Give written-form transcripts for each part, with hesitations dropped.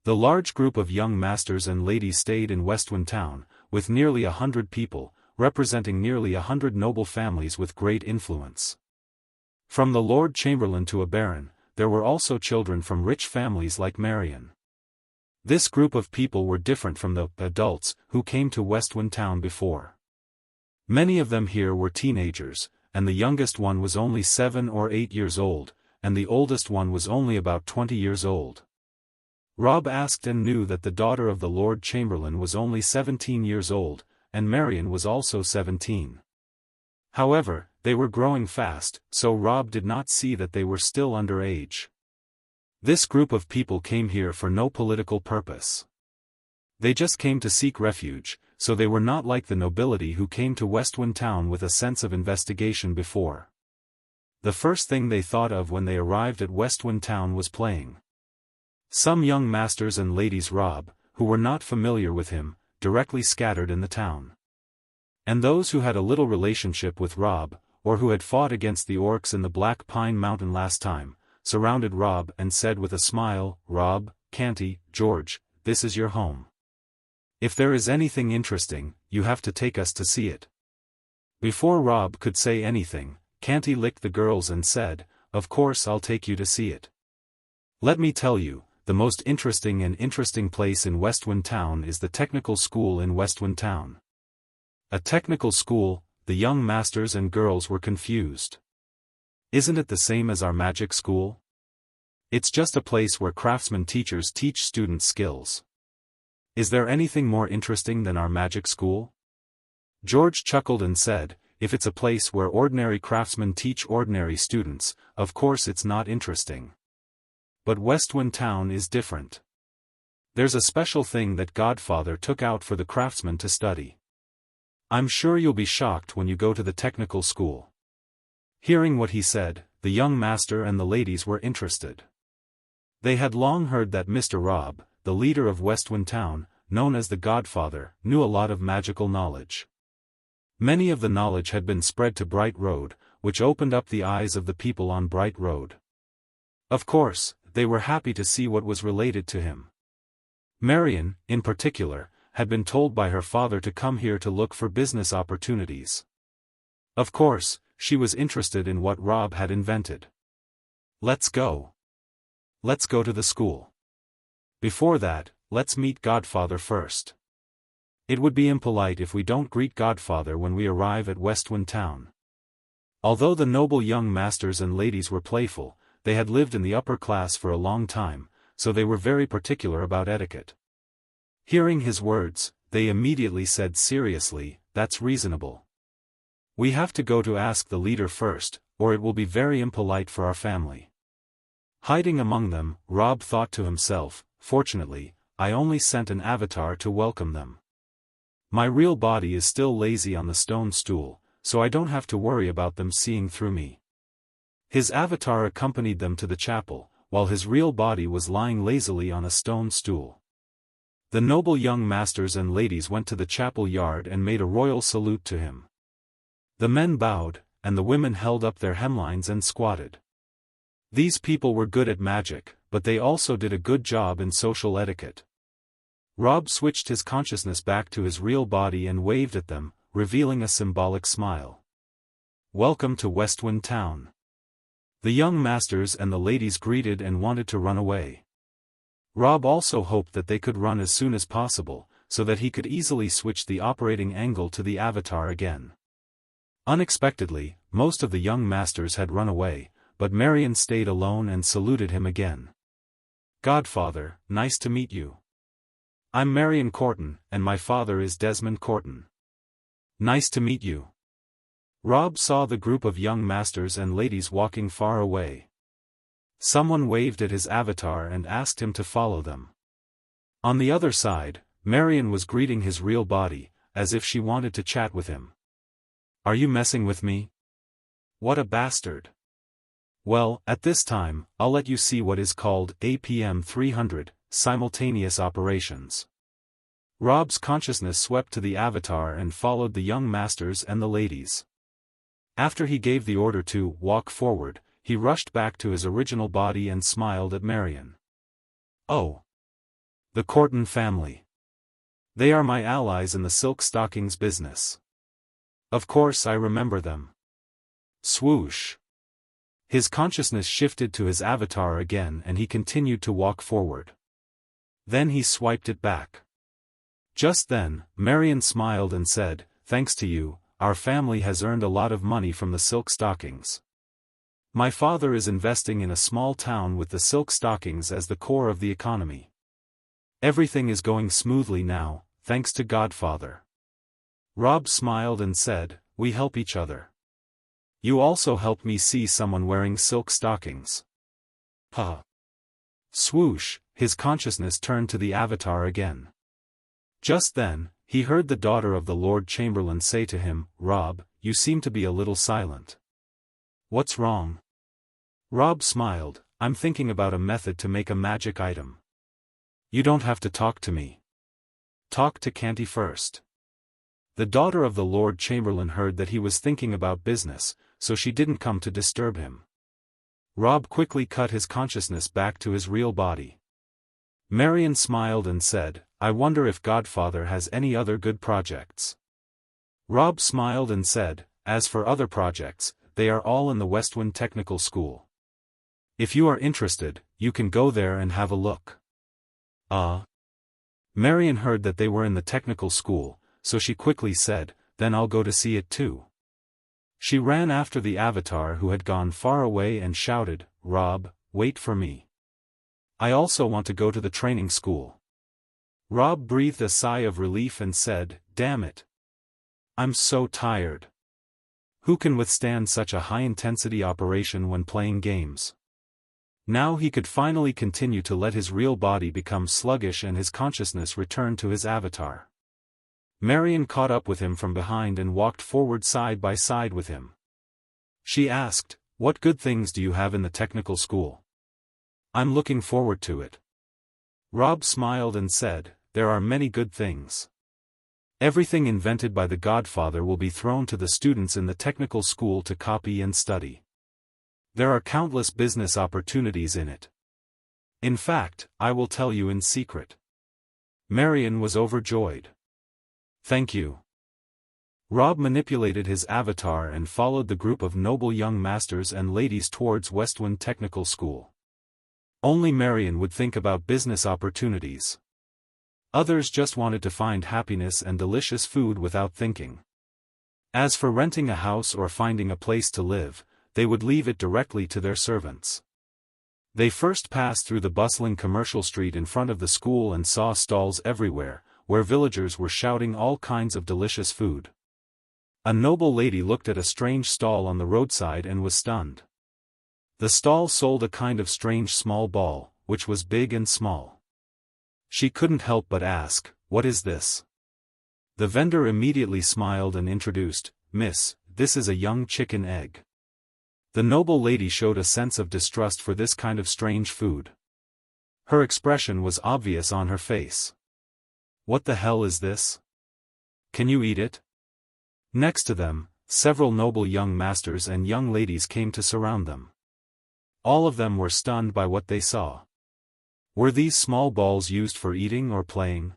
The large group of young masters and ladies stayed in Westwind Town, with nearly 100 people, representing nearly 100 noble families with great influence. From the Lord Chamberlain to a baron, there were also children from rich families like Marion. This group of people were different from the adults who came to Westwind Town before. Many of them here were teenagers, and the youngest one was only 7 or 8 years old, and the oldest one was only about 20 years old. Robb asked and knew that the daughter of the Lord Chamberlain was only 17 years old, and Marion was also 17. However, they were growing fast, so Robb did not see that they were still under age. This group of people came here for no political purpose. They just came to seek refuge, so they were not like the nobility who came to Westwind Town with a sense of investigation before. The first thing they thought of when they arrived at Westwind Town was playing. Some young masters and ladies Robb, who were not familiar with him, directly scattered in the town. And those who had a little relationship with Robb, or who had fought against the orcs in the Black Pine Mountain last time, surrounded Robb and said with a smile, "Robb, Canty, George, this is your home. If there is anything interesting, you have to take us to see it." Before Robb could say anything, Canty licked the girls and said, "Of course I'll take you to see it. Let me tell you, the most interesting place in Westwind Town is the technical school in Westwind Town." A technical school? The young masters and girls were confused. Isn't it the same as our magic school? It's just a place where craftsman teachers teach students skills. Is there anything more interesting than our magic school? George chuckled and said, "If it's a place where ordinary craftsmen teach ordinary students, of course it's not interesting. But Westwind Town is different. There's a special thing that Godfather took out for the craftsmen to study. I'm sure you'll be shocked when you go to the technical school." Hearing what he said, the young master and the ladies were interested. They had long heard that Mr. Robb, the leader of Westwind Town, known as the Godfather, knew a lot of magical knowledge. Many of the knowledge had been spread to Bright Road, which opened up the eyes of the people on Bright Road. Of course, they were happy to see what was related to him. Marion, in particular, had been told by her father to come here to look for business opportunities. Of course, she was interested in what Robb had invented. Let's go. Let's go to the school. Before that, let's meet Godfather first. It would be impolite if we don't greet Godfather when we arrive at Westwind Town. Although the noble young masters and ladies were playful, they had lived in the upper class for a long time, so they were very particular about etiquette. Hearing his words, they immediately said seriously, "That's reasonable. We have to go to ask the leader first, or it will be very impolite for our family." Hiding among them, Robb thought to himself, "Fortunately, I only sent an avatar to welcome them. My real body is still lazy on the stone stool, so I don't have to worry about them seeing through me." His avatar accompanied them to the chapel, while his real body was lying lazily on a stone stool. The noble young masters and ladies went to the chapel yard and made a royal salute to him. The men bowed, and the women held up their hemlines and squatted. These people were good at magic, but they also did a good job in social etiquette. Robb switched his consciousness back to his real body and waved at them, revealing a symbolic smile. "Welcome to Westwind Town." The young masters and the ladies greeted and wanted to run away. Robb also hoped that they could run as soon as possible, so that he could easily switch the operating angle to the avatar again. Unexpectedly, most of the young masters had run away, but Marion stayed alone and saluted him again. "Godfather, nice to meet you. I'm Marion Corton, and my father is Desmond Corton." "Nice to meet you." Robb saw the group of young masters and ladies walking far away. Someone waved at his avatar and asked him to follow them. On the other side, Marion was greeting his real body, as if she wanted to chat with him. "Are you messing with me? What a bastard. Well, at this time, I'll let you see what is called APM 300, simultaneous operations." Robb's consciousness swept to the avatar and followed the young masters and the ladies. After he gave the order to walk forward, he rushed back to his original body and smiled at Marion. "Oh. The Corton family. They are my allies in the silk stockings business. Of course I remember them. Swoosh. His consciousness shifted to his avatar again and he continued to walk forward. Then he swiped it back. Just then, Marion smiled and said, "Thanks to you, our family has earned a lot of money from the silk stockings. My father is investing in a small town with the silk stockings as the core of the economy. Everything is going smoothly now, thanks to Godfather." Robb smiled and said, "We help each other. You also helped me see someone wearing silk stockings." Huh. Swoosh, his consciousness turned to the avatar again. Just then, he heard the daughter of the Lord Chamberlain say to him, "Robb, you seem to be a little silent. What's wrong?" Robb smiled, "I'm thinking about a method to make a magic item." "You don't have to talk to me. Talk to Canty first." The daughter of the Lord Chamberlain heard that he was thinking about business, so she didn't come to disturb him. Robb quickly cut his consciousness back to his real body. Marion smiled and said, "I wonder if Godfather has any other good projects." Robb smiled and said, "As for other projects, they are all in the Westwind Technical School. If you are interested, you can go there and have a look." Marion heard that they were in the technical school, so she quickly said, "Then I'll go to see it too." She ran after the avatar who had gone far away and shouted, "Robb, wait for me. I also want to go to the training school." Robb breathed a sigh of relief and said, "Damn it. I'm so tired. Who can withstand such a high-intensity operation when playing games?" Now he could finally continue to let his real body become sluggish and his consciousness return to his avatar. Marion caught up with him from behind and walked forward side by side with him. She asked, "What good things do you have in the technical school? I'm looking forward to it." Robb smiled and said, "There are many good things. Everything invented by the Godfather will be thrown to the students in the technical school to copy and study. There are countless business opportunities in it. In fact, I will tell you in secret." Marion was overjoyed. "Thank you." Robb manipulated his avatar and followed the group of noble young masters and ladies towards Westwind Technical School. Only Marion would think about business opportunities. Others just wanted to find happiness and delicious food without thinking. As for renting a house or finding a place to live, they would leave it directly to their servants. They first passed through the bustling commercial street in front of the school and saw stalls everywhere, where villagers were shouting all kinds of delicious food. A noble lady looked at a strange stall on the roadside and was stunned. The stall sold a kind of strange small ball, which was big and small. She couldn't help but ask, "What is this?" The vendor immediately smiled and introduced, "Miss, this is a young chicken egg." The noble lady showed a sense of distrust for this kind of strange food. Her expression was obvious on her face. "What the hell is this? Can you eat it?" Next to them, several noble young masters and young ladies came to surround them. All of them were stunned by what they saw. Were these small balls used for eating or playing?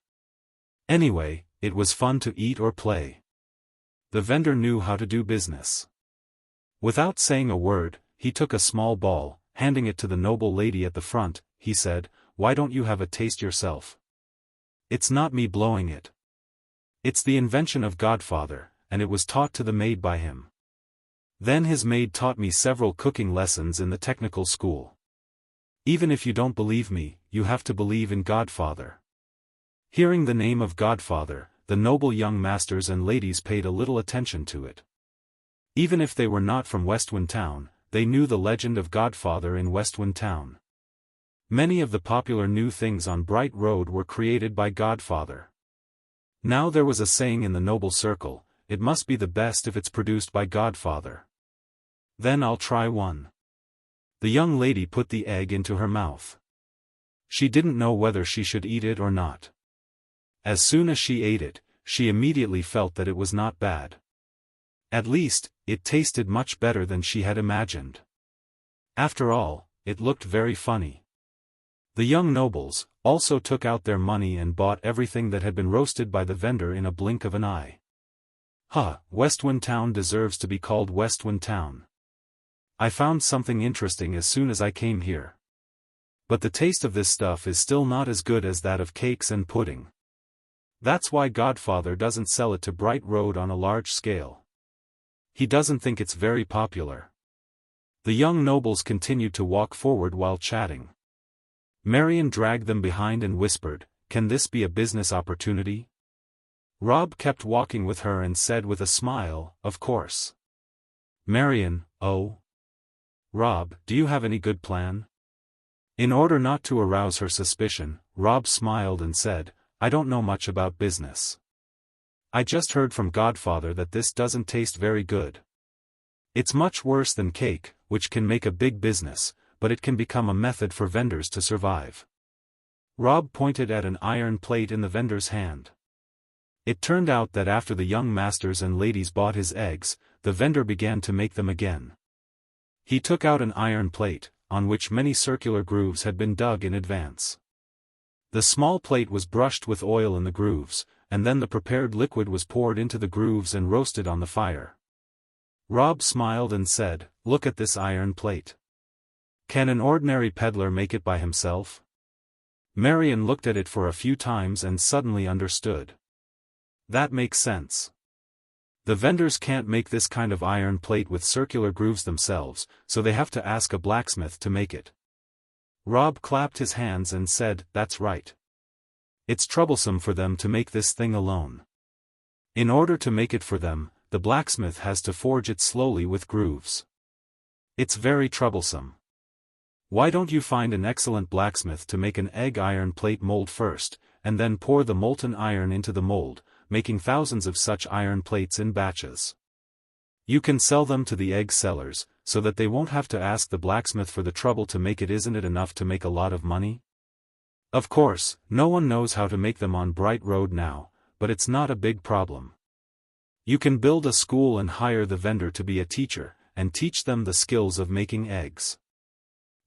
Anyway, it was fun to eat or play. The vendor knew how to do business. Without saying a word, he took a small ball, handing it to the noble lady at the front. He said, "Why don't you have a taste yourself? It's not me blowing it. It's the invention of Godfather, and it was taught to the maid by him. Then his maid taught me several cooking lessons in the technical school. Even if you don't believe me, you have to believe in Godfather." Hearing the name of Godfather, the noble young masters and ladies paid a little attention to it. Even if they were not from Westwind Town, they knew the legend of Godfather in Westwind Town. Many of the popular new things on Bright Road were created by Godfather. Now there was a saying in the noble circle, "It must be the best if it's produced by Godfather. Then I'll try one." The young lady put the egg into her mouth. She didn't know whether she should eat it or not. As soon as she ate it, she immediately felt that it was not bad. At least, it tasted much better than she had imagined. After all, it looked very funny. The young nobles also took out their money and bought everything that had been roasted by the vendor in a blink of an eye. Westwind Town deserves to be called Westwind Town. I found something interesting as soon as I came here. But the taste of this stuff is still not as good as that of cakes and pudding. That's why Godfather doesn't sell it to Bright Road on a large scale. He doesn't think it's very popular. The young nobles continued to walk forward while chatting. Marion dragged them behind and whispered, "Can this be a business opportunity?" Robb kept walking with her and said with a smile, "Of course." Marion, "Oh. Robb, do you have any good plan?" In order not to arouse her suspicion, Robb smiled and said, "I don't know much about business. I just heard from Godfather that this doesn't taste very good. It's much worse than cake, which can make a big business, but it can become a method for vendors to survive." Robb pointed at an iron plate in the vendor's hand. It turned out that after the young masters and ladies bought his eggs, the vendor began to make them again. He took out an iron plate, on which many circular grooves had been dug in advance. The small plate was brushed with oil in the grooves, and then the prepared liquid was poured into the grooves and roasted on the fire. Robb smiled and said, "Look at this iron plate. Can an ordinary peddler make it by himself?" Marion looked at it for a few times and suddenly understood. That makes sense. The vendors can't make this kind of iron plate with circular grooves themselves, so they have to ask a blacksmith to make it. Robb clapped his hands and said, "That's right. It's troublesome for them to make this thing alone. In order to make it for them, the blacksmith has to forge it slowly with grooves. It's very troublesome. Why don't you find an excellent blacksmith to make an egg iron plate mold first, and then pour the molten iron into the mold, making thousands of such iron plates in batches? You can sell them to the egg sellers, so that they won't have to ask the blacksmith for the trouble to make it. Isn't it enough to make a lot of money? Of course, no one knows how to make them on Bright Road now, but it's not a big problem. You can build a school and hire the vendor to be a teacher, and teach them the skills of making eggs.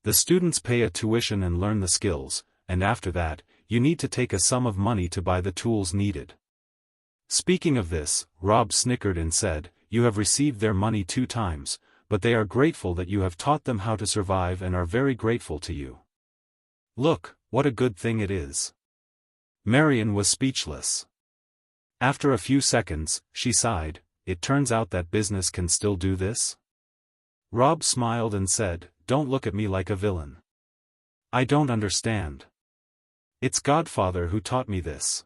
The students pay a tuition and learn the skills, and after that, you need to take a sum of money to buy the tools needed." Speaking of this, Robb snickered and said, "You have received their money 2 times, but they are grateful that you have taught them how to survive and are very grateful to you. Look, what a good thing it is." Marion was speechless. After a few seconds, she sighed, "It turns out that business can still do this?" Robb smiled and said, "Don't look at me like a villain. I don't understand. It's Godfather who taught me this."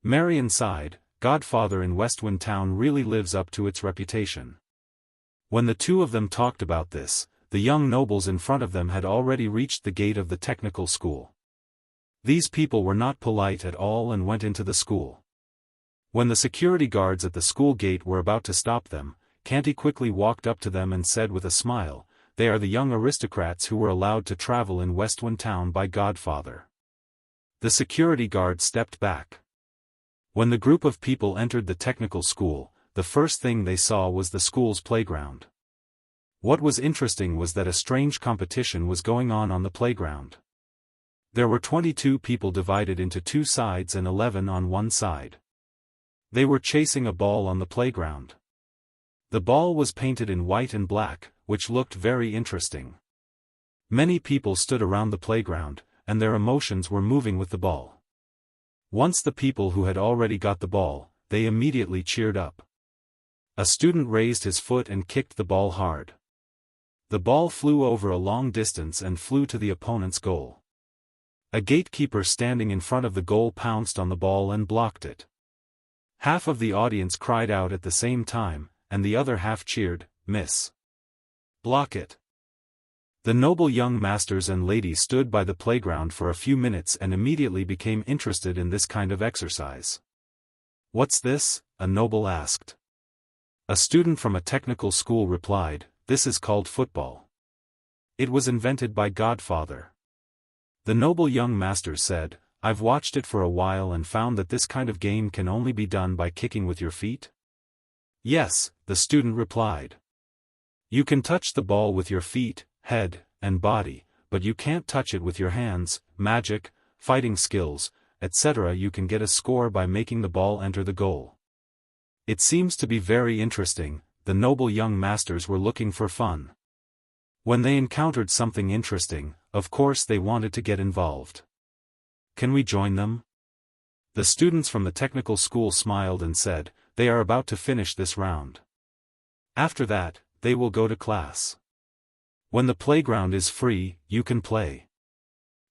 Marion sighed. Godfather in Westwind Town really lives up to its reputation. When the two of them talked about this, the young nobles in front of them had already reached the gate of the technical school. These people were not polite at all and went into the school. When the security guards at the school gate were about to stop them, Canty quickly walked up to them and said with a smile, "They are the young aristocrats who were allowed to travel in Westwind Town by Godfather." The security guard stepped back. When the group of people entered the technical school, the first thing they saw was the school's playground. What was interesting was that a strange competition was going on the playground. There were 22 people divided into 2 sides and 11 on one side. They were chasing a ball on the playground. The ball was painted in white and black, which looked very interesting. Many people stood around the playground, and their emotions were moving with the ball. Once the people who had already got the ball, they immediately cheered up. A student raised his foot and kicked the ball hard. The ball flew over a long distance and flew to the opponent's goal. A gatekeeper standing in front of the goal pounced on the ball and blocked it. Half of the audience cried out at the same time, and the other half cheered, "Miss. Block it." The noble young masters and ladies stood by the playground for a few minutes and immediately became interested in this kind of exercise. "What's this?" a noble asked. A student from a technical school replied, "This is called football. It was invented by Godfather." The noble young masters said, "I've watched it for a while and found that this kind of game can only be done by kicking with your feet?" "Yes," the student replied. "You can touch the ball with your feet, head, and body, but you can't touch it with your hands, magic, fighting skills, etc. You can get a score by making the ball enter the goal. It seems to be very interesting. The noble young masters were looking for fun. When they encountered something interesting, of course they wanted to get involved. Can we join them? The students from the technical school smiled and said, they are about to finish this round. After that, they will go to class. When the playground is free, you can play.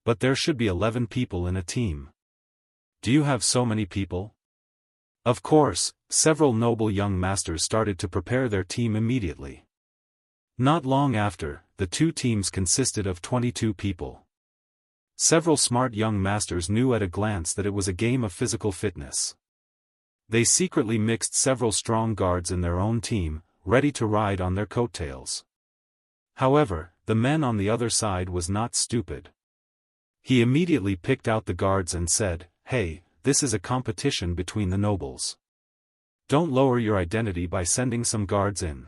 But there should be 11 people in a team. Do you have so many people? Of course, several noble young masters started to prepare their team immediately. Not long after, the two teams consisted of 22 people. Several smart young masters knew at a glance that it was a game of physical fitness. They secretly mixed several strong guards in their own team, ready to ride on their coattails. However, the man on the other side was not stupid. He immediately picked out the guards and said, "Hey, this is a competition between the nobles. Don't lower your identity by sending some guards in."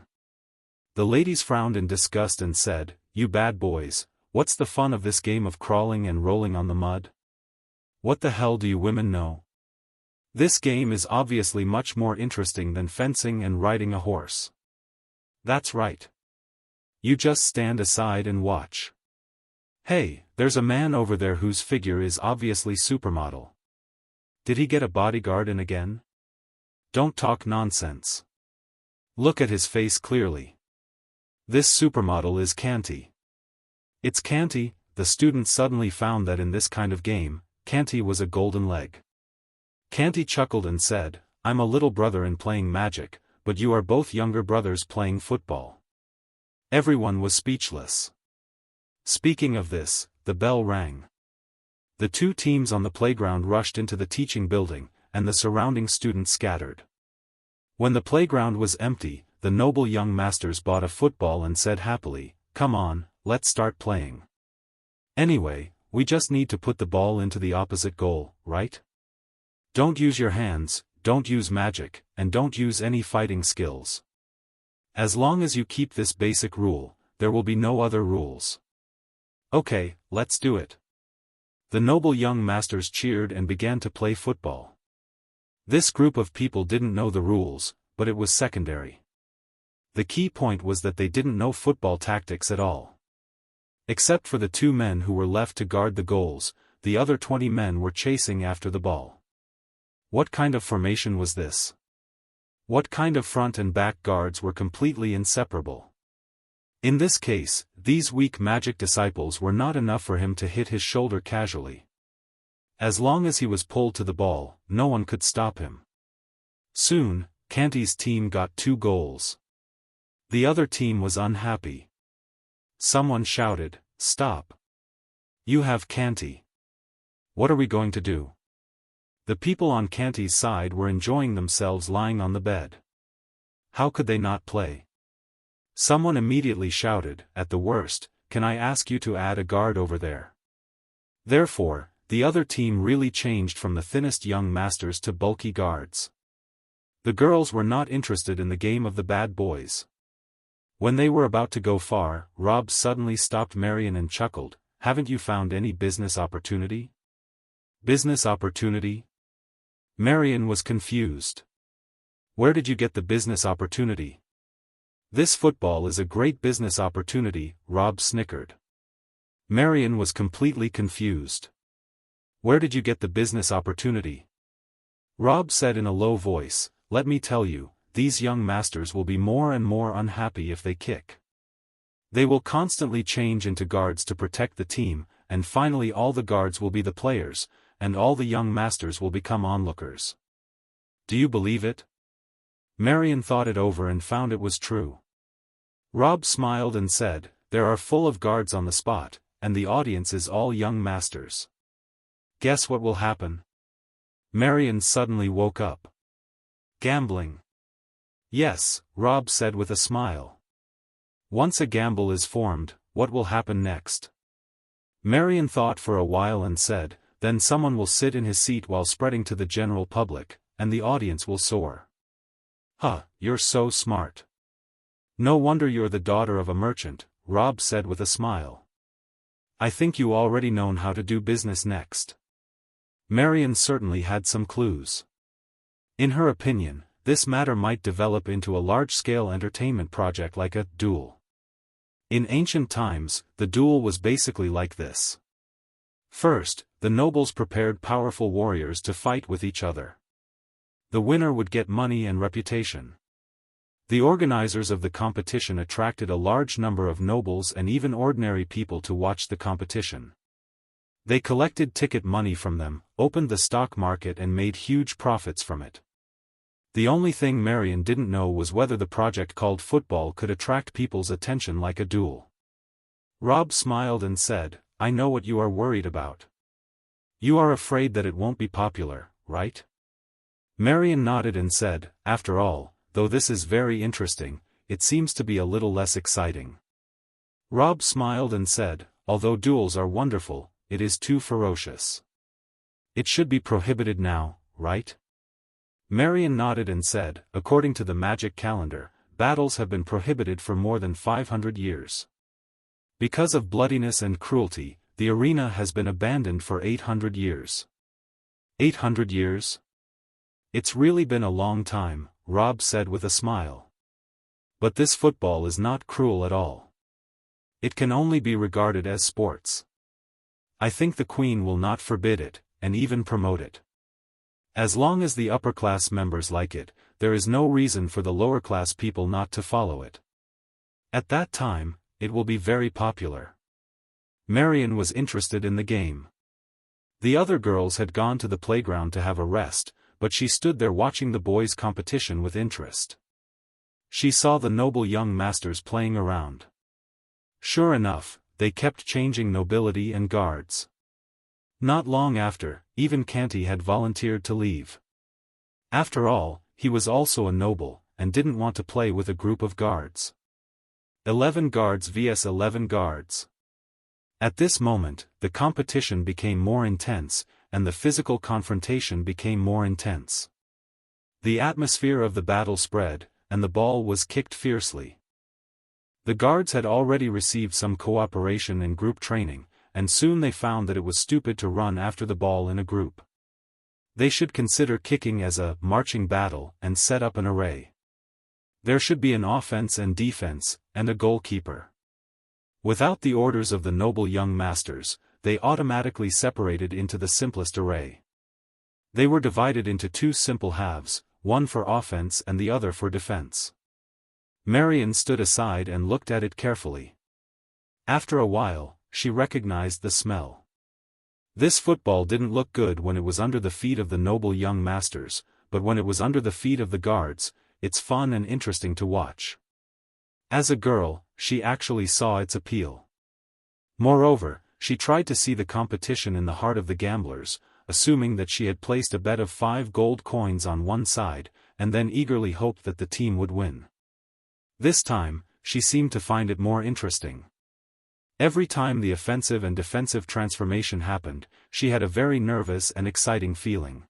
The ladies frowned in disgust and said, "You bad boys, what's the fun of this game of crawling and rolling on the mud? What the hell do you women know? This game is obviously much more interesting than fencing and riding a horse. That's right. You just stand aside and watch. Hey, there's a man over there whose figure is obviously supermodel. Did he get a bodyguard in again? Don't talk nonsense. Look at his face clearly. This supermodel is Canty. It's Canty." The students suddenly found that in this kind of game, Canty was a golden leg. Canty chuckled and said, "I'm a little brother in playing magic, but you are both younger brothers playing football." Everyone was speechless. Speaking of this, the bell rang. The two teams on the playground rushed into the teaching building, and the surrounding students scattered. When the playground was empty, the noble young masters bought a football and said happily, "Come on, let's start playing. Anyway, we just need to put the ball into the opposite goal, right? Don't use your hands, don't use magic, and don't use any fighting skills. As long as you keep this basic rule, there will be no other rules. Okay, let's do it." The noble young masters cheered and began to play football. This group of people didn't know the rules, but it was secondary. The key point was that they didn't know football tactics at all. Except for the two men who were left to guard the goals, the other 20 men were chasing after the ball. What kind of formation was this? What kind of front and back guards were completely inseparable? In this case, these weak magic disciples were not enough for him to hit his shoulder casually. As long as he was pulled to the ball, no one could stop him. Soon, Canty's team got 2 goals. The other team was unhappy. Someone shouted, "Stop! You have Canty. What are we going to do?" The people on Canty's side were enjoying themselves lying on the bed. How could they not play? Someone immediately shouted, "At the worst, can I ask you to add a guard over there?" Therefore, the other team really changed from the thinnest young masters to bulky guards. The girls were not interested in the game of the bad boys. When they were about to go far, Robb suddenly stopped Marion and chuckled, "Haven't you found any business opportunity?" "Business opportunity?" Marion was confused. "Where did you get the business opportunity?" "This football is a great business opportunity," Robb snickered. Marion was completely confused. "Where did you get the business opportunity?" Robb said in a low voice, "Let me tell you, these young masters will be more and more unhappy if they kick. They will constantly change into guards to protect the team, and finally all the guards will be the players, and all the young masters will become onlookers. Do you believe it?" Marion thought it over and found it was true. Robb smiled and said, "There are full of guards on the spot, and the audience is all young masters. Guess what will happen?" Marion suddenly woke up. "Gambling." "Yes," Robb said with a smile. "Once a gamble is formed, what will happen next?" Marion thought for a while and said, "Then someone will sit in his seat while spreading to the general public, and the audience will soar." "Huh, you're so smart. No wonder you're the daughter of a merchant," Robb said with a smile. I think you already known how to do business next. Marion certainly had some clues. In her opinion, this matter might develop into a large-scale entertainment project like a duel. In ancient times, the duel was basically like this. First, the nobles prepared powerful warriors to fight with each other. The winner would get money and reputation. The organizers of the competition attracted a large number of nobles and even ordinary people to watch the competition. They collected ticket money from them, opened the stock market and made huge profits from it. The only thing Marion didn't know was whether the project called football could attract people's attention like a duel. Robb smiled and said, I know what you are worried about. You are afraid that it won't be popular, right? Marion nodded and said, after all, though this is very interesting, it seems to be a little less exciting. Robb smiled and said, although duels are wonderful, it is too ferocious. It should be prohibited now, right? Marion nodded and said, according to the magic calendar, battles have been prohibited for more than 500 years. Because of bloodiness and cruelty, the arena has been abandoned for 800 years. 800 years? It's really been a long time, Robb said with a smile. But this football is not cruel at all. It can only be regarded as sports. I think the Queen will not forbid it, and even promote it. As long as the upper-class members like it, there is no reason for the lower-class people not to follow it. At that time, it will be very popular. Marion was interested in the game. The other girls had gone to the playground to have a rest, but she stood there watching the boys' competition with interest. She saw the noble young masters playing around. Sure enough, they kept changing nobility and guards. Not long after, even Canty had volunteered to leave. After all, he was also a noble, and didn't want to play with a group of guards. 11 guards vs 11 guards. At this moment, the competition became more intense, and the physical confrontation became more intense. The atmosphere of the battle spread, and the ball was kicked fiercely. The guards had already received some cooperation and group training, and soon they found that it was stupid to run after the ball in a group. They should consider kicking as a marching battle and set up an array. There should be an offense and defense, and a goalkeeper. Without the orders of the noble young masters, they automatically separated into the simplest array. They were divided into two simple halves, one for offense and the other for defense. Marion stood aside and looked at it carefully. After a while, she recognized the smell. This football didn't look good when it was under the feet of the noble young masters, but when it was under the feet of the guards, it's fun and interesting to watch. As a girl, she actually saw its appeal. Moreover, she tried to see the competition in the heart of the gamblers, assuming that she had placed a bet of 5 gold coins on one side, and then eagerly hoped that the team would win. This time, she seemed to find it more interesting. Every time the offensive and defensive transformation happened, she had a very nervous and exciting feeling.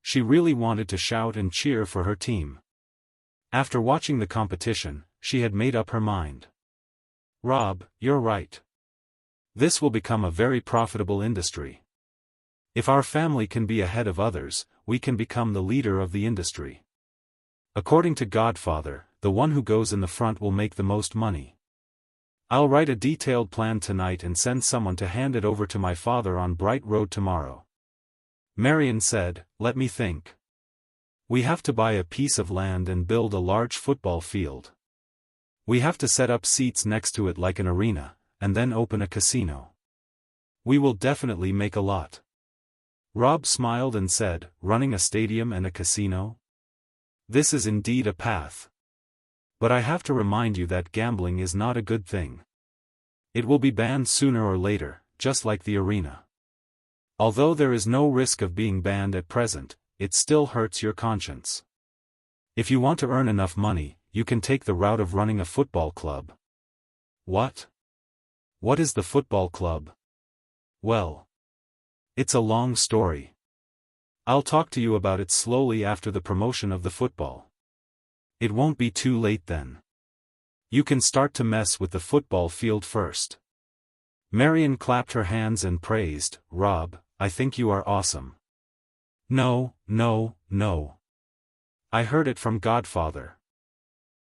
She really wanted to shout and cheer for her team. After watching the competition, she had made up her mind. Robb, you're right. This will become a very profitable industry. If our family can be ahead of others, we can become the leader of the industry. According to Godfather, the one who goes in the front will make the most money. I'll write a detailed plan tonight and send someone to hand it over to my father on Bright Road tomorrow. Marion said, let me think. We have to buy a piece of land and build a large football field. We have to set up seats next to it like an arena, and then open a casino. We will definitely make a lot. Robb smiled and said, running a stadium and a casino? This is indeed a path. But I have to remind you that gambling is not a good thing. It will be banned sooner or later, just like the arena. Although there is no risk of being banned at present, it still hurts your conscience. If you want to earn enough money, you can take the route of running a football club. What? What is the football club? Well, it's a long story. I'll talk to you about it slowly after the promotion of the football. It won't be too late then. You can start to mess with the football field first. Marion clapped her hands and praised, "Robb, I think you are awesome." "No, no, no. I heard it from Godfather."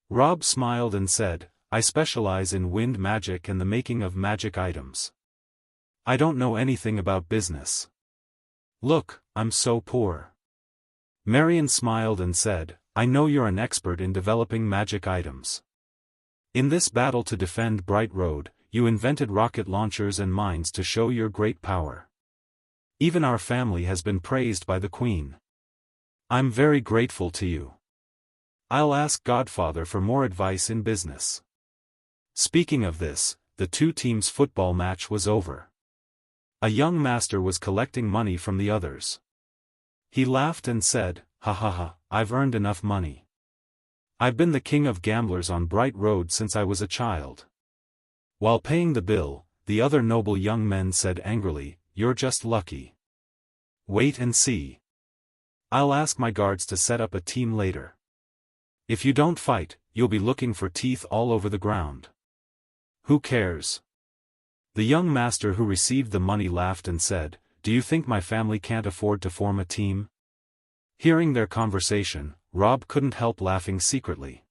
Robb smiled and said, "I specialize in wind magic and the making of magic items. I don't know anything about business. Look, I'm so poor." Marion smiled and said, "I know you're an expert in developing magic items. In this battle to defend Bright Road, you invented rocket launchers and mines to show your great power. Even our family has been praised by the Queen. I'm very grateful to you. I'll ask Godfather for more advice in business." Speaking of this, the two teams' football match was over. A young master was collecting money from the others. He laughed and said, "Ha ha ha, I've earned enough money. I've been the king of gamblers on Bright Road since I was a child." While paying the bill, the other noble young men said angrily, "You're just lucky. Wait and see. I'll ask my guards to set up a team later. If you don't fight, you'll be looking for teeth all over the ground." "Who cares?" The young master who received the money laughed and said, "Do you think my family can't afford to form a team?" Hearing their conversation, Robb couldn't help laughing secretly.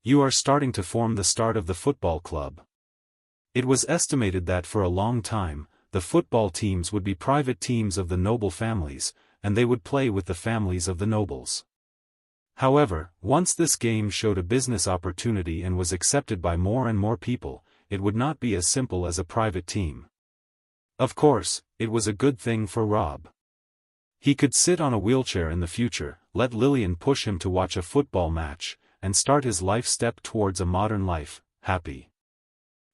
"You are starting to form the start of the football club." It was estimated that for a long time, the football teams would be private teams of the noble families, and they would play with the families of the nobles. However, once this game showed a business opportunity and was accepted by more and more people, it would not be as simple as a private team. Of course, it was a good thing for Robb. He could sit on a wheelchair in the future, let Lillian push him to watch a football match, and start his life step towards a modern life, happy.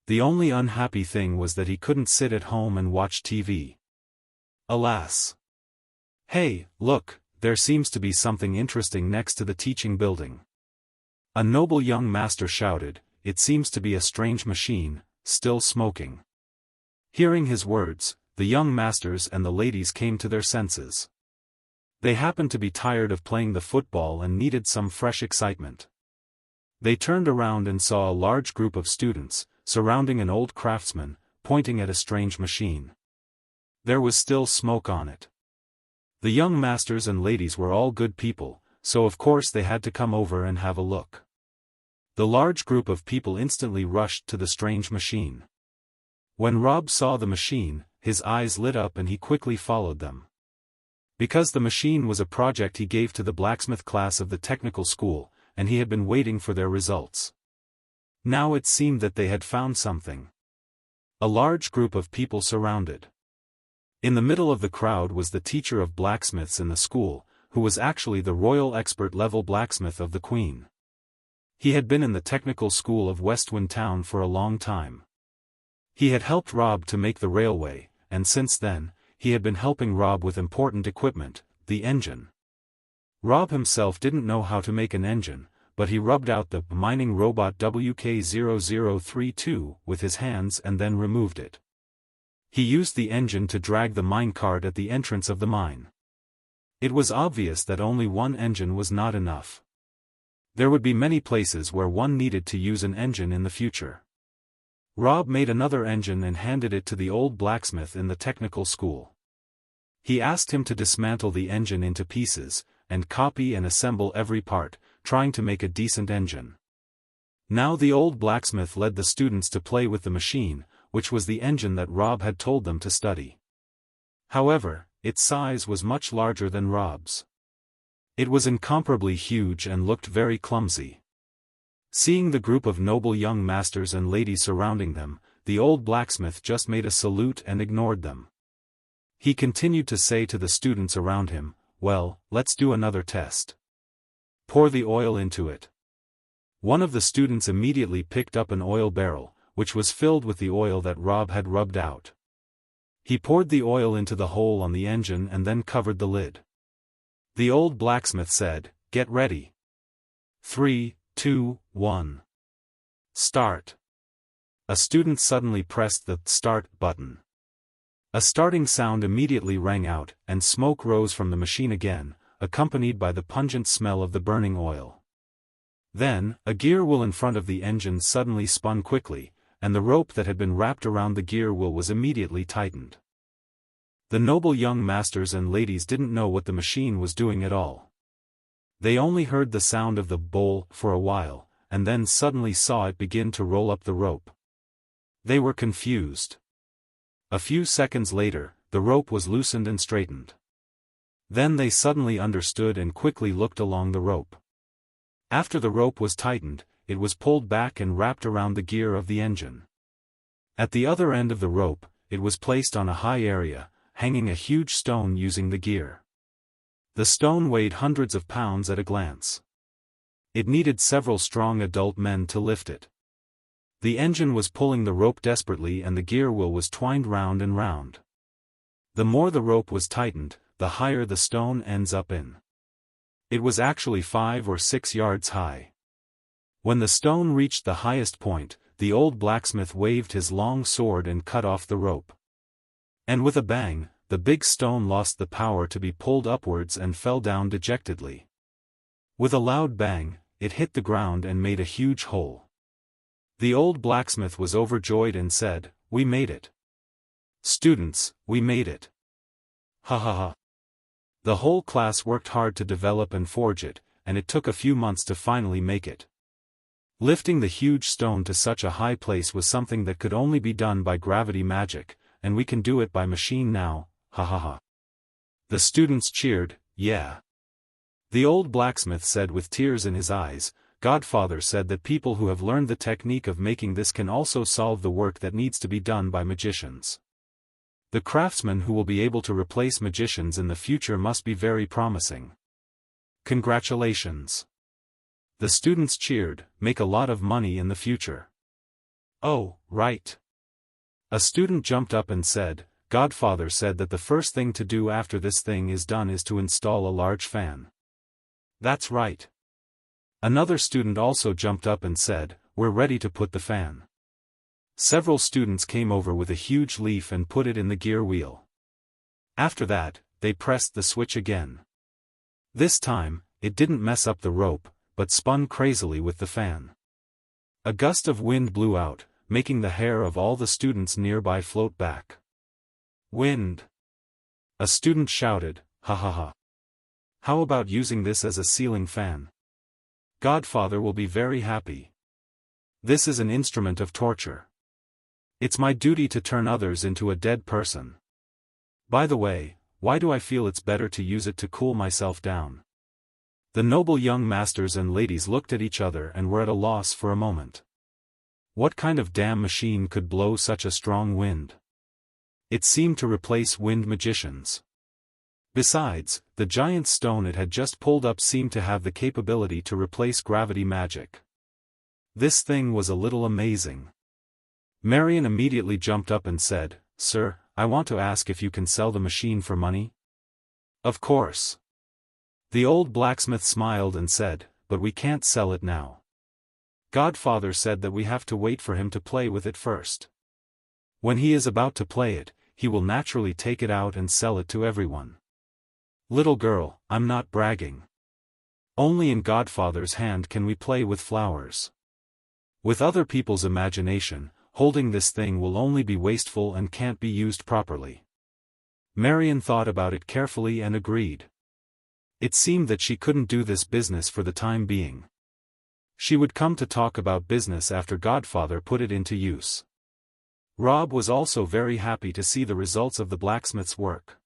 The only unhappy thing was that he couldn't sit at home and watch TV. Alas! Hey, look, there seems to be something interesting next to the teaching building. A noble young master shouted, "It seems to be a strange machine, still smoking." Hearing his words, the young masters and the ladies came to their senses. They happened to be tired of playing the football and needed some fresh excitement. They turned around and saw a large group of students, surrounding an old craftsman, pointing at a strange machine. There was still smoke on it. The young masters and ladies were all good people, so of course they had to come over and have a look. The large group of people instantly rushed to the strange machine. When Robb saw the machine, his eyes lit up and he quickly followed them. Because the machine was a project he gave to the blacksmith class of the technical school, and he had been waiting for their results. Now it seemed that they had found something. A large group of people surrounded. In the middle of the crowd was the teacher of blacksmiths in the school, who was actually the royal expert-level blacksmith of the Queen. He had been in the technical school of Westwind Town for a long time. He had helped Robb to make the railway, and since then, he had been helping Robb with important equipment, the engine. Robb himself didn't know how to make an engine, but he rubbed out the mining robot WK0032 with his hands and then removed it. He used the engine to drag the mine cart at the entrance of the mine. It was obvious that only one engine was not enough. There would be many places where one needed to use an engine in the future. Robb made another engine and handed it to the old blacksmith in the technical school. He asked him to dismantle the engine into pieces, and copy and assemble every part, trying to make a decent engine. Now the old blacksmith led the students to play with the machine, which was the engine that Robb had told them to study. However, its size was much larger than Robb's. It was incomparably huge and looked very clumsy. Seeing the group of noble young masters and ladies surrounding them, the old blacksmith just made a salute and ignored them. He continued to say to the students around him, "Well, let's do another test. Pour the oil into it." One of the students immediately picked up an oil barrel, which was filled with the oil that Robb had rubbed out. He poured the oil into the hole on the engine and then covered the lid. The old blacksmith said, "Get ready. 3, 2, 1. Start." A student suddenly pressed the "start" button. A starting sound immediately rang out, and smoke rose from the machine again, accompanied by the pungent smell of the burning oil. Then, a gear wheel in front of the engine suddenly spun quickly, and the rope that had been wrapped around the gear wheel was immediately tightened. The noble young masters and ladies didn't know what the machine was doing at all. They only heard the sound of the bowl for a while, and then suddenly saw it begin to roll up the rope. They were confused. A few seconds later, the rope was loosened and straightened. Then they suddenly understood and quickly looked along the rope. After the rope was tightened, it was pulled back and wrapped around the gear of the engine. At the other end of the rope, it was placed on a high area, hanging a huge stone using the gear. The stone weighed hundreds of pounds at a glance. It needed several strong adult men to lift it. The engine was pulling the rope desperately and the gear wheel was twined round and round. The more the rope was tightened, the higher the stone ends up in. It was actually 5 or 6 yards high. When the stone reached the highest point, the old blacksmith waved his long sword and cut off the rope. And with a bang, the big stone lost the power to be pulled upwards and fell down dejectedly. With a loud bang, it hit the ground and made a huge hole. The old blacksmith was overjoyed and said, "We made it. Students, we made it. Ha ha ha." The whole class worked hard to develop and forge it, and it took a few months to finally make it. Lifting the huge stone to such a high place was something that could only be done by gravity magic, and we can do it by machine now, ha ha ha. The students cheered, "Yeah." The old blacksmith said with tears in his eyes, "Godfather said that people who have learned the technique of making this can also solve the work that needs to be done by magicians. The craftsmen who will be able to replace magicians in the future must be very promising. Congratulations." The students cheered, "Make a lot of money in the future." "Oh, right." A student jumped up and said, "Godfather said that the first thing to do after this thing is done is to install a large fan." "That's right." Another student also jumped up and said, "We're ready to put the fan." Several students came over with a huge leaf and put it in the gear wheel. After that, they pressed the switch again. This time, it didn't mess up the rope, but spun crazily with the fan. A gust of wind blew out, making the hair of all the students nearby float back. "Wind!" A student shouted, "Ha ha ha. How about using this as a ceiling fan? Godfather will be very happy. This is an instrument of torture. It's my duty to turn others into a dead person. By the way, why do I feel it's better to use it to cool myself down?" The noble young masters and ladies looked at each other and were at a loss for a moment. What kind of damn machine could blow such a strong wind? It seemed to replace wind magicians. Besides, the giant stone it had just pulled up seemed to have the capability to replace gravity magic. This thing was a little amazing. Marion immediately jumped up and said, "Sir, I want to ask if you can sell the machine for money?" "Of course." The old blacksmith smiled and said, "But we can't sell it now. Godfather said that we have to wait for him to play with it first. When he is about to play it, he will naturally take it out and sell it to everyone." "Little girl, I'm not bragging. Only in Godfather's hand can we play with flowers. With other people's imagination, holding this thing will only be wasteful and can't be used properly." Marion thought about it carefully and agreed. It seemed that she couldn't do this business for the time being. She would come to talk about business after Godfather put it into use. Robb was also very happy to see the results of the blacksmith's work.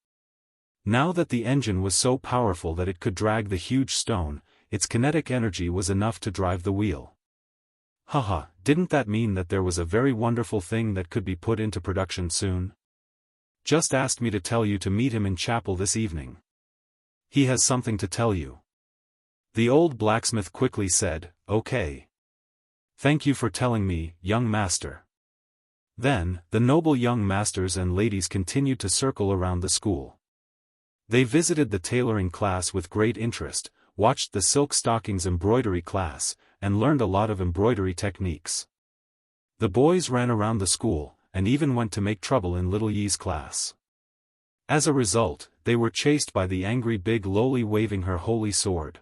Now that the engine was so powerful that it could drag the huge stone, its kinetic energy was enough to drive the wheel. Haha, didn't that mean that there was a very wonderful thing that could be put into production soon? Just asked me to tell you to meet him in chapel this evening. He has something to tell you. The old blacksmith quickly said, "Okay. Thank you for telling me, young master." Then, the noble young masters and ladies continued to circle around the school. They visited the tailoring class with great interest, watched the silk stockings embroidery class, and learned a lot of embroidery techniques. The boys ran around the school, and even went to make trouble in little Yi's class. As a result, they were chased by the angry big loli waving her holy sword.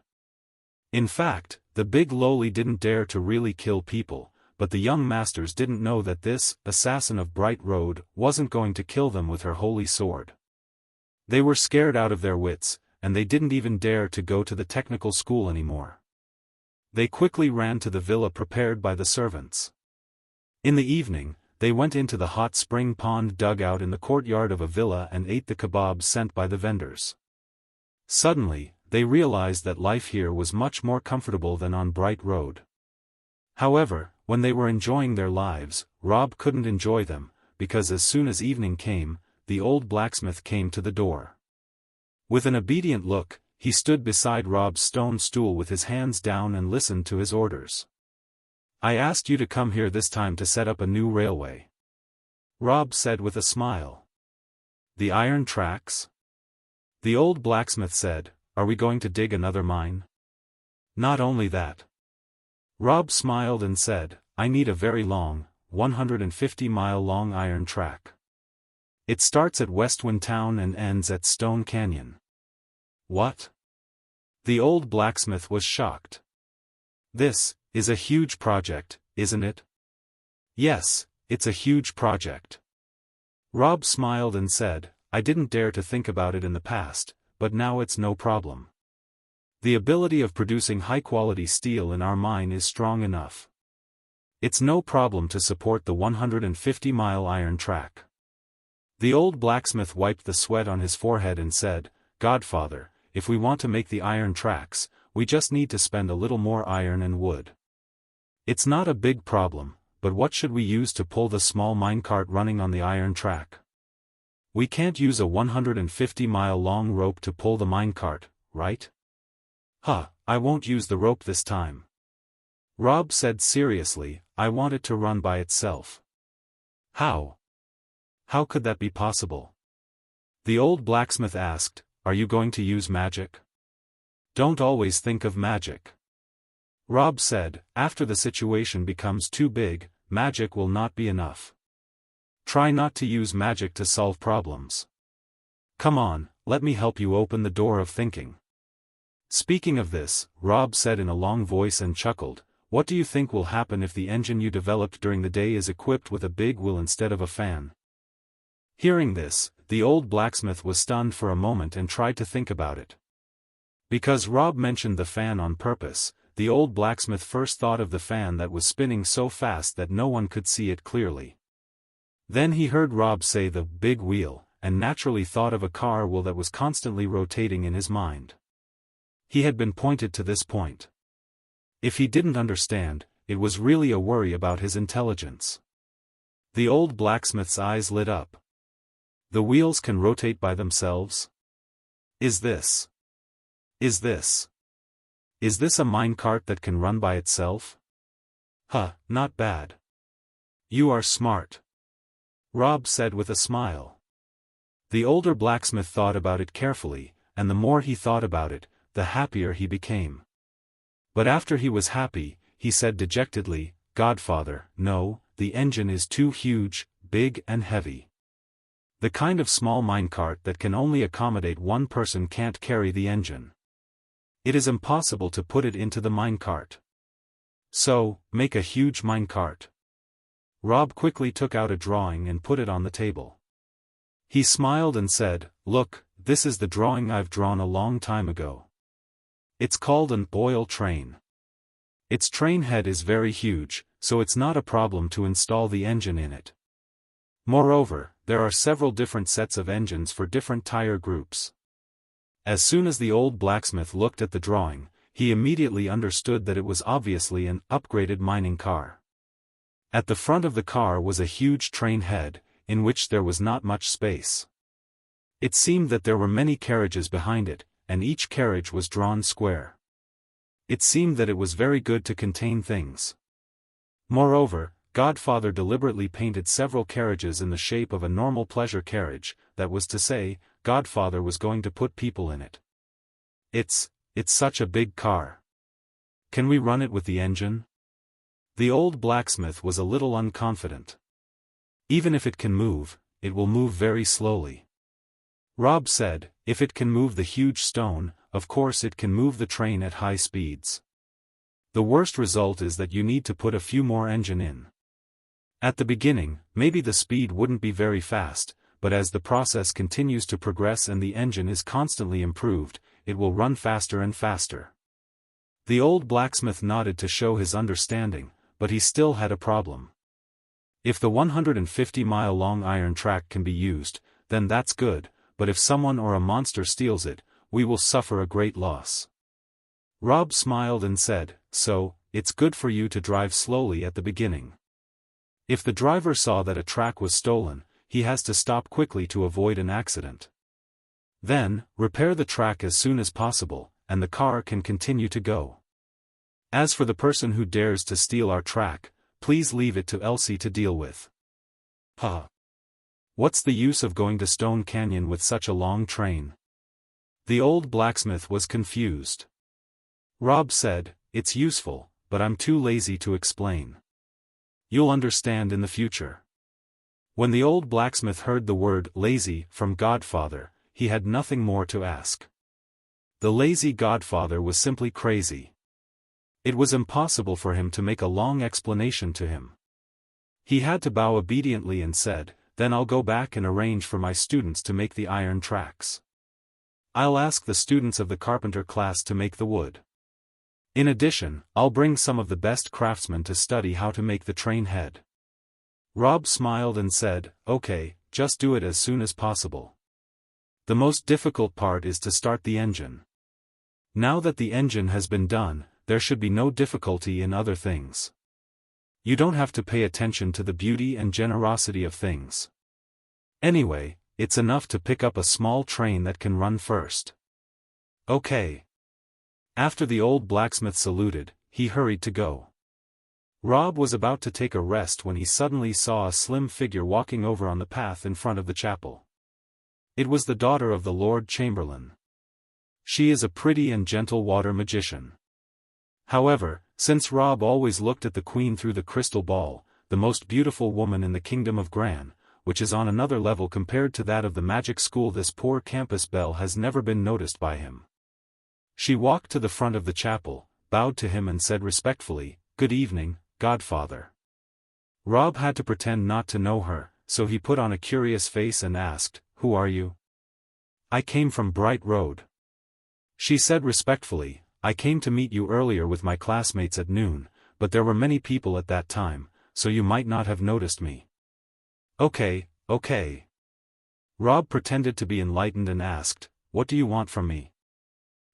In fact, the big loli didn't dare to really kill people, but the young masters didn't know that this assassin of Bright Road wasn't going to kill them with her holy sword. They were scared out of their wits, and they didn't even dare to go to the technical school anymore. They quickly ran to the villa prepared by the servants. In the evening, they went into the hot spring pond dug out in the courtyard of a villa and ate the kebabs sent by the vendors. Suddenly, they realized that life here was much more comfortable than on Bright Road. However, when they were enjoying their lives, Robb couldn't enjoy them, because as soon as evening came, the old blacksmith came to the door. With an obedient look, he stood beside Robb's stone stool with his hands down and listened to his orders. "I asked you to come here this time to set up a new railway," Robb said with a smile. "The iron tracks?" The old blacksmith said, "Are we going to dig another mine?" "Not only that." Robb smiled and said, "I need a very long, 150-mile-long iron track. It starts at Westwind Town and ends at Stone Canyon." "What?" The old blacksmith was shocked. "This is a huge project, isn't it?" "Yes, it's a huge project." Robb smiled and said, "I didn't dare to think about it in the past, but now it's no problem. The ability of producing high-quality steel in our mine is strong enough. It's no problem to support the 150-mile iron track." The old blacksmith wiped the sweat on his forehead and said, "Godfather, if we want to make the iron tracks, we just need to spend a little more iron and wood. It's not a big problem, but what should we use to pull the small minecart running on the iron track? We can't use a 150-mile-long rope to pull the minecart, right?" I won't use the rope this time," Robb said seriously. "I want it to run by itself." "How? How could that be possible?" the old blacksmith asked. "Are you going to use magic?" "Don't always think of magic," Robb said. "After the situation becomes too big, magic will not be enough. Try not to use magic to solve problems. Come on, let me help you open the door of thinking." "Speaking of this," Robb said in a long voice and chuckled, "what do you think will happen if the engine you developed during the day is equipped with a big wheel instead of a fan?" Hearing this, the old blacksmith was stunned for a moment and tried to think about it. Because Robb mentioned the fan on purpose, the old blacksmith first thought of the fan that was spinning so fast that no one could see it clearly. Then he heard Robb say the big wheel, and naturally thought of a car wheel that was constantly rotating in his mind. He had been pointed to this point. If he didn't understand, it was really a worry about his intelligence. The old blacksmith's eyes lit up. "The wheels can rotate by themselves? Is this a minecart that can run by itself? Not bad. You are smart," Robb said with a smile. The older blacksmith thought about it carefully, and the more he thought about it, the happier he became. But after he was happy, he said dejectedly, "Godfather, no, the engine is too huge, big and heavy. The kind of small minecart that can only accommodate one person can't carry the engine. It is impossible to put it into the minecart. So, make a huge minecart." Robb quickly took out a drawing and put it on the table. He smiled and said, "Look, this is the drawing I've drawn a long time ago. It's called an oil train. Its train head is very huge, so it's not a problem to install the engine in it. Moreover, there are several different sets of engines for different tire groups." As soon as the old blacksmith looked at the drawing, he immediately understood that it was obviously an upgraded mining car. At the front of the car was a huge train head, in which there was not much space. It seemed that there were many carriages behind it, and each carriage was drawn square. It seemed that it was very good to contain things. Moreover, Godfather deliberately painted several carriages in the shape of a normal pleasure carriage, that was to say, Godfather was going to put people in it. It's such a big car. Can we run it with the engine?" The old blacksmith was a little unconfident. "Even if it can move, it will move very slowly." Robb said, "If it can move the huge stone, of course it can move the train at high speeds." The worst result is that you need to put a few more engine in. At the beginning, maybe the speed wouldn't be very fast, but as the process continues to progress and the engine is constantly improved, it will run faster and faster. The old blacksmith nodded to show his understanding, but he still had a problem. If the 150-mile-long iron track can be used, then that's good, but if someone or a monster steals it, we will suffer a great loss. Robb smiled and said, "So, it's good for you to drive slowly at the beginning. If the driver saw that a track was stolen, he has to stop quickly to avoid an accident. Then, repair the track as soon as possible, and the car can continue to go. As for the person who dares to steal our track, please leave it to Elsie to deal with." Huh. What's the use of going to Stone Canyon with such a long train? The old blacksmith was confused. Robb said, "It's useful, but I'm too lazy to explain. You'll understand in the future." When the old blacksmith heard the word lazy from Godfather, he had nothing more to ask. The lazy Godfather was simply crazy. It was impossible for him to make a long explanation to him. He had to bow obediently and said, "Then I'll go back and arrange for my students to make the iron tracks. I'll ask the students of the carpenter class to make the wood. In addition, I'll bring some of the best craftsmen to study how to make the train head." Robb smiled and said, "Okay, just do it as soon as possible. The most difficult part is to start the engine. Now that the engine has been done, there should be no difficulty in other things. You don't have to pay attention to the beauty and generosity of things. Anyway, it's enough to pick up a small train that can run first." "Okay." After the old blacksmith saluted, he hurried to go. Robb was about to take a rest when he suddenly saw a slim figure walking over on the path in front of the chapel. It was the daughter of the Lord Chamberlain. She is a pretty and gentle water magician. However, since Robb always looked at the queen through the crystal ball, the most beautiful woman in the kingdom of Gran, which is on another level compared to that of the magic school, this poor campus belle has never been noticed by him. She walked to the front of the chapel, bowed to him and said respectfully, "Good evening, Godfather." Robb had to pretend not to know her, so he put on a curious face and asked, "Who are you?" "I came from Bright Road." She said respectfully, "I came to meet you earlier with my classmates at noon, but there were many people at that time, so you might not have noticed me." Okay. Robb pretended to be enlightened and asked, "What do you want from me?"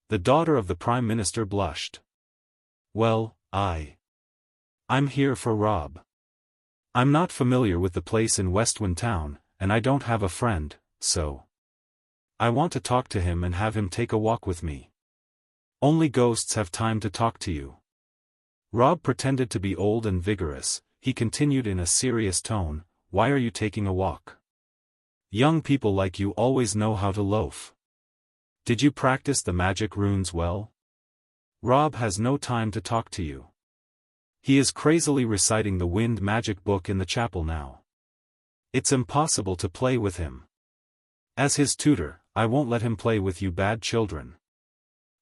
The daughter of the Prime Minister blushed. "Well, I'm here for Robb. I'm not familiar with the place in Westwind Town, and I don't have a friend, so I want to talk to him and have him take a walk with me. Only ghosts have time to talk to you." Robb pretended to be old and vigorous. He continued in a serious tone, "Why are you taking a walk? Young people like you always know how to loaf. Did you practice the magic runes well? Robb has no time to talk to you. He is crazily reciting the wind magic book in the chapel now. It's impossible to play with him. As his tutor, I won't let him play with you bad children."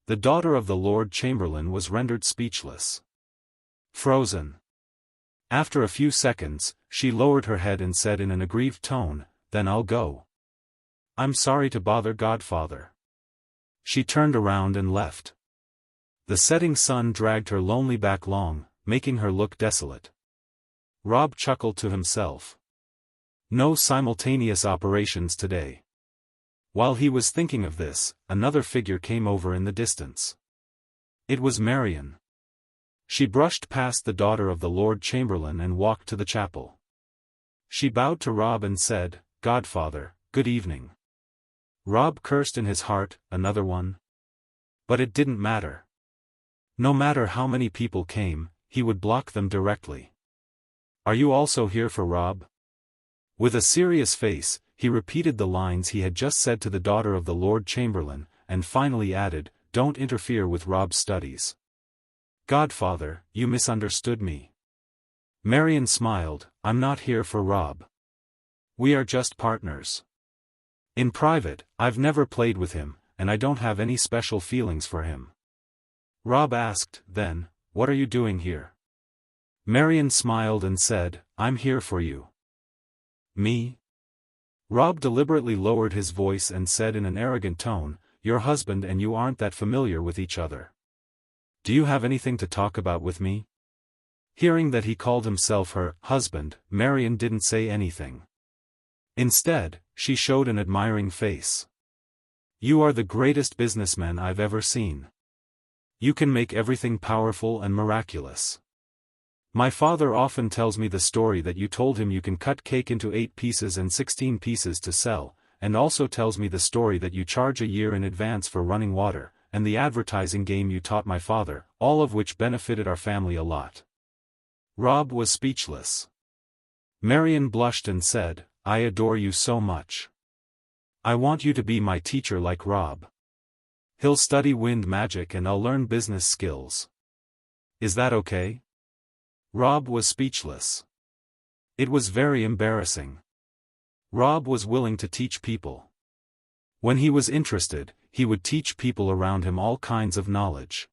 The daughter of the Lord Chamberlain was rendered speechless. Frozen. After a few seconds, she lowered her head and said in an aggrieved tone, "Then I'll go. I'm sorry to bother Godfather." She turned around and left. The setting sun dragged her lonely back long, making her look desolate. Robb chuckled to himself. No simultaneous operations today. While he was thinking of this, another figure came over in the distance. It was Marion. She brushed past the daughter of the Lord Chamberlain and walked to the chapel. She bowed to Robb and said, "Godfather, good evening." Robb cursed in his heart, another one. But it didn't matter. No matter how many people came, he would block them directly. "Are you also here for Robb?" With a serious face, he repeated the lines he had just said to the daughter of the Lord Chamberlain, and finally added, "Don't interfere with Robb's studies." "Godfather, you misunderstood me." Marion smiled, "I'm not here for Robb. We are just partners. In private, I've never played with him, and I don't have any special feelings for him." Robb asked, then, what are you doing here? Marion smiled and said, I'm here for you. Me? Robb deliberately lowered his voice and said in an arrogant tone, your husband and you aren't that familiar with each other. Do you have anything to talk about with me? Hearing that he called himself her husband, Marion didn't say anything. Instead, she showed an admiring face. You are the greatest businessman I've ever seen. You can make everything powerful and miraculous. My father often tells me the story that you told him you can cut cake into 8 pieces and 16 pieces to sell, and also tells me the story that you charge a year in advance for running water, and the advertising game you taught my father, all of which benefited our family a lot. Robb was speechless. Marion blushed and said, I adore you so much. I want you to be my teacher like Robb. He'll study wind magic and I'll learn business skills. Is that okay? Robb was speechless. It was very embarrassing. Robb was willing to teach people. When he was interested, he would teach people around him all kinds of knowledge.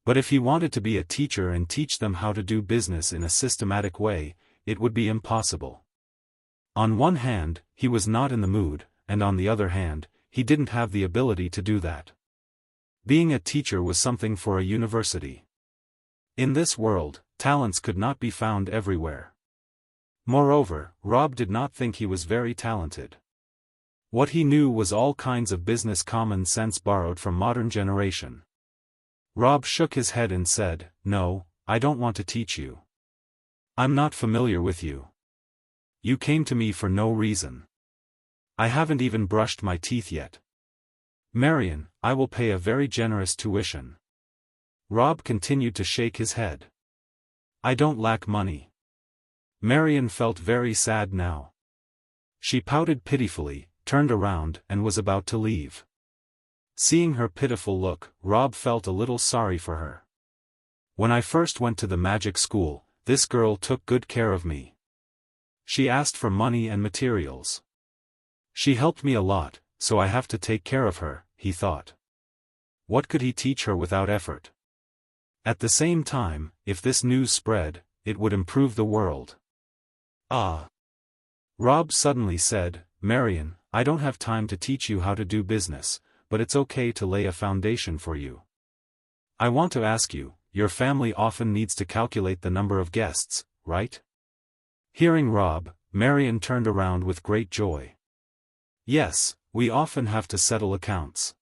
But if he wanted to be a teacher and teach them how to do business in a systematic way, it would be impossible. On one hand, he was not in the mood, and on the other hand, he didn't have the ability to do that. Being a teacher was something for a university. In this world, talents could not be found everywhere. Moreover, Robb did not think he was very talented. What he knew was all kinds of business common sense borrowed from modern generation. Robb shook his head and said, No, I don't want to teach you. I'm not familiar with you. You came to me for no reason. I haven't even brushed my teeth yet. Marion, I will pay a very generous tuition. Robb continued to shake his head. I don't lack money. Marion felt very sad now. She pouted pitifully, turned around, and was about to leave. Seeing her pitiful look, Robb felt a little sorry for her. When I first went to the magic school, this girl took good care of me. She asked for money and materials. She helped me a lot, so I have to take care of her, he thought. What could he teach her without effort? At the same time, if this news spread, it would improve the world. Ah! Robb suddenly said, Marion, I don't have time to teach you how to do business, but it's okay to lay a foundation for you. I want to ask you, your family often needs to calculate the number of guests, right? Hearing Robb, Marion turned around with great joy. Yes, we often have to settle accounts.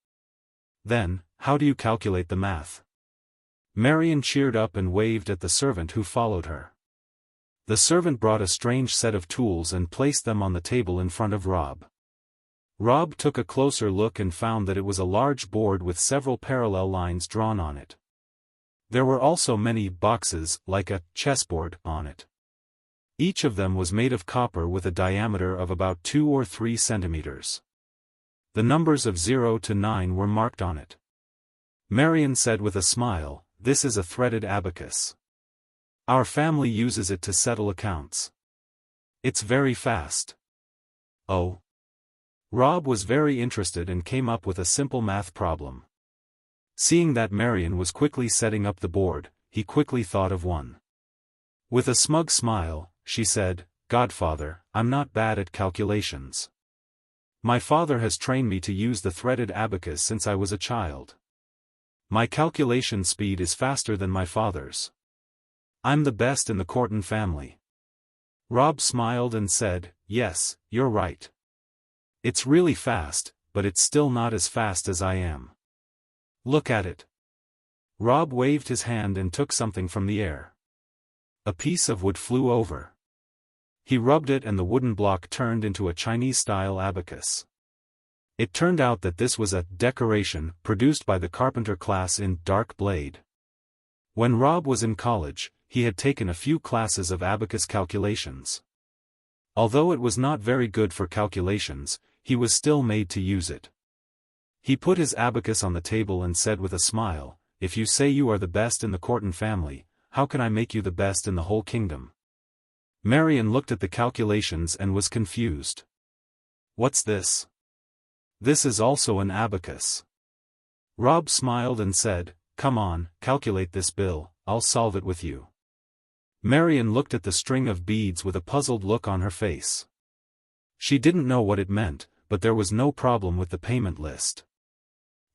Then, how do you calculate the math? Marion cheered up and waved at the servant who followed her. The servant brought a strange set of tools and placed them on the table in front of Robb. Robb took a closer look and found that it was a large board with several parallel lines drawn on it. There were also many boxes, like a chessboard, on it. Each of them was made of copper with a diameter of about 2 or 3 centimeters. The numbers of 0 to 9 were marked on it. Marion said with a smile, This is a threaded abacus. Our family uses it to settle accounts. It's very fast. Oh. Robb was very interested and came up with a simple math problem. Seeing that Marion was quickly setting up the board, he quickly thought of one. With a smug smile, she said, Godfather, I'm not bad at calculations. My father has trained me to use the threaded abacus since I was a child. My calculation speed is faster than my father's. I'm the best in the Corton family. Robb smiled and said, Yes, you're right. It's really fast, but it's still not as fast as I am. Look at it. Robb waved his hand and took something from the air. A piece of wood flew over. He rubbed it and the wooden block turned into a Chinese-style abacus. It turned out that this was a decoration produced by the carpenter class in Dark Blade. When Robb was in college, he had taken a few classes of abacus calculations. Although it was not very good for calculations, he was still made to use it. He put his abacus on the table and said with a smile, If you say you are the best in the Corton family, how can I make you the best in the whole kingdom? Marion looked at the calculations and was confused. What's this? This is also an abacus. Robb smiled and said, come on, calculate this bill, I'll solve it with you. Marion looked at the string of beads with a puzzled look on her face. She didn't know what it meant, but there was no problem with the payment list.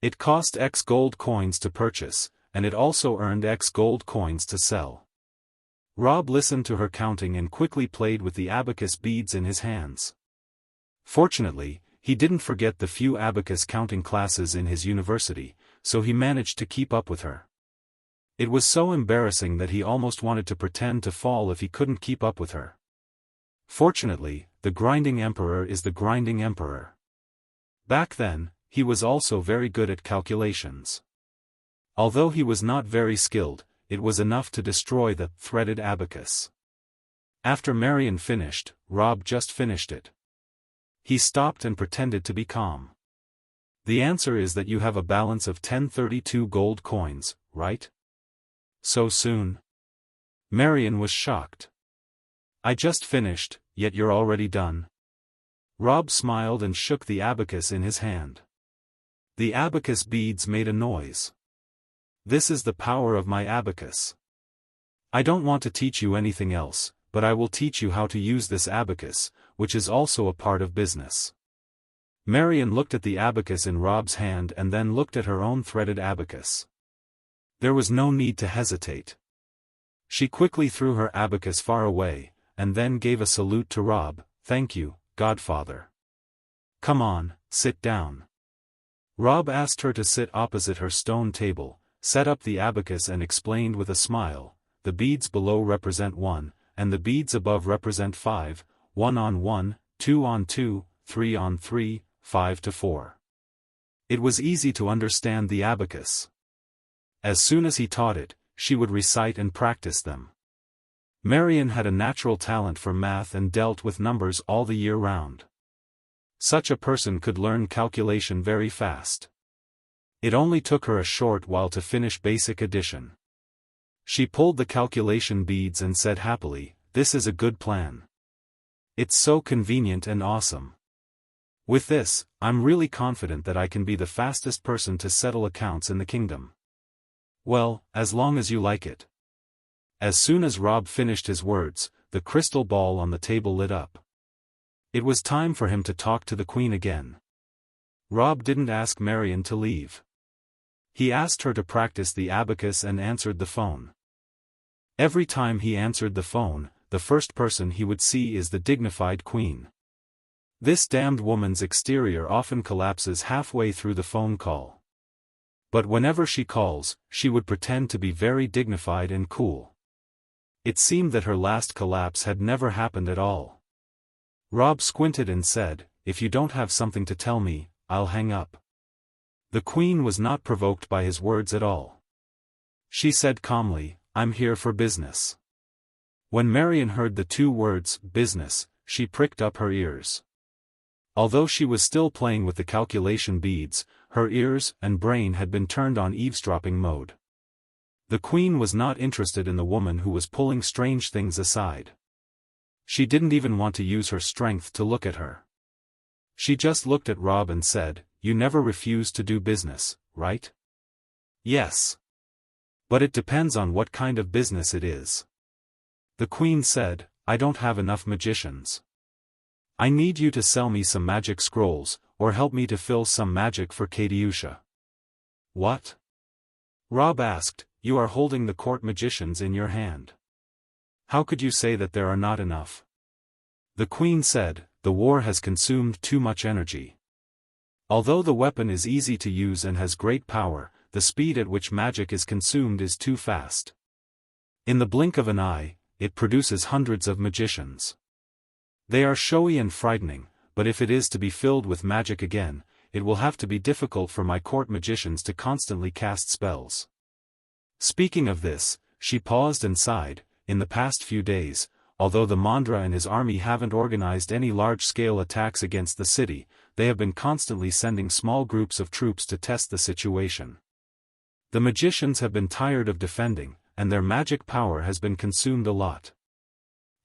It cost X gold coins to purchase, and it also earned X gold coins to sell. Robb listened to her counting and quickly played with the abacus beads in his hands. Fortunately, he didn't forget the few abacus counting classes in his university, so he managed to keep up with her. It was so embarrassing that he almost wanted to pretend to fall if he couldn't keep up with her. Fortunately, the grinding emperor is the grinding emperor. Back then, he was also very good at calculations. Although he was not very skilled, it was enough to destroy the threaded abacus. After Marion finished, Robb just finished it. He stopped and pretended to be calm. The answer is that you have a balance of 1032 gold coins, right? So soon? Marion was shocked. I just finished, yet you're already done. Robb smiled and shook the abacus in his hand. The abacus beads made a noise. This is the power of my abacus. I don't want to teach you anything else, but I will teach you how to use this abacus, which is also a part of business. Marion looked at the abacus in Robb's hand and then looked at her own threaded abacus. There was no need to hesitate. She quickly threw her abacus far away, and then gave a salute to Robb. Thank you, Godfather. Come on, sit down. Robb asked her to sit opposite her stone table, set up the abacus and explained with a smile, the beads below represent 1, and the beads above represent 5, 1 on 1, 2 on 2, 3 on 3, 5 to 4. It was easy to understand the abacus. As soon as he taught it, she would recite and practice them. Marion had a natural talent for math and dealt with numbers all the year round. Such a person could learn calculation very fast. It only took her a short while to finish basic addition. She pulled the calculation beads and said happily, "This is a good plan. It's so convenient and awesome. With this, I'm really confident that I can be the fastest person to settle accounts in the kingdom." Well, as long as you like it. As soon as Robb finished his words, the crystal ball on the table lit up. It was time for him to talk to the queen again. Robb didn't ask Marion to leave. He asked her to practice the abacus and answered the phone. Every time he answered the phone, the first person he would see is the dignified queen. This damned woman's exterior often collapses halfway through the phone call. But whenever she calls, she would pretend to be very dignified and cool. It seemed that her last collapse had never happened at all. Robb squinted and said, "If you don't have something to tell me, I'll hang up." The queen was not provoked by his words at all. She said calmly, "I'm here for business." When Marion heard the two words, business, she pricked up her ears. Although she was still playing with the calculation beads, her ears and brain had been turned on eavesdropping mode. The queen was not interested in the woman who was pulling strange things aside. She didn't even want to use her strength to look at her. She just looked at Robb and said, "You never refuse to do business, right?" "Yes. But it depends on what kind of business it is." The queen said, "I don't have enough magicians. I need you to sell me some magic scrolls, or help me to fill some magic for Katiusha." "What?" Robb asked, "You are holding the court magicians in your hand. How could you say that there are not enough?" The queen said, "The war has consumed too much energy. Although the weapon is easy to use and has great power, the speed at which magic is consumed is too fast. In the blink of an eye, it produces hundreds of magicians. They are showy and frightening, but if it is to be filled with magic again, it will have to be difficult for my court magicians to constantly cast spells." Speaking of this, she paused and sighed. In the past few days, although the Mandra and his army haven't organized any large-scale attacks against the city, they have been constantly sending small groups of troops to test the situation. The magicians have been tired of defending, and their magic power has been consumed a lot.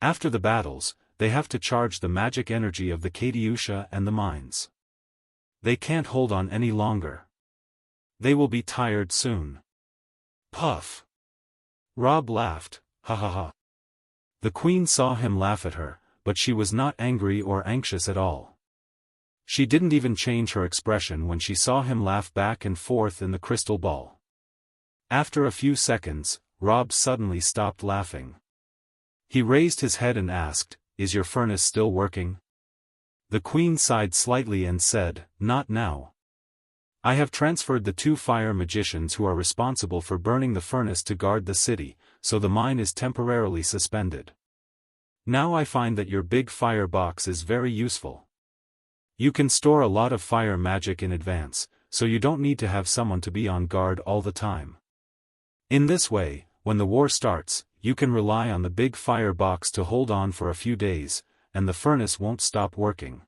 After the battles, they have to charge the magic energy of the Katiusha and the mines. They can't hold on any longer. They will be tired soon. Puff. Robb laughed, ha ha ha. The queen saw him laugh at her, but she was not angry or anxious at all. She didn't even change her expression when she saw him laugh back and forth in the crystal ball. After a few seconds, Robb suddenly stopped laughing. He raised his head and asked, "Is your furnace still working?" The queen sighed slightly and said, "Not now. I have transferred the 2 fire magicians who are responsible for burning the furnace to guard the city, so the mine is temporarily suspended. Now I find that your big fire box is very useful. You can store a lot of fire magic in advance, so you don't need to have someone to be on guard all the time. In this way, when the war starts, you can rely on the big fire box to hold on for a few days, and the furnace won't stop working."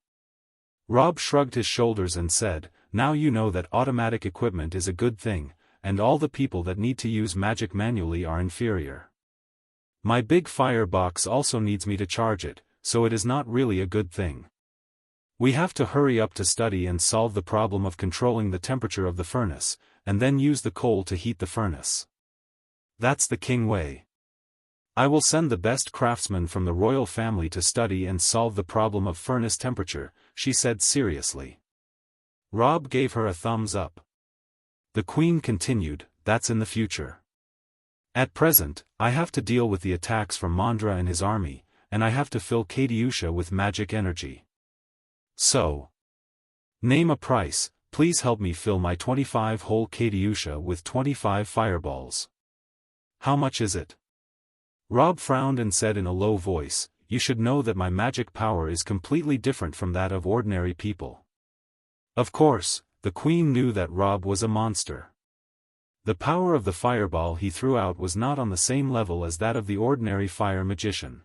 Robb shrugged his shoulders and said, "Now you know that automatic equipment is a good thing, and all the people that need to use magic manually are inferior. My big fire box also needs me to charge it, so it is not really a good thing. We have to hurry up to study and solve the problem of controlling the temperature of the furnace, and then use the coal to heat the furnace. That's the king way. I will send the best craftsmen from the royal family to study and solve the problem of furnace temperature," she said seriously. Robb gave her a thumbs up. The queen continued, "That's in the future. At present, I have to deal with the attacks from Mandra and his army, and I have to fill Katiusha with magic energy. So, name a price, please help me fill my 25-hole Katiusha with 25 fireballs. How much is it?" Robb frowned and said in a low voice, "You should know that my magic power is completely different from that of ordinary people." Of course, the queen knew that Robb was a monster. The power of the fireball he threw out was not on the same level as that of the ordinary fire magician.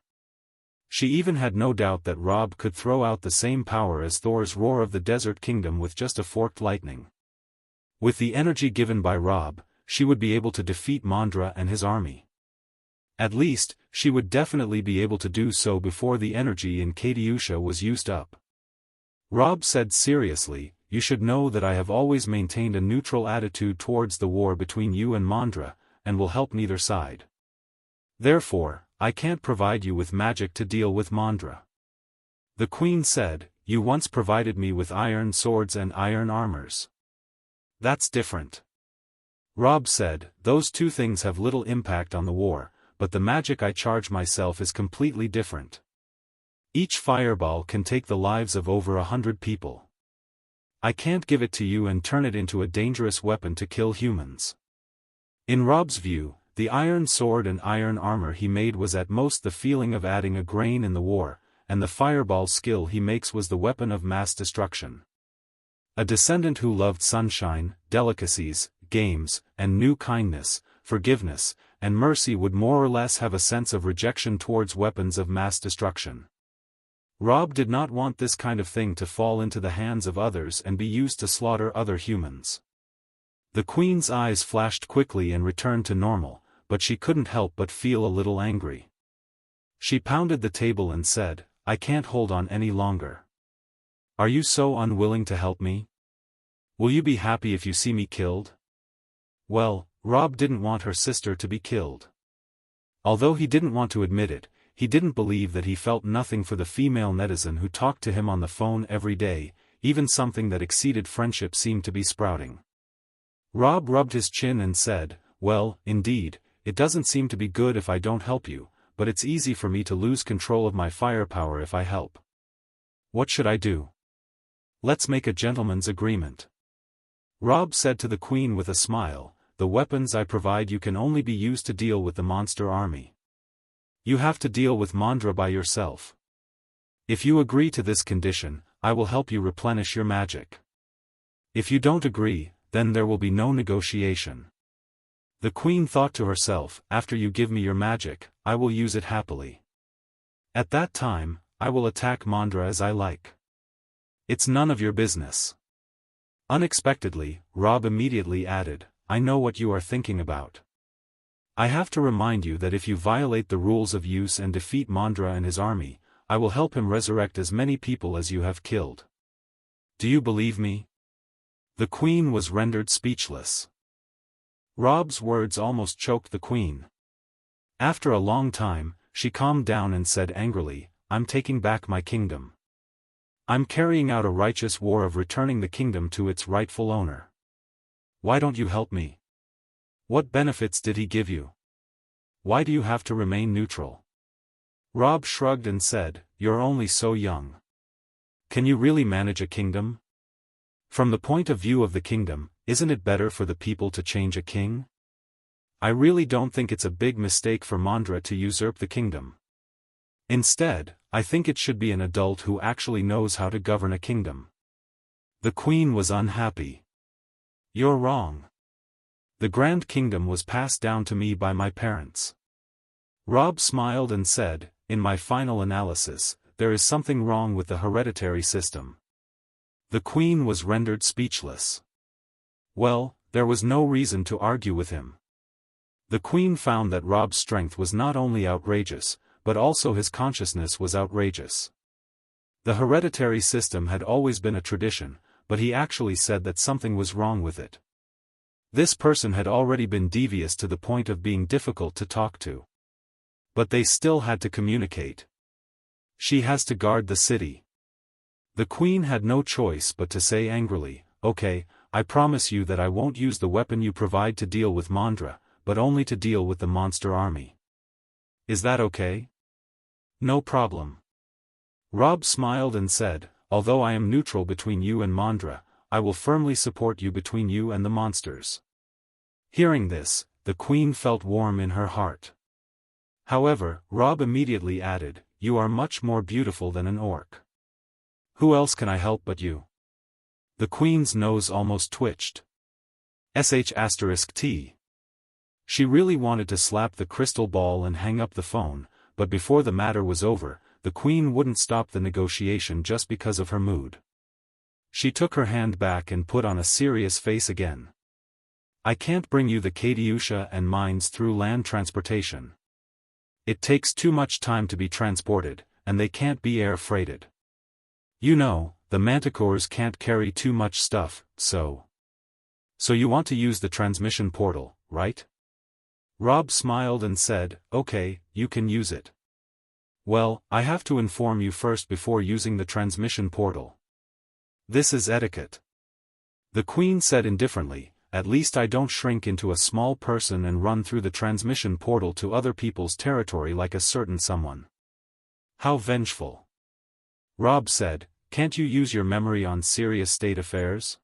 She even had no doubt that Robb could throw out the same power as Thor's roar of the desert kingdom with just a forked lightning. With the energy given by Robb, she would be able to defeat Mandra and his army. At least, she would definitely be able to do so before the energy in Katiusha was used up. Robb said seriously, "You should know that I have always maintained a neutral attitude towards the war between you and Mandra, and will help neither side. Therefore, I can't provide you with magic to deal with Mandra." The queen said, "You once provided me with iron swords and iron armors. That's different." Robb said, "Those 2 things have little impact on the war, but the magic I charge myself is completely different. Each fireball can take the lives of over 100 people. I can't give it to you and turn it into a dangerous weapon to kill humans." In Robb's view, the iron sword and iron armor he made was at most the feeling of adding a grain in the war, and the fireball skill he makes was the weapon of mass destruction. A descendant who loved sunshine, delicacies, games, and new kindness, forgiveness, and mercy would more or less have a sense of rejection towards weapons of mass destruction. Robb did not want this kind of thing to fall into the hands of others and be used to slaughter other humans. The queen's eyes flashed quickly and returned to normal, but she couldn't help but feel a little angry. She pounded the table and said, "I can't hold on any longer. Are you so unwilling to help me? Will you be happy if you see me killed?" Well, Robb didn't want her sister to be killed. Although he didn't want to admit it, he didn't believe that he felt nothing for the female netizen who talked to him on the phone every day, even something that exceeded friendship seemed to be sprouting. Robb rubbed his chin and said, "Well, indeed, it doesn't seem to be good if I don't help you, but it's easy for me to lose control of my firepower if I help. What should I do? Let's make a gentleman's agreement." Robb said to the queen with a smile, "The weapons I provide you can only be used to deal with the monster army. You have to deal with Mandra by yourself. If you agree to this condition, I will help you replenish your magic. If you don't agree, then there will be no negotiation." The queen thought to herself, "After you give me your magic, I will use it happily. At that time, I will attack Mandra as I like. It's none of your business." Unexpectedly, Robb immediately added, "I know what you are thinking about. I have to remind you that if you violate the rules of use and defeat Mandra and his army, I will help him resurrect as many people as you have killed. Do you believe me?" The queen was rendered speechless. Robb's words almost choked the queen. After a long time, she calmed down and said angrily, I'm taking back my kingdom. I'm carrying out a righteous war of returning the kingdom to its rightful owner. Why don't you help me? What benefits did he give you? Why do you have to remain neutral? Robb shrugged and said, You're only so young. Can you really manage a kingdom? From the point of view of the kingdom, isn't it better for the people to change a king? I really don't think it's a big mistake for Mandra to usurp the kingdom. Instead, I think it should be an adult who actually knows how to govern a kingdom. The queen was unhappy. You're wrong. The Grand Kingdom was passed down to me by my parents. Robb smiled and said, In my final analysis, there is something wrong with the hereditary system. The queen was rendered speechless. Well, there was no reason to argue with him. The queen found that Robb's strength was not only outrageous, but also his consciousness was outrageous. The hereditary system had always been a tradition, but he actually said that something was wrong with it. This person had already been devious to the point of being difficult to talk to. But they still had to communicate. She has to guard the city. The queen had no choice but to say angrily, Okay, I promise you that I won't use the weapon you provide to deal with Mandra, but only to deal with the monster army. Is that okay? No problem. Robb smiled and said, Although I am neutral between you and Mandra, I will firmly support you between you and the monsters. Hearing this, the queen felt warm in her heart. However, Robb immediately added, You are much more beautiful than an orc. Who else can I help but you? The queen's nose almost twitched. **T. She really wanted to slap the crystal ball and hang up the phone, but before the matter was over, the queen wouldn't stop the negotiation just because of her mood. She took her hand back and put on a serious face again. I can't bring you the Katiusha and mines through land transportation. It takes too much time to be transported, and they can't be air-freighted. You know, the manticores can't carry too much stuff, so you want to use the transmission portal, right? Robb smiled and said, Okay, you can use it. Well, I have to inform you first before using the transmission portal. This is etiquette. The queen said indifferently, At least I don't shrink into a small person and run through the transmission portal to other people's territory like a certain someone. How vengeful. Robb said, Can't you use your memory on serious state affairs?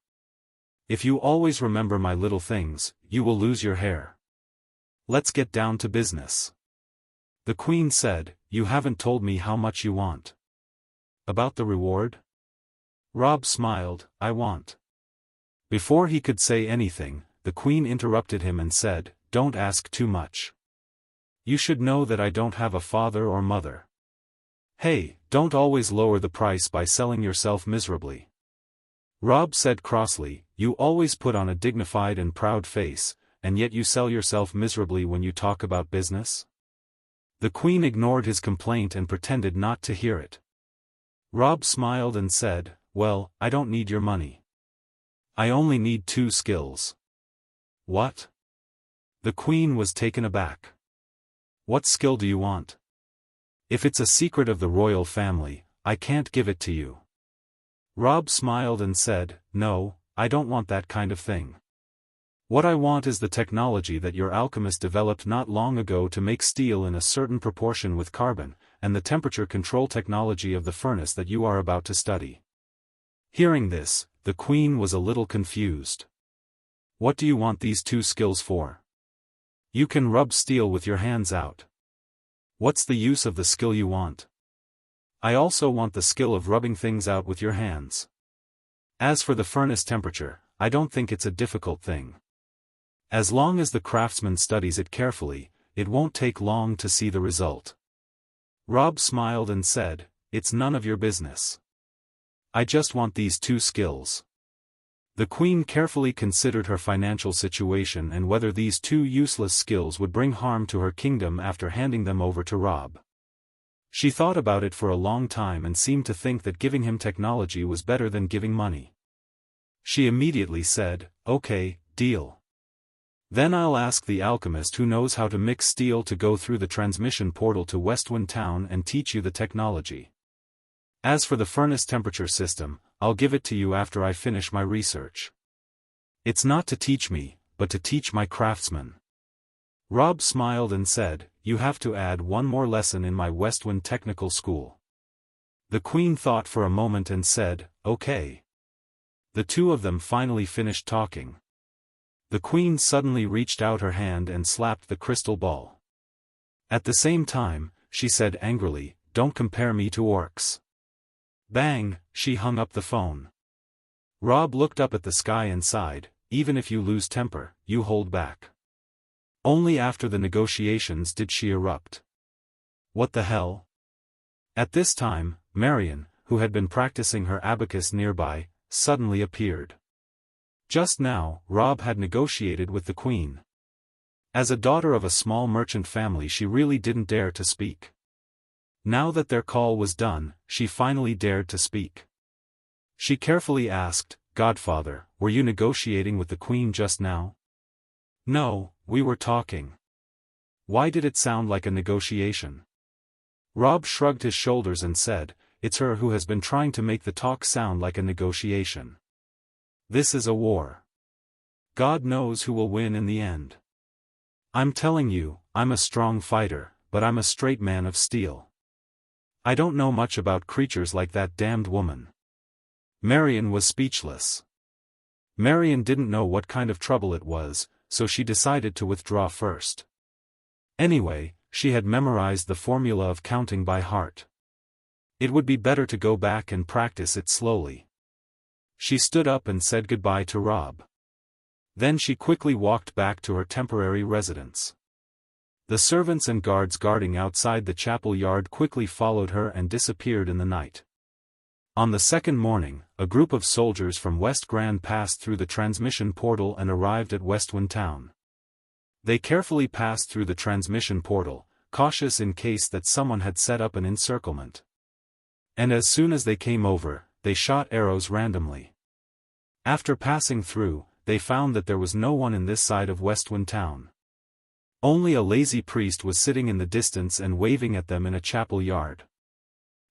If you always remember my little things, you will lose your hair. Let's get down to business. The queen said, You haven't told me how much you want. About the reward? Robb smiled, I want. Before he could say anything, the queen interrupted him and said, Don't ask too much. You should know that I don't have a father or mother. Hey, don't always lower the price by selling yourself miserably. Robb said crossly, You always put on a dignified and proud face, and yet you sell yourself miserably when you talk about business? The queen ignored his complaint and pretended not to hear it. Robb smiled and said, Well, I don't need your money. I only need 2 skills. What? The queen was taken aback. What skill do you want? If it's a secret of the royal family, I can't give it to you. Robb smiled and said, No, I don't want that kind of thing. What I want is the technology that your alchemist developed not long ago to make steel in a certain proportion with carbon, and the temperature control technology of the furnace that you are about to study. Hearing this, the queen was a little confused. What do you want these 2 skills for? You can rub steel with your hands out. What's the use of the skill you want? I also want the skill of rubbing things out with your hands. As for the furnace temperature, I don't think it's a difficult thing. As long as the craftsman studies it carefully, it won't take long to see the result. Robb smiled and said, It's none of your business. I just want these 2 skills. The queen carefully considered her financial situation and whether these 2 useless skills would bring harm to her kingdom after handing them over to Robb. She thought about it for a long time and seemed to think that giving him technology was better than giving money. She immediately said, Okay, deal. Then I'll ask the alchemist who knows how to mix steel to go through the transmission portal to Westwind Town and teach you the technology. As for the furnace temperature system, I'll give it to you after I finish my research. It's not to teach me, but to teach my craftsmen. Robb smiled and said, you have to add one more lesson in my Westwind Technical School. The Queen thought for a moment and said, okay. The two of them finally finished talking. The Queen suddenly reached out her hand and slapped the crystal ball. At the same time, she said angrily, don't compare me to orcs. Bang, she hung up the phone. Robb looked up at the sky and sighed, even if you lose temper, you hold back. Only after the negotiations did she erupt. What the hell? At this time, Marion, who had been practicing her abacus nearby, suddenly appeared. Just now, Robb had negotiated with the Queen. As a daughter of a small merchant family, she really didn't dare to speak. Now that their call was done, she finally dared to speak. She carefully asked, Godfather, were you negotiating with the Queen just now? No, we were talking. Why did it sound like a negotiation? Robb shrugged his shoulders and said, it's her who has been trying to make the talk sound like a negotiation. This is a war. God knows who will win in the end. I'm telling you, I'm a strong fighter, but I'm a straight man of steel. I don't know much about creatures like that damned woman. Marion was speechless. Marion didn't know what kind of trouble it was, so she decided to withdraw first. Anyway, she had memorized the formula of counting by heart. It would be better to go back and practice it slowly. She stood up and said goodbye to Robb. Then she quickly walked back to her temporary residence. The servants and guards guarding outside the chapel yard quickly followed her and disappeared in the night. On the second morning, a group of soldiers from West Grand passed through the transmission portal and arrived at Westwind Town. They carefully passed through the transmission portal, cautious in case that someone had set up an encirclement. And as soon as they came over, they shot arrows randomly. After passing through, they found that there was no one in this side of Westwind Town. Only a lazy priest was sitting in the distance and waving at them in a chapel yard.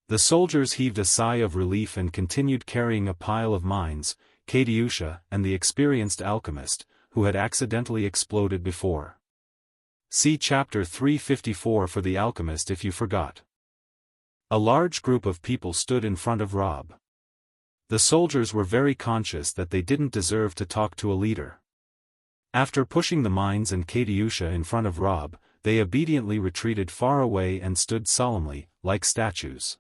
The soldiers heaved a sigh of relief and continued carrying a pile of mines, Katiusha and the experienced alchemist, who had accidentally exploded before. See chapter 354 for the alchemist if you forgot. A large group of people stood in front of Robb. The soldiers were very conscious that they didn't deserve to talk to a leader. After pushing the mines and Katiusha in front of Robb, they obediently retreated far away and stood solemnly, like statues.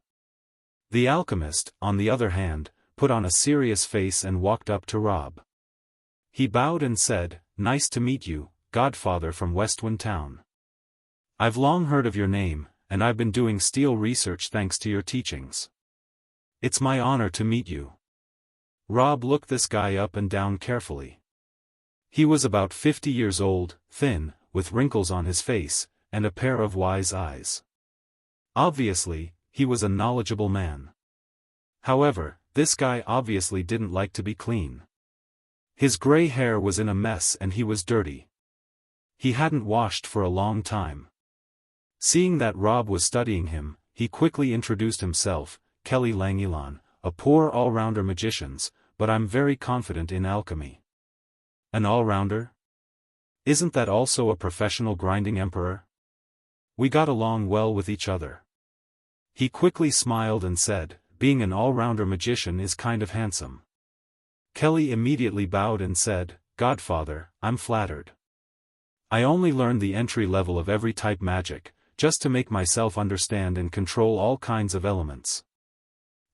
The alchemist, on the other hand, put on a serious face and walked up to Robb. He bowed and said, "Nice to meet you, Godfather from Westwind Town. I've long heard of your name, and I've been doing steel research thanks to your teachings. It's my honor to meet you." Robb looked this guy up and down carefully. He was about 50 years old, thin, with wrinkles on his face, and a pair of wise eyes. Obviously, he was a knowledgeable man. However, this guy obviously didn't like to be clean. His gray hair was in a mess and he was dirty. He hadn't washed for a long time. Seeing that Robb was studying him, he quickly introduced himself, "Kelly Langilan, a poor all-rounder magicians, but I'm very confident in alchemy." "An all-rounder? Isn't that also a professional grinding emperor?" We got along well with each other. He quickly smiled and said, "Being an all-rounder magician is kind of handsome." Kelly immediately bowed and said, "Godfather, I'm flattered. I only learned the entry level of every type magic, just to make myself understand and control all kinds of elements.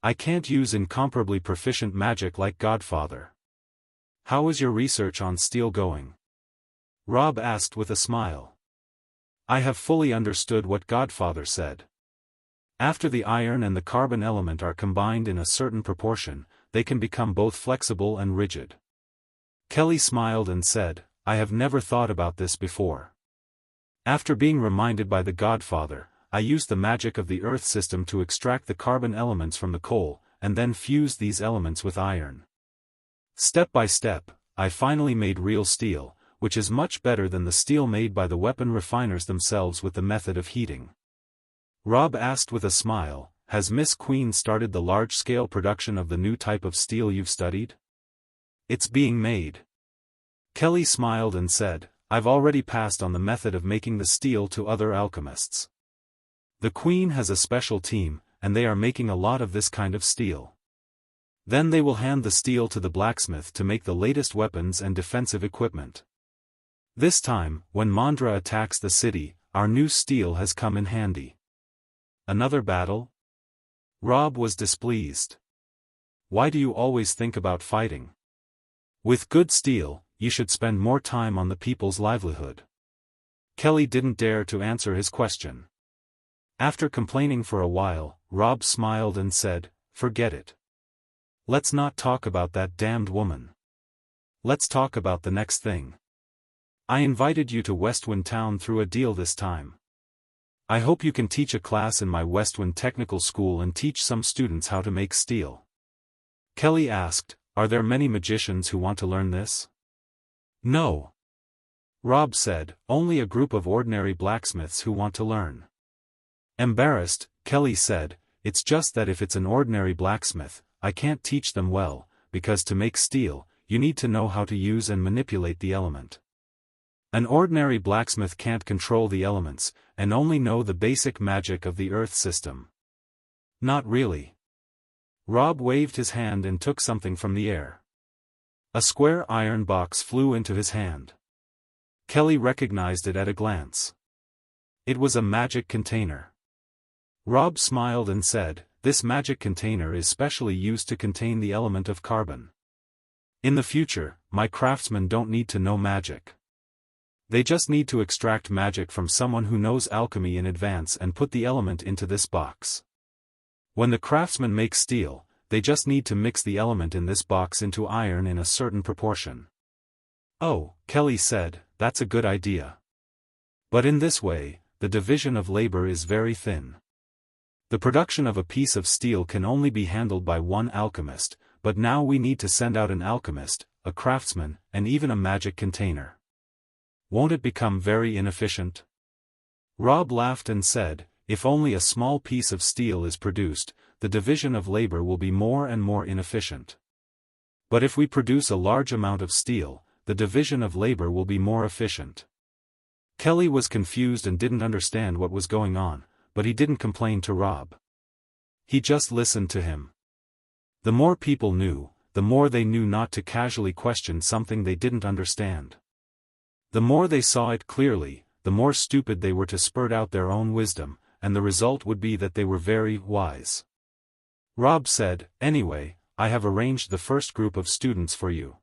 I can't use incomparably proficient magic like Godfather. How is your research on steel going?" Robb asked with a smile. "I have fully understood what Godfather said. After the iron and the carbon element are combined in a certain proportion, they can become both flexible and rigid." Kelly smiled and said, "I have never thought about this before. After being reminded by the Godfather, I used the magic of the Earth system to extract the carbon elements from the coal, and then fuse these elements with iron. Step by step, I finally made real steel, which is much better than the steel made by the weapon refiners themselves with the method of heating. Robb asked with a smile, has Miss Queen started the large-scale production of the new type of steel you've studied? It's being made. Kelly smiled and said, I've already passed on the method of making the steel to other alchemists. The Queen has a special team, and they are making a lot of this kind of steel. Then they will hand the steel to the blacksmith to make the latest weapons and defensive equipment. This time, when Mandra attacks the city, our new steel has come in handy. Another battle? Robb was displeased. Why do you always think about fighting? With good steel, you should spend more time on the people's livelihood. Kelly didn't dare to answer his question. After complaining for a while, Robb smiled and said, forget it. Let's not talk about that damned woman. Let's talk about the next thing. I invited you to Westwind Town through a deal this time. I hope you can teach a class in my Westwind Technical School and teach some students how to make steel. Kelly asked, are there many magicians who want to learn this? No. Robb said, only a group of ordinary blacksmiths who want to learn. Embarrassed, Kelly said, it's just that if it's an ordinary blacksmith, I can't teach them well, because to make steel, you need to know how to use and manipulate the element. An ordinary blacksmith can't control the elements, and only know the basic magic of the earth system. Not really. Robb waved his hand and took something from the air. A square iron box flew into his hand. Kelly recognized it at a glance. It was a magic container. Robb smiled and said, this magic container is specially used to contain the element of carbon. In the future, my craftsmen don't need to know magic. They just need to extract magic from someone who knows alchemy in advance and put the element into this box. When the craftsmen make steel, they just need to mix the element in this box into iron in a certain proportion. Oh, Kelly said, that's a good idea. But in this way, the division of labor is very thin. The production of a piece of steel can only be handled by one alchemist, but now we need to send out an alchemist, a craftsman, and even a magic container. Won't it become very inefficient? Robb laughed and said, if only a small piece of steel is produced, the division of labor will be more and more inefficient. But if we produce a large amount of steel, the division of labor will be more efficient. Kelly was confused and didn't understand what was going on, but he didn't complain to Robb. He just listened to him. The more people knew, the more they knew not to casually question something they didn't understand. The more they saw it clearly, the more stupid they were to spurt out their own wisdom, and the result would be that they were very wise. Robb said, anyway, I have arranged the first group of students for you.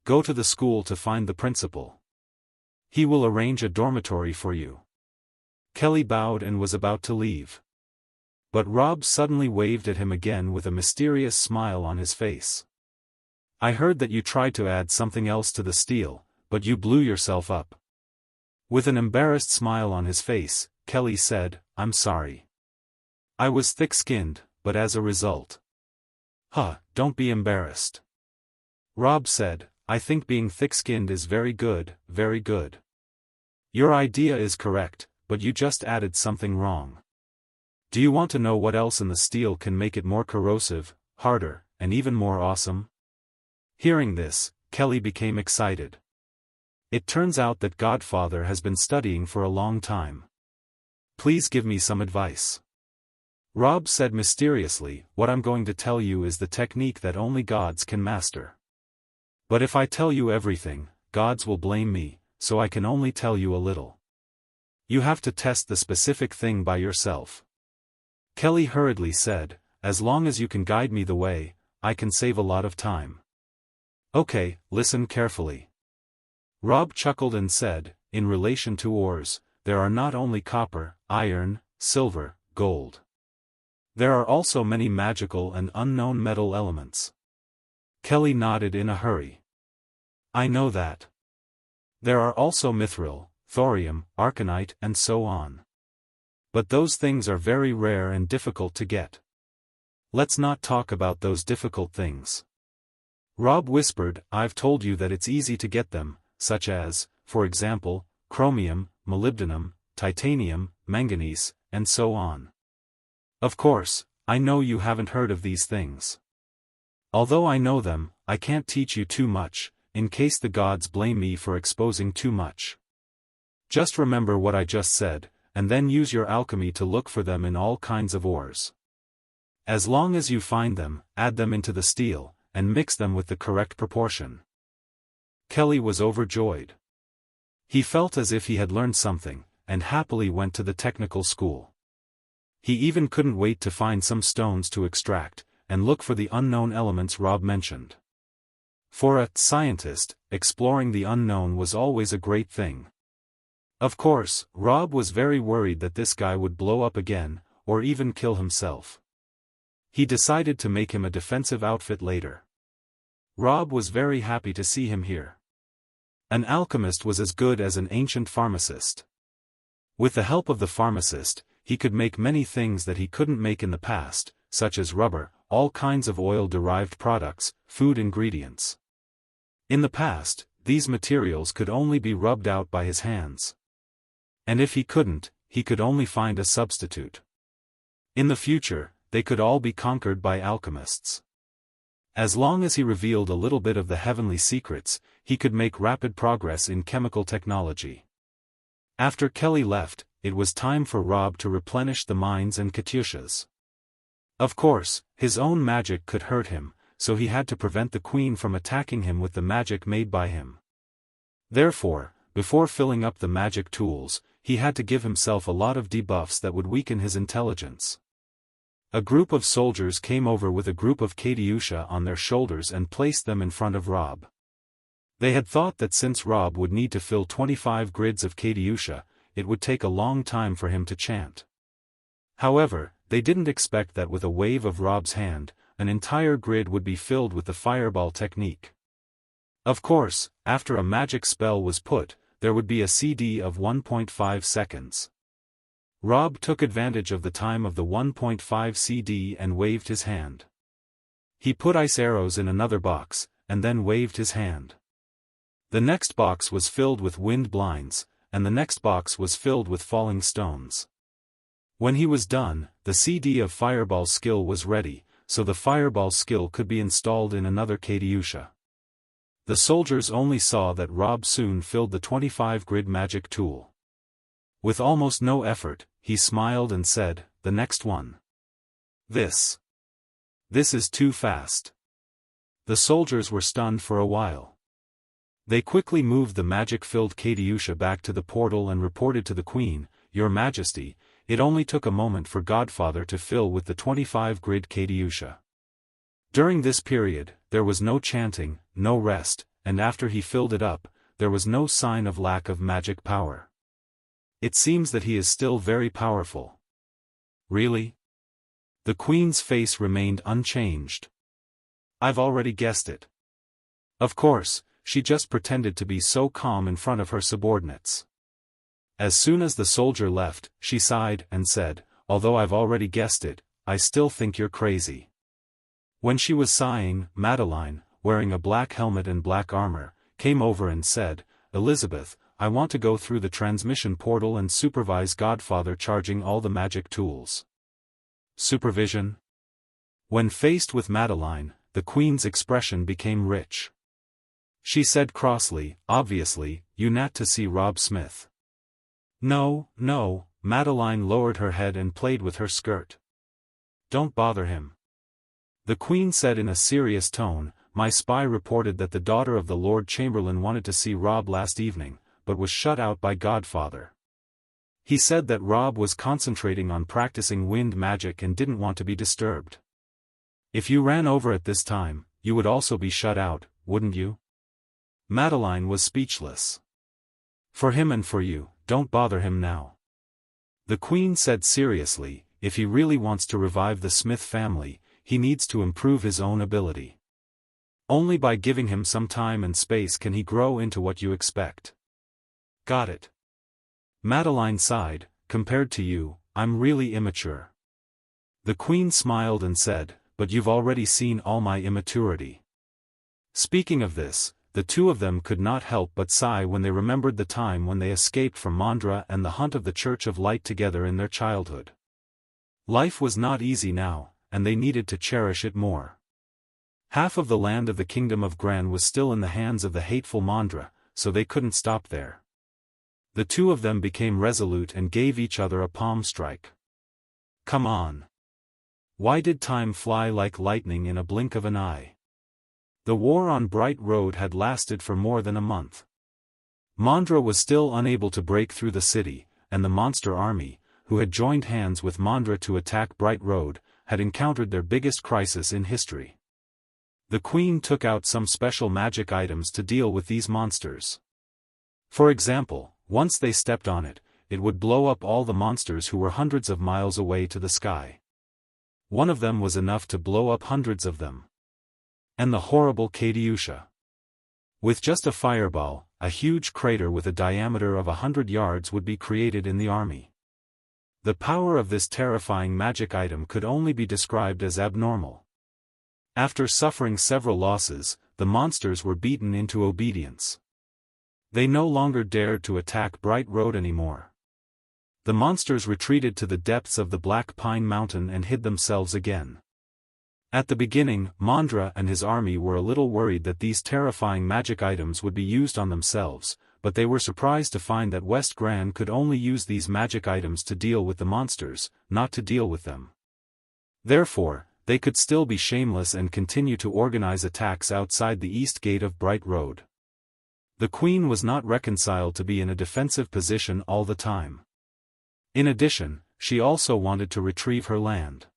Go to the school to find the principal. He will arrange a dormitory for you. Kelly bowed and was about to leave. But Robb suddenly waved at him again with a mysterious smile on his face. I heard that you tried to add something else to the steel, but you blew yourself up. With an embarrassed smile on his face, Kelly said, I'm sorry. I was thick-skinned, but as a result. Don't be embarrassed. Robb said, I think being thick-skinned is very good, very good. Your idea is correct, but you just added something wrong. Do you want to know what else in the steel can make it more corrosive, harder, and even more awesome? Hearing this, Kelly became excited. It turns out that Godfather has been studying for a long time. Please give me some advice. Robb said mysteriously, what I'm going to tell you is the technique that only gods can master. But if I tell you everything, gods will blame me, so I can only tell you a little. You have to test the specific thing by yourself. Kelly hurriedly said, as long as you can guide me the way, I can save a lot of time. Okay, listen carefully. Robb chuckled and said, in relation to ores, there are not only copper, iron, silver, gold. There are also many magical and unknown metal elements. Kelly nodded in a hurry. I know that. There are also mithril, thorium, arcanite, and so on. But those things are very rare and difficult to get. Let's not talk about those difficult things. Robb whispered, I've told you that it's easy to get them, such as, for example, chromium, molybdenum, titanium, manganese, and so on. Of course, I know you haven't heard of these things. Although I know them, I can't teach you too much, in case the gods blame me for exposing too much. Just remember what I just said, and then use your alchemy to look for them in all kinds of ores. As long as you find them, add them into the steel, and mix them with the correct proportion. Kelly was overjoyed. He felt as if he had learned something, and happily went to the technical school. He even couldn't wait to find some stones to extract, and look for the unknown elements Robb mentioned. For a scientist, exploring the unknown was always a great thing. Of course, Robb was very worried that this guy would blow up again, or even kill himself. He decided to make him a defensive outfit later. Robb was very happy to see him here. An alchemist was as good as an ancient pharmacist. With the help of the pharmacist, he could make many things that he couldn't make in the past, such as rubber, all kinds of oil-derived products, food ingredients. In the past, these materials could only be rubbed out by his hands. And if he couldn't, he could only find a substitute. In the future, they could all be conquered by alchemists. As long as he revealed a little bit of the heavenly secrets, he could make rapid progress in chemical technology. After Kelly left, it was time for Robb to replenish the mines and Katyushas. Of course, his own magic could hurt him, so he had to prevent the queen from attacking him with the magic made by him. Therefore, before filling up the magic tools, he had to give himself a lot of debuffs that would weaken his intelligence. A group of soldiers came over with a group of Katyusha on their shoulders and placed them in front of Robb. They had thought that since Robb would need to fill 25 grids of Katyusha, it would take a long time for him to chant. However, they didn't expect that with a wave of Robb's hand, an entire grid would be filled with the fireball technique. Of course, after a magic spell was put, there would be a CD of 1.5 seconds. Robb took advantage of the time of the 1.5 CD and waved his hand. He put ice arrows in another box, and then waved his hand. The next box was filled with wind blinds, and the next box was filled with falling stones. When he was done, the CD of fireball skill was ready, so the fireball skill could be installed in another Katyusha. The soldiers only saw that Robb soon filled the 25 grid magic tool. With almost no effort, he smiled and said, "The next one. This is too fast." The soldiers were stunned for a while. They quickly moved the magic-filled Katyusha back to the portal and reported to the queen, "Your Majesty, it only took a moment for Godfather to fill with the 25 grid Katyusha. During this period, there was no chanting, no rest, and after he filled it up, there was no sign of lack of magic power. It seems that he is still very powerful." "Really?" The queen's face remained unchanged. "I've already guessed it." Of course, she just pretended to be so calm in front of her subordinates. As soon as the soldier left, she sighed and said, "Although I've already guessed it, I still think you're crazy." When she was sighing, Madeline, wearing a black helmet and black armor, came over and said, "Elizabeth, I want to go through the transmission portal and supervise Godfather charging all the magic tools." Supervision? When faced with Madeline, the queen's expression became rich. She said crossly, "Obviously, you not to see Robb Smith." "No, no," Madeline lowered her head and played with her skirt. "Don't bother him." The queen said in a serious tone, "My spy reported that the daughter of the Lord Chamberlain wanted to see Robb last evening, but was shut out by Godfather. He said that Robb was concentrating on practicing wind magic and didn't want to be disturbed. If you ran over at this time, you would also be shut out, wouldn't you?" Madeline was speechless. "For him and for you, don't bother him now." The queen said seriously, "If he really wants to revive the Smith family, he needs to improve his own ability. Only by giving him some time and space can he grow into what you expect." "Got it." Madeline sighed, "Compared to you, I'm really immature." The queen smiled and said, "But you've already seen all my immaturity." Speaking of this, the two of them could not help but sigh when they remembered the time when they escaped from Mandra and the hunt of the Church of Light together in their childhood. Life was not easy now, and they needed to cherish it more. Half of the land of the Kingdom of Gran was still in the hands of the hateful Mandra, so they couldn't stop there. The two of them became resolute and gave each other a palm strike. Come on. Why did time fly like lightning in a blink of an eye? The war on Bright Road had lasted for more than a month. Mandra was still unable to break through the city, and the monster army, who had joined hands with Mandra to attack Bright Road, had encountered their biggest crisis in history. The Queen took out some special magic items to deal with these monsters. For example, once they stepped on it, it would blow up all the monsters who were hundreds of miles away to the sky. One of them was enough to blow up hundreds of them. And the horrible Katyusha. With just a fireball, a huge crater with a diameter of 100 yards would be created in the army. The power of this terrifying magic item could only be described as abnormal. After suffering several losses, the monsters were beaten into obedience. They no longer dared to attack Bright Road anymore. The monsters retreated to the depths of the Black Pine Mountain and hid themselves again. At the beginning, Mandra and his army were a little worried that these terrifying magic items would be used on themselves, but they were surprised to find that West Gran could only use these magic items to deal with the monsters, not to deal with them. Therefore, they could still be shameless and continue to organize attacks outside the east gate of Bright Road. The Queen was not reconciled to be in a defensive position all the time. In addition, she also wanted to retrieve her land.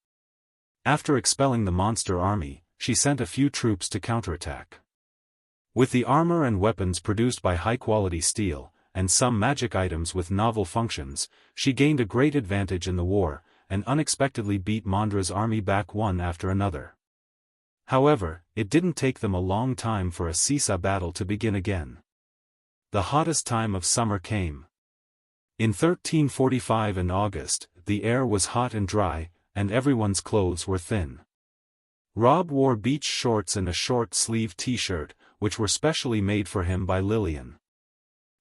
After expelling the monster army, she sent a few troops to counterattack. With the armor and weapons produced by high-quality steel, and some magic items with novel functions, she gained a great advantage in the war, and unexpectedly beat Mandra's army back one after another. However, it didn't take them a long time for a Sisa battle to begin again. The hottest time of summer came. In 1345 in August, the air was hot and dry, and everyone's clothes were thin. Robb wore beach shorts and a short-sleeved t-shirt, which were specially made for him by Lillian.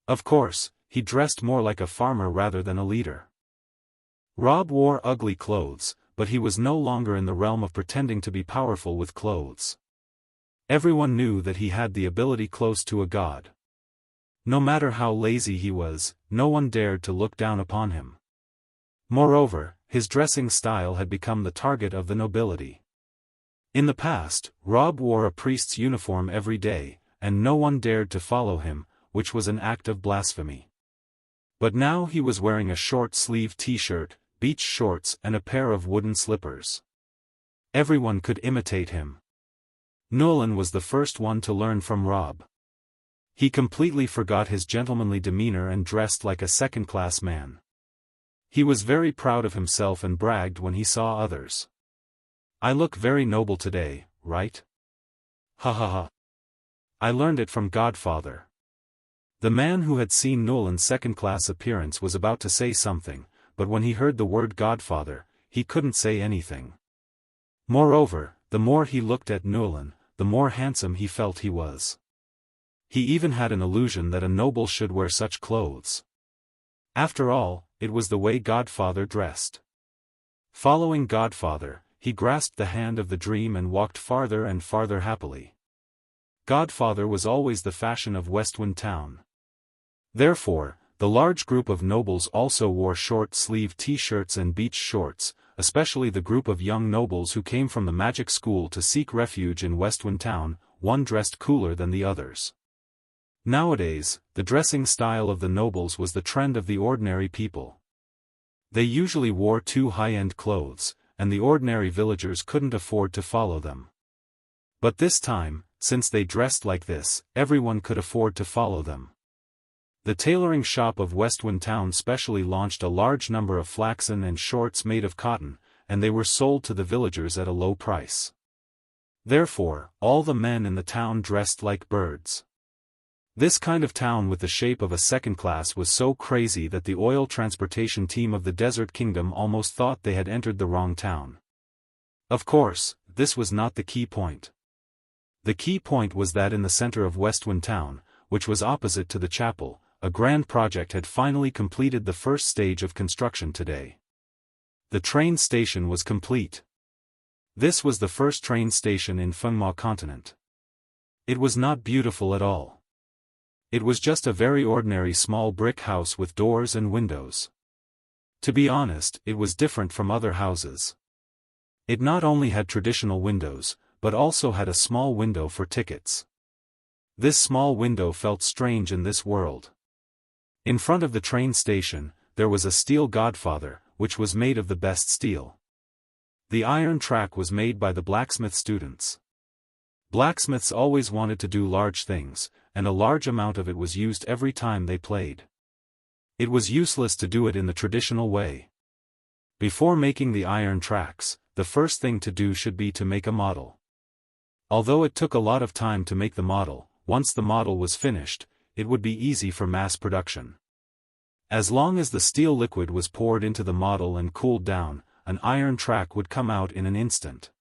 Of course, he dressed more like a farmer rather than a leader. Robb wore ugly clothes, but he was no longer in the realm of pretending to be powerful with clothes. Everyone knew that he had the ability close to a god. No matter how lazy he was, no one dared to look down upon him. Moreover, his dressing style had become the target of the nobility. In the past, Robb wore a priest's uniform every day, and no one dared to follow him, which was an act of blasphemy. But now he was wearing a short-sleeved t-shirt, beach shorts and a pair of wooden slippers. Everyone could imitate him. Nolan was the first one to learn from Robb. He completely forgot his gentlemanly demeanor and dressed like a second-class man. He was very proud of himself and bragged when he saw others. "I look very noble today, right? Ha ha ha. I learned it from Godfather." The man who had seen Nolan's second-class appearance was about to say something, but when he heard the word Godfather, he couldn't say anything. Moreover, the more he looked at Nolan, the more handsome he felt he was. He even had an illusion that a noble should wear such clothes. After all, it was the way Godfather dressed. Following Godfather, he grasped the hand of the dream and walked farther and farther happily. Godfather was always the fashion of Westwind Town. Therefore, the large group of nobles also wore short-sleeved t-shirts and beach shorts, especially the group of young nobles who came from the magic school to seek refuge in Westwind Town, one dressed cooler than the others. Nowadays, the dressing style of the nobles was the trend of the ordinary people. They usually wore too high-end clothes, and the ordinary villagers couldn't afford to follow them. But this time, since they dressed like this, everyone could afford to follow them. The tailoring shop of Westwind Town specially launched a large number of flaxen and shorts made of cotton, and they were sold to the villagers at a low price. Therefore, all the men in the town dressed like birds. This kind of town with the shape of a second class was so crazy that the oil transportation team of the Desert Kingdom almost thought they had entered the wrong town. Of course, this was not the key point. The key point was that in the center of Westwind Town, which was opposite to the chapel, a grand project had finally completed the first stage of construction today. The train station was complete. This was the first train station in Fengma continent. It was not beautiful at all. It was just a very ordinary small brick house with doors and windows. To be honest, it was different from other houses. It not only had traditional windows, but also had a small window for tickets. This small window felt strange in this world. In front of the train station, there was a steel godfather, which was made of the best steel. The iron track was made by the blacksmith students. Blacksmiths always wanted to do large things, and a large amount of it was used every time they played. It was useless to do it in the traditional way. Before making the iron tracks, the first thing to do should be to make a model. Although it took a lot of time to make the model, once the model was finished, it would be easy for mass production. As long as the steel liquid was poured into the model and cooled down, an iron track would come out in an instant.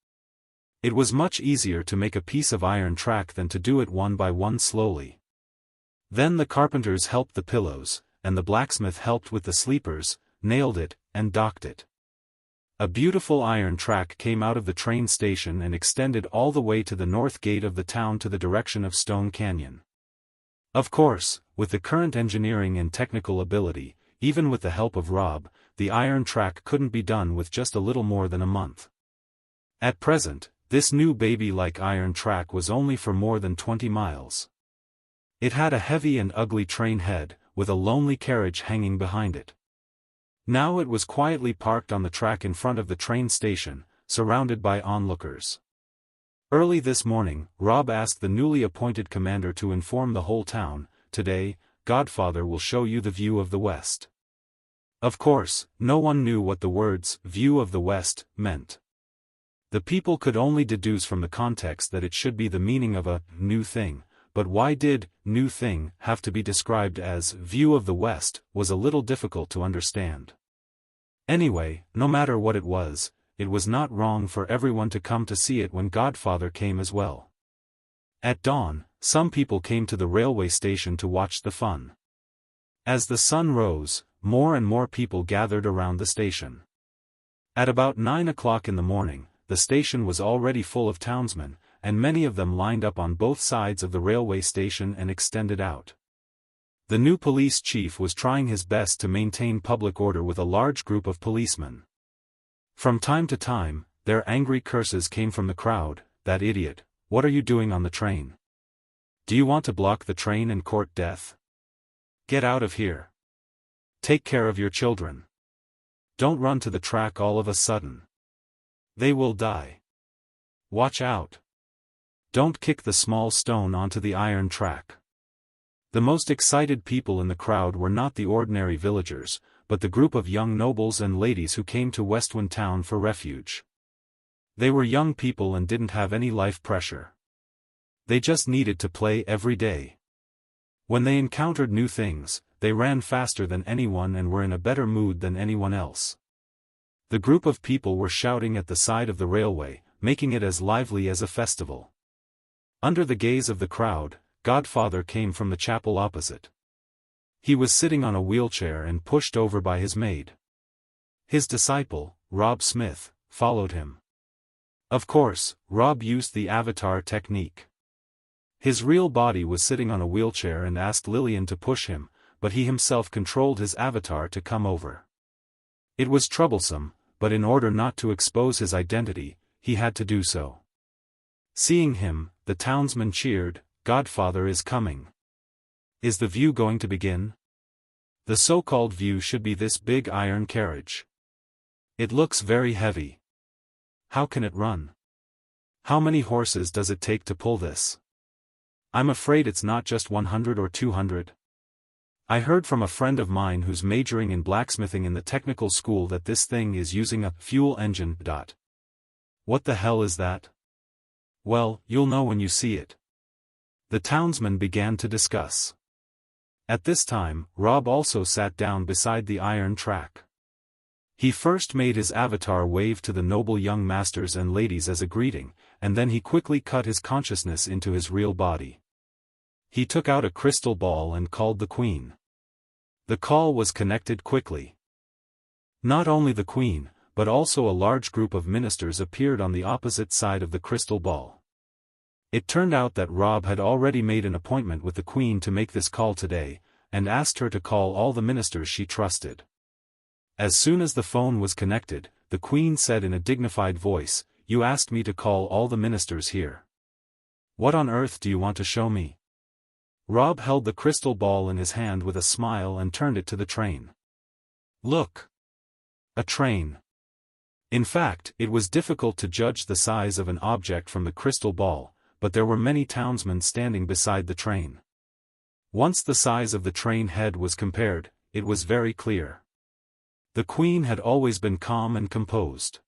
It was much easier to make a piece of iron track than to do it one by one slowly. Then the carpenters helped the pillows, and the blacksmith helped with the sleepers, nailed it, and docked it. A beautiful iron track came out of the train station and extended all the way to the north gate of the town to the direction of Stone Canyon. Of course, with the current engineering and technical ability, even with the help of Robb, the iron track couldn't be done with just a little more than a month. At present, this new baby-like iron track was only for more than 20 miles. It had a heavy and ugly train head, with a lonely carriage hanging behind it. Now it was quietly parked on the track in front of the train station, surrounded by onlookers. Early this morning, Robb asked the newly appointed commander to inform the whole town, "Today, Godfather will show you the view of the West." Of course, no one knew what the words, "view of the West," meant. The people could only deduce from the context that it should be the meaning of a new thing, but why did new thing have to be described as view of the West was a little difficult to understand. Anyway, no matter what it was not wrong for everyone to come to see it when Godfather came as well. At dawn, some people came to the railway station to watch the fun. As the sun rose, more and more people gathered around the station. At about 9 o'clock in the morning, the station was already full of townsmen, and many of them lined up on both sides of the railway station and extended out. The new police chief was trying his best to maintain public order with a large group of policemen. From time to time, their angry curses came from the crowd. "That idiot, what are you doing on the train? Do you want to block the train and court death? Get out of here. Take care of your children. Don't run to the track all of a sudden. They will die. Watch out. Don't kick the small stone onto the iron track." The most excited people in the crowd were not the ordinary villagers, but the group of young nobles and ladies who came to Westwind Town for refuge. They were young people and didn't have any life pressure. They just needed to play every day. When they encountered new things, they ran faster than anyone and were in a better mood than anyone else. The group of people were shouting at the side of the railway, making it as lively as a festival. Under the gaze of the crowd, Godfather came from the chapel opposite. He was sitting on a wheelchair and pushed over by his maid. His disciple, Robb Smith, followed him. Of course, Robb used the avatar technique. His real body was sitting on a wheelchair and asked Lillian to push him, but he himself controlled his avatar to come over. It was troublesome, but in order not to expose his identity, he had to do so. Seeing him, the townsmen cheered, "Godfather is coming. Is the view going to begin?" The so-called view should be this big iron carriage. It looks very heavy. How can it run? How many horses does it take to pull this? I'm afraid it's not just 100 or 200. I heard from a friend of mine who's majoring in blacksmithing in the technical school that this thing is using a fuel engine. What the hell is that? Well, you'll know when you see it. The townsmen began to discuss. At this time, Robb also sat down beside the iron track. He first made his avatar wave to the noble young masters and ladies as a greeting, and then he quickly cut his consciousness into his real body. He took out a crystal ball and called the queen. The call was connected quickly. Not only the queen, but also a large group of ministers appeared on the opposite side of the crystal ball. It turned out that Robb had already made an appointment with the queen to make this call today, and asked her to call all the ministers she trusted. As soon as the phone was connected, the queen said in a dignified voice, "You asked me to call all the ministers here. What on earth do you want to show me?" Robb held the crystal ball in his hand with a smile and turned it to the train. "Look! A train." In fact, it was difficult to judge the size of an object from the crystal ball, but there were many townsmen standing beside the train. Once the size of the train head was compared, it was very clear. The queen had always been calm and composed.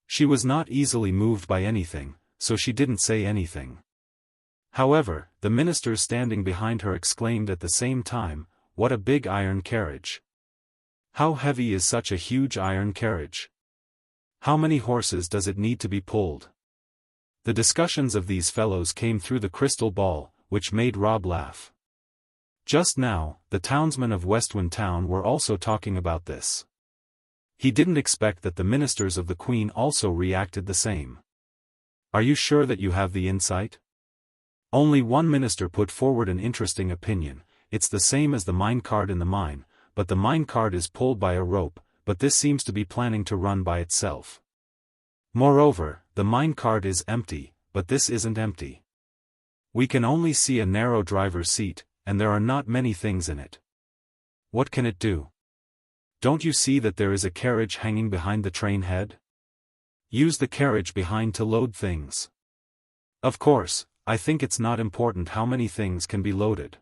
She was not easily moved by anything, so she didn't say anything. However, the ministers standing behind her exclaimed at the same time, "What a big iron carriage! How heavy is such a huge iron carriage? How many horses does it need to be pulled?" The discussions of these fellows came through the crystal ball, which made Robb laugh. Just now, the townsmen of Westwind Town were also talking about this. He didn't expect that the ministers of the queen also reacted the same. "Are you sure that you have the insight?" Only one minister put forward an interesting opinion. "It's the same as the minecart in the mine, but the minecart is pulled by a rope, but this seems to be planning to run by itself. Moreover, the minecart is empty, but this isn't empty. We can only see a narrow driver's seat, and there are not many things in it. What can it do? Don't you see that there is a carriage hanging behind the train head? Use the carriage behind to load things. Of course, I think it's not important how many things can be loaded.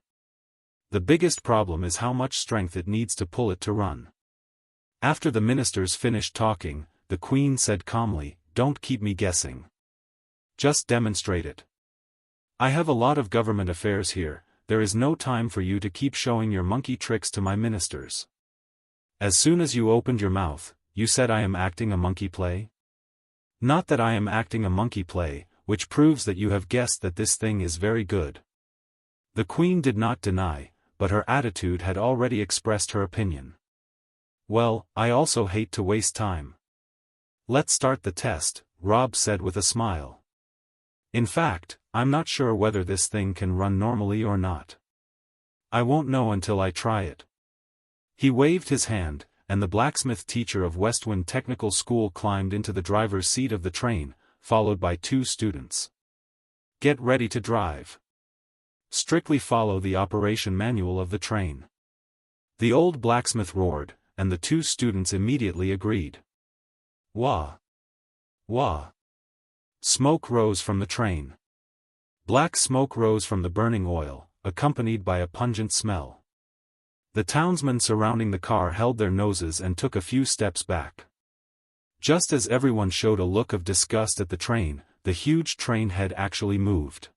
The biggest problem is how much strength it needs to pull it to run." After the ministers finished talking, the queen said calmly, "Don't keep me guessing. Just demonstrate it. I have a lot of government affairs here. There is no time for you to keep showing your monkey tricks to my ministers. As soon as you opened your mouth, you said I am acting a monkey play? Not that I am acting a monkey play, which proves that you have guessed that this thing is very good." The queen did not deny, but her attitude had already expressed her opinion. "Well, I also hate to waste time. Let's start the test," Robb said with a smile. "In fact, I'm not sure whether this thing can run normally or not. I won't know until I try it." He waved his hand, and the blacksmith teacher of Westwind Technical School climbed into the driver's seat of the train, followed by 2 students. "Get ready to drive. Strictly follow the operation manual of the train." The old blacksmith roared, and the 2 students immediately agreed. Wah! Wah! Smoke rose from the train. Black smoke rose from the burning oil, accompanied by a pungent smell. The townsmen surrounding the car held their noses and took a few steps back. Just as everyone showed a look of disgust at the train, the huge train head actually moved.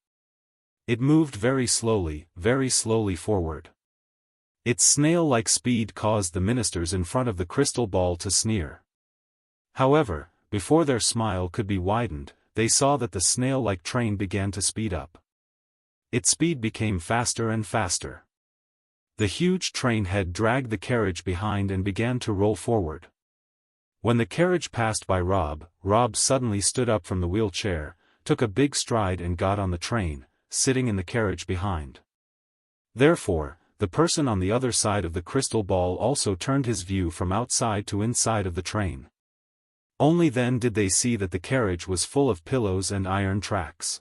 It moved very slowly forward. Its snail-like speed caused the ministers in front of the crystal ball to sneer. However, before their smile could be widened, they saw that the snail-like train began to speed up. Its speed became faster and faster. The huge train head dragged the carriage behind and began to roll forward. When the carriage passed by Robb, Robb suddenly stood up from the wheelchair, took a big stride and got on the train, sitting in the carriage behind. Therefore, the person on the other side of the crystal ball also turned his view from outside to inside of the train. Only then did they see that the carriage was full of pillows and iron tracks.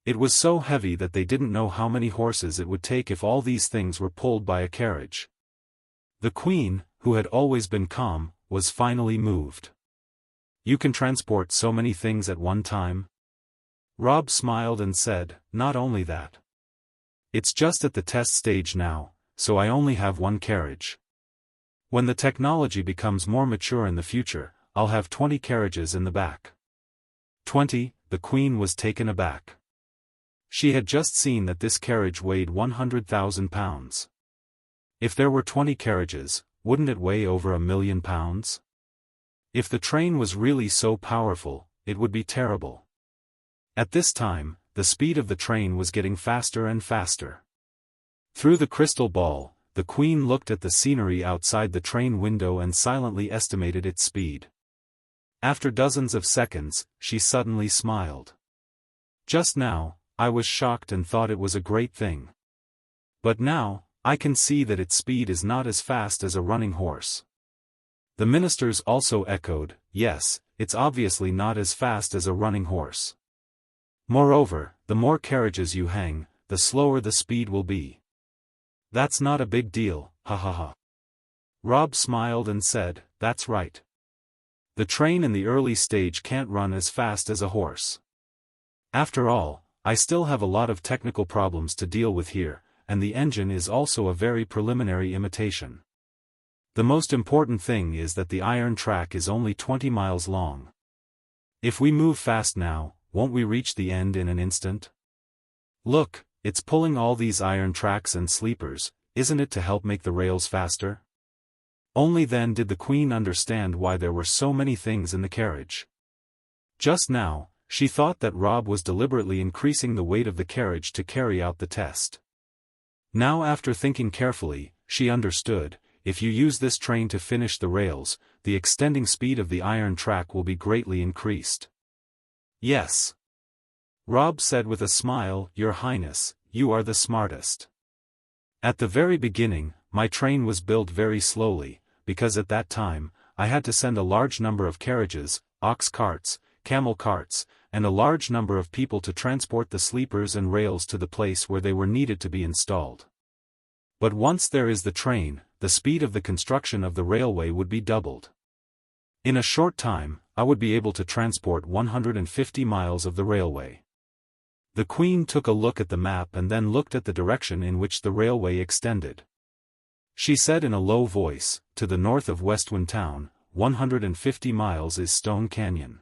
It was so heavy that they didn't know how many horses it would take if all these things were pulled by a carriage. The queen, who had always been calm, was finally moved. "You can transport so many things at one time?" Robb smiled and said, "Not only that. It's just at the test stage now, so I only have one carriage. When the technology becomes more mature in the future, I'll have 20 carriages in the back." 20, the queen was taken aback. She had just seen that this carriage weighed 100,000 pounds. If there were 20 carriages, wouldn't it weigh over 1,000,000 pounds? If the train was really so powerful, it would be terrible. At this time, the speed of the train was getting faster and faster. Through the crystal ball, the Queen looked at the scenery outside the train window and silently estimated its speed. After dozens of seconds, she suddenly smiled. Just now, I was shocked and thought it was a great thing. But now, I can see that its speed is not as fast as a running horse. The ministers also echoed, yes, it's obviously not as fast as a running horse. Moreover, the more carriages you hang, the slower the speed will be. That's not a big deal, ha ha ha. Robb smiled and said, that's right. The train in the early stage can't run as fast as a horse. After all, I still have a lot of technical problems to deal with here, and the engine is also a very preliminary imitation. The most important thing is that the iron track is only 20 miles long. If we move fast now, won't we reach the end in an instant? Look, it's pulling all these iron tracks and sleepers, isn't it to help make the rails faster? Only then did the Queen understand why there were so many things in the carriage. Just now, she thought that Robb was deliberately increasing the weight of the carriage to carry out the test. Now after thinking carefully, she understood, if you use this train to finish the rails, the extending speed of the iron track will be greatly increased. Yes. Robb said with a smile, Your Highness, you are the smartest. At the very beginning, my train was built very slowly, because at that time, I had to send a large number of carriages, ox carts, camel carts, and a large number of people to transport the sleepers and rails to the place where they were needed to be installed. But once there is the train, the speed of the construction of the railway would be doubled. In a short time, I would be able to transport 150 miles of the railway. The Queen took a look at the map and then looked at the direction in which the railway extended. She said in a low voice, to the north of Westwind Town, 150 miles is Stone Canyon.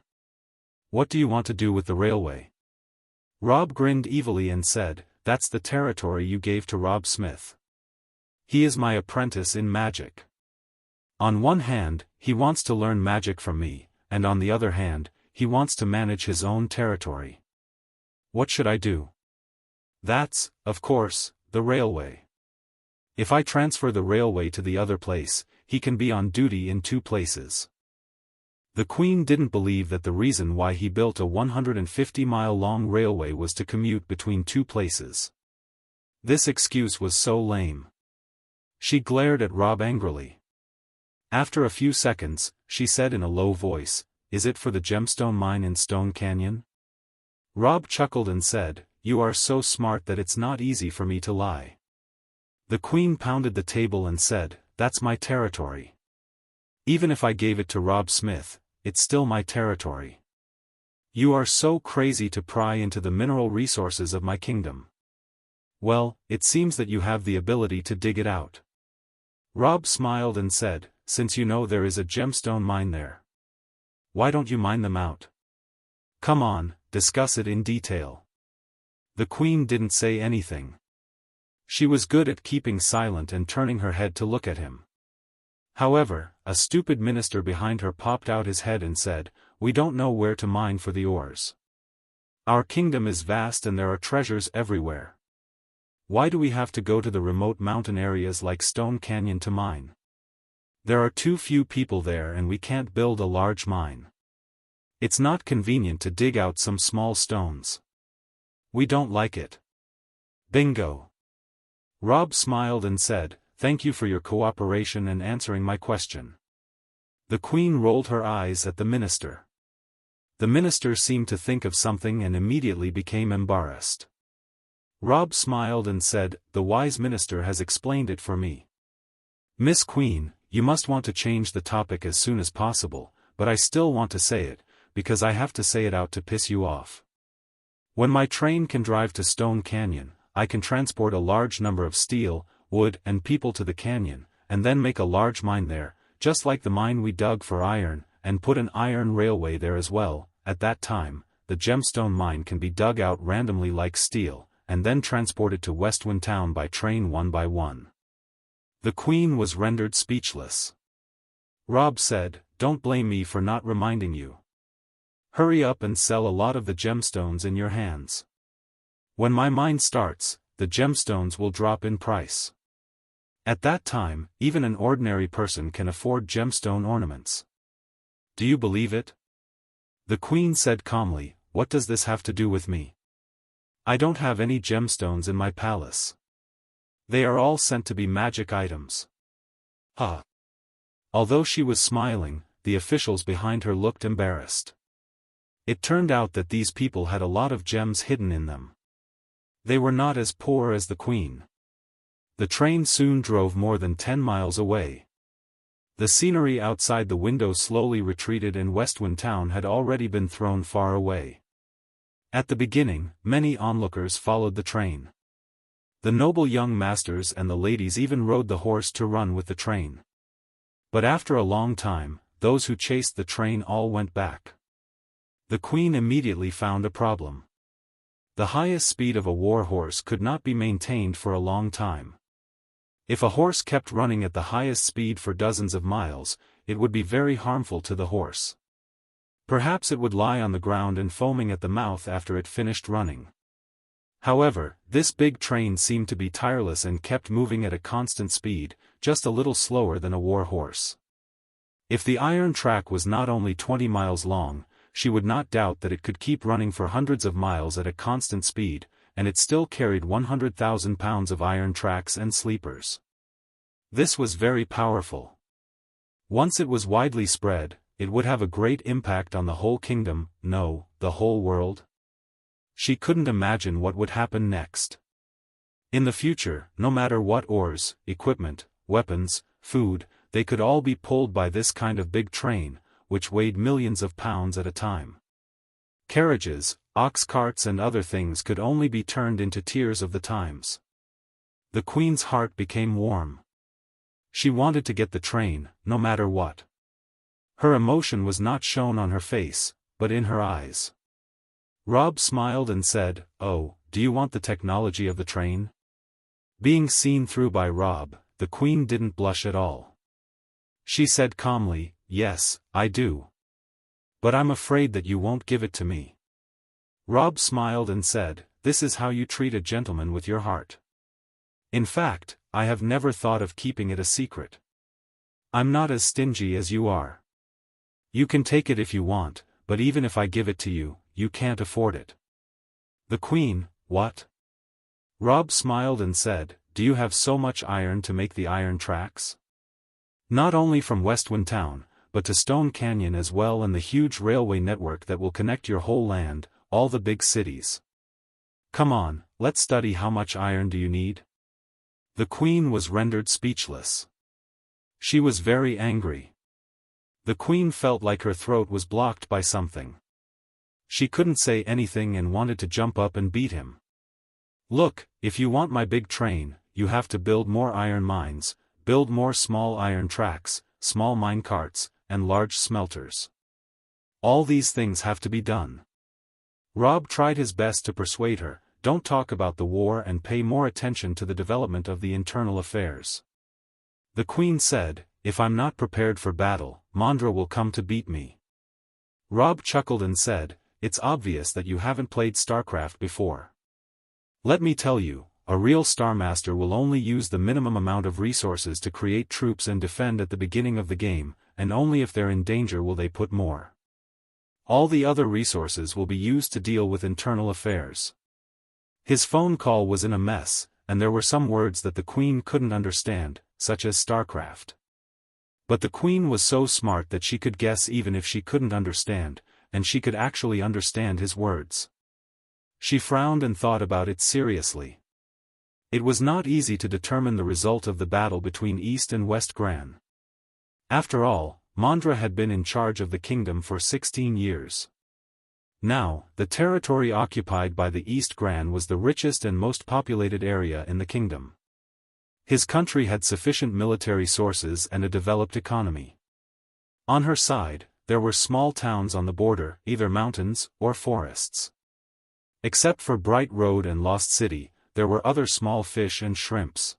What do you want to do with the railway? Robb grinned evilly and said, That's the territory you gave to Robb Smith. He is my apprentice in magic. On one hand, he wants to learn magic from me, and on the other hand, he wants to manage his own territory. What should I do? That's, of course, the railway. If I transfer the railway to the other place, he can be on duty in 2 places. The Queen didn't believe that the reason why he built a 150-mile-long railway was to commute between 2 places. This excuse was so lame. She glared at Robb angrily. After a few seconds, she said in a low voice, Is it for the gemstone mine in Stone Canyon? Robb chuckled and said, You are so smart that it's not easy for me to lie. The Queen pounded the table and said, That's my territory. Even if I gave it to Robb Smith, it's still my territory. You are so crazy to pry into the mineral resources of my kingdom. Well, it seems that you have the ability to dig it out. Robb smiled and said, Since you know there is a gemstone mine there, why don't you mine them out? Come on, discuss it in detail. The Queen didn't say anything. She was good at keeping silent and turning her head to look at him. However, a stupid minister behind her popped out his head and said, We don't know where to mine for the ores. Our kingdom is vast and there are treasures everywhere. Why do we have to go to the remote mountain areas like Stone Canyon to mine? There are too few people there and we can't build a large mine. It's not convenient to dig out some small stones. We don't like it. Bingo. Robb smiled and said, Thank you for your cooperation and answering my question. The Queen rolled her eyes at the minister. The minister seemed to think of something and immediately became embarrassed. Robb smiled and said, The wise minister has explained it for me. Miss Queen, you must want to change the topic as soon as possible, but I still want to say it, because I have to say it out to piss you off. When my train can drive to Stone Canyon, I can transport a large number of steel, wood and people to the canyon, and then make a large mine there, just like the mine we dug for iron, and put an iron railway there as well. At that time, the gemstone mine can be dug out randomly like steel, and then transported to Westwind Town by train one by one. The queen was rendered speechless. Robb said, "Don't blame me for not reminding you. Hurry up and sell a lot of the gemstones in your hands. When my mine starts, the gemstones will drop in price. At that time, even an ordinary person can afford gemstone ornaments." "Do you believe it?" The queen said calmly, "What does this have to do with me? I don't have any gemstones in my palace. They are all sent to be magic items." "Huh." Although she was smiling, the officials behind her looked embarrassed. It turned out that these people had a lot of gems hidden in them. They were not as poor as the queen. The train soon drove more than 10 miles away. The scenery outside the window slowly retreated and Westwind Town had already been thrown far away. At the beginning, many onlookers followed the train. The noble young masters and the ladies even rode the horse to run with the train. But after a long time, those who chased the train all went back. The queen immediately found a problem. The highest speed of a war horse could not be maintained for a long time. If a horse kept running at the highest speed for dozens of miles, it would be very harmful to the horse. Perhaps it would lie on the ground and foaming at the mouth after it finished running. However, this big train seemed to be tireless and kept moving at a constant speed, just a little slower than a war horse. If the iron track was not only 20 miles long, she would not doubt that it could keep running for hundreds of miles at a constant speed, and it still carried 100,000 pounds of iron tracks and sleepers. This was very powerful. Once it was widely spread, it would have a great impact on the whole kingdom, no, the whole world. She couldn't imagine what would happen next. In the future, no matter what ores, equipment, weapons, food, they could all be pulled by this kind of big train, which weighed millions of pounds at a time. Carriages, ox carts and other things could only be turned into tears of the times. The queen's heart became warm. She wanted to get the train, no matter what. Her emotion was not shown on her face, but in her eyes. Robb smiled and said, "Oh, do you want the technology of the train?" Being seen through by Robb, the queen didn't blush at all. She said calmly, "Yes, I do. But I'm afraid that you won't give it to me." Robb smiled and said, "This is how you treat a gentleman with your heart. In fact, I have never thought of keeping it a secret. I'm not as stingy as you are. You can take it if you want, but even if I give it to you, you can't afford it." The queen, "What?" Robb smiled and said, "Do you have so much iron to make the iron tracks? Not only from Westwind Town, but to Stone Canyon as well, and the huge railway network that will connect your whole land, all the big cities. Come on, let's study. How much iron do you need?" The queen was rendered speechless. She was very angry. The queen felt like her throat was blocked by something. She couldn't say anything and wanted to jump up and beat him. "Look, if you want my big train, you have to build more iron mines, build more small iron tracks, small mine carts, and large smelters. All these things have to be done." Robb tried his best to persuade her, "Don't talk about the war and pay more attention to the development of the internal affairs." The queen said, "If I'm not prepared for battle, Mondra will come to beat me." Robb chuckled and said, "It's obvious that you haven't played StarCraft before. Let me tell you, a real Star Master will only use the minimum amount of resources to create troops and defend at the beginning of the game, and only if they're in danger will they put more. All the other resources will be used to deal with internal affairs." His phone call was in a mess, and there were some words that the queen couldn't understand, such as StarCraft. But the queen was so smart that she could guess even if she couldn't understand, and she could actually understand his words. She frowned and thought about it seriously. It was not easy to determine the result of the battle between East and West Gran. After all, Mondra had been in charge of the kingdom for 16 years. Now, the territory occupied by the East Gran was the richest and most populated area in the kingdom. His country had sufficient military sources and a developed economy. On her side, there were small towns on the border, either mountains or forests. Except for Bright Road and Lost City, there were other small fish and shrimps.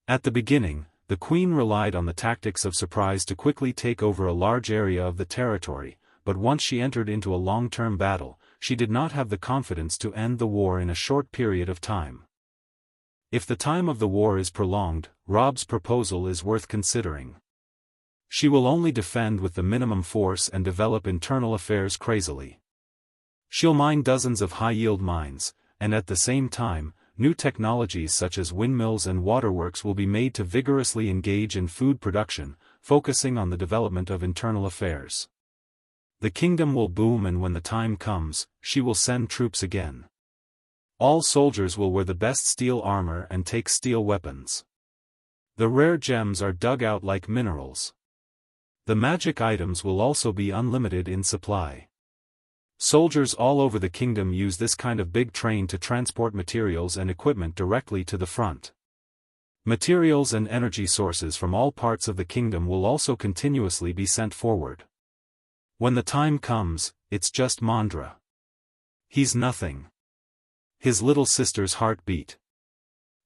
At the beginning, the queen relied on the tactics of surprise to quickly take over a large area of the territory, but once she entered into a long-term battle, she did not have the confidence to end the war in a short period of time. If the time of the war is prolonged, Robb's proposal is worth considering. She will only defend with the minimum force and develop internal affairs crazily. She'll mine dozens of high-yield mines, and at the same time, new technologies such as windmills and waterworks will be made to vigorously engage in food production, focusing on the development of internal affairs. The kingdom will boom, and when the time comes, she will send troops again. All soldiers will wear the best steel armor and take steel weapons. The rare gems are dug out like minerals. The magic items will also be unlimited in supply. Soldiers all over the kingdom use this kind of big train to transport materials and equipment directly to the front. Materials and energy sources from all parts of the kingdom will also continuously be sent forward. When the time comes, it's just Mandra. He's nothing. His little sister's heart beat.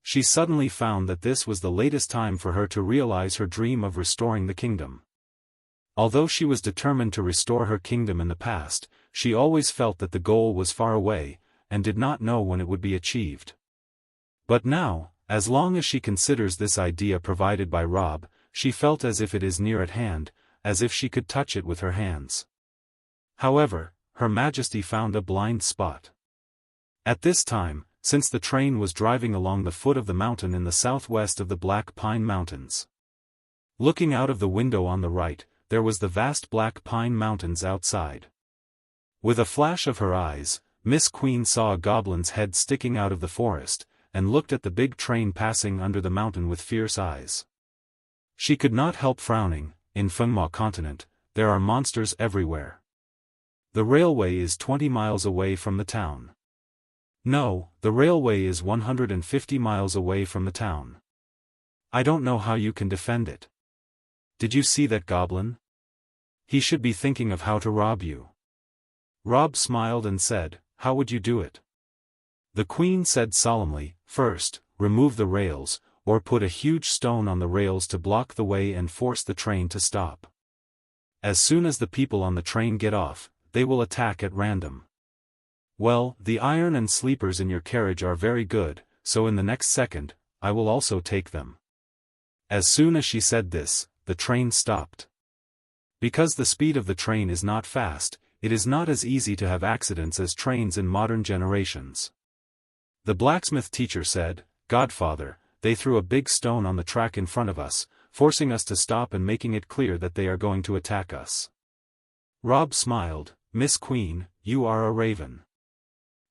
She suddenly found that this was the latest time for her to realize her dream of restoring the kingdom. Although she was determined to restore her kingdom in the past, she always felt that the goal was far away, and did not know when it would be achieved. But now, as long as she considers this idea provided by Robb, she felt as if it is near at hand, as if she could touch it with her hands. However, Her Majesty found a blind spot. At this time, since the train was driving along the foot of the mountain in the southwest of the Black Pine Mountains. Looking out of the window on the right, there was the vast Black Pine Mountains outside. With a flash of her eyes, Miss Queen saw a goblin's head sticking out of the forest, and looked at the big train passing under the mountain with fierce eyes. She could not help frowning. In Fengma continent, there are monsters everywhere. The railway is 20 miles away from the town. No, the railway is 150 miles away from the town. I don't know how you can defend it. Did you see that goblin? He should be thinking of how to rob you. Robb smiled and said, "How would you do it?" The queen said solemnly, "First, remove the rails, or put a huge stone on the rails to block the way and force the train to stop. As soon as the people on the train get off, they will attack at random. Well, the iron and sleepers in your carriage are very good, so in the next second, I will also take them." As soon as she said this, the train stopped. Because the speed of the train is not fast, it is not as easy to have accidents as trains in modern generations. The blacksmith teacher said, "Godfather, they threw a big stone on the track in front of us, forcing us to stop and making it clear that they are going to attack us." Robb smiled, "Miss Queen, you are a raven."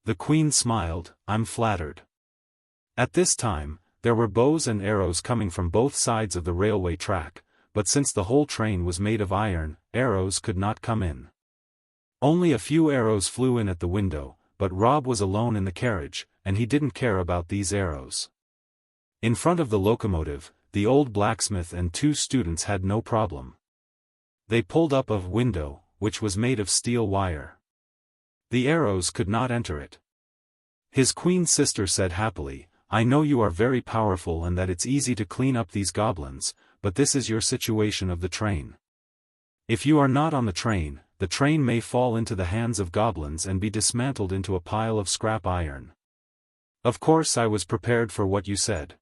The queen smiled, "I'm flattered." At this time, there were bows and arrows coming from both sides of the railway track, but since the whole train was made of iron, arrows could not come in. Only a few arrows flew in at the window, but Robb was alone in the carriage, and he didn't care about these arrows. In front of the locomotive, the old blacksmith and two students had no problem. They pulled up a window, which was made of steel wire. The arrows could not enter it. His queen sister said happily, "I know you are very powerful and that it's easy to clean up these goblins, but this is your situation of the train. If you are not on the train may fall into the hands of goblins and be dismantled into a pile of scrap iron." "Of course I was prepared for what you said."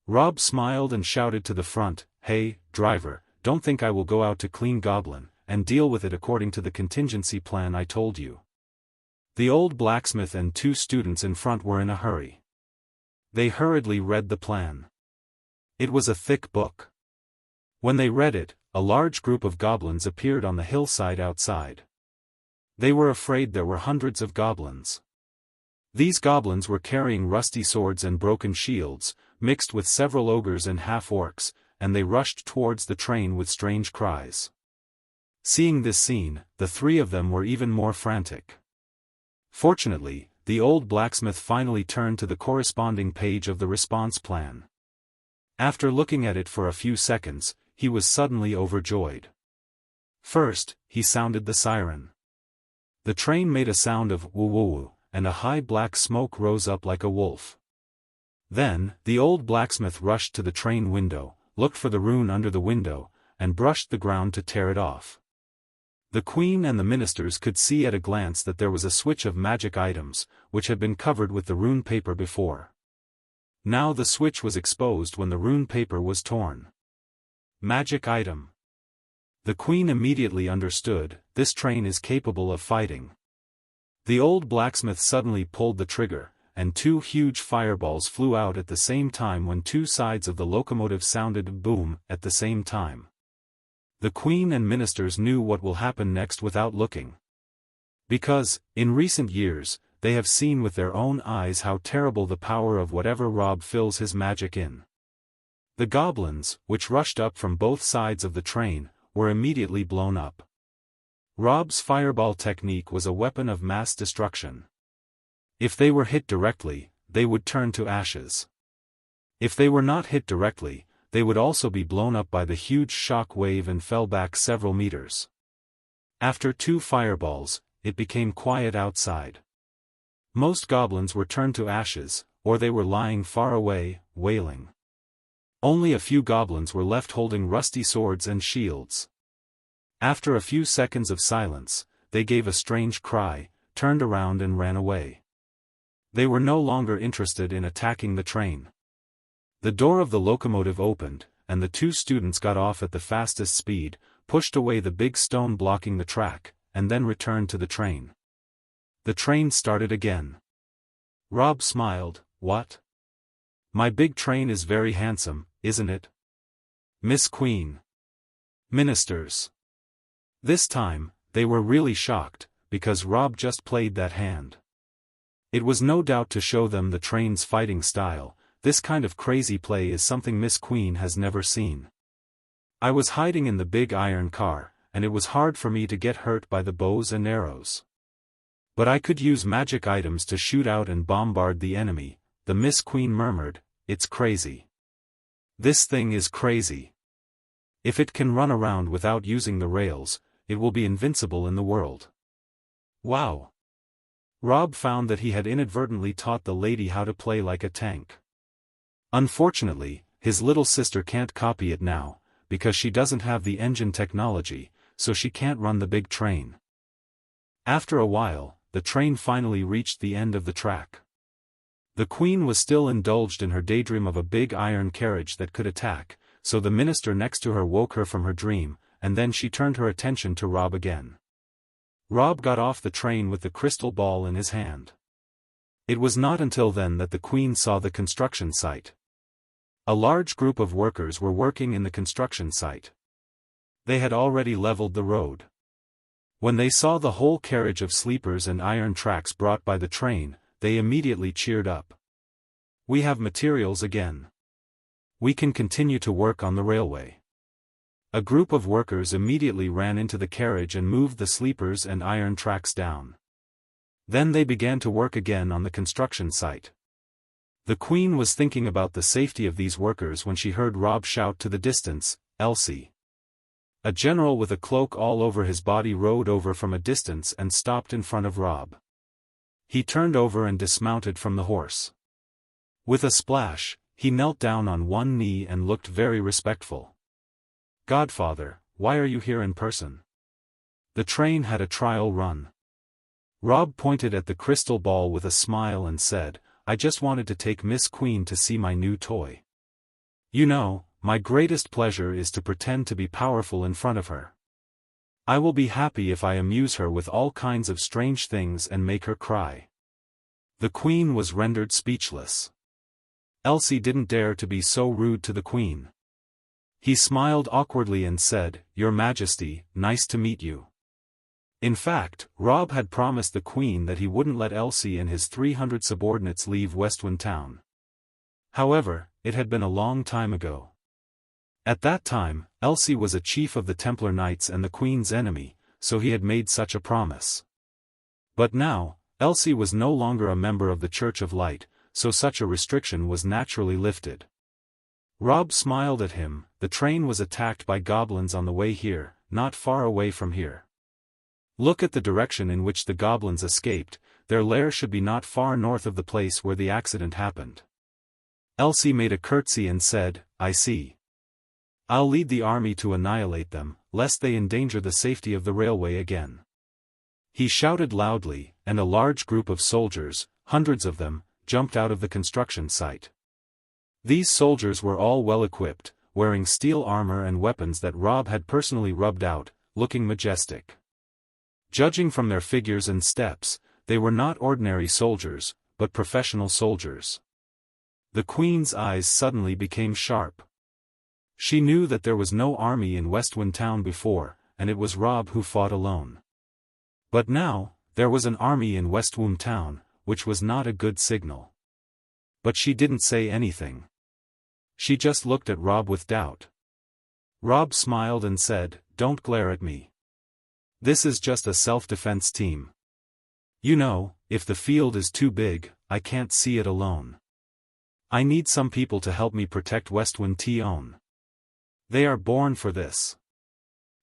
Robb smiled and shouted to the front, "Hey, driver, don't think I will go out to clean goblin, and deal with it according to the contingency plan I told you." The old blacksmith and two students in front were in a hurry. They hurriedly read the plan. It was a thick book. When they read it, a large group of goblins appeared on the hillside outside. They were afraid there were hundreds of goblins. These goblins were carrying rusty swords and broken shields, mixed with several ogres and half-orcs, and they rushed towards the train with strange cries. Seeing this scene, the three of them were even more frantic. Fortunately, the old blacksmith finally turned to the corresponding page of the response plan. After looking at it for a few seconds, he was suddenly overjoyed. First, he sounded the siren. The train made a sound of woo-woo-woo, and a high black smoke rose up like a wolf. Then, the old blacksmith rushed to the train window, looked for the rune under the window, and brushed the ground to tear it off. The queen and the ministers could see at a glance that there was a switch of magic items, which had been covered with the rune paper before. Now the switch was exposed when the rune paper was torn. Magic item. The queen immediately understood, this train is capable of fighting. The old blacksmith suddenly pulled the trigger, and two huge fireballs flew out at the same time when two sides of the locomotive sounded boom at the same time. The queen and ministers knew what will happen next without looking. Because, in recent years, they have seen with their own eyes how terrible the power of whatever Robb fills his magic in. The goblins, which rushed up from both sides of the train, were immediately blown up. Robb's fireball technique was a weapon of mass destruction. If they were hit directly, they would turn to ashes. If they were not hit directly, they would also be blown up by the huge shock wave and fell back several meters. After two fireballs, it became quiet outside. Most goblins were turned to ashes, or they were lying far away, wailing. Only a few goblins were left holding rusty swords and shields. After a few seconds of silence, they gave a strange cry, turned around and ran away. They were no longer interested in attacking the train. The door of the locomotive opened, and the two students got off at the fastest speed, pushed away the big stone blocking the track, and then returned to the train. The train started again. Robb smiled. What? My big train is very handsome, isn't it? Miss Queen. Ministers. This time, they were really shocked, because Robb just played that hand. It was no doubt to show them the train's fighting style. This kind of crazy play is something Miss Queen has never seen. I was hiding in the big iron car, and it was hard for me to get hurt by the bows and arrows. But I could use magic items to shoot out and bombard the enemy, the Miss Queen murmured. It's crazy. This thing is crazy. If it can run around without using the rails, it will be invincible in the world. Wow. Robb found that he had inadvertently taught the lady how to play like a tank. Unfortunately, his little sister can't copy it now, because she doesn't have the engine technology, so she can't run the big train. After a while, the train finally reached the end of the track. The queen was still indulged in her daydream of a big iron carriage that could attack, so the minister next to her woke her from her dream, and then she turned her attention to Robb again. Robb got off the train with the crystal ball in his hand. It was not until then that the queen saw the construction site. A large group of workers were working in the construction site. They had already leveled the road. When they saw the whole carriage of sleepers and iron tracks brought by the train, they immediately cheered up. We have materials again. We can continue to work on the railway. A group of workers immediately ran into the carriage and moved the sleepers and iron tracks down. Then they began to work again on the construction site. The queen was thinking about the safety of these workers when she heard Robb shout to the distance, "Elsie!" A general with a cloak all over his body rode over from a distance and stopped in front of Robb. He turned over and dismounted from the horse. With a splash, he knelt down on one knee and looked very respectful. "Godfather, why are you here in person?" The train had a trial run. Robb pointed at the crystal ball with a smile and said, "I just wanted to take Miss Queen to see my new toy. You know, my greatest pleasure is to pretend to be powerful in front of her. I will be happy if I amuse her with all kinds of strange things and make her cry." The queen was rendered speechless. Elsie didn't dare to be so rude to the queen. He smiled awkwardly and said, "Your Majesty, nice to meet you." In fact, Robb had promised the queen that he wouldn't let Elsie and his 300 subordinates leave Westwind Town. However, it had been a long time ago. At that time, Elsie was a chief of the Templar Knights and the queen's enemy, so he had made such a promise. But now, Elsie was no longer a member of the Church of Light, so such a restriction was naturally lifted. Robb smiled at him. The train was attacked by goblins on the way here, not far away from here. Look at the direction in which the goblins escaped. Their lair should be not far north of the place where the accident happened. Elsie made a curtsy and said, "I see. I'll lead the army to annihilate them, lest they endanger the safety of the railway again." He shouted loudly, and a large group of soldiers, hundreds of them, jumped out of the construction site. These soldiers were all well equipped, wearing steel armor and weapons that Robb had personally rubbed out, looking majestic. Judging from their figures and steps, they were not ordinary soldiers, but professional soldiers. The Queen's eyes suddenly became sharp. She knew that there was no army in Westwind Town before, and it was Robb who fought alone. But now, there was an army in Westwind Town, which was not a good signal. But she didn't say anything. She just looked at Robb with doubt. Robb smiled and said, "Don't glare at me. This is just a self-defense team. You know, if the field is too big, I can't see it alone. I need some people to help me protect Westwind Town. They are born for this."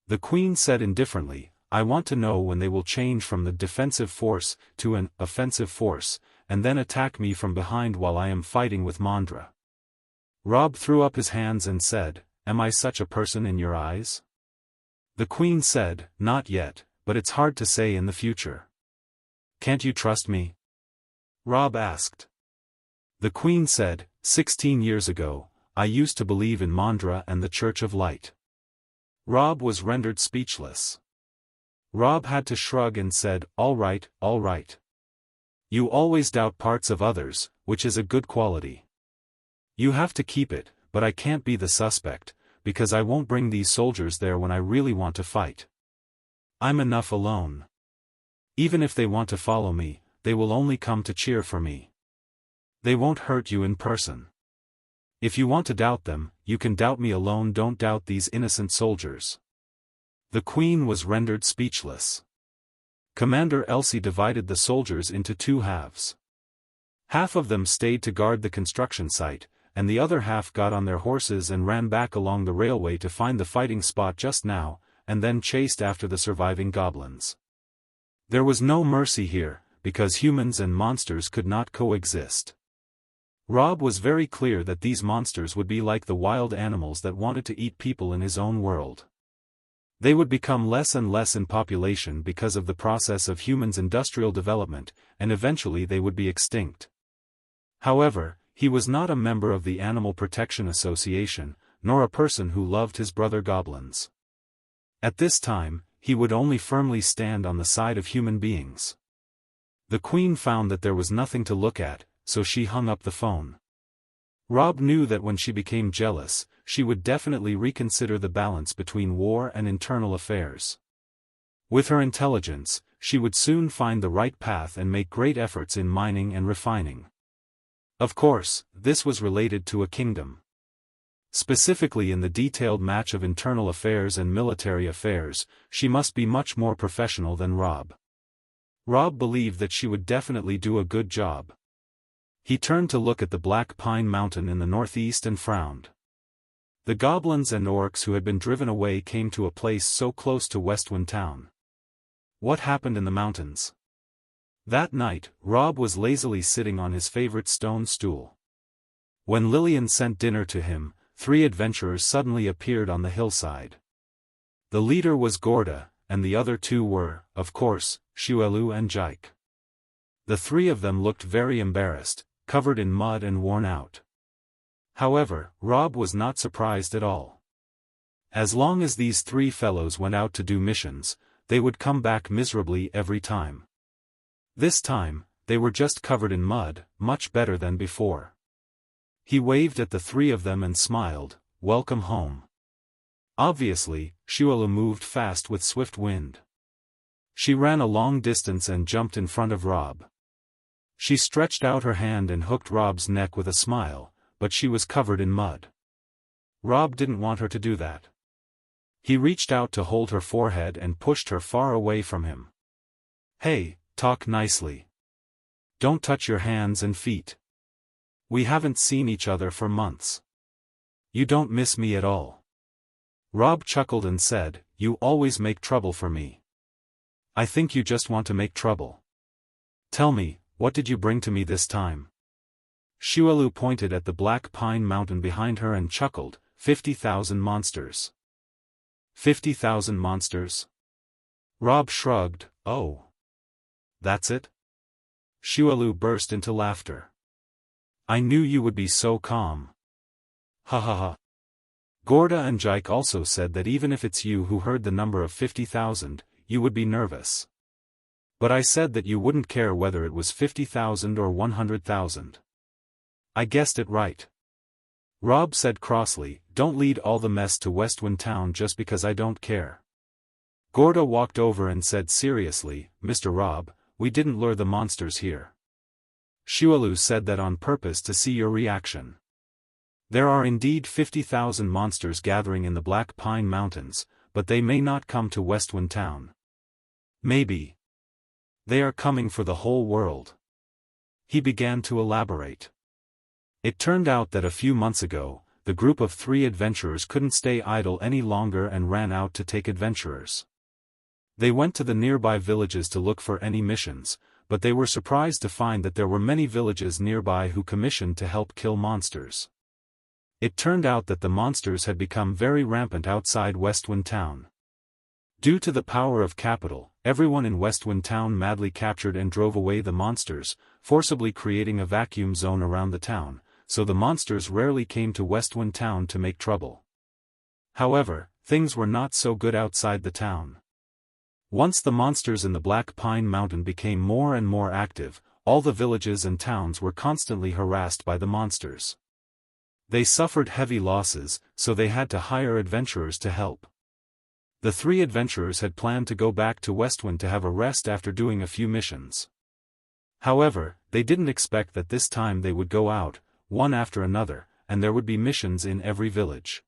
The Queen said indifferently, "I want to know when they will change from the defensive force to an offensive force, and then attack me from behind while I am fighting with Mondra." Robb threw up his hands and said, "Am I such a person in your eyes?" The Queen said, "Not yet, but it's hard to say in the future." "Can't you trust me?" Robb asked. The Queen said, 16 years ago, I used to believe in Mondra and the Church of Light." Robb was rendered speechless. Robb had to shrug and said, all right. You always doubt parts of others, which is a good quality. You have to keep it, but I can't be the suspect, because I won't bring these soldiers there when I really want to fight. I'm enough alone. Even if they want to follow me, they will only come to cheer for me. They won't hurt you in person. If you want to doubt them, you can doubt me alone. Don't doubt these innocent soldiers." The Queen was rendered speechless. Commander Elsie divided the soldiers into two halves. Half of them stayed to guard the construction site, and the other half got on their horses and ran back along the railway to find the fighting spot just now, and then chased after the surviving goblins. There was no mercy here, because humans and monsters could not coexist. Robb was very clear that these monsters would be like the wild animals that wanted to eat people in his own world. They would become less and less in population because of the process of humans' industrial development, and eventually they would be extinct. However, he was not a member of the Animal Protection Association, nor a person who loved his brother goblins. At this time, he would only firmly stand on the side of human beings. The Queen found that there was nothing to look at, so she hung up the phone. Robb knew that when she became jealous, she would definitely reconsider the balance between war and internal affairs. With her intelligence, she would soon find the right path and make great efforts in mining and refining. Of course, this was related to a kingdom. Specifically in the detailed match of internal affairs and military affairs, she must be much more professional than Robb. Robb believed that she would definitely do a good job. He turned to look at the Black Pine Mountain in the northeast and frowned. The goblins and orcs who had been driven away came to a place so close to Westwind Town. What happened in the mountains? That night, Robb was lazily sitting on his favorite stone stool. When Lillian sent dinner to him, 3 adventurers suddenly appeared on the hillside. The leader was Gorda, and the other 2 were, of course, Shuelu and Jike. The 3 of them looked very embarrassed, covered in mud and worn out. However, Robb was not surprised at all. As long as these 3 fellows went out to do missions, they would come back miserably every time. This time, they were just covered in mud, much better than before. He waved at the 3 of them and smiled, "Welcome home." Obviously, Shuelu moved fast with swift wind. She ran a long distance and jumped in front of Robb. She stretched out her hand and hooked Robb's neck with a smile, but she was covered in mud. Robb didn't want her to do that. He reached out to hold her forehead and pushed her far away from him. "Hey, talk nicely. Don't touch your hands and feet. We haven't seen each other for months. You don't miss me at all." Robb chuckled and said, "You always make trouble for me." "I think you just want to make trouble. Tell me, what did you bring to me this time?" Shualu pointed at the black pine mountain behind her and chuckled, 50,000 monsters. 50,000 monsters? Robb shrugged, oh. That's it? Shualu burst into laughter. I knew you would be so calm. Ha ha ha. Gorda and Jike also said that even if it's you who heard the number of 50,000, you would be nervous. But I said that you wouldn't care whether it was 50,000 or 100,000. I guessed it right. Robb said crossly, don't lead all the mess to Westwind Town just because I don't care. Gorda walked over and said seriously, Mr. Robb, we didn't lure the monsters here. Shualu said that on purpose to see your reaction. There are indeed 50,000 monsters gathering in the Black Pine Mountains, but they may not come to Westwind Town. Maybe. They are coming for the whole world. He began to elaborate. It turned out that a few months ago, the group of 3 adventurers couldn't stay idle any longer and ran out to take adventurers. They went to the nearby villages to look for any missions, but they were surprised to find that there were many villages nearby who commissioned to help kill monsters. It turned out that the monsters had become very rampant outside Westwind Town. Due to the power of capital, everyone in Westwind Town madly captured and drove away the monsters, forcibly creating a vacuum zone around the town, so the monsters rarely came to Westwind Town to make trouble. However, things were not so good outside the town. Once the monsters in the Black Pine Mountain became more and more active, all the villages and towns were constantly harassed by the monsters. They suffered heavy losses, so they had to hire adventurers to help. The 3 adventurers had planned to go back to Westwind to have a rest after doing a few missions. However, they didn't expect that this time they would go out, one after another, and there would be missions in every village.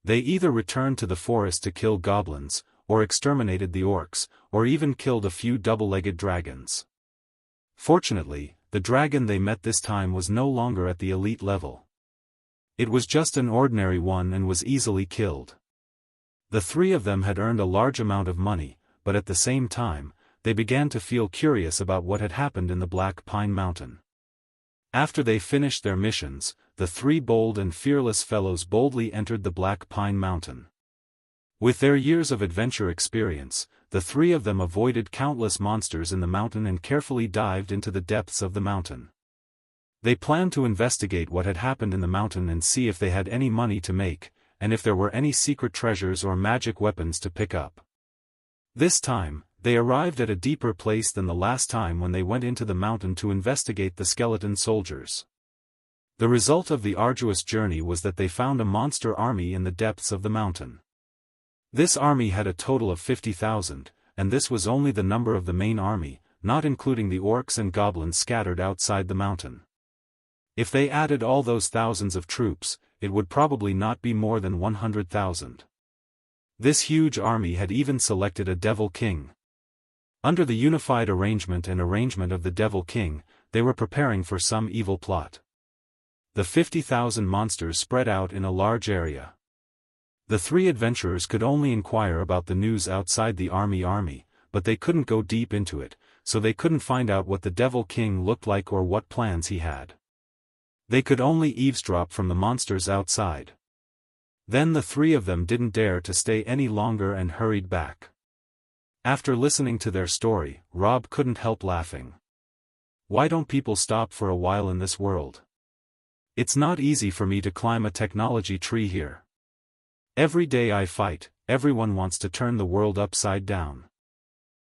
They either returned to the forest to kill goblins, or exterminated the orcs, or even killed a few double-legged dragons. Fortunately, the dragon they met this time was no longer at the elite level. It was just an ordinary one and was easily killed. The 3 of them had earned a large amount of money, but at the same time, they began to feel curious about what had happened in the Black Pine Mountain. After they finished their missions, the 3 bold and fearless fellows boldly entered the Black Pine Mountain. With their years of adventure experience, the 3 of them avoided countless monsters in the mountain and carefully dived into the depths of the mountain. They planned to investigate what had happened in the mountain and see if they had any money to make, and if there were any secret treasures or magic weapons to pick up. This time, they arrived at a deeper place than the last time when they went into the mountain to investigate the skeleton soldiers. The result of the arduous journey was that they found a monster army in the depths of the mountain. This army had a total of 50,000, and this was only the number of the main army, not including the orcs and goblins scattered outside the mountain. If they added all those thousands of troops, it would probably not be more than 100,000. This huge army had even selected a Devil King. Under the unified arrangement of the Devil King, they were preparing for some evil plot. The 50,000 monsters spread out in a large area. The 3 adventurers could only inquire about the news outside the army, but they couldn't go deep into it, so they couldn't find out what the Devil King looked like or what plans he had. They could only eavesdrop from the monsters outside. Then the 3 of them didn't dare to stay any longer and hurried back. After listening to their story, Robb couldn't help laughing. Why don't people stop for a while in this world? It's not easy for me to climb a technology tree here. Every day I fight, everyone wants to turn the world upside down.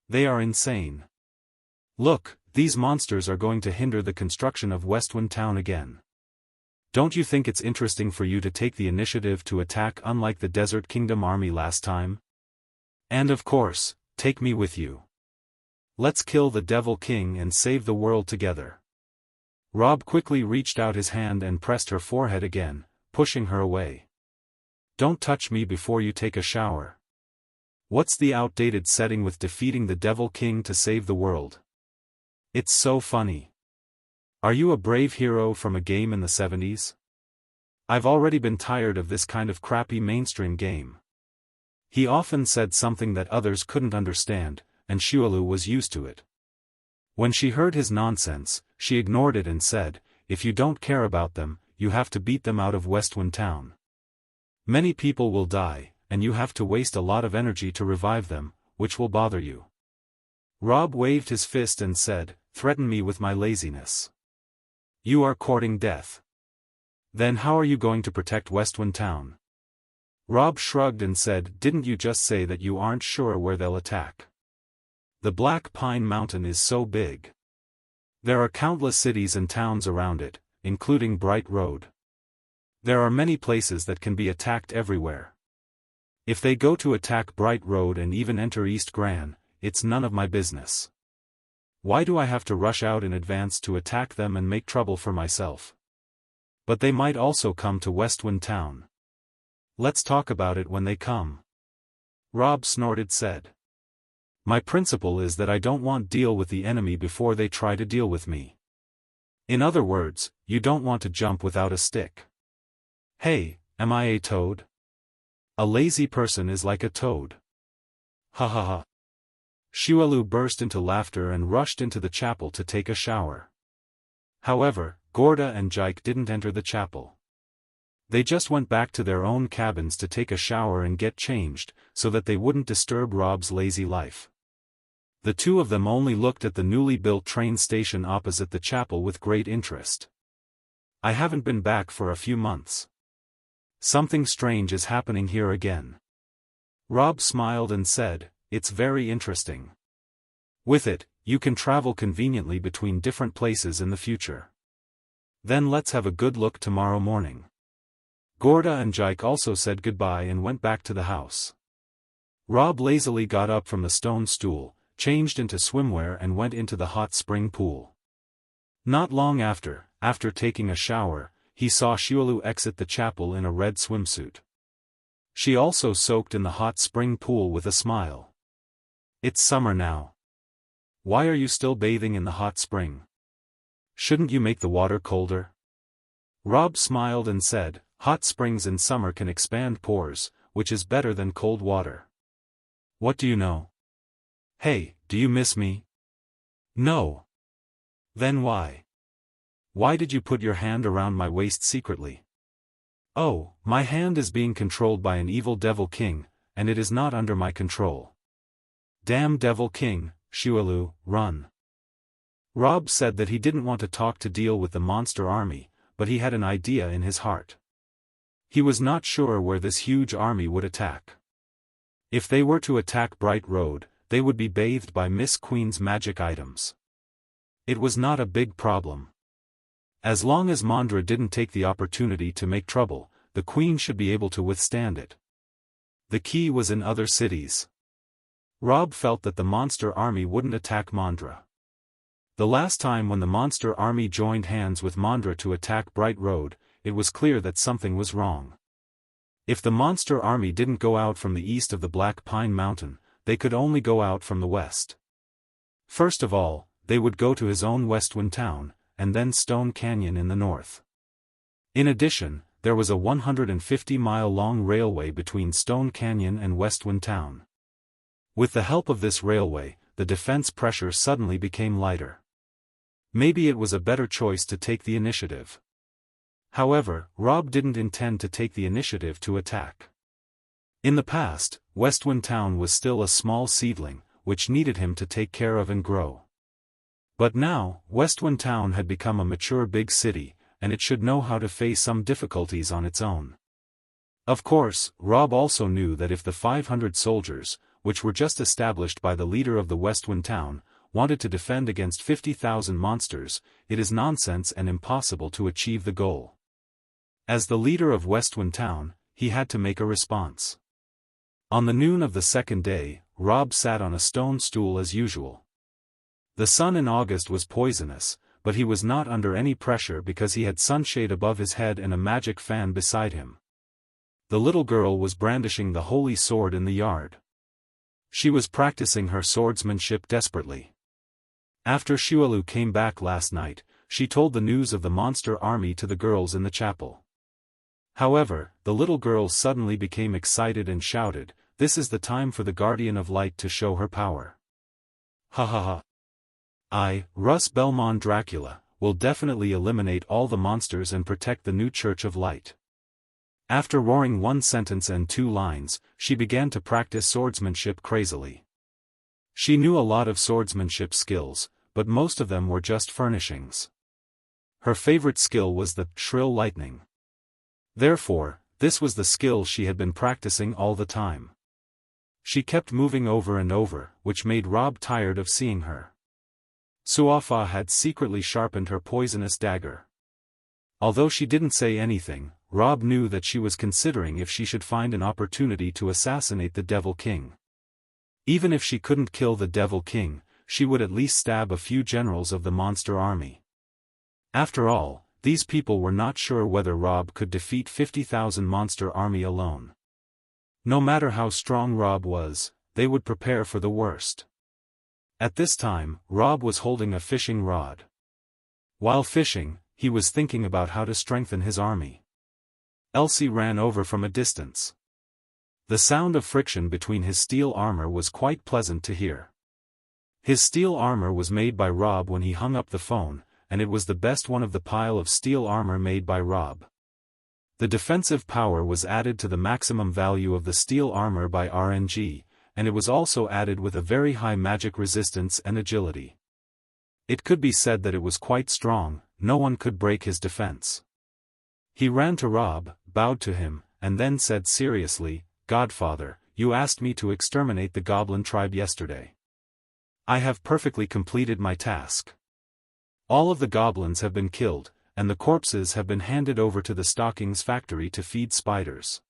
They are insane. Look, these monsters are going to hinder the construction of Westwind Town again. Don't you think it's interesting for you to take the initiative to attack unlike the Desert Kingdom army last time? And of course, take me with you. Let's kill the Devil King and save the world together. Robb quickly reached out his hand and pressed her forehead again, pushing her away. Don't touch me before you take a shower. What's the outdated setting with defeating the Devil King to save the world? It's so funny. Are you a brave hero from a game in the 70s? I've already been tired of this kind of crappy mainstream game. He often said something that others couldn't understand, and Shualu was used to it. When she heard his nonsense, she ignored it and said, if you don't care about them, you have to beat them out of Westwind Town. Many people will die, and you have to waste a lot of energy to revive them, which will bother you. Robb waved his fist and said, "Threaten me with my laziness. You are courting death. Then how are you going to protect Westwind Town?" Robb shrugged and said, "Didn't you just say that you aren't sure where they'll attack? The Black Pine Mountain is so big. There are countless cities and towns around it, including Bright Road. There are many places that can be attacked everywhere. If they go to attack Bright Road and even enter East Gran, it's none of my business. Why do I have to rush out in advance to attack them and make trouble for myself? But they might also come to Westwind Town. Let's talk about it when they come." Robb snorted said. "My principle is that I don't want to deal with the enemy before they try to deal with me. In other words, you don't want to jump without a stick. Hey, am I a toad? A lazy person is like a toad. Ha ha ha." Xiaolu burst into laughter and rushed into the chapel to take a shower. However, Gorda and Jike didn't enter the chapel. They just went back to their own cabins to take a shower and get changed, so that they wouldn't disturb Robb's lazy life. The two of them only looked at the newly built train station opposite the chapel with great interest. "I haven't been back for a few months. Something strange is happening here again." Robb smiled and said, "It's very interesting. With it, you can travel conveniently between different places in the future. Then let's have a good look tomorrow morning." Gorda and Jike also said goodbye and went back to the house. Robb lazily got up from the stone stool, changed into swimwear and went into the hot spring pool. Not long after taking a shower, he saw Xiaolu exit the chapel in a red swimsuit. She also soaked in the hot spring pool with a smile. "It's summer now. Why are you still bathing in the hot spring? Shouldn't you make the water colder?" Robb smiled and said, "Hot springs in summer can expand pores, which is better than cold water. What do you know? Hey, do you miss me?" "No." "Then why? Why did you put your hand around my waist secretly?" "Oh, my hand is being controlled by an evil devil king, and it is not under my control." "Damn devil king, Xiaolu, run." Robb said that he didn't want to talk to deal with the monster army, but he had an idea in his heart. He was not sure where this huge army would attack. If they were to attack Bright Road, they would be bathed by Miss Queen's magic items. It was not a big problem. As long as Mondra didn't take the opportunity to make trouble, the Queen should be able to withstand it. The key was in other cities. Robb felt that the monster army wouldn't attack Mondra. The last time when the monster army joined hands with Mondra to attack Bright Road, it was clear that something was wrong. If the monster army didn't go out from the east of the Black Pine Mountain, they could only go out from the west. First of all, they would go to his own Westwind Town, and then Stone Canyon in the north. In addition, there was a 150-mile-long railway between Stone Canyon and Westwind Town. With the help of this railway, the defense pressure suddenly became lighter. Maybe it was a better choice to take the initiative. However, Robb didn't intend to take the initiative to attack. In the past, Westwind Town was still a small seedling, which needed him to take care of and grow. But now, Westwind Town had become a mature big city, and it should know how to face some difficulties on its own. Of course, Robb also knew that if the 500 soldiers, which were just established by the leader of the Westwind Town, wanted to defend against 50,000 monsters, it is nonsense and impossible to achieve the goal. As the leader of Westwind Town, he had to make a response. On the noon of the second day, Robb sat on a stone stool as usual. The sun in August was poisonous, but he was not under any pressure because he had sunshade above his head and a magic fan beside him. The little girl was brandishing the holy sword in the yard. She was practicing her swordsmanship desperately. After Xiaolu came back last night, she told the news of the monster army to the girls in the chapel. However, the little girl suddenly became excited and shouted, "This is the time for the Guardian of Light to show her power." Ha ha ha. I, Russ Belmont Dracula, will definitely eliminate all the monsters and protect the new Church of Light." After roaring one sentence and 2 lines, she began to practice swordsmanship crazily. She knew a lot of swordsmanship skills, but most of them were just furnishings. Her favorite skill was the shrill lightning. Therefore, this was the skill she had been practicing all the time. She kept moving over and over, which made Robb tired of seeing her. Suafa had secretly sharpened her poisonous dagger. Although she didn't say anything, Robb knew that she was considering if she should find an opportunity to assassinate the Devil King. Even if she couldn't kill the Devil King, she would at least stab a few generals of the monster army. After all, these people were not sure whether Robb could defeat 50,000 monster army alone. No matter how strong Robb was, they would prepare for the worst. At this time, Robb was holding a fishing rod. While fishing, he was thinking about how to strengthen his army. Elsie ran over from a distance. The sound of friction between his steel armor was quite pleasant to hear. His steel armor was made by Robb when he hung up the phone, and it was the best one of the pile of steel armor made by Robb. The defensive power was added to the maximum value of the steel armor by RNG, and it was also added with a very high magic resistance and agility. It could be said that it was quite strong, no one could break his defense. He ran to Robb, bowed to him, and then said seriously, "Godfather, you asked me to exterminate the goblin tribe yesterday. I have perfectly completed my task. All of the goblins have been killed, and the corpses have been handed over to the Stockings factory to feed spiders.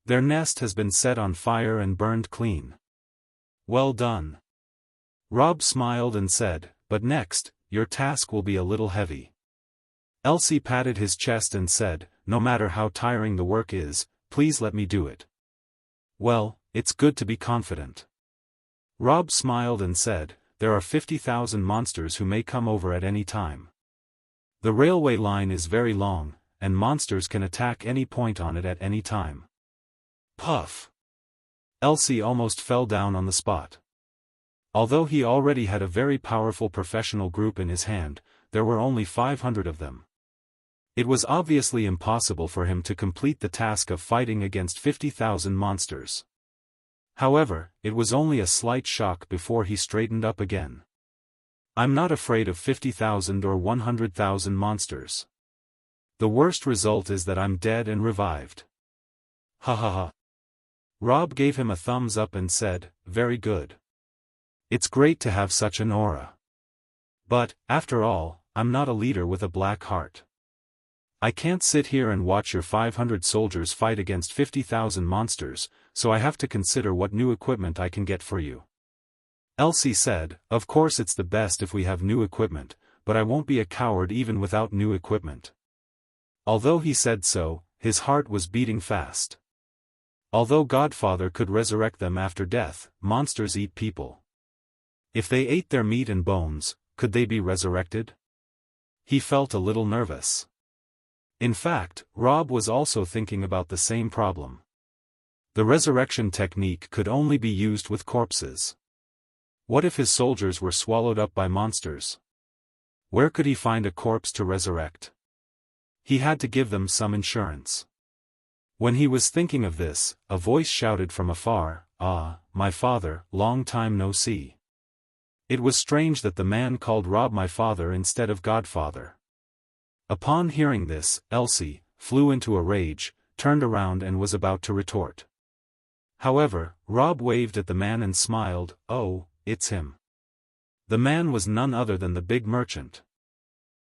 Their nest has been set on fire and burned clean. Well done." Robb smiled and said, "But next, your task will be a little heavy." Elsie patted his chest and said, "No matter how tiring the work is, please let me do it." "Well, it's good to be confident." Robb smiled and said, "There are 50,000 monsters who may come over at any time. The railway line is very long, and monsters can attack any point on it at any time." Puff! Elsie almost fell down on the spot. Although he already had a very powerful professional group in his hand, there were only 500 of them. It was obviously impossible for him to complete the task of fighting against 50,000 monsters. However, it was only a slight shock before he straightened up again. "I'm not afraid of 50,000 or 100,000 monsters. The worst result is that I'm dead and revived." Ha ha ha. Robb gave him a thumbs up and said, "Very good. It's great to have such an aura. But, after all, I'm not a leader with a black heart. I can't sit here and watch your 500 soldiers fight against 50,000 monsters, so I have to consider what new equipment I can get for you." Elsie said, "Of course it's the best if we have new equipment, but I won't be a coward even without new equipment." Although he said so, his heart was beating fast. Although Godfather could resurrect them after death, monsters eat people. If they ate their meat and bones, could they be resurrected? He felt a little nervous. In fact, Robb was also thinking about the same problem. The resurrection technique could only be used with corpses. What if his soldiers were swallowed up by monsters? Where could he find a corpse to resurrect? He had to give them some insurance. When he was thinking of this, a voice shouted from afar, "Ah, my father, long time no see." It was strange that the man called Robb my father instead of Godfather. Upon hearing this, Elsie flew into a rage, turned around and was about to retort. However, Robb waved at the man and smiled, "Oh, it's him." The man was none other than the big merchant.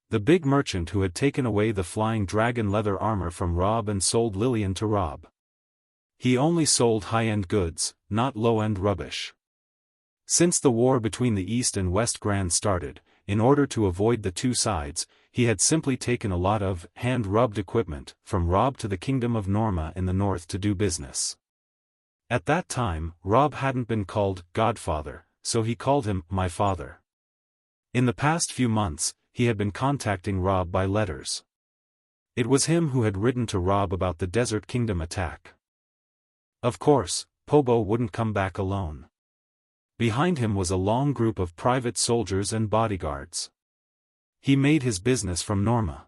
The big merchant who had taken away the flying dragon leather armor from Robb and sold Lillian to Robb. He only sold high-end goods, not low-end rubbish. Since the war between the East and West Grand started, in order to avoid the two sides, he had simply taken a lot of hand-rubbed equipment from Robb to the Kingdom of Norma in the north to do business. At that time, Robb hadn't been called Godfather, so he called him my father. In the past few months, he had been contacting Robb by letters. It was him who had written to Robb about the Desert Kingdom attack. Of course, Pobo wouldn't come back alone. Behind him was a long group of private soldiers and bodyguards. He made his business from Norma.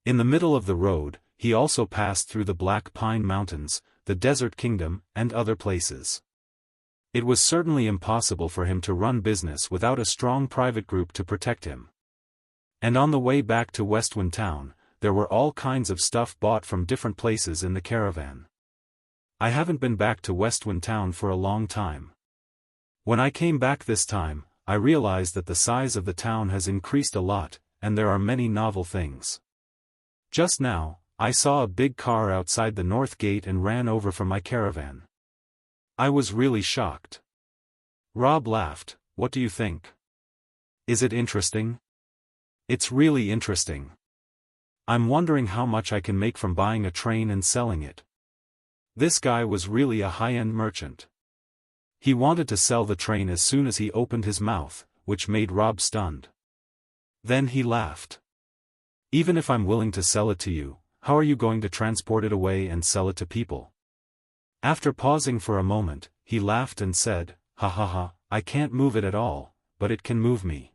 In the middle of the road, he also passed through the Black Pine Mountains, the Desert Kingdom, and other places. It was certainly impossible for him to run business without a strong private group to protect him. And on the way back to Westwind Town, there were all kinds of stuff bought from different places in the caravan. I haven't been back to Westwind Town for a long time. When I came back this time, I realized that the size of the town has increased a lot, and there are many novel things. Just now, I saw a big car outside the north gate and ran over from my caravan. I was really shocked. Robb laughed. What do you think? Is it interesting? It's really interesting. I'm wondering how much I can make from buying a train and selling it. This guy was really a high-end merchant. He wanted to sell the train as soon as he opened his mouth, which made Robb stunned. Then he laughed. Even if I'm willing to sell it to you, how are you going to transport it away and sell it to people? After pausing for a moment, he laughed and said, "Ha ha ha, I can't move it at all, but it can move me."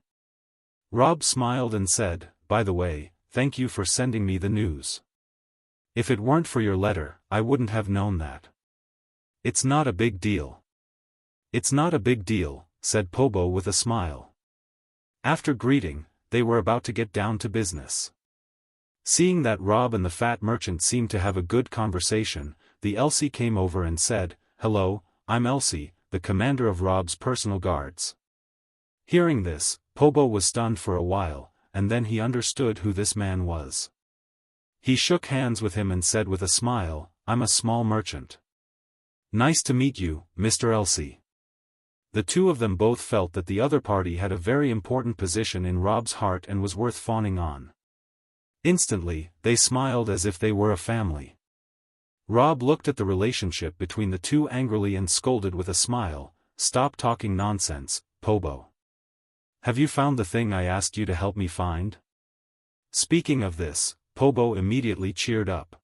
Robb smiled and said, "By the way, thank you for sending me the news. If it weren't for your letter, I wouldn't have known that. It's not a big deal." "It's not a big deal," said Pobo with a smile. After greeting, they were about to get down to business. Seeing that Robb and the fat merchant seemed to have a good conversation, the Elsie came over and said, "Hello, I'm Elsie, the commander of Robb's personal guards." Hearing this, Pobo was stunned for a while, and then he understood who this man was. He shook hands with him and said with a smile, "I'm a small merchant." "Nice to meet you, Mr. Elsie." The two of them both felt that the other party had a very important position in Robb's heart and was worth fawning on. Instantly, they smiled as if they were a family. Robb looked at the relationship between the two angrily and scolded with a smile, "Stop talking nonsense, Pobo. Have you found the thing I asked you to help me find?" Speaking of this, Pobo immediately cheered up.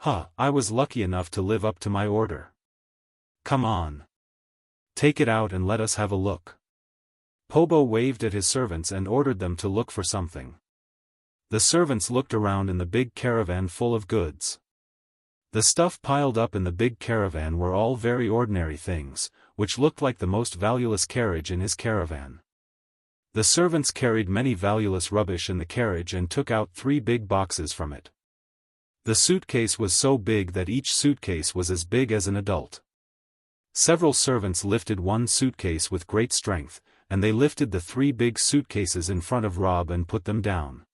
I was lucky enough to live up to my order. Come on. Take it out and let us have a look." Pobo waved at his servants and ordered them to look for something. The servants looked around in the big caravan full of goods. The stuff piled up in the big caravan were all very ordinary things, which looked like the most valueless carriage in his caravan. The servants carried many valueless rubbish in the carriage and took out 3 big boxes from it. The suitcase was so big that each suitcase was as big as an adult. Several servants lifted one suitcase with great strength, and they lifted the 3 big suitcases in front of Robb and put them down.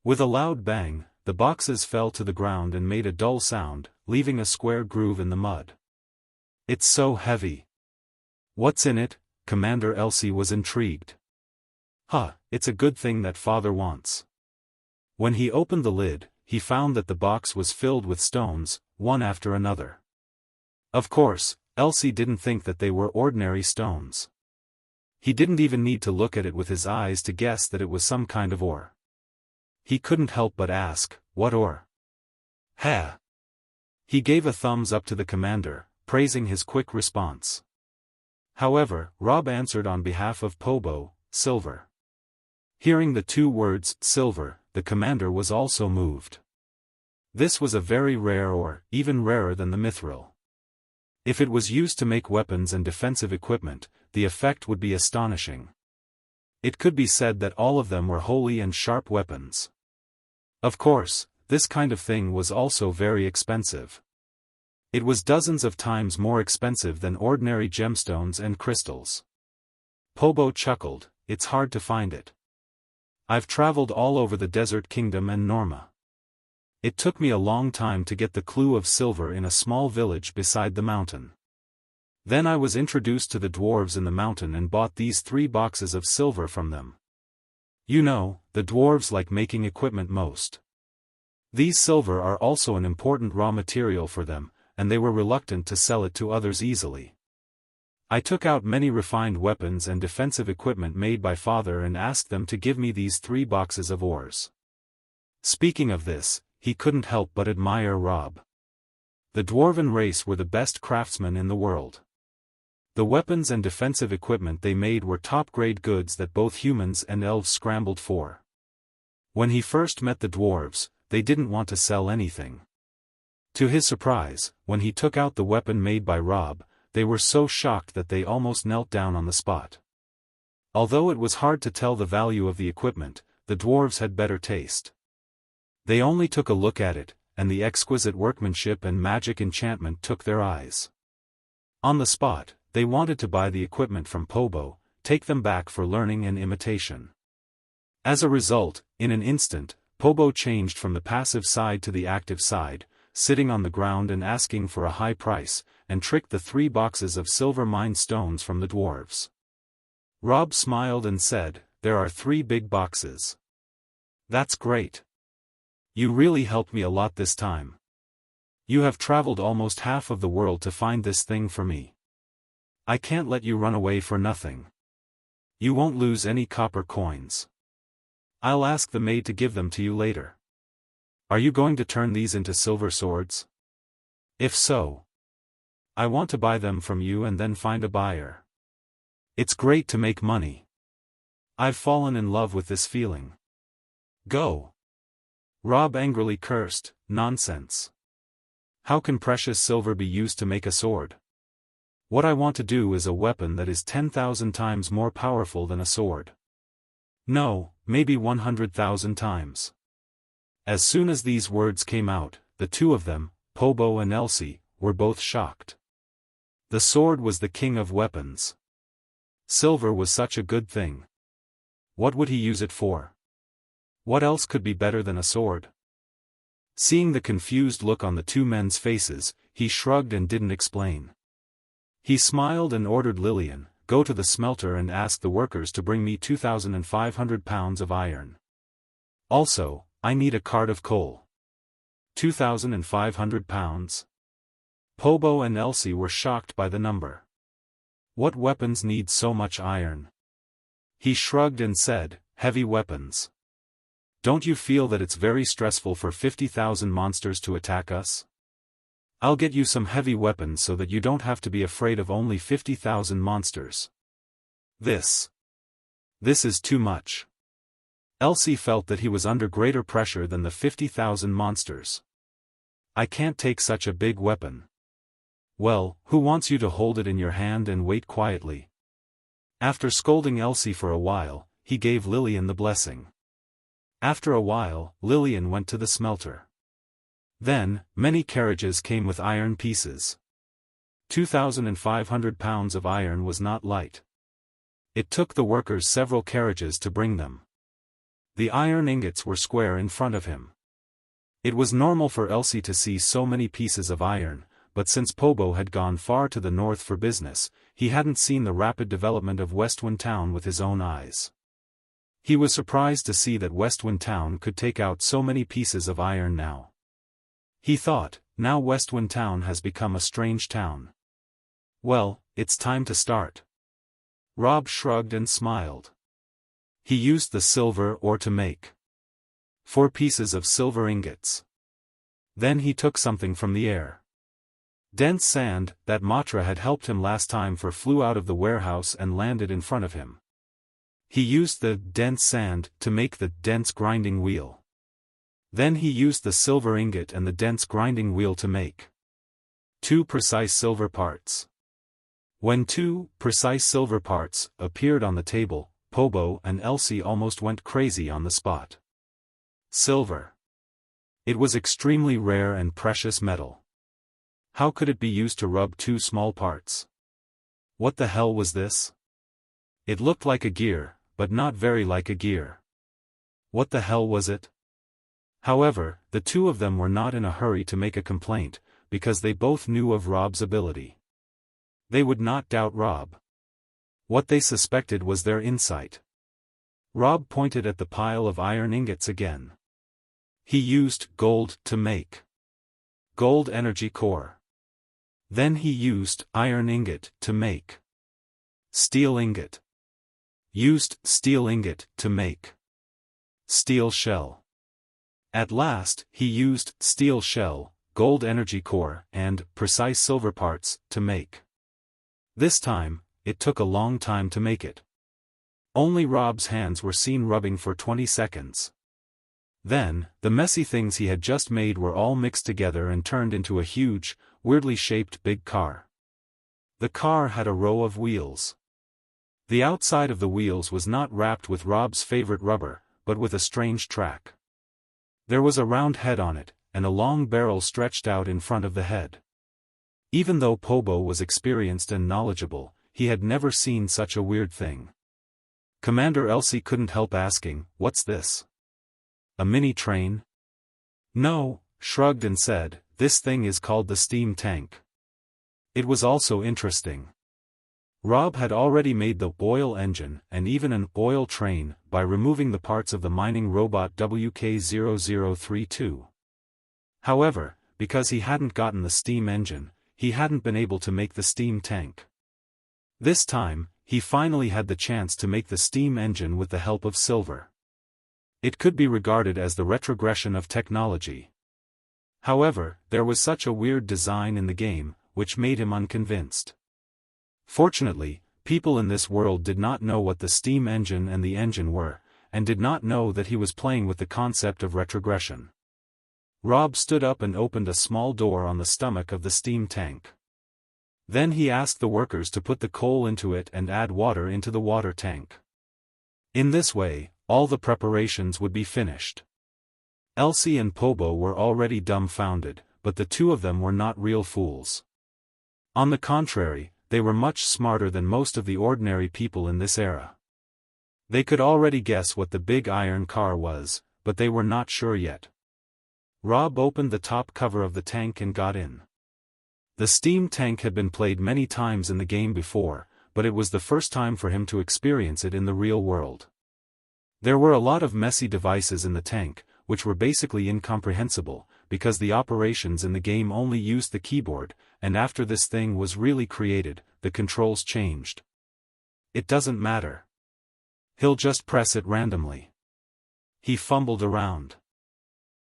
With a loud bang, the boxes fell to the ground and made a dull sound, leaving a square groove in the mud. "It's so heavy." "What's in it?" Commander Elsie was intrigued. It's a good thing that father wants." When he opened the lid, he found that the box was filled with stones, one after another. Of course, Elsie didn't think that they were ordinary stones. He didn't even need to look at it with his eyes to guess that it was some kind of ore. He couldn't help but ask, "What ore?" "Ha!" He gave a thumbs up to the commander, praising his quick response. However, Robb answered on behalf of Pobo, "Silver." Hearing the 2 words, "silver," the commander was also moved. This was a very rare ore, even rarer than the mithril. If it was used to make weapons and defensive equipment, the effect would be astonishing. It could be said that all of them were holy and sharp weapons. Of course, this kind of thing was also very expensive. It was dozens of times more expensive than ordinary gemstones and crystals. Pobo chuckled, "It's hard to find it. I've traveled all over the Desert Kingdom and Norma. It took me a long time to get the clue of silver in a small village beside the mountain. Then I was introduced to the dwarves in the mountain and bought these 3 boxes of silver from them. You know, the dwarves like making equipment most. These silver are also an important raw material for them, and they were reluctant to sell it to others easily. I took out many refined weapons and defensive equipment made by father and asked them to give me these 3 boxes of ores." Speaking of this, he couldn't help but admire Robb. The dwarven race were the best craftsmen in the world. The weapons and defensive equipment they made were top-grade goods that both humans and elves scrambled for. When he first met the dwarves, they didn't want to sell anything. To his surprise, when he took out the weapon made by Robb, they were so shocked that they almost knelt down on the spot. Although it was hard to tell the value of the equipment, the dwarves had better taste. They only took a look at it, and the exquisite workmanship and magic enchantment took their eyes. On the spot, they wanted to buy the equipment from Pobo, take them back for learning and imitation. As a result, in an instant, Pobo changed from the passive side to the active side, sitting on the ground and asking for a high price, and tricked the 3 boxes of silver mine stones from the dwarves. Robb smiled and said, "There are 3 big boxes. That's great. You really helped me a lot this time. You have traveled almost half of the world to find this thing for me. I can't let you run away for nothing. You won't lose any copper coins. I'll ask the maid to give them to you later. Are you going to turn these into silver swords? If so, I want to buy them from you and then find a buyer. It's great to make money. I've fallen in love with this feeling. Go." Robb angrily cursed, "Nonsense. How can precious silver be used to make a sword? What I want to do is a weapon that is 10,000 times more powerful than a sword. No, maybe 100,000 times." As soon as these words came out, the 2 of them, Pobo and Elsie, were both shocked. The sword was the king of weapons. Silver was such a good thing. What would he use it for? What else could be better than a sword? Seeing the confused look on the 2 men's faces, he shrugged and didn't explain. He smiled and ordered Lillian, "Go to the smelter and ask the workers to bring me 2,500 pounds of iron. Also, I need a cart of coal." 2,500 pounds? Pobo and Elsie were shocked by the number. What weapons need so much iron? He shrugged and said, "Heavy weapons. Don't you feel that it's very stressful for 50,000 monsters to attack us? I'll get you some heavy weapons so that you don't have to be afraid of only 50,000 monsters." This is too much. Elsie felt that he was under greater pressure than the 50,000 monsters. "I can't take such a big weapon." "Well, who wants you to hold it in your hand and wait quietly?" After scolding Elsie for a while, he gave Lillian the blessing. After a while, Lillian went to the smelter. Then, many carriages came with iron pieces. 2,500 pounds of iron was not light. It took the workers several carriages to bring them. The iron ingots were square in front of him. It was normal for Elsie to see so many pieces of iron, but since Pobo had gone far to the north for business, he hadn't seen the rapid development of Westwind Town with his own eyes. He was surprised to see that Westwind Town could take out so many pieces of iron now. He thought, now Westwind Town has become a strange town. Well, it's time to start. Robb shrugged and smiled. He used the silver ore to make 4 pieces of silver ingots. Then he took something from the air. Dense sand, that Matra had helped him last time for, flew out of the warehouse and landed in front of him. He used the dense sand to make the dense grinding wheel. Then he used the silver ingot and the dense grinding wheel to make 2 precise silver parts. When 2 precise silver parts appeared on the table, Pobo and Elsie almost went crazy on the spot. Silver. It was extremely rare and precious metal. How could it be used to rub 2 small parts? What the hell was this? It looked like a gear, but not very like a gear. What the hell was it? However, the 2 of them were not in a hurry to make a complaint, because they both knew of Robb's ability. They would not doubt Robb. What they suspected was their insight. Robb pointed at the pile of iron ingots again. He used gold to make gold energy core. Then he used iron ingot to make steel ingot. Used steel ingot to make steel shell. At last, he used steel shell, gold energy core, and precise silver parts to make This time, it took a long time to make it. Only Robb's hands were seen rubbing for 20 seconds. Then, the messy things he had just made were all mixed together and turned into a huge, weirdly shaped big car. The car had a row of wheels. The outside of the wheels was not wrapped with Robb's favorite rubber, but with a strange track. There was a round head on it, and a long barrel stretched out in front of the head. Even though Pobo was experienced and knowledgeable, he had never seen such a weird thing. Commander Elsie couldn't help asking, "What's this? A mini train?" "No," shrugged and said, "this thing is called the steam tank." It was also interesting. Robb had already made the oil engine and even an oil train by removing the parts of the mining robot WK0032. However, because he hadn't gotten the steam engine, he hadn't been able to make the steam tank. This time, he finally had the chance to make the steam engine with the help of silver. It could be regarded as the retrogression of technology. However, there was such a weird design in the game, which made him unconvinced. Fortunately, people in this world did not know what the steam engine and the engine were, and did not know that he was playing with the concept of retrogression. Robb stood up and opened a small door on the stomach of the steam tank. Then he asked the workers to put the coal into it and add water into the water tank. In this way, all the preparations would be finished. Elsie and Pobo were already dumbfounded, but the two of them were not real fools. On the contrary, they were much smarter than most of the ordinary people in this era. They could already guess what the big iron car was, but they were not sure yet. Robb opened the top cover of the tank and got in. The steam tank had been played many times in the game before, but it was the first time for him to experience it in the real world. There were a lot of messy devices in the tank, which were basically incomprehensible, because the operations in the game only used the keyboard, and after this thing was really created, the controls changed. It doesn't matter. He'll just press it randomly. He fumbled around.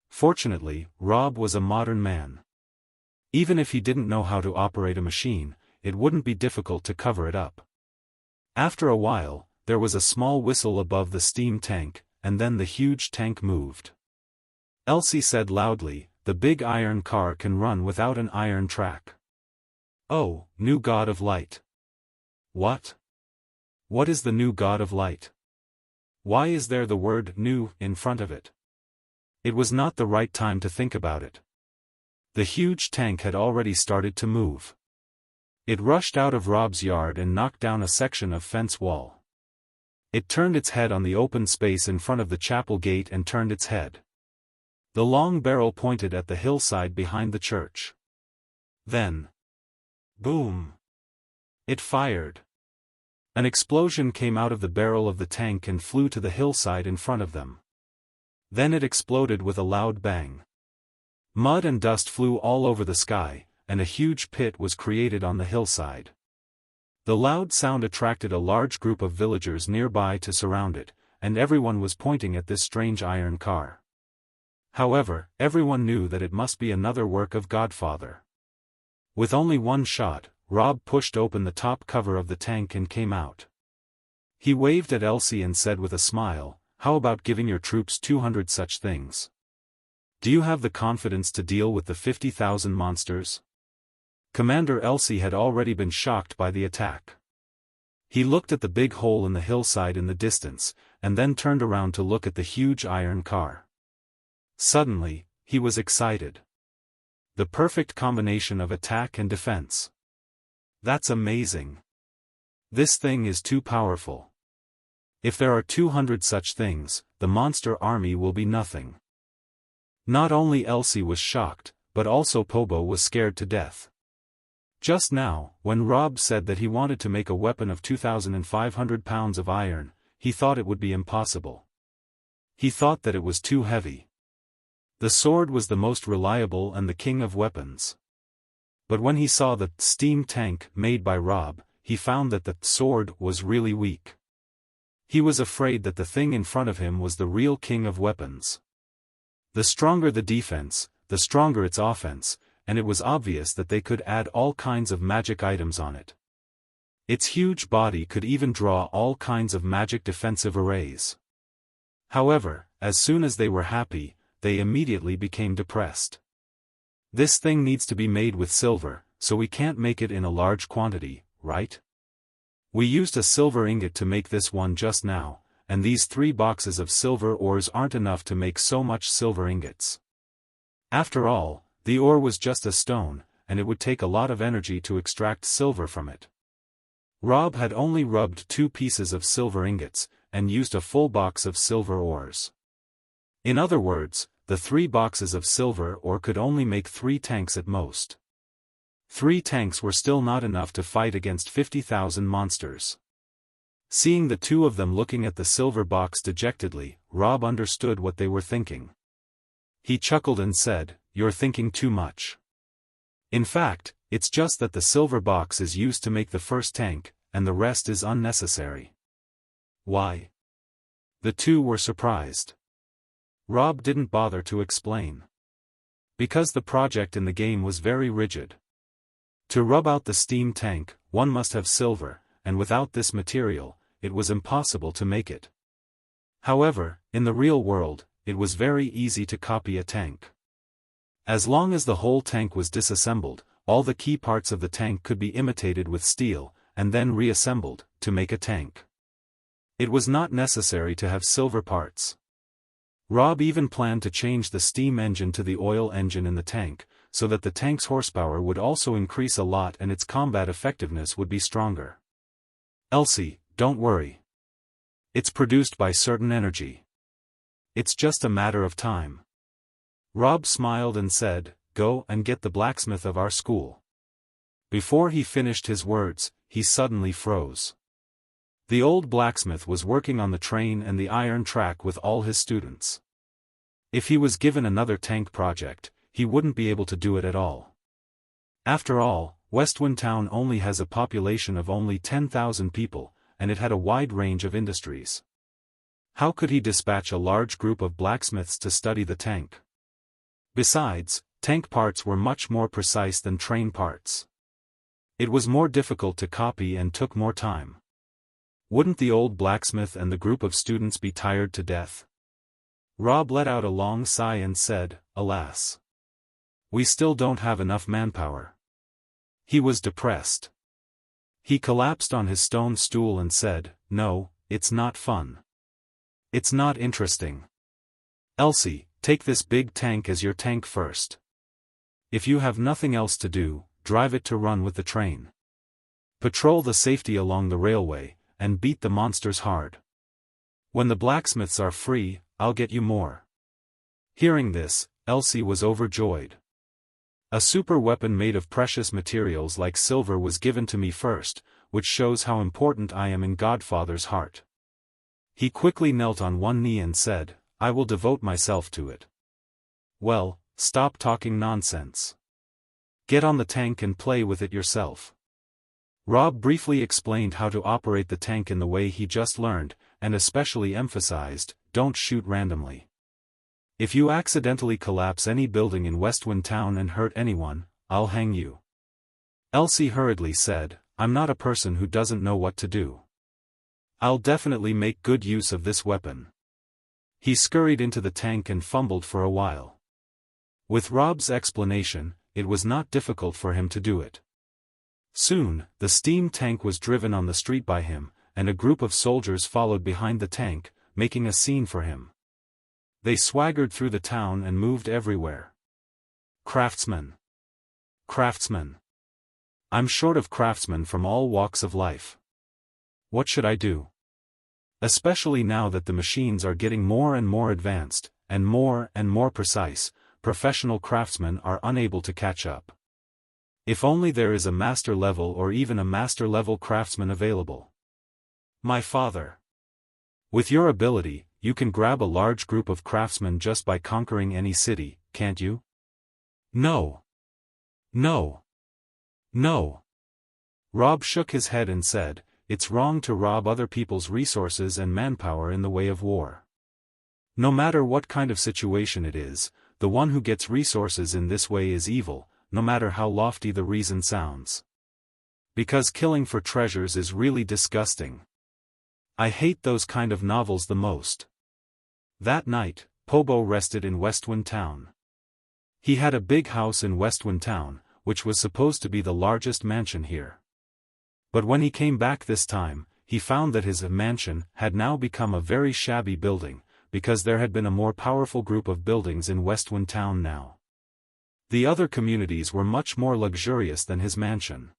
Fortunately, Robb was a modern man. Even if he didn't know how to operate a machine, it wouldn't be difficult to cover it up. After a while, there was a small whistle above the steam tank, and then the huge tank moved. Elsie said loudly, "The big iron car can run without an iron track." "Oh, new god of light." "What? What is the new god of light? Why is there the word new in front of it?" It was not the right time to think about it. The huge tank had already started to move. It rushed out of Robb's yard and knocked down a section of fence wall. It turned its head on the open space in front of the chapel gate and turned its head. The long barrel pointed at the hillside behind the church. Then, boom! It fired. An explosion came out of the barrel of the tank and flew to the hillside in front of them. Then it exploded with a loud bang. Mud and dust flew all over the sky, and a huge pit was created on the hillside. The loud sound attracted a large group of villagers nearby to surround it, and everyone was pointing at this strange iron car. However, everyone knew that it must be another work of Godfather. With only one shot, Robb pushed open the top cover of the tank and came out. He waved at Elsie and said with a smile, "How about giving your troops 200 such things? Do you have the confidence to deal with the 50,000 monsters?" Commander Elsie had already been shocked by the attack. He looked at the big hole in the hillside in the distance, and then turned around to look at the huge iron car. Suddenly, he was excited. The perfect combination of attack and defense. "That's amazing. This thing is too powerful. If there are 200 such things, the monster army will be nothing." Not only Elsie was shocked, but also Pobo was scared to death. Just now, when Robb said that he wanted to make a weapon of 2,500 pounds of iron, he thought it would be impossible. He thought that it was too heavy. The sword was the most reliable and the king of weapons. But when he saw the steam tank made by Robb, he found that the sword was really weak. He was afraid that the thing in front of him was the real king of weapons. The stronger the defense, the stronger its offense, and it was obvious that they could add all kinds of magic items on it. Its huge body could even draw all kinds of magic defensive arrays. However, as soon as they were happy, they immediately became depressed. This thing needs to be made with silver, so we can't make it in a large quantity, right? We used a silver ingot to make this one just now, and these 3 boxes of silver ores aren't enough to make so much silver ingots. After all, the ore was just a stone, and it would take a lot of energy to extract silver from it. Robb had only rubbed 2 pieces of silver ingots, and used a full box of silver ores. In other words, the 3 boxes of silver ore could only make 3 tanks at most. 3 tanks were still not enough to fight against 50,000 monsters. Seeing the 2 of them looking at the silver box dejectedly, Robb understood what they were thinking. He chuckled and said, "You're thinking too much. In fact, it's just that the silver box is used to make the first tank, and the rest is unnecessary." "Why?" The 2 were surprised. Robb didn't bother to explain. Because the project in the game was very rigid. To rub out the steam tank, one must have silver, and without this material, it was impossible to make it. However, in the real world, it was very easy to copy a tank. As long as the whole tank was disassembled, all the key parts of the tank could be imitated with steel, and then reassembled, to make a tank. It was not necessary to have silver parts. Robb even planned to change the steam engine to the oil engine in the tank, so that the tank's horsepower would also increase a lot and its combat effectiveness would be stronger. "Elsie, don't worry. It's produced by certain energy. It's just a matter of time." Robb smiled and said, "Go and get the blacksmith of our school." Before he finished his words, he suddenly froze. The old blacksmith was working on the train and the iron track with all his students. If he was given another tank project, he wouldn't be able to do it at all. After all, Westwind Town only has a population of only 10,000 people, and it had a wide range of industries. How could he dispatch a large group of blacksmiths to study the tank? Besides, tank parts were much more precise than train parts. It was more difficult to copy and took more time. Wouldn't the old blacksmith and the group of students be tired to death? Robb let out a long sigh and said, "Alas. We still don't have enough manpower." He was depressed. He collapsed on his stone stool and said, "No, it's not fun. It's not interesting. Elsie, take this big tank as your tank first. If you have nothing else to do, drive it to run with the train. Patrol the safety along the railway, and beat the monsters hard. When the blacksmiths are free, I'll get you more." Hearing this, Elsie was overjoyed. "A super weapon made of precious materials like silver was given to me first, which shows how important I am in Godfather's heart." He quickly knelt on one knee and said, "I will devote myself to it." "Well, stop talking nonsense. Get on the tank and play with it yourself." Robb briefly explained how to operate the tank in the way he just learned, and especially emphasized, "Don't shoot randomly. If you accidentally collapse any building in Westwind Town and hurt anyone, I'll hang you." Elsie hurriedly said, "I'm not a person who doesn't know what to do. I'll definitely make good use of this weapon." He scurried into the tank and fumbled for a while. With Robb's explanation, it was not difficult for him to do it. Soon, the steam tank was driven on the street by him, and a group of soldiers followed behind the tank, making a scene for him. They swaggered through the town and moved everywhere. "Craftsmen! Craftsmen! I'm short of craftsmen from all walks of life. What should I do? Especially now that the machines are getting more and more advanced, and more precise, professional craftsmen are unable to catch up. If only there is a master level or even a master level craftsman available. My father. With your ability, you can grab a large group of craftsmen just by conquering any city, can't you?" "No. No. No." Robb shook his head and said, "It's wrong to rob other people's resources and manpower in the way of war. No matter what kind of situation it is, the one who gets resources in this way is evil, no matter how lofty the reason sounds. Because killing for treasures is really disgusting. I hate those kind of novels the most. That night, Pobo rested in Westwind Town. He had a big house in Westwind Town, which was supposed to be the largest mansion here. But when he came back this time, he found that his mansion had now become a very shabby building, because there had been a more powerful group of buildings in Westwind Town now. The other communities were much more luxurious than his mansion.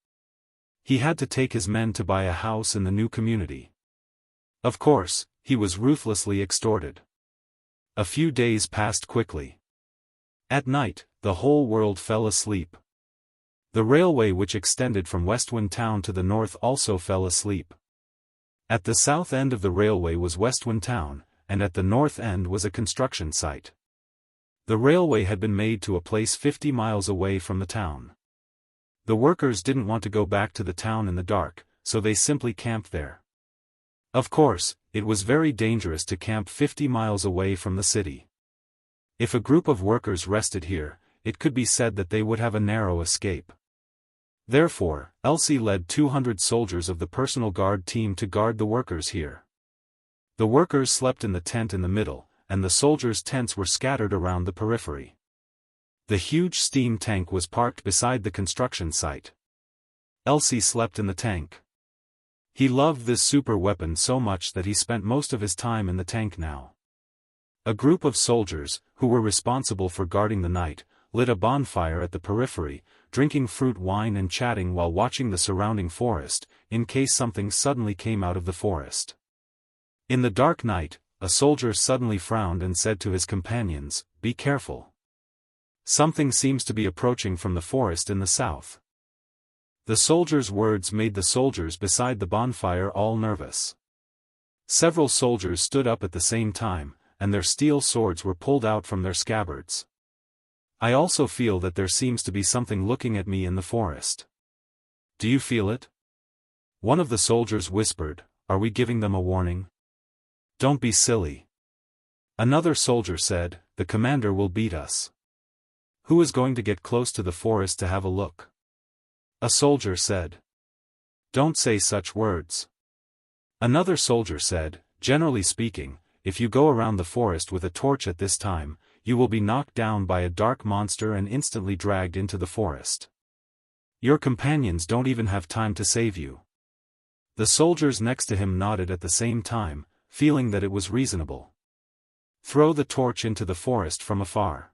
He had to take his men to buy a house in the new community. Of course, he was ruthlessly extorted. A few days passed quickly. At night, the whole world fell asleep. The railway which extended from Westwind Town to the north also fell asleep. At the south end of the railway was Westwind Town, and at the north end was a construction site. The railway had been made to a place 50 miles away from the town. The workers didn't want to go back to the town in the dark, so they simply camped there. Of course, it was very dangerous to camp 50 miles away from the city. If a group of workers rested here, it could be said that they would have a narrow escape. Therefore, Elsie led 200 soldiers of the personal guard team to guard the workers here. The workers slept in the tent in the middle, and the soldiers' tents were scattered around the periphery. The huge steam tank was parked beside the construction site. Elsie slept in the tank. He loved this super weapon so much that he spent most of his time in the tank now. A group of soldiers, who were responsible for guarding the night, lit a bonfire at the periphery, drinking fruit wine and chatting while watching the surrounding forest, in case something suddenly came out of the forest. In the dark night, a soldier suddenly frowned and said to his companions, "Be careful. Something seems to be approaching from the forest in the south." The soldier's words made the soldiers beside the bonfire all nervous. Several soldiers stood up at the same time, and their steel swords were pulled out from their scabbards. "I also feel that there seems to be something looking at me in the forest." "Do you feel it?" One of the soldiers whispered, "Are we giving them a warning?" "Don't be silly." Another soldier said, "The commander will beat us. Who is going to get close to the forest to have a look?" A soldier said, "Don't say such words." Another soldier said, "Generally speaking, if you go around the forest with a torch at this time, you will be knocked down by a dark monster and instantly dragged into the forest. Your companions don't even have time to save you." The soldiers next to him nodded at the same time, feeling that it was reasonable. "Throw the torch into the forest from afar."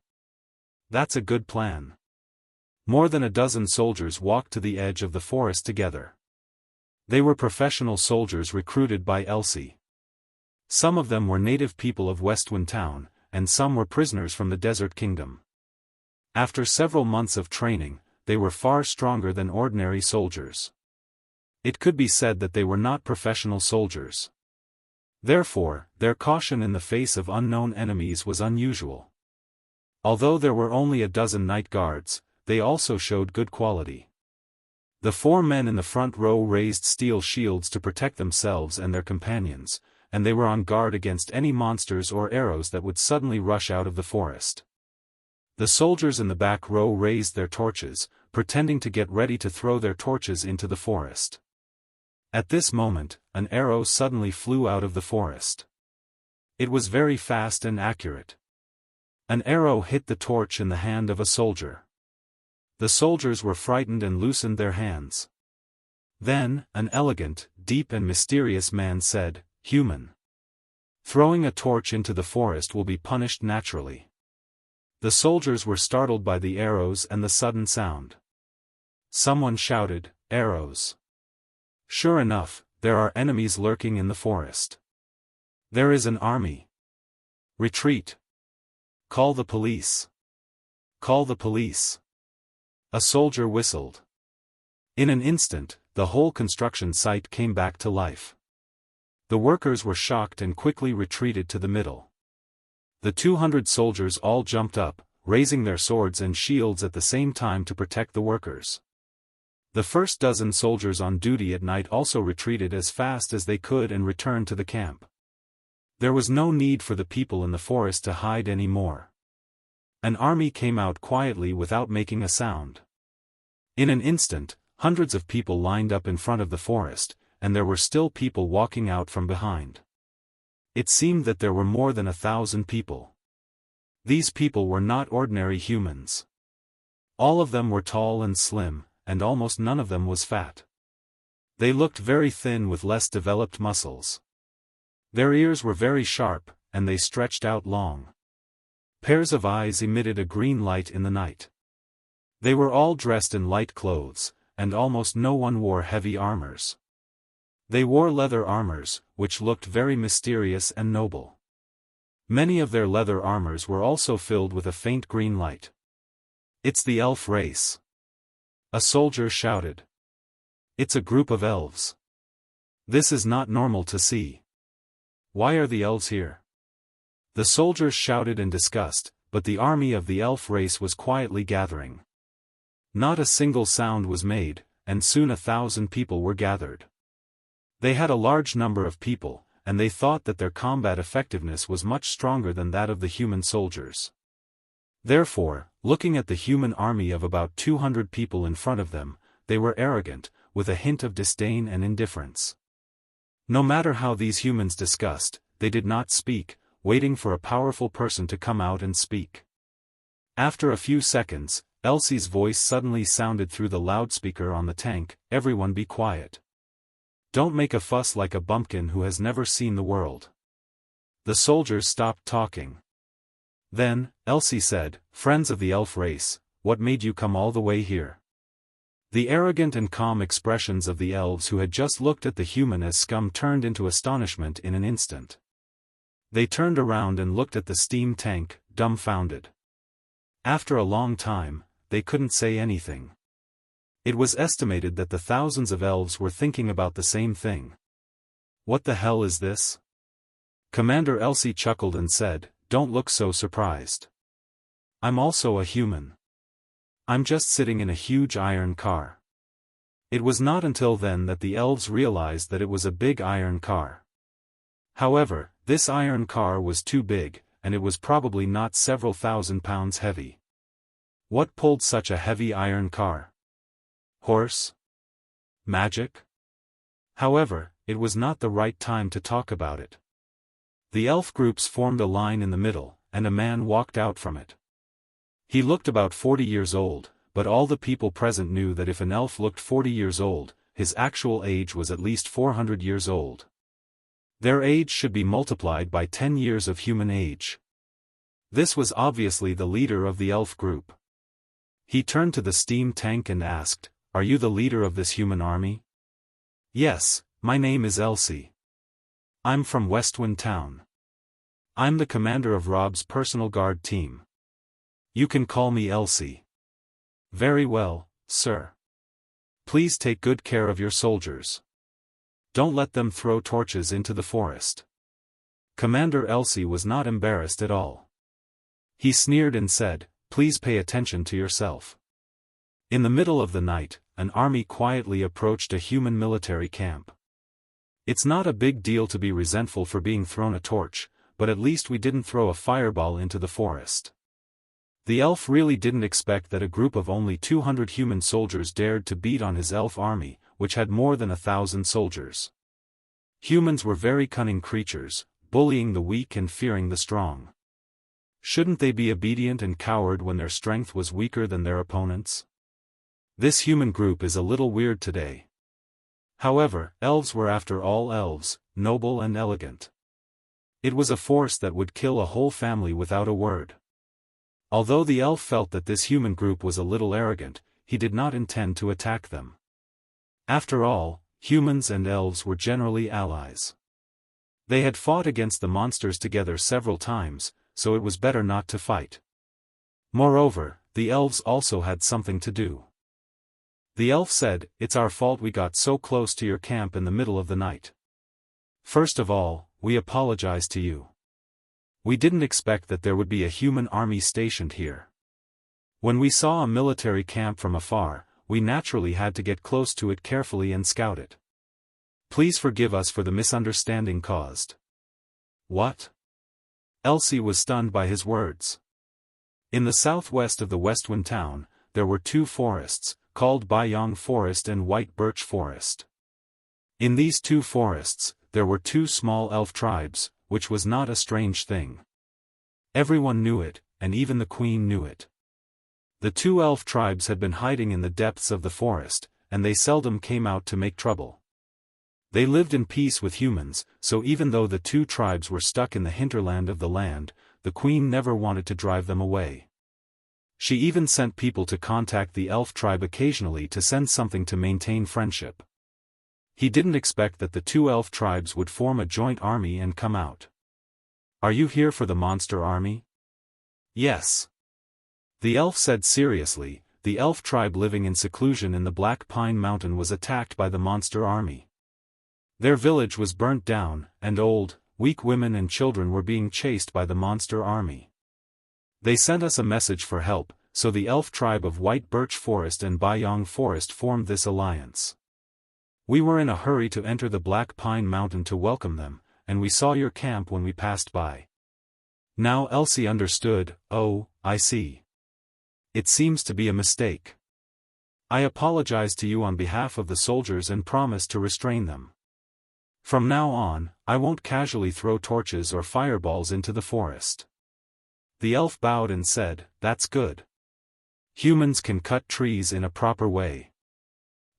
"That's a good plan." More than a dozen soldiers walked to the edge of the forest together. They were professional soldiers recruited by Elsie. Some of them were native people of Westwind Town, and some were prisoners from the Desert Kingdom. After several months of training, they were far stronger than ordinary soldiers. It could be said that they were not professional soldiers. Therefore, their caution in the face of unknown enemies was unusual. Although there were only a dozen night guards, they also showed good quality. The 4 men in the front row raised steel shields to protect themselves and their companions, and they were on guard against any monsters or arrows that would suddenly rush out of the forest. The soldiers in the back row raised their torches, pretending to get ready to throw their torches into the forest. At this moment, an arrow suddenly flew out of the forest. It was very fast and accurate. An arrow hit the torch in the hand of a soldier. The soldiers were frightened and loosened their hands. Then, an elegant, deep and mysterious man said, "Human. Throwing a torch into the forest will be punished naturally." The soldiers were startled by the arrows and the sudden sound. Someone shouted, "Arrows!" Sure enough, there are enemies lurking in the forest. There is an army. Retreat. Call the police. Call the police. A soldier whistled. In an instant, the whole construction site came back to life. The workers were shocked and quickly retreated to the middle. The 200 soldiers all jumped up, raising their swords and shields at the same time to protect the workers. The first dozen soldiers on duty at night also retreated as fast as they could and returned to the camp. There was no need for the people in the forest to hide any more. An army came out quietly without making a sound. In an instant, Hundreds of people lined up in front of the forest, and there were still people walking out from behind. It seemed that there were more than 1,000 people. These people were not ordinary humans. All of them were tall and slim, and almost none of them was fat. They looked very thin with less developed muscles. Their ears were very sharp, and they stretched out long. Pairs of eyes emitted a green light in the night. They were all dressed in light clothes, and almost no one wore heavy armors. They wore leather armors, which looked very mysterious and noble. Many of their leather armors were also filled with a faint green light. "It's the elf race," a soldier shouted. "It's a group of elves. This is not normal to see. Why are the elves here?" The soldiers shouted in disgust, but the army of the elf race was quietly gathering. Not a single sound was made, and soon 1,000 people were gathered. They had a large number of people, and they thought that their combat effectiveness was much stronger than that of the human soldiers. Therefore, looking at the human army of about 200 people in front of them, they were arrogant, with a hint of disdain and indifference. No matter how these humans discussed, they did not speak, waiting for a powerful person to come out and speak. After a few seconds, Elsie's voice suddenly sounded through the loudspeaker on the tank, "Everyone be quiet. Don't make a fuss like a bumpkin who has never seen the world." The soldiers stopped talking. Then, Elsie said, "Friends of the elf race, what made you come all the way here?" The arrogant and calm expressions of the elves who had just looked at the human as scum turned into astonishment in an instant. They turned around and looked at the steam tank, dumbfounded. After a long time, they couldn't say anything. It was estimated that the thousands of elves were thinking about the same thing. "What the hell is this?" Commander Elsie chuckled and said, "Don't look so surprised. I'm also a human. I'm just sitting in a huge iron car." It was not until then that the elves realized that it was a big iron car. However, this iron car was too big, and it was probably not several thousand pounds heavy. What pulled such a heavy iron car? Horse? Magic? However, it was not the right time to talk about it. The elf groups formed a line in the middle, and a man walked out from it. He looked about 40 years old, but all the people present knew that if an elf looked 40 years old, his actual age was at least 400 years old. Their age should be multiplied by 10 years of human age. This was obviously the leader of the elf group. He turned to the steam tank and asked, "Are you the leader of this human army?" "Yes, my name is Elsie. I'm from Westwind Town. I'm the commander of Robb's personal guard team. You can call me Elsie." "Very well, sir. Please take good care of your soldiers. Don't let them throw torches into the forest." Commander Elsie was not embarrassed at all. He sneered and said, "Please pay attention to yourself." In the middle of the night, an army quietly approached a human military camp. It's not a big deal to be resentful for being thrown a torch, but at least we didn't throw a fireball into the forest. The elf really didn't expect that a group of only 200 human soldiers dared to beat on his elf army, which had more than 1,000 soldiers. Humans were very cunning creatures, bullying the weak and fearing the strong. Shouldn't they be obedient and coward when their strength was weaker than their opponents? This human group is a little weird today. However, elves were after all elves, noble and elegant. It was a force that would kill a whole family without a word. Although the elf felt that this human group was a little arrogant, he did not intend to attack them. After all, humans and elves were generally allies. They had fought against the monsters together several times, so it was better not to fight. Moreover, the elves also had something to do. The elf said, "It's our fault we got so close to your camp in the middle of the night. First of all, we apologize to you. We didn't expect that there would be a human army stationed here. When we saw a military camp from afar, we naturally had to get close to it carefully and scout it. Please forgive us for the misunderstanding caused." "What?" Elsie was stunned by his words. In the southwest of the Westwind town, there were two forests, called Bayong Forest and White Birch Forest. In these two forests, there were two small elf tribes, which was not a strange thing. Everyone knew it, and even the queen knew it. The two elf tribes had been hiding in the depths of the forest, and they seldom came out to make trouble. They lived in peace with humans, so even though the two tribes were stuck in the hinterland of the land, the queen never wanted to drive them away. She even sent people to contact the elf tribe occasionally to send something to maintain friendship. He didn't expect that the two elf tribes would form a joint army and come out. "Are you here for the monster army?" "Yes." The elf said seriously. The elf tribe living in seclusion in the Black Pine Mountain was attacked by the monster army. Their village was burnt down, and old, weak women and children were being chased by the monster army. They sent us a message for help, so the elf tribe of White Birch Forest and Bayong Forest formed this alliance. We were in a hurry to enter the Black Pine Mountain to welcome them, and we saw your camp when we passed by. Now Elsie understood. "Oh, I see. It seems to be a mistake. I apologize to you on behalf of the soldiers and promise to restrain them. From now on, I won't casually throw torches or fireballs into the forest." The elf bowed and said, "That's good. Humans can cut trees in a proper way.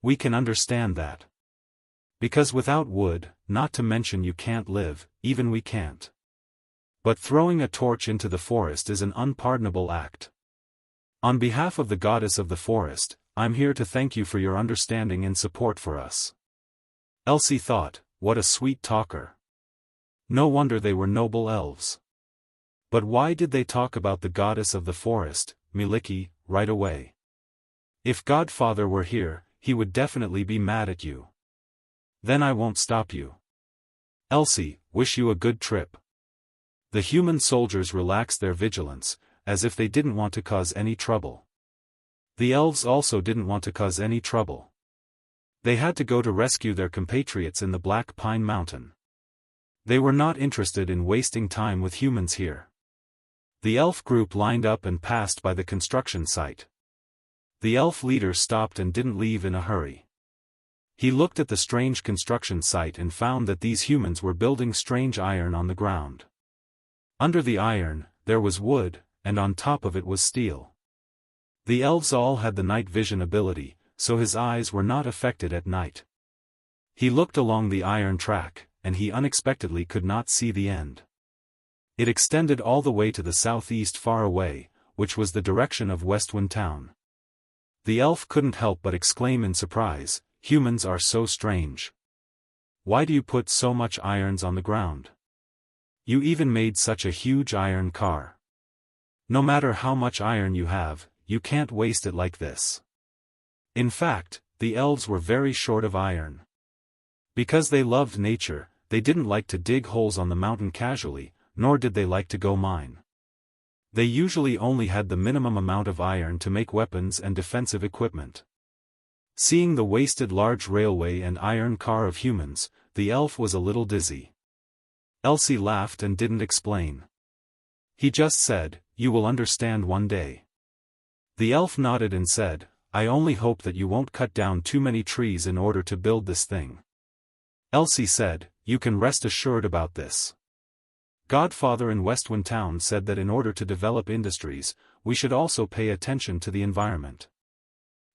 We can understand that. Because without wood, not to mention you can't live, even we can't. But throwing a torch into the forest is an unpardonable act. On behalf of the goddess of the forest, I'm here to thank you for your understanding and support for us." Elsie thought, what a sweet talker. No wonder they were noble elves. But why did they talk about the goddess of the forest, Miliki, right away? If Godfather were here, he would definitely be mad at you. Then I won't stop you. Elsie, wish you a good trip. The human soldiers relaxed their vigilance, as if they didn't want to cause any trouble. The elves also didn't want to cause any trouble. They had to go to rescue their compatriots in the Black Pine Mountain. They were not interested in wasting time with humans here. The elf group lined up and passed by the construction site. The elf leader stopped and didn't leave in a hurry. He looked at the strange construction site and found that these humans were building strange iron on the ground. Under the iron, there was wood, and on top of it was steel. The elves all had the night vision ability, so his eyes were not affected at night. He looked along the iron track, and he unexpectedly could not see the end. It extended all the way to the southeast far away, which was the direction of Westwind Town. The elf couldn't help but exclaim in surprise, "Humans are so strange. Why do you put so much irons on the ground? You even made such a huge iron car. No matter how much iron you have, you can't waste it like this." In fact, the elves were very short of iron. Because they loved nature, they didn't like to dig holes on the mountain casually, nor did they like to go mine. They usually only had the minimum amount of iron to make weapons and defensive equipment. Seeing the wasted large railway and iron car of humans, the elf was a little dizzy. Elsie laughed and didn't explain. He just said, "You will understand one day." The elf nodded and said, "I only hope that you won't cut down too many trees in order to build this thing." Elsie said, "You can rest assured about this. Godfather in Westwind Town said that in order to develop industries, we should also pay attention to the environment.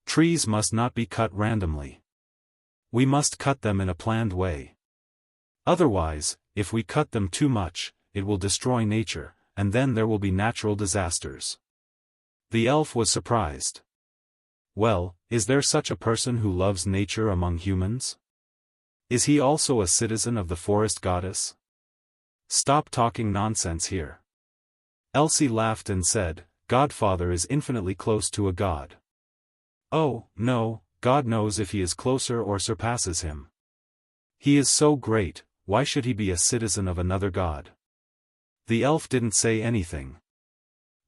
Trees must not be cut randomly. We must cut them in a planned way. Otherwise, if we cut them too much, it will destroy nature, and then there will be natural disasters." The elf was surprised. Well, is there such a person who loves nature among humans? Is he also a citizen of the forest goddess? Stop talking nonsense here. Elsie laughed and said, "Godfather is infinitely close to a god." "Oh, no, God knows if he is closer or surpasses him. He is so great, why should he be a citizen of another god?" The elf didn't say anything.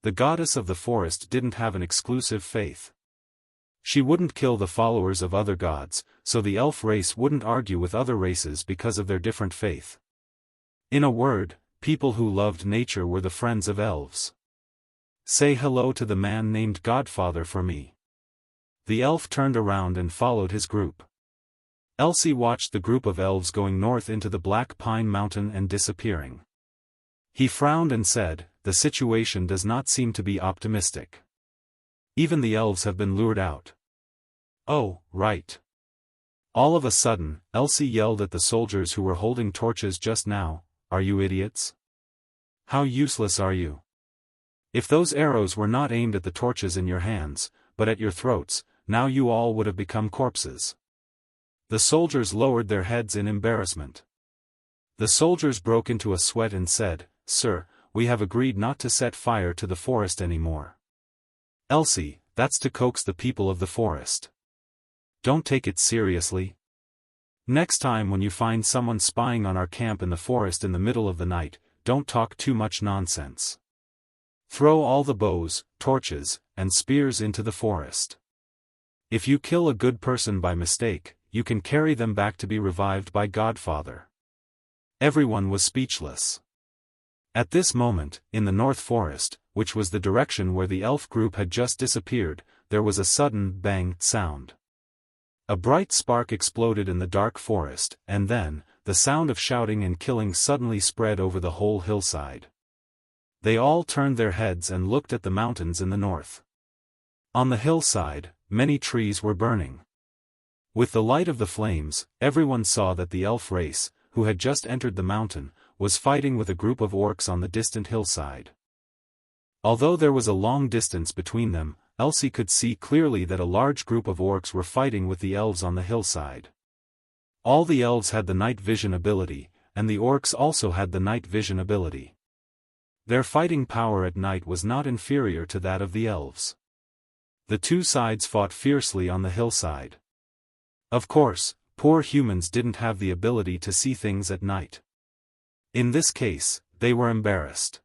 The goddess of the forest didn't have an exclusive faith. She wouldn't kill the followers of other gods, so the elf race wouldn't argue with other races because of their different faith. In a word, people who loved nature were the friends of elves. Say hello to the man named Godfather for me. The elf turned around and followed his group. Elsie watched the group of elves going north into the Black Pine Mountain and disappearing. He frowned and said, "The situation does not seem to be optimistic. Even the elves have been lured out." "Oh, right." All of a sudden, Elsie yelled at the soldiers who were holding torches just now, "Are you idiots? How useless are you? If those arrows were not aimed at the torches in your hands, but at your throats, now you all would have become corpses." The soldiers lowered their heads in embarrassment. The soldiers broke into a sweat and said, "Sir, we have agreed not to set fire to the forest anymore." "Elsie, that's to coax the people of the forest. Don't take it seriously. Next time when you find someone spying on our camp in the forest in the middle of the night, don't talk too much nonsense. Throw all the bows, torches, and spears into the forest. If you kill a good person by mistake, you can carry them back to be revived by Godfather." Everyone was speechless. At this moment, in the North Forest, which was the direction where the elf group had just disappeared, there was a sudden bang sound. A bright spark exploded in the dark forest, and then, the sound of shouting and killing suddenly spread over the whole hillside. They all turned their heads and looked at the mountains in the north. On the hillside, many trees were burning. With the light of the flames, everyone saw that the elf race, who had just entered the mountain, was fighting with a group of orcs on the distant hillside. Although there was a long distance between them, Elsie could see clearly that a large group of orcs were fighting with the elves on the hillside. All the elves had the night vision ability, and the orcs also had the night vision ability. Their fighting power at night was not inferior to that of the elves. The two sides fought fiercely on the hillside. Of course, poor humans didn't have the ability to see things at night. In this case, they were embarrassed.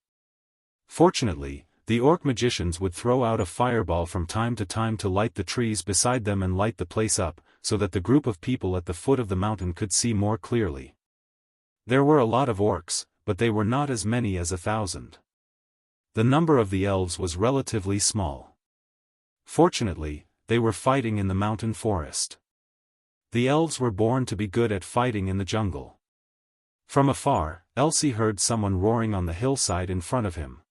Fortunately, the orc magicians would throw out a fireball from time to light the trees beside them and light the place up, so that the group of people at the foot of the mountain could see more clearly. There were a lot of orcs, but they were not as many as 1,000. The number of the elves was relatively small. Fortunately, they were fighting in the mountain forest. The elves were born to be good at fighting in the jungle. From afar, Elsie heard someone roaring on the hillside in front of him.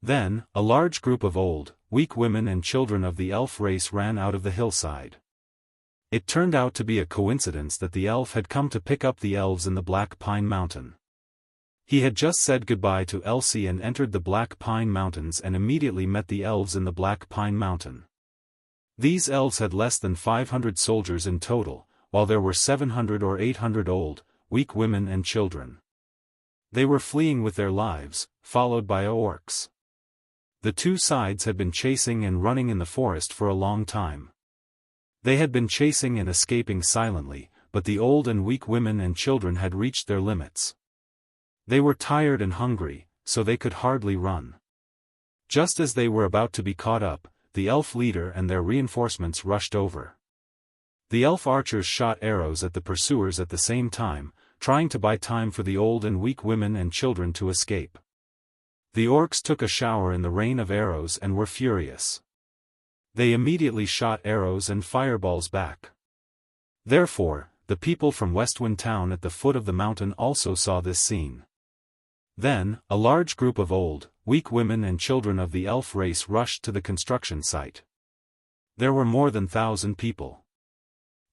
Then, a large group of old, weak women and children of the elf race ran out of the hillside. It turned out to be a coincidence that the elf had come to pick up the elves in the Black Pine Mountain. He had just said goodbye to Elsie and entered the Black Pine Mountains and immediately met the elves in the Black Pine Mountain. These elves had less than 500 soldiers in total, while there were 700 or 800 old, weak women and children. They were fleeing with their lives, followed by orcs. The two sides had been chasing and running in the forest for a long time. They had been chasing and escaping silently, but the old and weak women and children had reached their limits. They were tired and hungry, so they could hardly run. Just as they were about to be caught up, the elf leader and their reinforcements rushed over. The elf archers shot arrows at the pursuers at the same time, trying to buy time for the old and weak women and children to escape. The orcs took a shower in the rain of arrows and were furious. They immediately shot arrows and fireballs back. Therefore, the people from Westwind Town at the foot of the mountain also saw this scene. Then, a large group of old, weak women and children of the elf race rushed to the construction site. There were more than 1,000 people.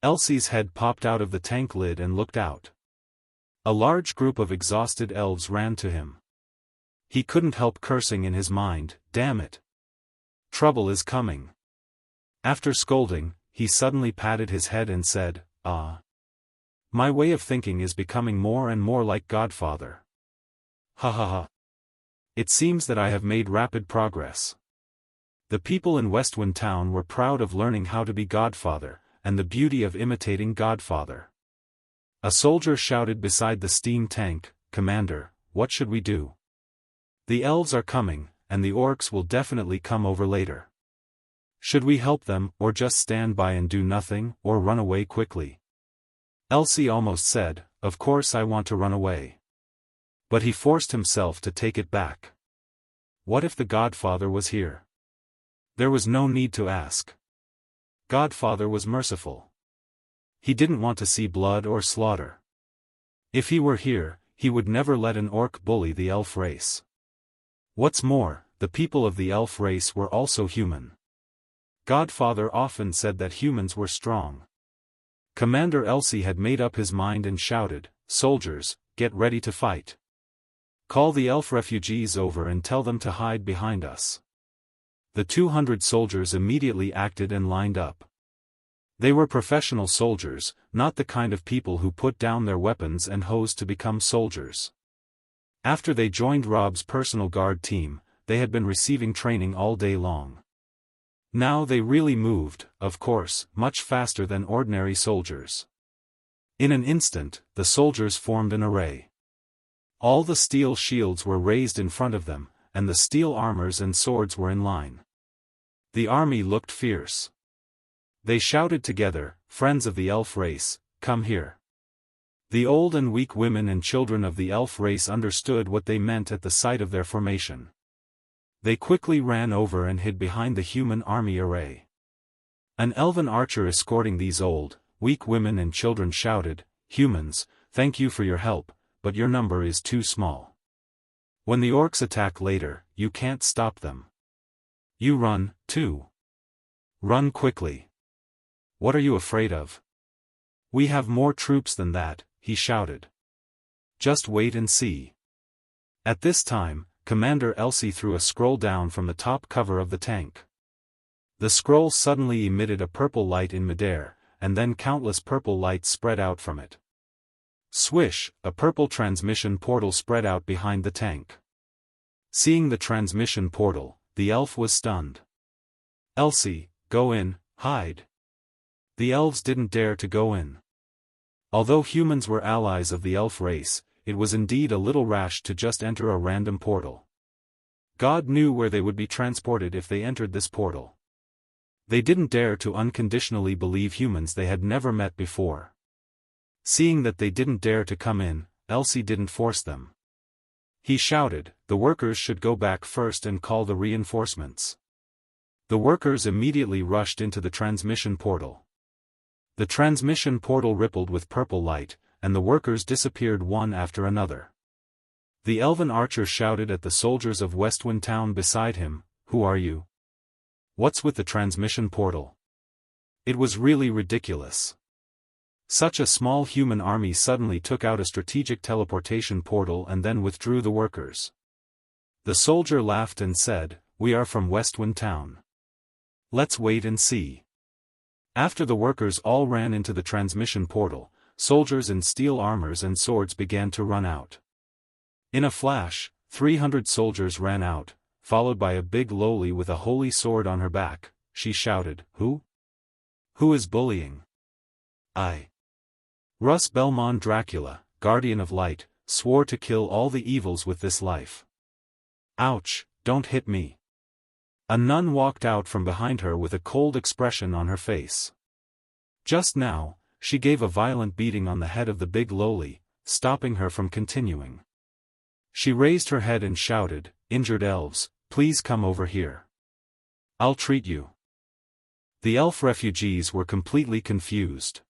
Elsie's head popped out of the tank lid and looked out. A large group of exhausted elves ran to him. He couldn't help cursing in his mind, "Damn it! Trouble is coming." After scolding, he suddenly patted his head and said, "Ah. My way of thinking is becoming more and more like Godfather. Ha ha ha. It seems that I have made rapid progress." The people in Westwind Town were proud of learning how to be Godfather, and the beauty of imitating Godfather. A soldier shouted beside the steam tank, "Commander, what should we do? The elves are coming, and the orcs will definitely come over later. Should we help them, or just stand by and do nothing, or run away quickly?" Elsie almost said, "Of course I want to run away." But he forced himself to take it back. What if the Godfather was here? There was no need to ask. Godfather was merciful. He didn't want to see blood or slaughter. If he were here, he would never let an orc bully the elf race. What's more, the people of the elf race were also human. Godfather often said that humans were strong. Commander Elsie had made up his mind and shouted, "Soldiers, get ready to fight. Call the elf refugees over and tell them to hide behind us." The 200 soldiers immediately acted and lined up. They were professional soldiers, not the kind of people who put down their weapons and hose to become soldiers. After they joined Robb's personal guard team, they had been receiving training all day long. Now they really moved, of course, much faster than ordinary soldiers. In an instant, the soldiers formed an array. All the steel shields were raised in front of them, and the steel armors and swords were in line. The army looked fierce. They shouted together, "Friends of the elf race, come here." The old and weak women and children of the elf race understood what they meant at the sight of their formation. They quickly ran over and hid behind the human army array. An elven archer escorting these old, weak women and children shouted, "Humans, thank you for your help, but your number is too small. When the orcs attack later, you can't stop them. You run, too. Run quickly. What are you afraid of? We have more troops than that," he shouted. "Just wait and see." At this time, Commander Elsie threw a scroll down from the top cover of the tank. The scroll suddenly emitted a purple light in midair, and then countless purple lights spread out from it. Swish, a purple transmission portal spread out behind the tank. Seeing the transmission portal, the elf was stunned. "Elsie, go in, hide." The elves didn't dare to go in. Although humans were allies of the elf race, it was indeed a little rash to just enter a random portal. God knew where they would be transported if they entered this portal. They didn't dare to unconditionally believe humans they had never met before. Seeing that they didn't dare to come in, Elsie didn't force them. He shouted, "The workers should go back first and call the reinforcements." The workers immediately rushed into the transmission portal. The transmission portal rippled with purple light, and the workers disappeared one after another. The elven archer shouted at the soldiers of Westwind Town beside him, "Who are you? What's with the transmission portal?" It was really ridiculous. Such a small human army suddenly took out a strategic teleportation portal and then withdrew the workers. The soldier laughed and said, "We are from Westwind Town. Let's wait and see." After the workers all ran into the transmission portal, soldiers in steel armors and swords began to run out. In a flash, 300 soldiers ran out, followed by a big lowly with a holy sword on her back. She shouted, "Who? Who is bullying? I." Russ Belmont Dracula, guardian of light, swore to kill all the evils with this life. "Ouch, don't hit me." A nun walked out from behind her with a cold expression on her face. Just now, she gave a violent beating on the head of the big lowly, stopping her from continuing. She raised her head and shouted, "Injured elves, please come over here. I'll treat you." The elf refugees were completely confused.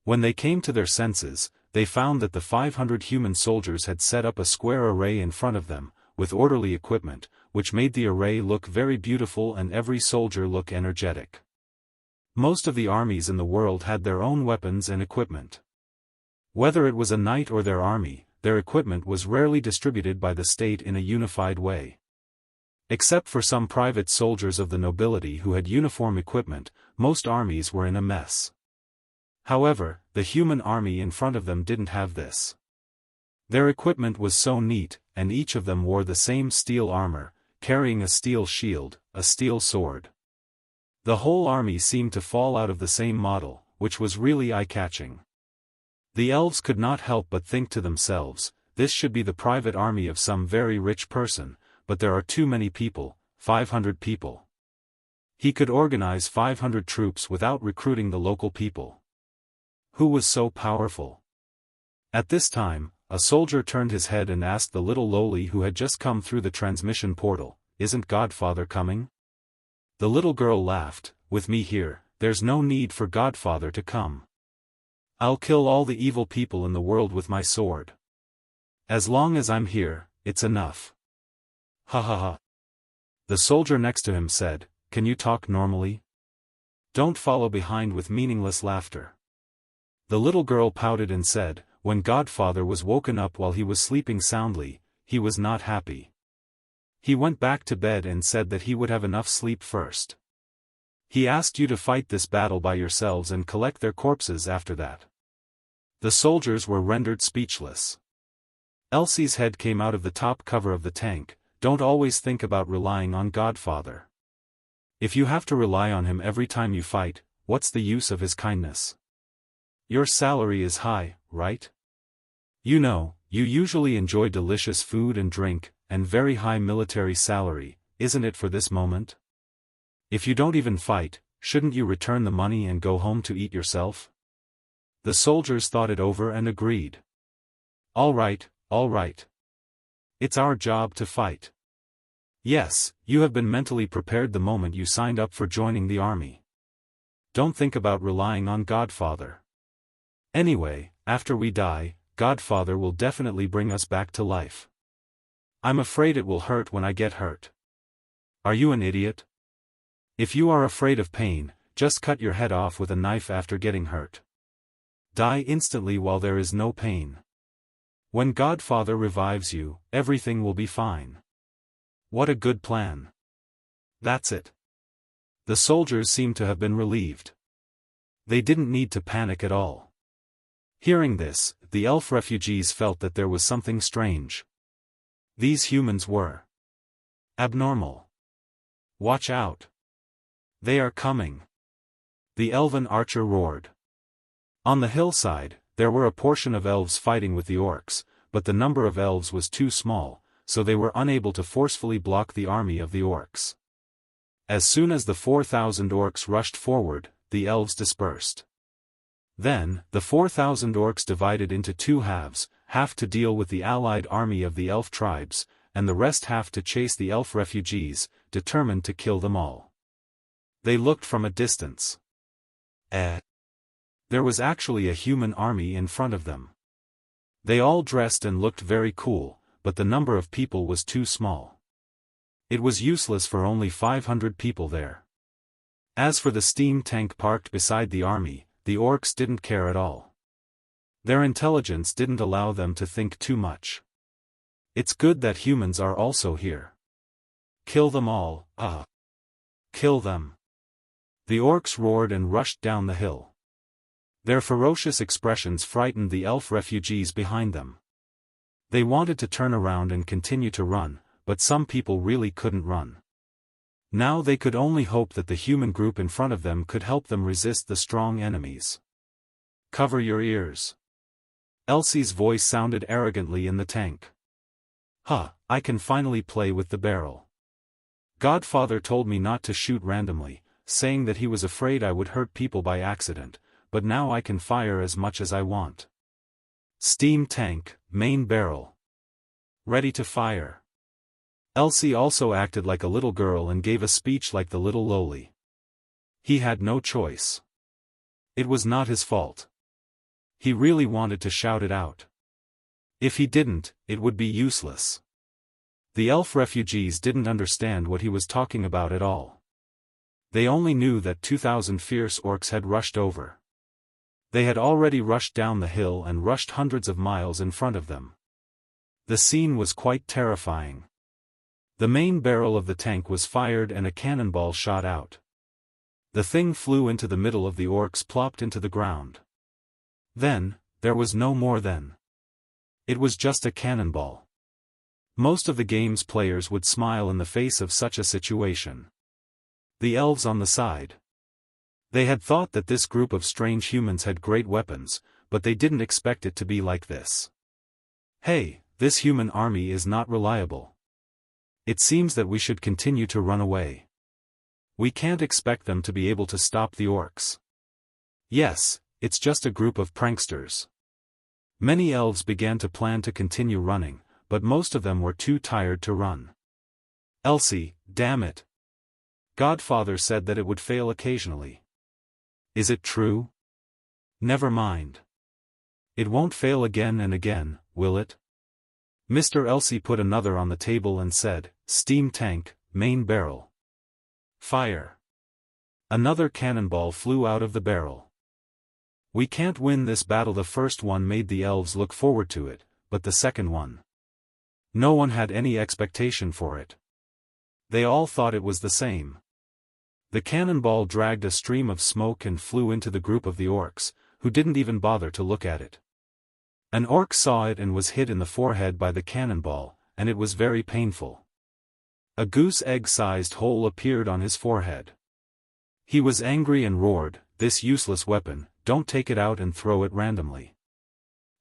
When they came to their senses, they found that the 500 human soldiers had set up a square array in front of them, with orderly equipment, which made the array look very beautiful and every soldier look energetic. Most of the armies in the world had their own weapons and equipment. Whether it was a knight or their army, their equipment was rarely distributed by the state in a unified way. Except for some private soldiers of the nobility who had uniform equipment, most armies were in a mess. However, the human army in front of them didn't have this. Their equipment was so neat, and each of them wore the same steel armor, carrying a steel shield, a steel sword. The whole army seemed to fall out of the same model, which was really eye-catching. The elves could not help but think to themselves, "This should be the private army of some very rich person, but there are too many people, 500 people. He could organize 500 troops without recruiting the local people. Who was so powerful?" At this time, a soldier turned his head and asked the little lowly who had just come through the transmission portal, "Isn't Godfather coming?" The little girl laughed, "With me here, there's no need for Godfather to come. I'll kill all the evil people in the world with my sword. As long as I'm here, it's enough. Ha ha ha. The soldier next to him said, "Can you talk normally? Don't follow behind with meaningless laughter." The little girl pouted and said, when Godfather was woken up while he was sleeping soundly, he was not happy. He went back to bed and said that he would have enough sleep first. He asked you to fight this battle by yourselves and collect their corpses after that. The soldiers were rendered speechless. Elsie's head came out of the top cover of the tank. Don't always think about relying on Godfather. If you have to rely on him every time you fight, what's the use of his kindness? Your salary is high, right? You know, you usually enjoy delicious food and drink, and very high military salary, isn't it for this moment? If you don't even fight, shouldn't you return the money and go home to eat yourself? The soldiers thought it over and agreed. All right, all right. It's our job to fight. Yes, you have been mentally prepared the moment you signed up for joining the army. Don't think about relying on Godfather. Anyway, after we die, Godfather will definitely bring us back to life. I'm afraid it will hurt when I get hurt. Are you an idiot? If you are afraid of pain, just cut your head off with a knife after getting hurt. Die instantly while there is no pain. When Godfather revives you, everything will be fine. What a good plan. That's it. The soldiers seemed to have been relieved. They didn't need to panic at all. Hearing this, the elf refugees felt that there was something strange. These humans were abnormal. Watch out. They are coming. The elven archer roared. On the hillside, there were a portion of elves fighting with the orcs, but the number of elves was too small, so they were unable to forcefully block the army of the orcs. As soon as the 4,000 orcs rushed forward, the elves dispersed. Then, the 4,000 orcs divided into two halves, half to deal with the allied army of the elf tribes, and the rest half to chase the elf refugees, determined to kill them all. They looked from a distance. There was actually a human army in front of them. They all dressed and looked very cool, but the number of people was too small. It was useless for only 500 people there. As for the steam tank parked beside the army, the orcs didn't care at all. Their intelligence didn't allow them to think too much. It's good that humans are also here. Kill them all, kill them. The orcs roared and rushed down the hill. Their ferocious expressions frightened the elf refugees behind them. They wanted to turn around and continue to run, but some people really couldn't run. Now they could only hope that the human group in front of them could help them resist the strong enemies. Cover your ears. Elsie's voice sounded arrogantly in the tank. I can finally play with the barrel. Godfather told me not to shoot randomly, saying that he was afraid I would hurt people by accident, but now I can fire as much as I want. Steam tank, main barrel. Ready to fire. Elsie also acted like a little girl and gave a speech like the little lowly. He had no choice. It was not his fault. He really wanted to shout it out. If he didn't, it would be useless. The elf refugees didn't understand what he was talking about at all. They only knew that 2,000 fierce orcs had rushed over. They had already rushed down the hill and rushed hundreds of miles in front of them. The scene was quite terrifying. The main barrel of the tank was fired and a cannonball shot out. The thing flew into the middle of the orcs, plopped into the ground. Then, there was no more then. It was just a cannonball. Most of the game's players would smile in the face of such a situation. The elves on the side. They had thought that this group of strange humans had great weapons, but they didn't expect it to be like this. Hey, this human army is not reliable. It seems that we should continue to run away. We can't expect them to be able to stop the orcs. Yes, it's just a group of pranksters. Many elves began to plan to continue running, but most of them were too tired to run. Elsie, damn it. Godfather said that it would fail occasionally. Is it true? Never mind. It won't fail again and again, will it? Mr. Elsie put another on the table and said, "Steam tank, main barrel. Fire." Another cannonball flew out of the barrel. "We can't win this battle." The first one made the elves look forward to it, but the second one. No one had any expectation for it. They all thought it was the same. The cannonball dragged a stream of smoke and flew into the group of the orcs, who didn't even bother to look at it. An orc saw it and was hit in the forehead by the cannonball, and it was very painful. A goose egg-sized hole appeared on his forehead. He was angry and roared, "This useless weapon, don't take it out and throw it randomly."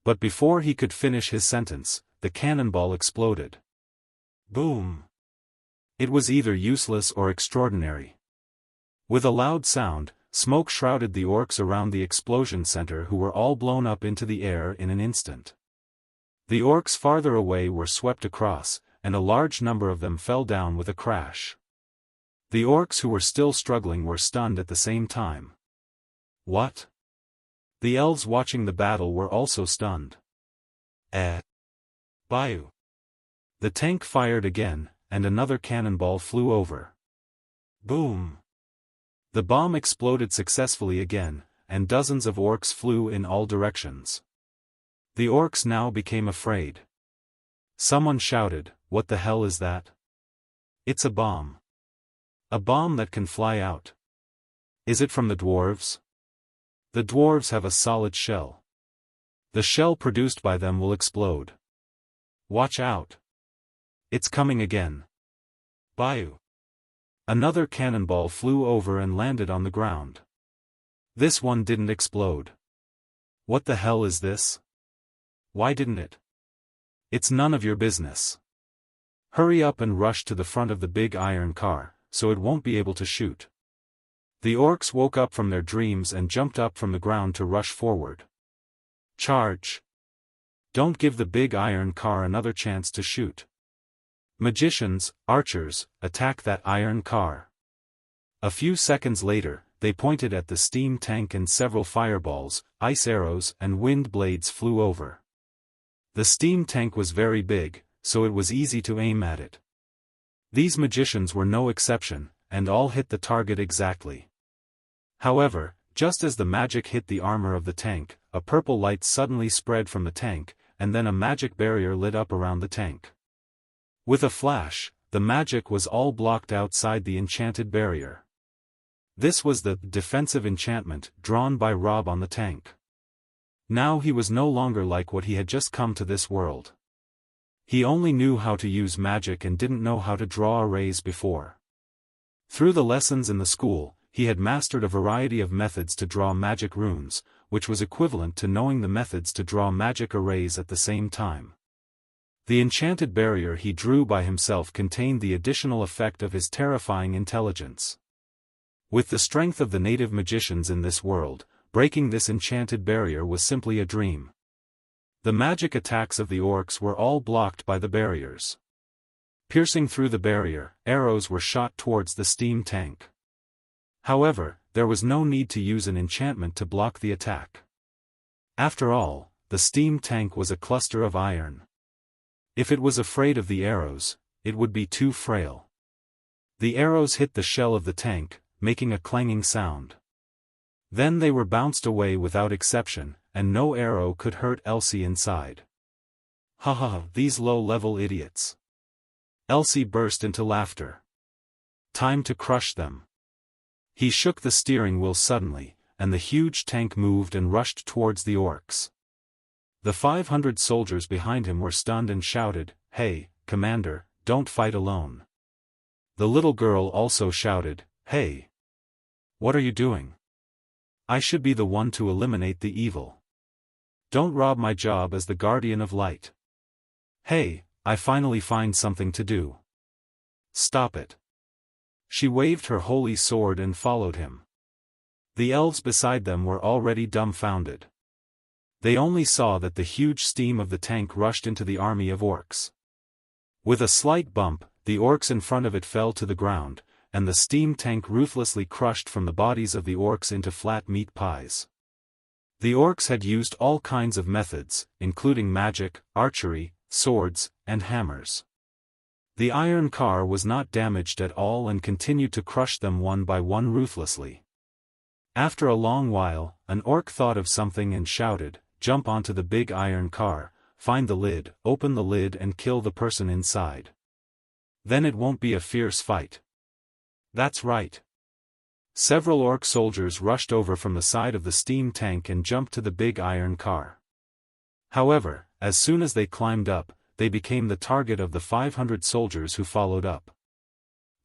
But before he could finish his sentence, the cannonball exploded. Boom! It was either useless or extraordinary. With a loud sound, smoke shrouded the orcs around the explosion center, who were all blown up into the air in an instant. The orcs farther away were swept across, and a large number of them fell down with a crash. The orcs who were still struggling were stunned at the same time. What? The elves watching the battle were also stunned. Bayou. The tank fired again, and another cannonball flew over. Boom! The bomb exploded successfully again, and dozens of orcs flew in all directions. The orcs now became afraid. Someone shouted, "What the hell is that?" "It's a bomb. A bomb that can fly out." "Is it from the dwarves?" "The dwarves have a solid shell. The shell produced by them will explode. Watch out. It's coming again." Bayou. Another cannonball flew over and landed on the ground. This one didn't explode. "What the hell is this? Why didn't it?" "It's none of your business. Hurry up and rush to the front of the big iron car, so it won't be able to shoot." The orcs woke up from their dreams and jumped up from the ground to rush forward. Charge! Don't give the big iron car another chance to shoot. Magicians, archers, attack that iron car. A few seconds later, they pointed at the steam tank and several fireballs, ice arrows and wind blades flew over. The steam tank was very big, so it was easy to aim at it. These magicians were no exception, and all hit the target exactly. However, just as the magic hit the armor of the tank, a purple light suddenly spread from the tank, and then a magic barrier lit up around the tank. With a flash, the magic was all blocked outside the enchanted barrier. This was the defensive enchantment drawn by Robb on the tank. Now he was no longer like what he had just come to this world. He only knew how to use magic and didn't know how to draw arrays before. Through the lessons in the school, he had mastered a variety of methods to draw magic runes, which was equivalent to knowing the methods to draw magic arrays at the same time. The enchanted barrier he drew by himself contained the additional effect of his terrifying intelligence. With the strength of the native magicians in this world, breaking this enchanted barrier was simply a dream. The magic attacks of the orcs were all blocked by the barriers. Piercing through the barrier, arrows were shot towards the steam tank. However, there was no need to use an enchantment to block the attack. After all, the steam tank was a cluster of iron. If it was afraid of the arrows, it would be too frail. The arrows hit the shell of the tank, making a clanging sound. Then they were bounced away without exception, and no arrow could hurt Elsie inside. "Ha ha, these low-level idiots." Elsie burst into laughter. "Time to crush them." He shook the steering wheel suddenly, and the huge tank moved and rushed towards the orcs. The 500 soldiers behind him were stunned and shouted, "Hey, Commander, don't fight alone." The little girl also shouted, "Hey! What are you doing? I should be the one to eliminate the evil. Don't rob my job as the guardian of light. Hey, I finally find something to do. Stop it." She waved her holy sword and followed him. The elves beside them were already dumbfounded. They only saw that the huge steam of the tank rushed into the army of orcs. With a slight bump, the orcs in front of it fell to the ground, and the steam tank ruthlessly crushed from the bodies of the orcs into flat meat pies. The orcs had used all kinds of methods, including magic, archery, swords, and hammers. The iron car was not damaged at all and continued to crush them one by one ruthlessly. After a long while, an orc thought of something and shouted, "Jump onto the big iron car, find the lid, open the lid and kill the person inside. Then it won't be a fierce fight." That's right. Several orc soldiers rushed over from the side of the steam tank and jumped to the big iron car. However, as soon as they climbed up, they became the target of the 500 soldiers who followed up.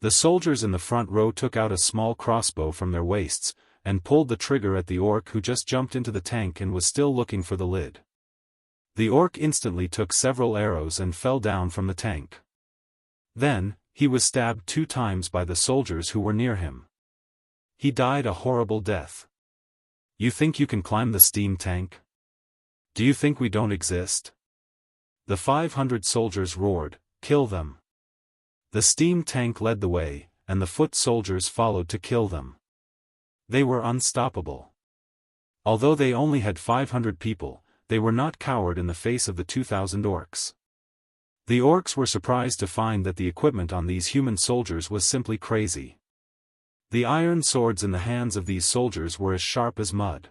The soldiers in the front row took out a small crossbow from their waists, and pulled the trigger at the orc who just jumped into the tank and was still looking for the lid. The orc instantly took several arrows and fell down from the tank. Then, he was stabbed 2 times by the soldiers who were near him. He died a horrible death. You think you can climb the steam tank? Do you think we don't exist? The 500 soldiers roared, "Kill them!" The steam tank led the way, and the foot soldiers followed to kill them. They were unstoppable. Although they only had 500 people, they were not coward in the face of the 2,000 orcs. The orcs were surprised to find that the equipment on these human soldiers was simply crazy. The iron swords in the hands of these soldiers were as sharp as mud.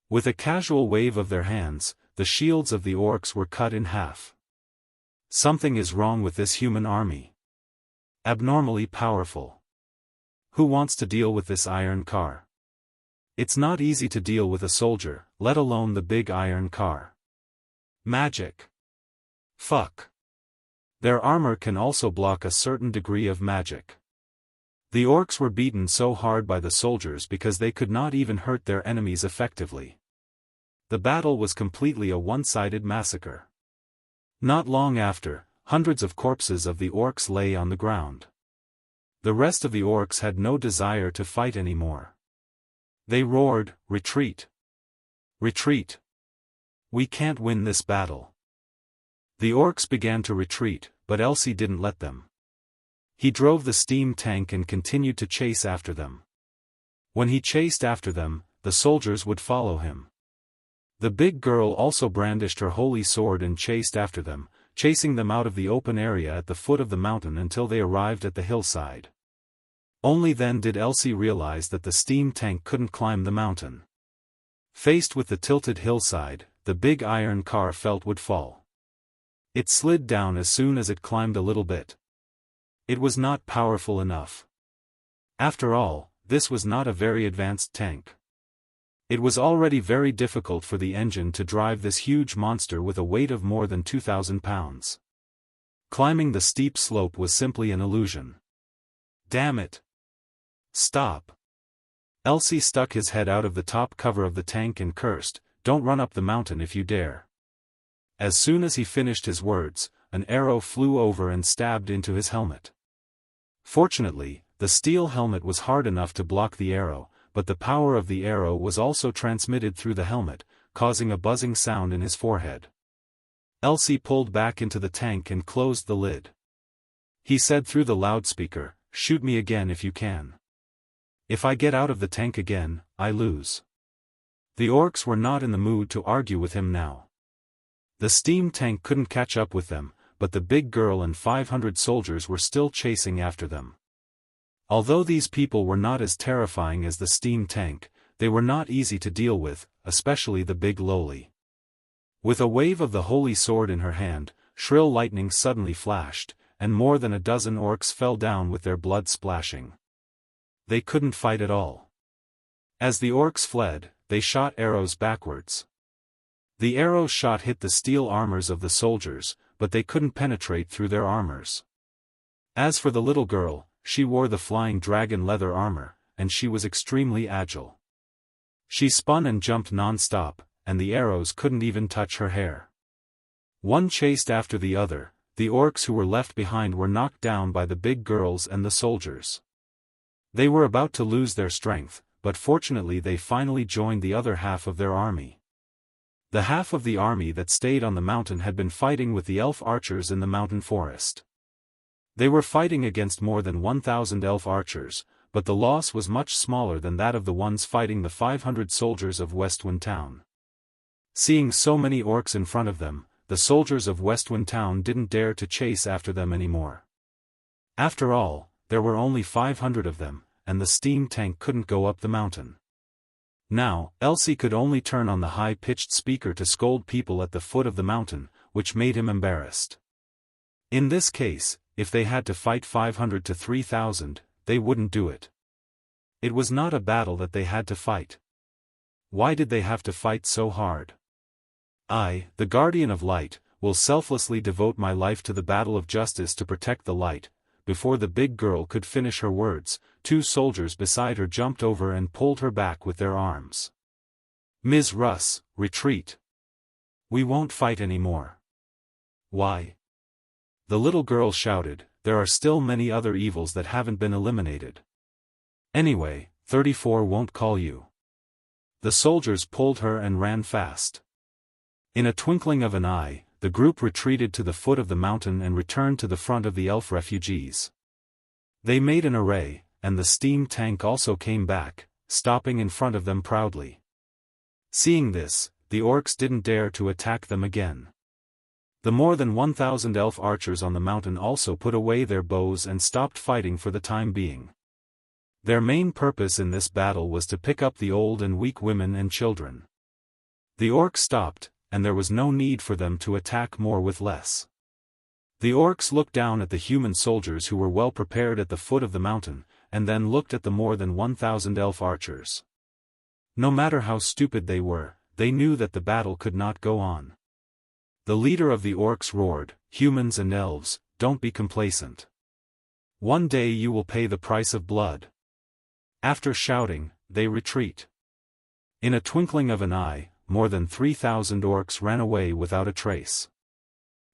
With a casual wave of their hands, the shields of the orcs were cut in half. Something is wrong with this human army. Abnormally powerful. Who wants to deal with this iron car? It's not easy to deal with a soldier, let alone the big iron car. Magic. Fuck. Their armor can also block a certain degree of magic. The orcs were beaten so hard by the soldiers because they could not even hurt their enemies effectively. The battle was completely a one-sided massacre. Not long after, hundreds of corpses of the orcs lay on the ground. The rest of the orcs had no desire to fight anymore. They roared, "Retreat! Retreat! We can't win this battle." The orcs began to retreat, but Elsie didn't let them. He drove the steam tank and continued to chase after them. When he chased after them, the soldiers would follow him. The big girl also brandished her holy sword and chased after them, chasing them out of the open area at the foot of the mountain until they arrived at the hillside. Only then did Elsie realize that the steam tank couldn't climb the mountain. Faced with the tilted hillside, the big iron car felt would fall. It slid down as soon as it climbed a little bit. It was not powerful enough. After all, this was not a very advanced tank. It was already very difficult for the engine to drive this huge monster with a weight of more than 2,000 pounds. Climbing the steep slope was simply an illusion. Damn it! Stop! Elsie stuck his head out of the top cover of the tank and cursed, "Don't run up the mountain if you dare." As soon as he finished his words, an arrow flew over and stabbed into his helmet. Fortunately, the steel helmet was hard enough to block the arrow, but the power of the arrow was also transmitted through the helmet, causing a buzzing sound in his forehead. Elsie pulled back into the tank and closed the lid. He said through the loudspeaker, "Shoot me again if you can. If I get out of the tank again, I lose." The orcs were not in the mood to argue with him now. The steam tank couldn't catch up with them, but the big girl and 500 soldiers were still chasing after them. Although these people were not as terrifying as the steam tank, they were not easy to deal with, especially the big loli. With a wave of the holy sword in her hand, shrill lightning suddenly flashed, and more than a dozen orcs fell down with their blood splashing. They couldn't fight at all. As the orcs fled, they shot arrows backwards. The arrows shot hit the steel armors of the soldiers, but they couldn't penetrate through their armors. As for the little girl, she wore the flying dragon leather armor, and she was extremely agile. She spun and jumped non-stop, and the arrows couldn't even touch her hair. One chased after the other. The orcs who were left behind were knocked down by the big girls and the soldiers. They were about to lose their strength, but fortunately they finally joined the other half of their army. The half of the army that stayed on the mountain had been fighting with the elf archers in the mountain forest. They were fighting against more than 1,000 elf archers, but the loss was much smaller than that of the ones fighting the 500 soldiers of Westwind Town. Seeing so many orcs in front of them, the soldiers of Westwind Town didn't dare to chase after them anymore. After all, there were only 500 of them, and the steam tank couldn't go up the mountain. Now, Elsie could only turn on the high-pitched speaker to scold people at the foot of the mountain, which made him embarrassed. In this case, if they had to fight 500 to 3,000, they wouldn't do it. It was not a battle that they had to fight. Why did they have to fight so hard? I, the guardian of light, will selflessly devote my life to the battle of justice to protect the light. Before the big girl could finish her words, 2 soldiers beside her jumped over and pulled her back with their arms. Ms. Russ, retreat. We won't fight anymore. Why? The little girl shouted, there are still many other evils that haven't been eliminated. Anyway, 34 won't call you. The soldiers pulled her and ran fast. In a twinkling of an eye, the group retreated to the foot of the mountain and returned to the front of the elf refugees. They made an array, and the steam tank also came back, stopping in front of them proudly. Seeing this, the orcs didn't dare to attack them again. The more than 1,000 elf archers on the mountain also put away their bows and stopped fighting for the time being. Their main purpose in this battle was to pick up the old and weak women and children. The orcs stopped, and there was no need for them to attack more with less. The orcs looked down at the human soldiers who were well prepared at the foot of the mountain, and then looked at the more than 1,000 elf archers. No matter how stupid they were, they knew that the battle could not go on. The leader of the orcs roared, humans and elves, don't be complacent. One day you will pay the price of blood. After shouting, they retreat. In a twinkling of an eye, more than 3,000 orcs ran away without a trace.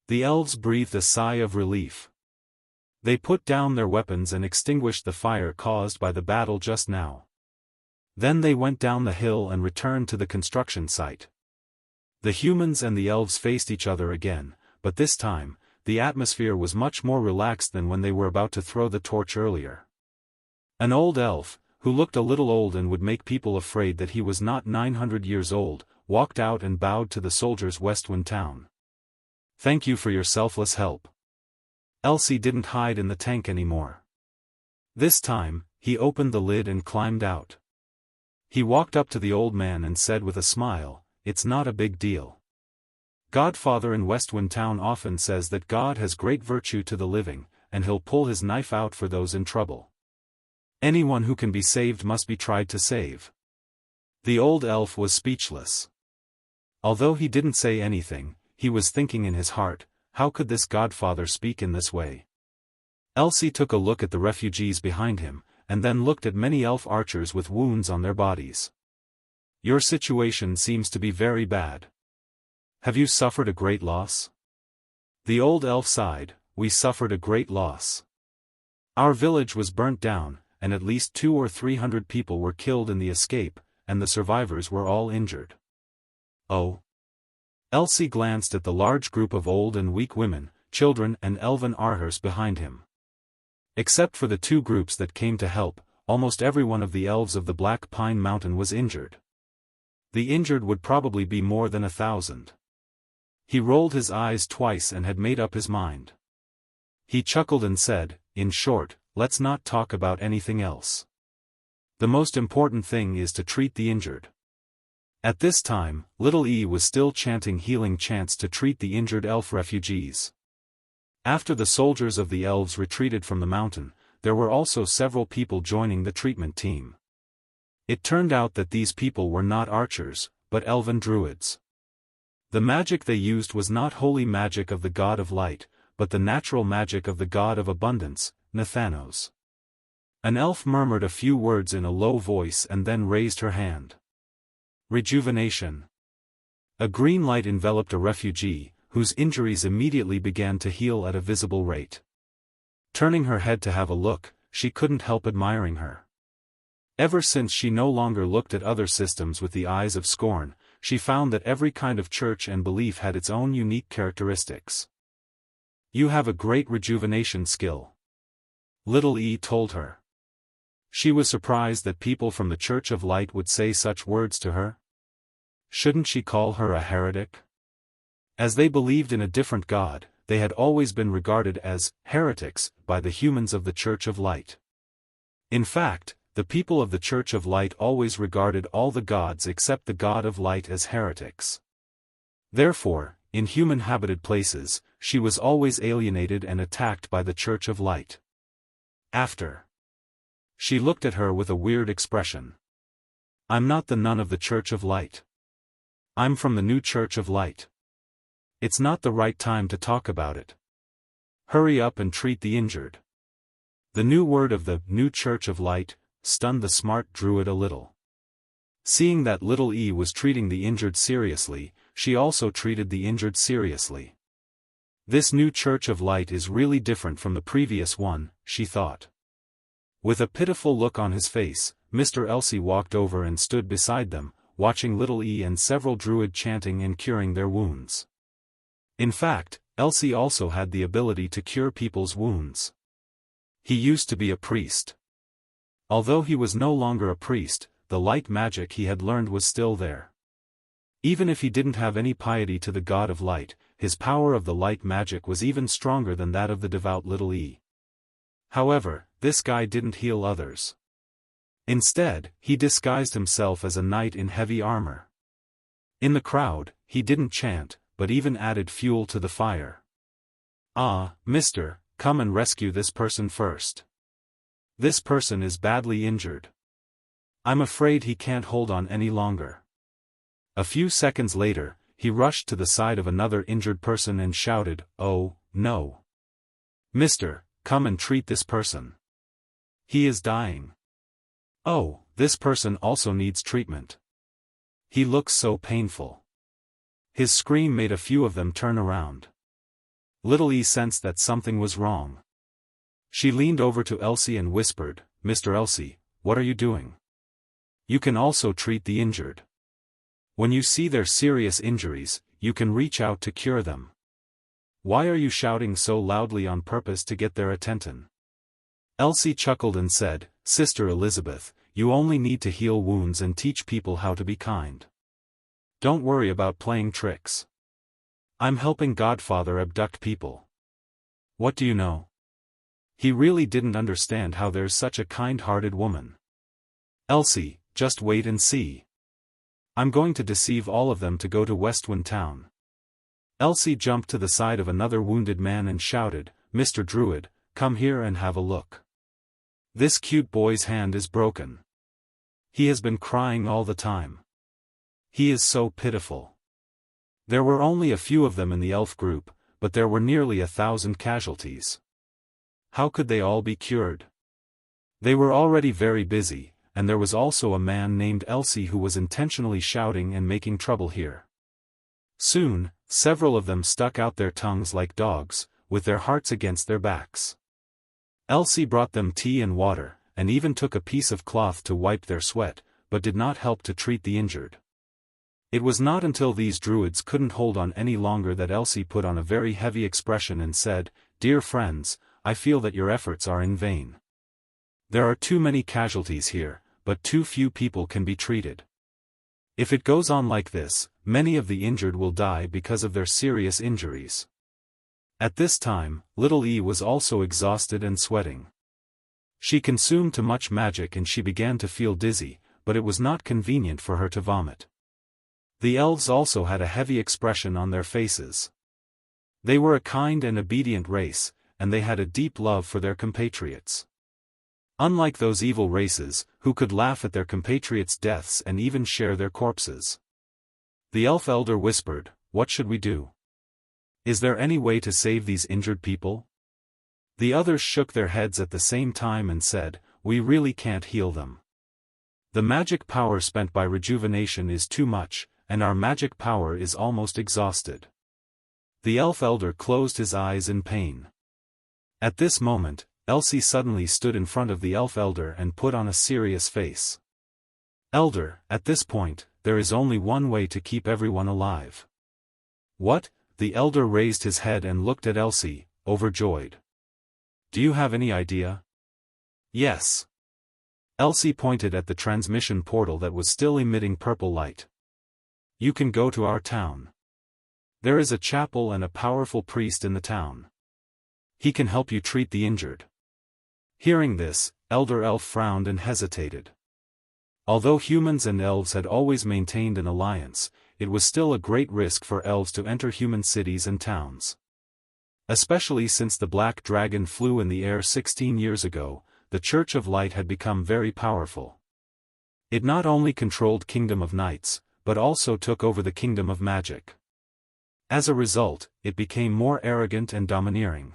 The elves breathed a sigh of relief. They put down their weapons and extinguished the fire caused by the battle just now. Then they went down the hill and returned to the construction site. The humans and the elves faced each other again, but this time, the atmosphere was much more relaxed than when they were about to throw the torch earlier. An old elf, who looked a little old and would make people afraid that he was not 900 years old, walked out and bowed to the soldiers Westwind Town. Thank you for your selfless help. Elsie didn't hide in the tank anymore. This time, he opened the lid and climbed out. He walked up to the old man and said with a smile, it's not a big deal. Godfather in Westwind Town often says that God has great virtue to the living, and he'll pull his knife out for those in trouble. Anyone who can be saved must be tried to save. The old elf was speechless. Although he didn't say anything, he was thinking in his heart, how could this godfather speak in this way? Elsie took a look at the refugees behind him, and then looked at many elf archers with wounds on their bodies. Your situation seems to be very bad. Have you suffered a great loss? The old elf sighed, we suffered a great loss. Our village was burnt down, and at least 200 or 300 people were killed in the escape, and the survivors were all injured. Oh. Elsie glanced at the large group of old and weak women, children and elven archers behind him. Except for the 2 groups that came to help, almost every one of the elves of the Black Pine Mountain was injured. The injured would probably be more than 1,000. He rolled his eyes twice and had made up his mind. He chuckled and said, in short, let's not talk about anything else. The most important thing is to treat the injured. At this time, Little E was still chanting healing chants to treat the injured elf refugees. After the soldiers of the elves retreated from the mountain, there were also several people joining the treatment team. It turned out that these people were not archers, but elven druids. The magic they used was not holy magic of the god of light, but the natural magic of the god of abundance, Nathanos. An elf murmured a few words in a low voice and then raised her hand. Rejuvenation. A green light enveloped a refugee, whose injuries immediately began to heal at a visible rate. Turning her head to have a look, she couldn't help admiring her. Ever since she no longer looked at other systems with the eyes of scorn, she found that every kind of church and belief had its own unique characteristics. You have a great rejuvenation skill. Little E told her. She was surprised that people from the Church of Light would say such words to her. Shouldn't she call her a heretic? As they believed in a different God, they had always been regarded as heretics by the humans of the Church of Light. In fact, the people of the Church of Light always regarded all the gods except the God of Light as heretics. Therefore, in human-habited places, she was always alienated and attacked by the Church of Light. After. She looked at her with a weird expression. I'm not the nun of the Church of Light. I'm from the new Church of Light. It's not the right time to talk about it. Hurry up and treat the injured. The new word of the new Church of Light stunned the smart druid a little. Seeing that little E was treating the injured seriously, she also treated the injured seriously. This new Church of Light is really different from the previous one, she thought. With a pitiful look on his face, Mr. Elsie walked over and stood beside them, watching little E and several druid chanting and curing their wounds. In fact, Elsie also had the ability to cure people's wounds. He used to be a priest. Although he was no longer a priest, the light magic he had learned was still there. Even if he didn't have any piety to the God of Light, his power of the light magic was even stronger than that of the devout little E. However, this guy didn't heal others. Instead, he disguised himself as a knight in heavy armor. In the crowd, he didn't chant, but even added fuel to the fire. Ah, mister, come and rescue this person first. This person is badly injured. I'm afraid he can't hold on any longer. A few seconds later, he rushed to the side of another injured person and shouted, "Oh, no. Mister, come and treat this person. He is dying. Oh, this person also needs treatment. He looks so painful." His scream made a few of them turn around. Little E sensed that something was wrong. She leaned over to Elsie and whispered, "Mr. Elsie, what are you doing? You can also treat the injured. When you see their serious injuries, you can reach out to cure them. Why are you shouting so loudly on purpose to get their attention?" Elsie chuckled and said, "Sister Elizabeth, you only need to heal wounds and teach people how to be kind. Don't worry about playing tricks. I'm helping Godfather abduct people. What do you know?" He really didn't understand how there's such a kind-hearted woman. "Elsie, just wait and see. I'm going to deceive all of them to go to Westwind Town." Elsie jumped to the side of another wounded man and shouted, "Mr. Druid, come here and have a look. This cute boy's hand is broken. He has been crying all the time. He is so pitiful." There were only a few of them in the elf group, but there were nearly 1,000 casualties. How could they all be cured? They were already very busy, and there was also a man named Elsie who was intentionally shouting and making trouble here. Soon, several of them stuck out their tongues like dogs, with their hearts against their backs. Elsie brought them tea and water, and even took a piece of cloth to wipe their sweat, but did not help to treat the injured. It was not until these druids couldn't hold on any longer that Elsie put on a very heavy expression and said, "Dear friends, I feel that your efforts are in vain. There are too many casualties here, but too few people can be treated. If it goes on like this, many of the injured will die because of their serious injuries." At this time, little E was also exhausted and sweating. She consumed too much magic and she began to feel dizzy, but it was not convenient for her to vomit. The elves also had a heavy expression on their faces. They were a kind and obedient race, and they had a deep love for their compatriots. Unlike those evil races, who could laugh at their compatriots' deaths and even share their corpses. The elf elder whispered, "What should we do? Is there any way to save these injured people?" The others shook their heads at the same time and said, "We really can't heal them. The magic power spent by rejuvenation is too much, and our magic power is almost exhausted." The elf elder closed his eyes in pain. At this moment, Elsie suddenly stood in front of the elf elder and put on a serious face. "Elder, at this point, there is only one way to keep everyone alive." "What?" The elder raised his head and looked at Elsie. overjoyed. Do you have any idea? Yes. Elsie pointed at the transmission portal that was still emitting purple light. You can go to our town. There is a chapel and a powerful priest in the town. He can help you treat the injured. Hearing this, Elder Elf frowned and hesitated. Although humans and elves had always maintained an alliance, it was still a great risk for elves to enter human cities and towns. Especially since the Black Dragon flew in the air 16 years ago, the Church of Light had become very powerful. It not only controlled Kingdom of Knights, but also took over the Kingdom of Magic. As a result, it became more arrogant and domineering.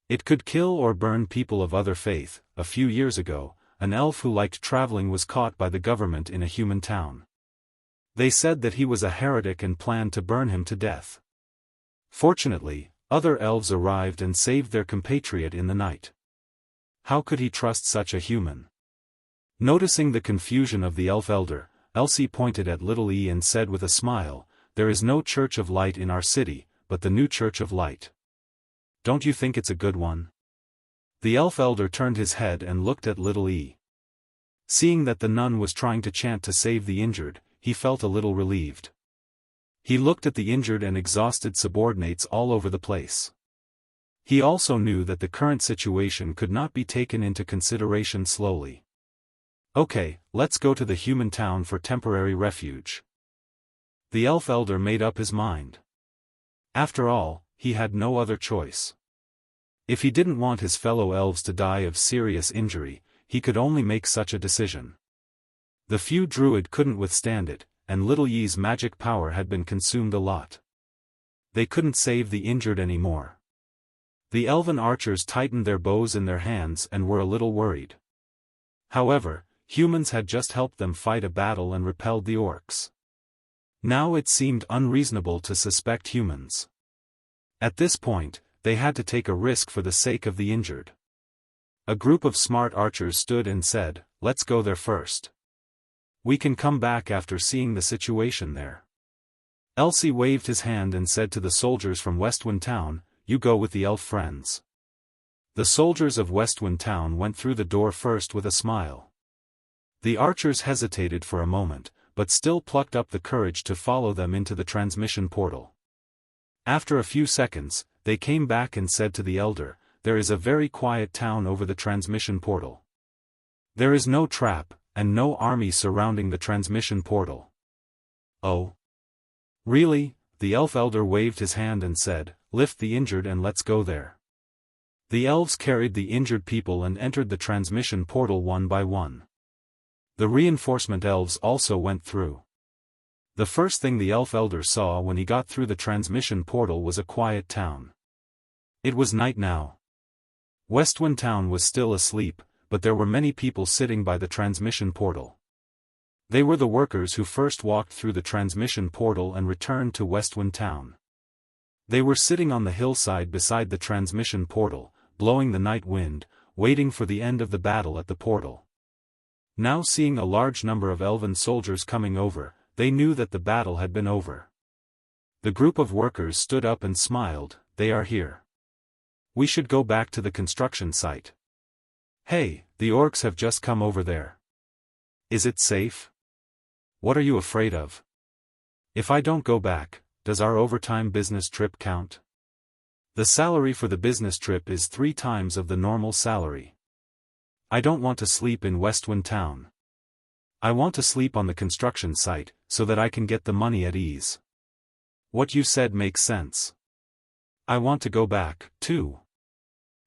It could kill or burn people of other faith. A few years ago, an elf who liked traveling was caught by the government in a human town. They said that he was a heretic and planned to burn him to death. Fortunately, other elves arrived and saved their compatriot in the night. How could he trust such a human? Noticing the confusion of the elf elder, Elsie pointed at Little E and said with a smile, "There is no Church of Light in our city, but the new Church of Light. Don't you think it's a good one?" The elf elder turned his head and looked at Little E. Seeing that the nun was trying to chant to save the injured, he felt a little relieved. He looked at the injured and exhausted subordinates all over the place. He also knew that the current situation could not be taken into consideration slowly. Okay, let's go to the human town for temporary refuge. The elf elder made up his mind. After all, he had no other choice. If he didn't want his fellow elves to die of serious injury, he could only make such a decision. The few druid couldn't withstand it, and Little Ye's magic power had been consumed a lot. They couldn't save the injured anymore. The elven archers tightened their bows in their hands and were a little worried. However, humans had just helped them fight a battle and repelled the orcs. Now it seemed unreasonable to suspect humans. At this point, they had to take a risk for the sake of the injured. A group of smart archers stood and said, "Let's go there first. We can come back after seeing the situation there." Elsie waved his hand and said to the soldiers from Westwind Town, "You go with the elf friends." The soldiers of Westwind Town went through the door first with a smile. The archers hesitated for a moment, but still plucked up the courage to follow them into the transmission portal. After a few seconds, they came back and said to the elder, "There is a very quiet town over the transmission portal. There is no trap, and no army surrounding the transmission portal." "Oh? Really?" The elf elder waved his hand and said, "Lift the injured and let's go there." The elves carried the injured people and entered the transmission portal one by one. The reinforcement elves also went through. The first thing the elf elder saw when he got through the transmission portal was a quiet town. It was night now. Westwind Town was still asleep, but there were many people sitting by the transmission portal. They were the workers who first walked through the transmission portal and returned to Westwind Town. They were sitting on the hillside beside the transmission portal, blowing the night wind, waiting for the end of the battle at the portal. Now seeing a large number of elven soldiers coming over, they knew that the battle had been over. The group of workers stood up and smiled. "They are here. We should go back to the construction site." "Hey, the orcs have just come over there. Is it safe? What are you afraid of? If I don't go back, does our overtime business trip count? The salary for the business trip is 3 times of the normal salary. I don't want to sleep in Westwind Town. I want to sleep on the construction site, so that I can get the money at ease." "What you said makes sense. I want to go back, too."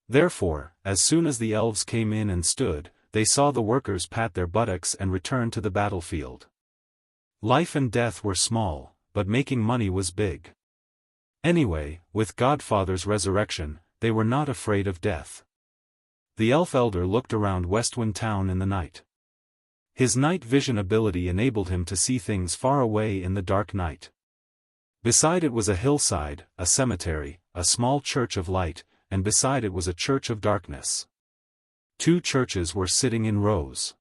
Therefore, as soon as the elves came in and stood, they saw the workers pat their buttocks and return to the battlefield. Life and death were small, but making money was big. Anyway, with Godfather's resurrection, they were not afraid of death. The elf elder looked around Westwind Town in the night. His night vision ability enabled him to see things far away in the dark night. Beside it was a hillside, a cemetery, a small church of light, and beside it was a church of darkness. 2 churches were sitting in rows.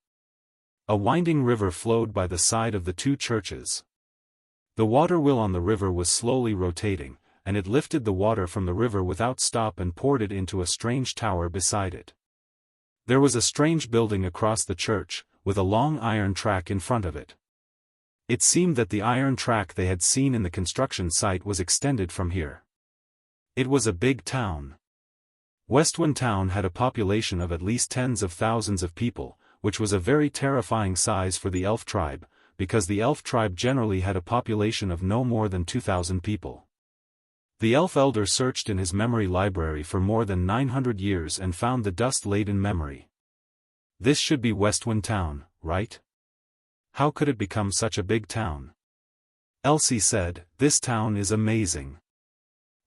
A winding river flowed by the side of the 2 churches. The water wheel on the river was slowly rotating, and it lifted the water from the river without stop and poured it into a strange tower beside it. There was a strange building across the church, with a long iron track in front of it. It seemed that the iron track they had seen in the construction site was extended from here. It was a big town. Westwind Town had a population of at least tens of thousands of people, which was a very terrifying size for the elf tribe, because the elf tribe generally had a population of no more than 2,000 people. The elf elder searched in his memory library for more than 900 years and found the dust-laden memory. This should be Westwind Town, right? How could it become such a big town? Elsie said, "This town is amazing.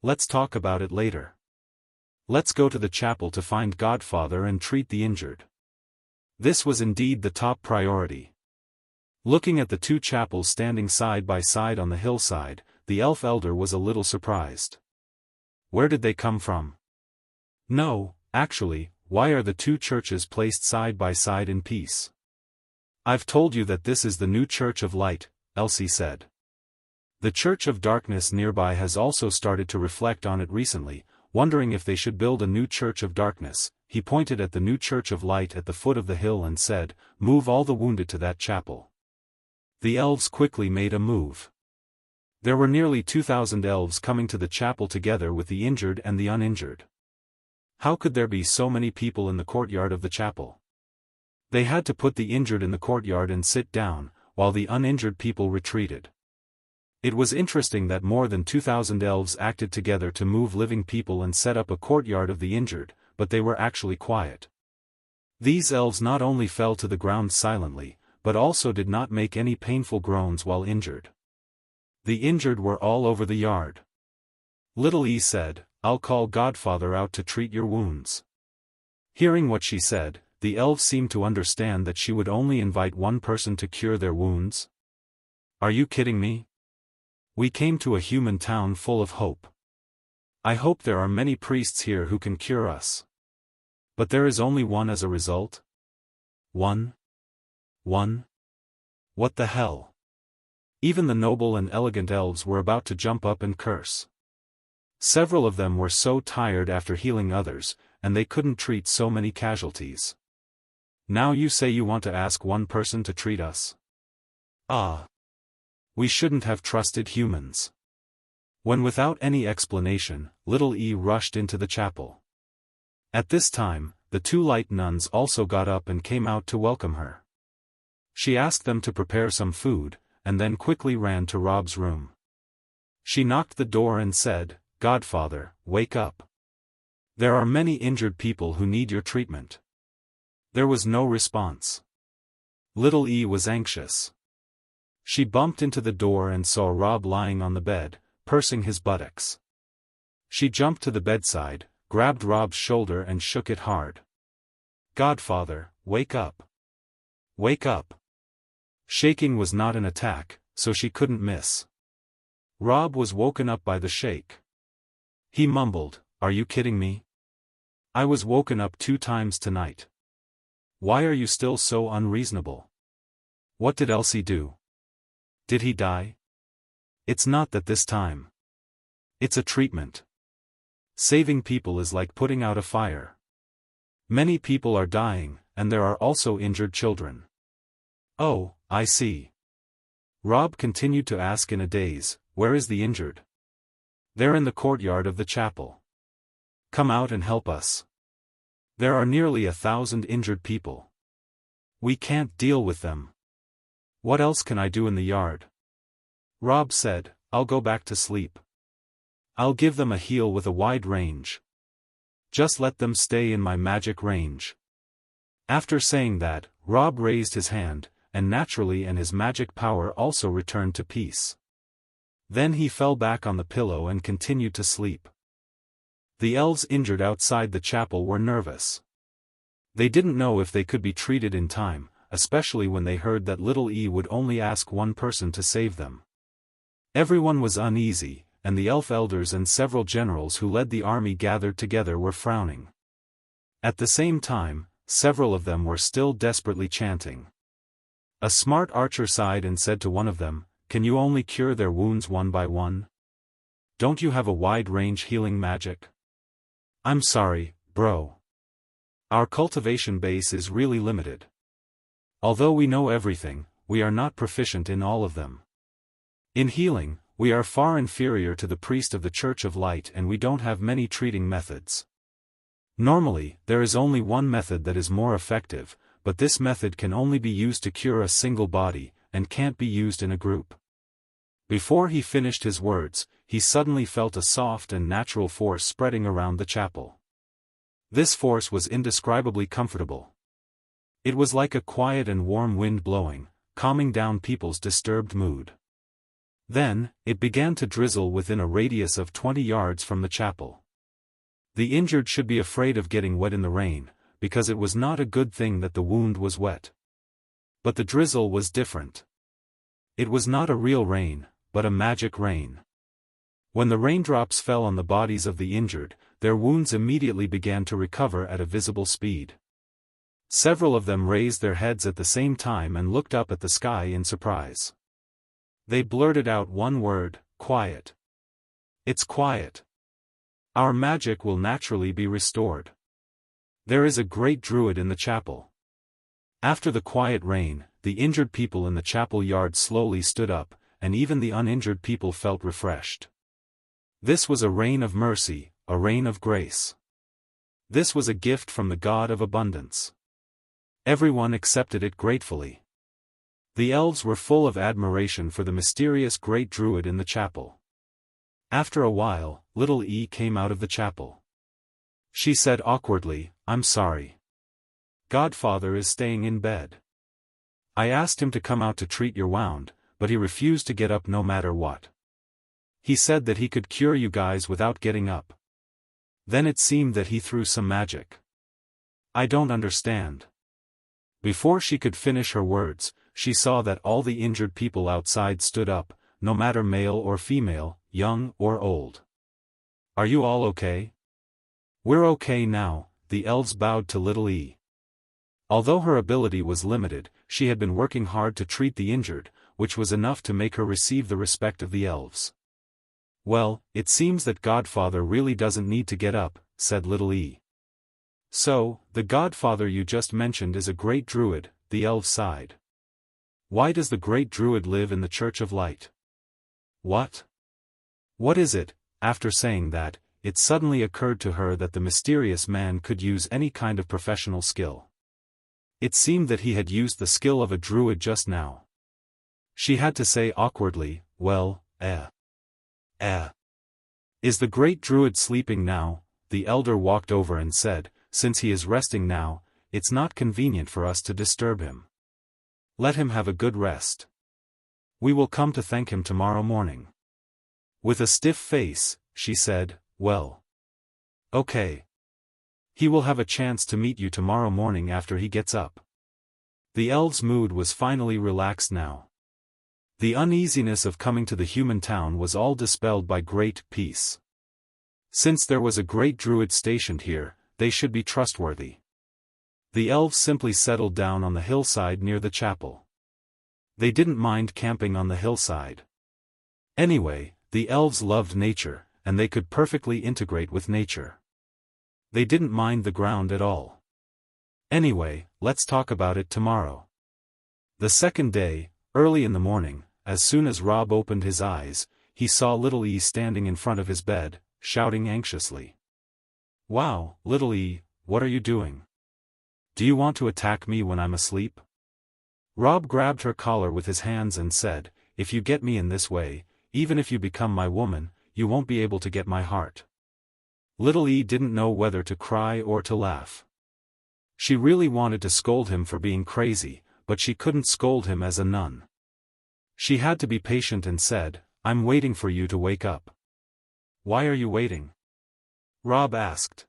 Let's talk about it later. Let's go to the chapel to find Godfather and treat the injured." This was indeed the top priority. Looking at the two chapels standing side by side on the hillside, the elf elder was a little surprised. Where did they come from? No, actually, why are the two churches placed side by side in peace? I've told you that this is the new Church of Light, Elsie said. The Church of Darkness nearby has also started to reflect on it recently, wondering if they should build a new Church of Darkness. He pointed at the new Church of Light at the foot of the hill and said, "Move all the wounded to that chapel." The elves quickly made a move. There were nearly 2,000 elves coming to the chapel together with the injured and the uninjured. How could there be so many people in the courtyard of the chapel? They had to put the injured in the courtyard and sit down, while the uninjured people retreated. It was interesting that more than 2,000 elves acted together to move living people and set up a courtyard of the injured, but they were actually quiet. These elves not only fell to the ground silently, but also did not make any painful groans while injured. The injured were all over the yard. Little E said, "I'll call Godfather out to treat your wounds." Hearing what she said, the elves seemed to understand that she would only invite one person to cure their wounds. "Are you kidding me? We came to a human town full of hope. I hope there are many priests here who can cure us. But there is only one as a result?" One? What the hell? Even the noble and elegant elves were about to jump up and curse. Several of them were so tired after healing others, and they couldn't treat so many casualties. Now you say you want to ask one person to treat us? Ah! We shouldn't have trusted humans. When without any explanation, Little E rushed into the chapel. At this time, the two light nuns also got up and came out to welcome her. She asked them to prepare some food, and then quickly ran to Robb's room. She knocked the door and said, "Godfather, wake up. There are many injured people who need your treatment." There was no response. Little E was anxious. She bumped into the door and saw Robb lying on the bed, pursing his buttocks. She jumped to the bedside, grabbed Robb's shoulder and shook it hard. "Godfather, wake up. Wake up." Shaking was not an attack, so she couldn't miss. Robb was woken up by the shake. He mumbled, "Are you kidding me? I was woken up 2 times tonight. Why are you still so unreasonable? What did Elsie do? Did he die? It's not that this time. It's a treatment. Saving people is like putting out a fire. Many people are dying, and there are also injured children." "Oh, I see." Robb continued to ask in a daze, "Where is the injured?" "They're in the courtyard of the chapel. Come out and help us. There are nearly 1,000 injured people. We can't deal with them. What else can I do in the yard?" Robb said, "I'll go back to sleep. I'll give them a heal with a wide range. Just let them stay in my magic range." After saying that, Robb raised his hand, and naturally and his magic power also returned to peace. Then he fell back on the pillow and continued to sleep. The elves injured outside the chapel were nervous. They didn't know if they could be treated in time, especially when they heard that Little E would only ask one person to save them. Everyone was uneasy, and the elf elders and several generals who led the army gathered together were frowning. At the same time, several of them were still desperately chanting. A smart archer sighed and said to one of them, "Can you only cure their wounds one by one?" don't you have a wide-range healing magic? I'm sorry, bro. Our cultivation base is really limited. Although we know everything, we are not proficient in all of them. In healing, we are far inferior to the priest of the Church of Light, and we don't have many treating methods. Normally, there is only one method that is more effective, but this method can only be used to cure a single body, and can't be used in a group. Before he finished his words, he suddenly felt a soft and natural force spreading around the chapel. This force was indescribably comfortable. It was like a quiet and warm wind blowing, calming down people's disturbed mood. Then, it began to drizzle within a radius of 20 yards from the chapel. The injured should be afraid of getting wet in the rain, because it was not a good thing that the wound was wet. But the drizzle was different. It was not a real rain, but a magic rain. When the raindrops fell on the bodies of the injured, their wounds immediately began to recover at a visible speed. Several of them raised their heads at the same time and looked up at the sky in surprise. They blurted out one word, quiet. It's quiet. Our magic will naturally be restored. There is a great druid in the chapel. After the quiet rain, the injured people in the chapel yard slowly stood up, and even the uninjured people felt refreshed. This was a rain of mercy, a rain of grace. This was a gift from the God of abundance. Everyone accepted it gratefully. The elves were full of admiration for the mysterious great druid in the chapel. After a while, little E came out of the chapel. She said awkwardly, "I'm sorry. Godfather is staying in bed. I asked him to come out to treat your wound, but he refused to get up no matter what. He said that he could cure you guys without getting up. Then it seemed that he threw some magic. I don't understand." Before she could finish her words, she saw that all the injured people outside stood up, no matter male or female, young or old. "Are you all okay?" "We're okay now," the elves bowed to little E. Although her ability was limited, she had been working hard to treat the injured, which was enough to make her receive the respect of the elves. "Well, it seems that Godfather really doesn't need to get up," said little E. "So, the Godfather you just mentioned is a great druid," the elves sighed. "Why does the great druid live in the Church of Light?" "What? What is it?" After saying that, it suddenly occurred to her that the mysterious man could use any kind of professional skill. It seemed that he had used the skill of a druid just now. She had to say awkwardly, "Well, Is the great druid sleeping now?" The elder walked over and said, "Since he is resting now, it's not convenient for us to disturb him. Let him have a good rest. We will come to thank him tomorrow morning." With a stiff face, she said, "Well. Okay. He will have a chance to meet you tomorrow morning after he gets up." The elf's mood was finally relaxed now. The uneasiness of coming to the human town was all dispelled by great peace. Since there was a great druid stationed here, they should be trustworthy. The elves simply settled down on the hillside near the chapel. They didn't mind camping on the hillside. Anyway, the elves loved nature, and they could perfectly integrate with nature. They didn't mind the ground at all. Anyway, let's talk about it tomorrow. The second day, early in the morning, as soon as Robb opened his eyes, he saw little E standing in front of his bed, shouting anxiously. "Wow, little E, what are you doing? Do you want to attack me when I'm asleep?" Robb grabbed her collar with his hands and said, "If you get me in this way, even if you become my woman, you won't be able to get my heart." Little E didn't know whether to cry or to laugh. She really wanted to scold him for being crazy, but she couldn't scold him as a nun. She had to be patient and said, "I'm waiting for you to wake up." "Why are you waiting?" Robb asked.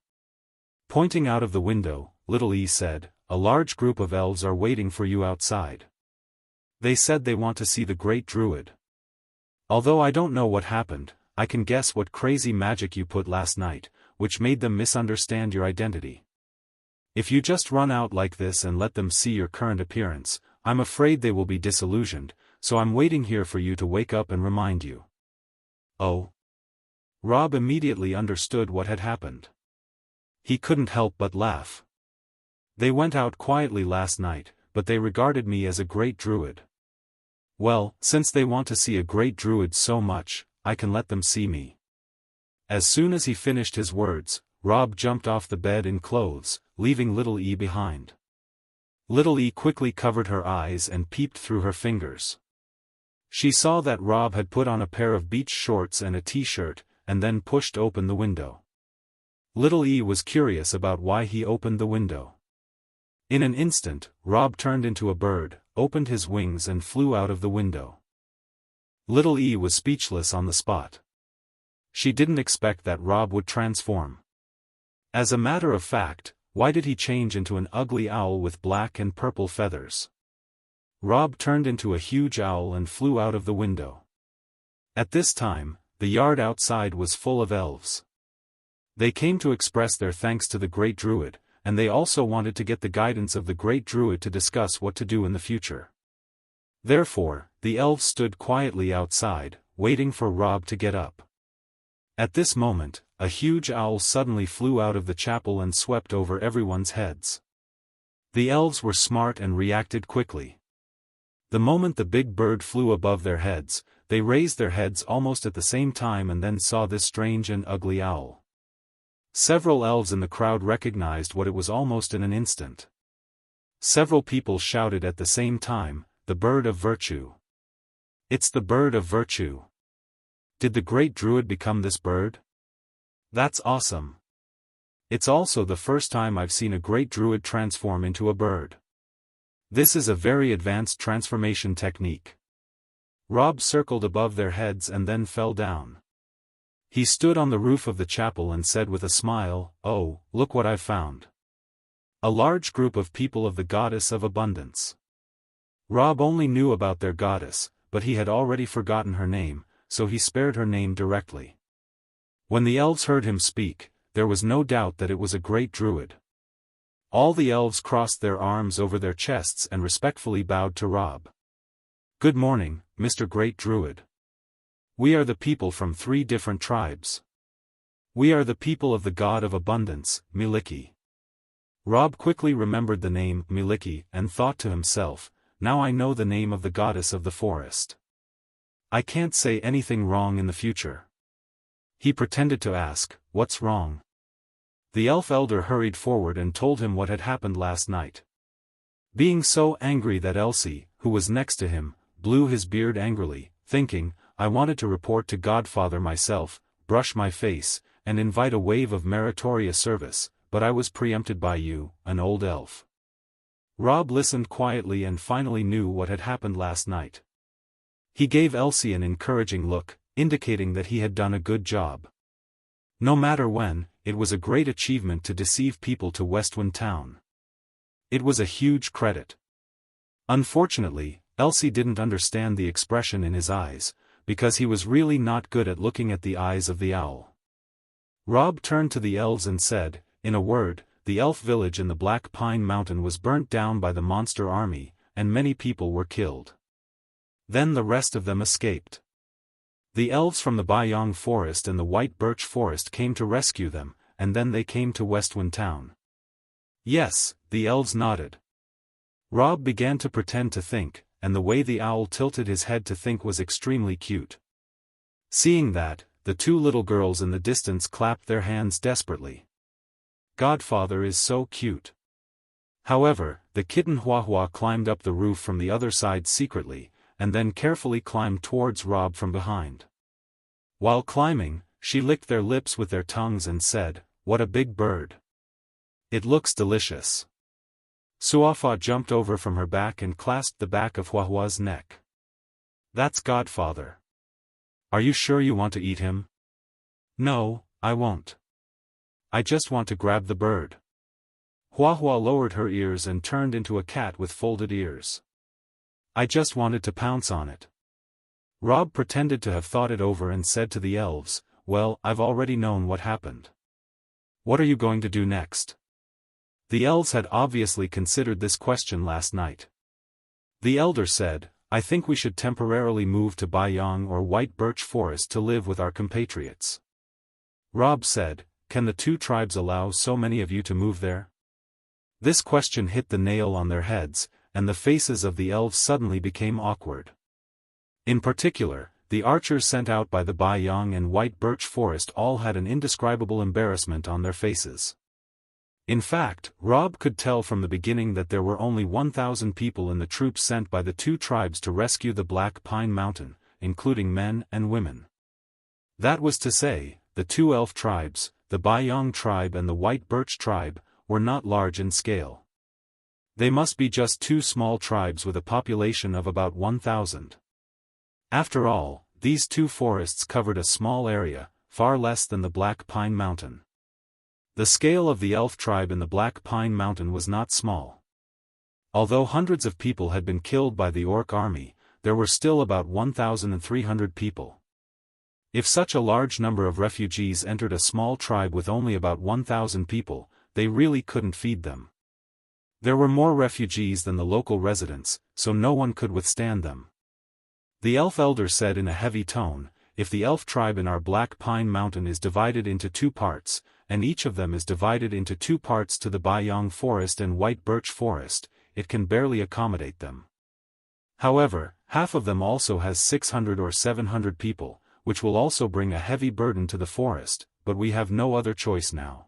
Pointing out of the window, little E said, "A large group of elves are waiting for you outside. They said they want to see the great druid. Although I don't know what happened, I can guess what crazy magic you put last night, which made them misunderstand your identity. If you just run out like this and let them see your current appearance, I'm afraid they will be disillusioned, so I'm waiting here for you to wake up and remind you." "Oh? Robb immediately understood what had happened. He couldn't help but laugh. They went out quietly last night, but they regarded me as a great druid. Well, since they want to see a great druid so much, I can let them see me. As soon as he finished his words, Robb jumped off the bed in clothes, leaving little E behind. Little E quickly covered her eyes and peeped through her fingers. She saw that Robb had put on a pair of beach shorts and a t-shirt, and then pushed open the window. Little E was curious about why he opened the window. In an instant, Robb turned into a bird, opened his wings and flew out of the window. Little E was speechless on the spot. She didn't expect that Robb would transform. As a matter of fact, why did he change into an ugly owl with black and purple feathers? Robb turned into a huge owl and flew out of the window. At this time, the yard outside was full of elves. They came to express their thanks to the great druid, and they also wanted to get the guidance of the great druid to discuss what to do in the future. Therefore, the elves stood quietly outside, waiting for Robb to get up. At this moment, a huge owl suddenly flew out of the chapel and swept over everyone's heads. The elves were smart and reacted quickly. The moment the big bird flew above their heads, they raised their heads almost at the same time and then saw this strange and ugly owl. Several elves in the crowd recognized what it was almost in an instant. Several people shouted at the same time, "The bird of virtue! It's the bird of virtue! Did the great druid become this bird? That's awesome! It's also the first time I've seen a great druid transform into a bird. This is a very advanced transformation technique." Robb circled above their heads and then fell down. He stood on the roof of the chapel and said with a smile, "Oh, look what I've found. A large group of people of the goddess of abundance." Robb only knew about their goddess, but he had already forgotten her name, so he spared her name directly. When the elves heard him speak, there was no doubt that it was a great druid. All the elves crossed their arms over their chests and respectfully bowed to Robb. "Good morning, Mr. Great Druid. We are the people from 3 different tribes. We are the people of the god of abundance, Miliki." Robb quickly remembered the name Miliki and thought to himself, "Now I know the name of the goddess of the forest. I can't say anything wrong in the future." He pretended to ask, "What's wrong?" The elf elder hurried forward and told him what had happened last night. Being so angry that Elsie, who was next to him, blew his beard angrily, thinking, "I wanted to report to Godfather myself, brush my face, and invite a wave of meritorious service, but I was preempted by you, an old elf." Robb listened quietly and finally knew what had happened last night. He gave Elsie an encouraging look, indicating that he had done a good job. No matter when, it was a great achievement to deceive people to Westwind Town. It was a huge credit. Unfortunately, Elsie didn't understand the expression in his eyes, because he was really not good at looking at the eyes of the owl. Robb turned to the elves and said, "In a word, the elf village in the Black Pine Mountain was burnt down by the monster army, and many people were killed. Then the rest of them escaped. The elves from the Bayong Forest and the White Birch Forest came to rescue them, and then they came to Westwind Town." Yes, the elves nodded. Robb began to pretend to think, and the way the owl tilted his head to think was extremely cute. Seeing that, the 2 little girls in the distance clapped their hands desperately. Godfather is so cute. However, the kitten Hua climbed up the roof from the other side secretly, and then carefully climbed towards Robb from behind. While climbing, she licked their lips with their tongues and said, "What a big bird. It looks delicious." Suafa jumped over from her back and clasped the back of Huahua's neck. "That's Godfather. Are you sure you want to eat him?" "No, I won't. I just want to grab the bird." Huahua lowered her ears and turned into a cat with folded ears. "I just wanted to pounce on it." Robb pretended to have thought it over and said to the elves, "Well, I've already known what happened. What are you going to do next?" The elves had obviously considered this question last night. The elder said, "I think we should temporarily move to Bayong or White Birch Forest to live with our compatriots. Robb said, "Can the two tribes allow so many of you to move there?" This question hit the nail on their heads, and the faces of the elves suddenly became awkward. In particular, the archers sent out by the Bayang and White Birch Forest all had an indescribable embarrassment on their faces. In fact, Robb could tell from the beginning that there were only 1,000 people in the troops sent by the two tribes to rescue the Black Pine Mountain, including men and women. That was to say, the two elf tribes, the Bayang tribe and the White Birch tribe, were not large in scale. They must be just two small tribes with a population of about 1,000. After all, these two forests covered a small area, far less than the Black Pine Mountain. The scale of the elf tribe in the Black Pine Mountain was not small. Although hundreds of people had been killed by the orc army, there were still about 1,300 people. If such a large number of refugees entered a small tribe with only about 1,000 people, they really couldn't feed them. There were more refugees than the local residents, so no one could withstand them. The elf elder said in a heavy tone, "If the elf tribe in our Black Pine Mountain is divided into two parts, and each of them is divided into two parts to the Bayang Forest and White Birch Forest, it can barely accommodate them. However, half of them also has 600 or 700 people, which will also bring a heavy burden to the forest, but we have no other choice now."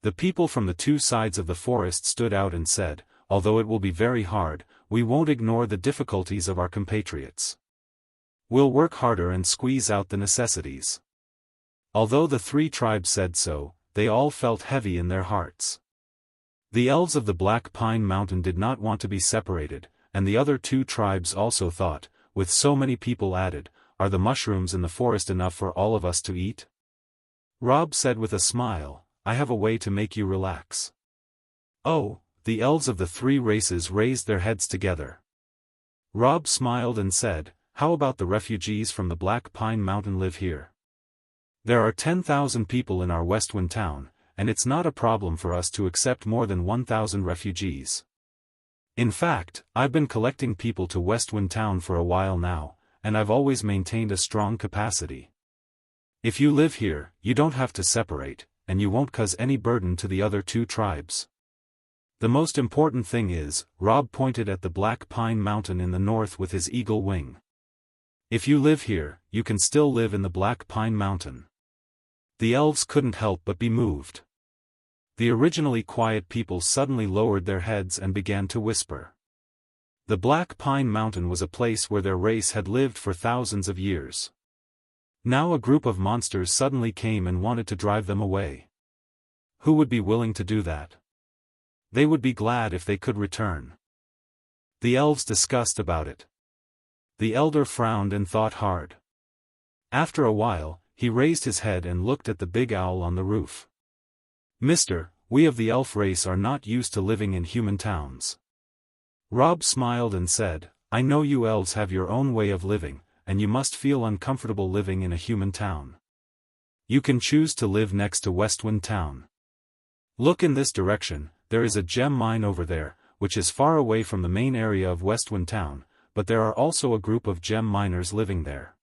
The people from the two sides of the forest stood out and said, "Although it will be very hard, we won't ignore the difficulties of our compatriots. We'll work harder and squeeze out the necessities." Although the three tribes said so, they all felt heavy in their hearts. The elves of the Black Pine Mountain did not want to be separated, and the other two tribes also thought, with so many people added, "Are the mushrooms in the forest enough for all of us to eat?" Robb said with a smile, "I have a way to make you relax." "Oh," the elves of the three races raised their heads together. Robb smiled and said, "How about the refugees from the Black Pine Mountain live here? There are 10,000 people in our Westwind town, and it's not a problem for us to accept more than 1,000 refugees. In fact, I've been collecting people to Westwind town for a while now, and I've always maintained a strong capacity. If you live here, you don't have to separate, and you won't cause any burden to the other two tribes. The most important thing is," Robb pointed at the Black Pine Mountain in the north with his eagle wing. "If you live here, you can still live in the Black Pine Mountain." The elves couldn't help but be moved. The originally quiet people suddenly lowered their heads and began to whisper. The Black Pine Mountain was a place where their race had lived for thousands of years. Now a group of monsters suddenly came and wanted to drive them away. Who would be willing to do that? They would be glad if they could return. The elves discussed about it. The elder frowned and thought hard. After a while, he raised his head and looked at the big owl on the roof. "Mister, we of the elf race are not used to living in human towns." Robb smiled and said, "I know you elves have your own way of living, and you must feel uncomfortable living in a human town. You can choose to live next to Westwind town. Look in this direction, there is a gem mine over there, which is far away from the main area of Westwind town, but there are also a group of gem miners living there.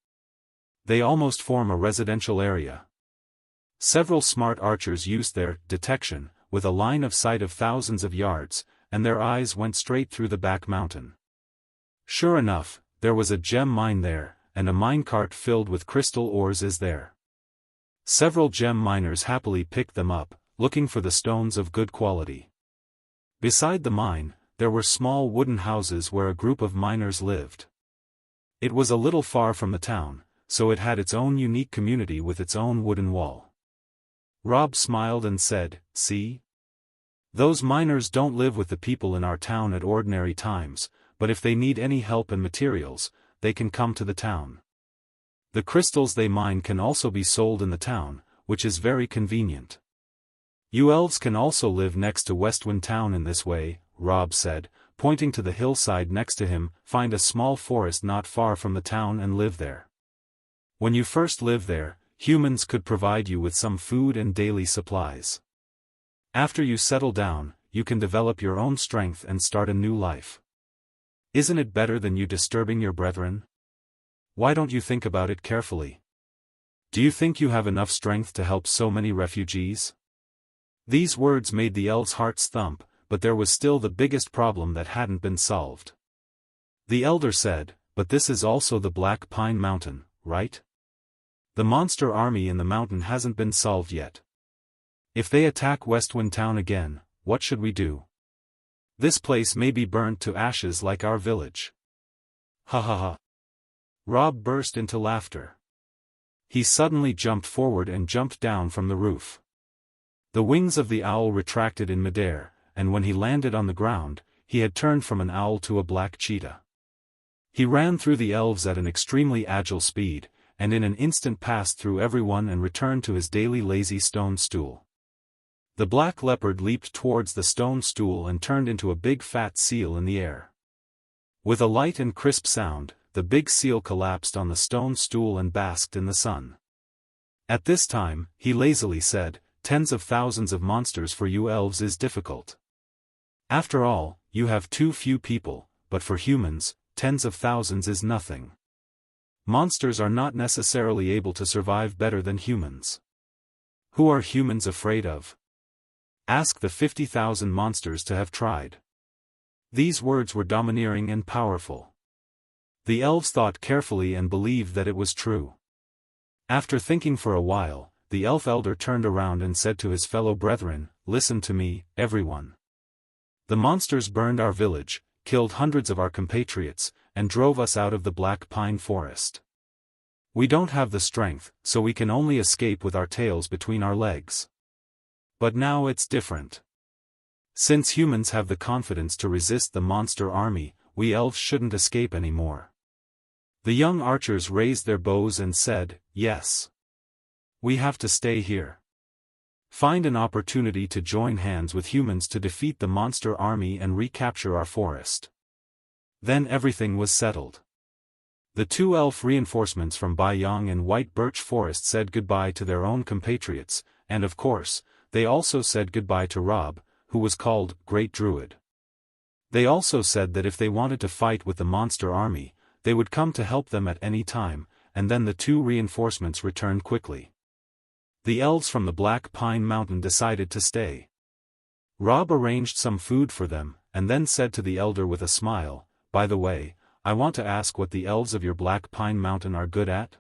They almost form a residential area. Several smart archers used their detection, with a line of sight of thousands of yards, and their eyes went straight through the back mountain. Sure enough, there was a gem mine there, and a minecart filled with crystal ores is there. Several gem miners happily picked them up, looking for the stones of good quality. Beside the mine, there were small wooden houses where a group of miners lived. It was a little far from the town, so it had its own unique community with its own wooden wall. Robb smiled and said, "See? Those miners don't live with the people in our town at ordinary times, but if they need any help and materials, they can come to the town. The crystals they mine can also be sold in the town, which is very convenient. You elves can also live next to Westwind town in this way," Robb said, pointing to the hillside next to him. "Find a small forest not far from the town and live there. When you first live there, humans could provide you with some food and daily supplies. After you settle down, you can develop your own strength and start a new life. Isn't it better than you disturbing your brethren? Why don't you think about it carefully? Do you think you have enough strength to help so many refugees? These words made the elves' hearts thump, but there was still the biggest problem that hadn't been solved. The elder said, "But this is also the Black Pine Mountain, right? The monster army in the mountain hasn't been solved yet. If they attack Westwind Town again, what should we do? This place may be burnt to ashes like our village." Ha ha ha. Robb burst into laughter. He suddenly jumped forward and jumped down from the roof. The wings of the owl retracted in midair, and when he landed on the ground, he had turned from an owl to a black cheetah. He ran through the elves at an extremely agile speed, and in an instant passed through everyone and returned to his daily lazy stone stool. The black leopard leaped towards the stone stool and turned into a big fat seal in the air. With a light and crisp sound, the big seal collapsed on the stone stool and basked in the sun. At this time, he lazily said, "Tens of thousands of monsters for you elves is difficult. After all, you have too few people, but for humans, tens of thousands is nothing. Monsters are not necessarily able to survive better than humans. Who are humans afraid of? Ask the 50,000 monsters to have tried." These words were domineering and powerful. The elves thought carefully and believed that it was true. After thinking for a while, the elf elder turned around and said to his fellow brethren, "Listen to me, everyone. The monsters burned our village, killed hundreds of our compatriots, and drove us out of the Black Pine Forest. We don't have the strength, so we can only escape with our tails between our legs. But now it's different. Since humans have the confidence to resist the monster army, we elves shouldn't escape anymore." The young archers raised their bows and said, "Yes. We have to stay here. Find an opportunity to join hands with humans to defeat the monster army and recapture our forest." Then everything was settled. The two elf reinforcements from Bayong and White Birch Forest said goodbye to their own compatriots, and of course, they also said goodbye to Robb, who was called Great Druid. They also said that if they wanted to fight with the monster army, they would come to help them at any time, and then the two reinforcements returned quickly. The elves from the Black Pine Mountain decided to stay. Robb arranged some food for them, and then said to the elder with a smile, "By the way, I want to ask what the elves of your Black Pine Mountain are good at?"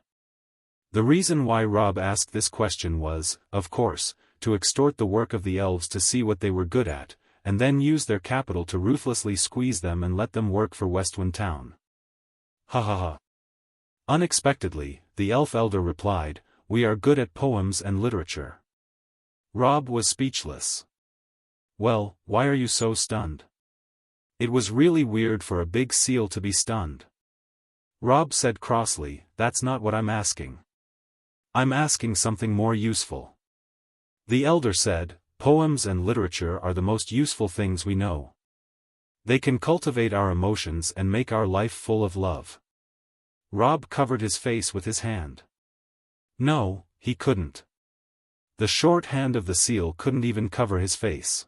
The reason why Robb asked this question was, of course, to extort the work of the elves to see what they were good at, and then use their capital to ruthlessly squeeze them and let them work for Westwind Town. Ha ha ha. Unexpectedly, the elf elder replied, "We are good at poems and literature." Robb was speechless. "Well, why are you so stunned?" It was really weird for a big seal to be stunned. Robb said crossly, "That's not what I'm asking. I'm asking something more useful." The elder said, "Poems and literature are the most useful things we know. They can cultivate our emotions and make our life full of love." Robb covered his face with his hand. No, he couldn't. The short hand of the seal couldn't even cover his face.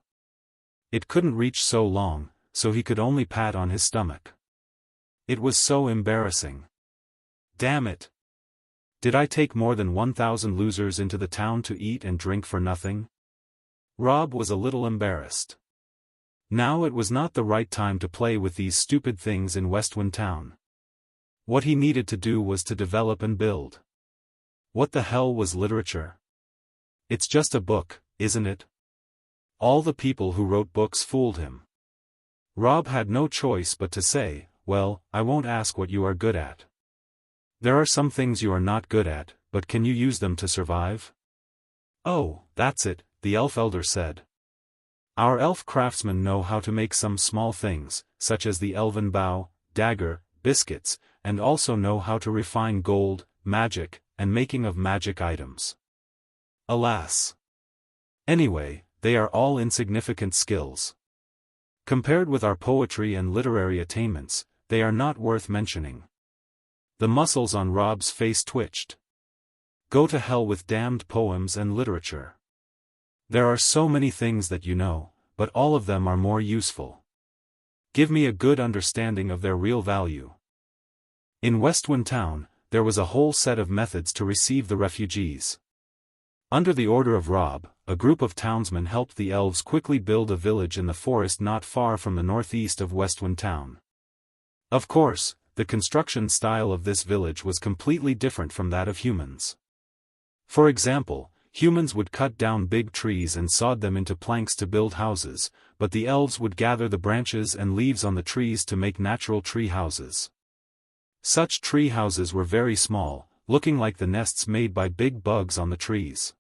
It couldn't reach so long, so he could only pat on his stomach. It was so embarrassing. Damn it! Did I take more than 1,000 losers into the town to eat and drink for nothing? Robb was a little embarrassed. Now it was not the right time to play with these stupid things in Westwind Town. What he needed to do was to develop and build. What the hell was literature? It's just a book, isn't it? All the people who wrote books fooled him. Robb had no choice but to say, "Well, I won't ask what you are good at. There are some things you are not good at, but can you use them to survive?" "Oh, that's it," the elf elder said. "Our elf craftsmen know how to make some small things, such as the elven bow, dagger, biscuits, and also know how to refine gold, magic, and making of magic items. Alas! Anyway, they are all insignificant skills. Compared with our poetry and literary attainments, they are not worth mentioning." The muscles on Robb's face twitched. Go to hell with damned poems and literature. There are so many things that you know, but all of them are more useful. Give me a good understanding of their real value. In Westwind Town, there was a whole set of methods to receive the refugees. Under the order of Robb, a group of townsmen helped the elves quickly build a village in the forest not far from the northeast of Westwind Town. Of course, the construction style of this village was completely different from that of humans. For example, humans would cut down big trees and sawed them into planks to build houses, but the elves would gather the branches and leaves on the trees to make natural tree houses. Such tree houses were very small, looking like the nests made by big bugs on the trees.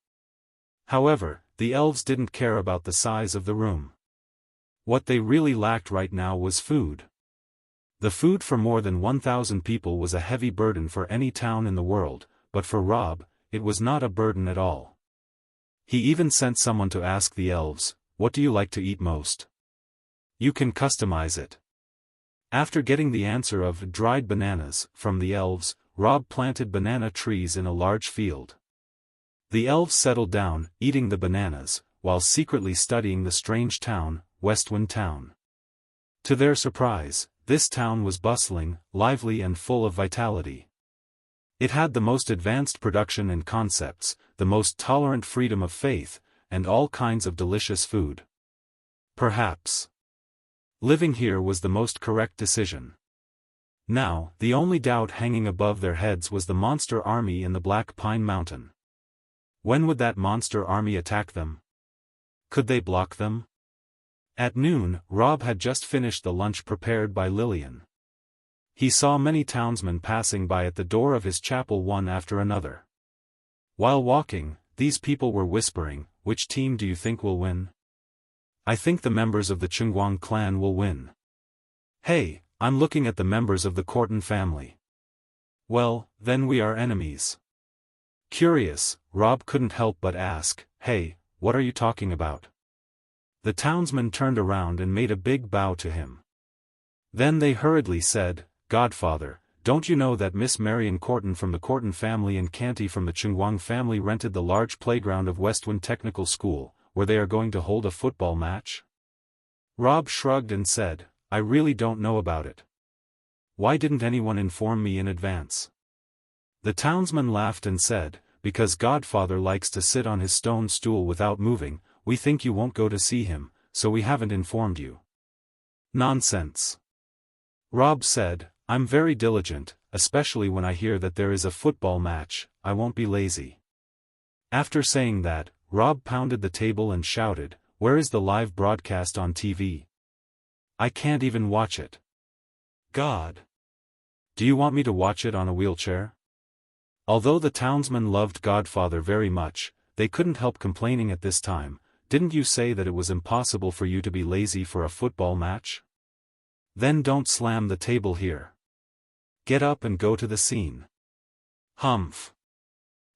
However, the elves didn't care about the size of the room. What they really lacked right now was food. The food for more than 1,000 people was a heavy burden for any town in the world, but for Robb, it was not a burden at all. He even sent someone to ask the elves, "What do you like to eat most? You can customize it." After getting the answer of dried bananas from the elves, Robb planted banana trees in a large field. The elves settled down, eating the bananas, while secretly studying the strange town, Westwind Town. To their surprise, this town was bustling, lively and full of vitality. It had the most advanced production and concepts, the most tolerant freedom of faith, and all kinds of delicious food. Perhaps living here was the most correct decision. Now, the only doubt hanging above their heads was the monster army in the Black Pine Mountain. When would that monster army attack them? Could they block them? At noon, Robb had just finished the lunch prepared by Lillian. He saw many townsmen passing by at the door of his chapel one after another. While walking, these people were whispering, "Which team do you think will win?" "I think the members of the Chungwang clan will win." "Hey, I'm looking at the members of the Corton family." "Well, then we are enemies." Curious, Robb couldn't help but ask, "Hey, what are you talking about?" The townsman turned around and made a big bow to him. Then they hurriedly said, "Godfather, don't you know that Miss Marion Corton from the Corton family and Canty from the Chungwang family rented the large playground of Westwind Technical School, where they are going to hold a football match?" Robb shrugged and said, "I really don't know about it. Why didn't anyone inform me in advance?" The townsman laughed and said, "Because Godfather likes to sit on his stone stool without moving, we think you won't go to see him, so we haven't informed you." "Nonsense." Robb said, "I'm very diligent, especially when I hear that there is a football match. I won't be lazy." After saying that, Robb pounded the table and shouted, "Where is the live broadcast on TV? I can't even watch it. God! Do you want me to watch it on a wheelchair?" Although the townsmen loved Godfather very much, they couldn't help complaining at this time. "Didn't you say that it was impossible for you to be lazy for a football match? Then don't slam the table here. Get up and go to the scene." "Humph."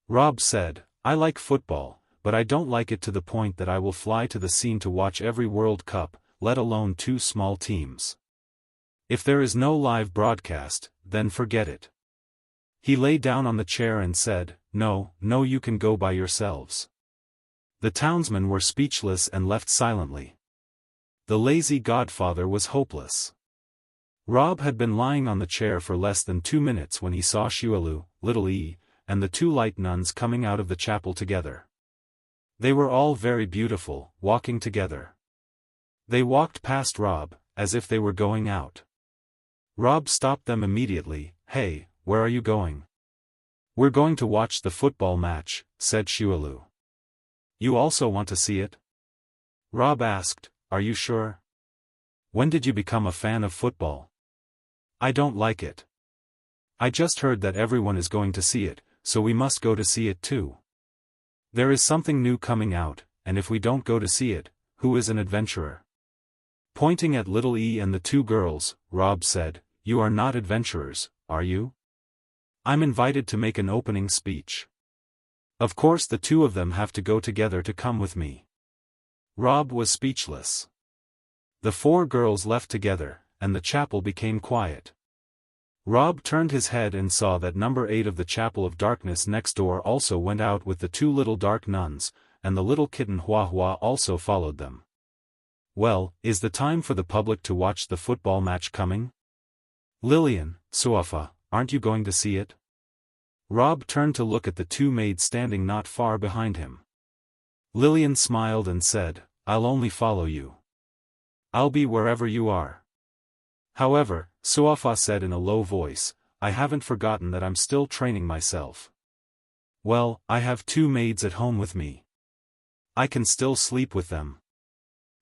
Robb said, "I like football, but I don't like it to the point that I will fly to the scene to watch every World Cup, let alone two small teams. If there is no live broadcast, then forget it." He lay down on the chair and said, No, you can go by yourselves." The townsmen were speechless and left silently. The lazy Godfather was hopeless. Robb had been lying on the chair for less than 2 minutes when he saw Shualu, Little E, and the two light nuns coming out of the chapel together. They were all very beautiful, walking together. They walked past Robb, as if they were going out. Robb stopped them immediately. "Hey, where are you going?" "We're going to watch the football match," said Shualu. "You also want to see it?" Robb asked, "Are you sure? When did you become a fan of football?" "I don't like it. I just heard that everyone is going to see it, so we must go to see it too. There is something new coming out, and if we don't go to see it, who is an adventurer?" Pointing at Little E and the two girls, Robb said, "You are not adventurers, are you? I'm invited to make an opening speech. Of course the two of them have to go together to come with me." Robb was speechless. The four girls left together, and the chapel became quiet. Robb turned his head and saw that number 8 of the Chapel of Darkness next door also went out with the two little dark nuns, and the little kitten Hua Hua also followed them. "Well, is the time for the public to watch the football match coming? Lillian, Suafa, aren't you going to see it?" Robb turned to look at the two maids standing not far behind him. Lillian smiled and said, "I'll only follow you. I'll be wherever you are." However, Suafa said in a low voice, "I haven't forgotten that I'm still training myself. Well, I have two maids at home with me. I can still sleep with them."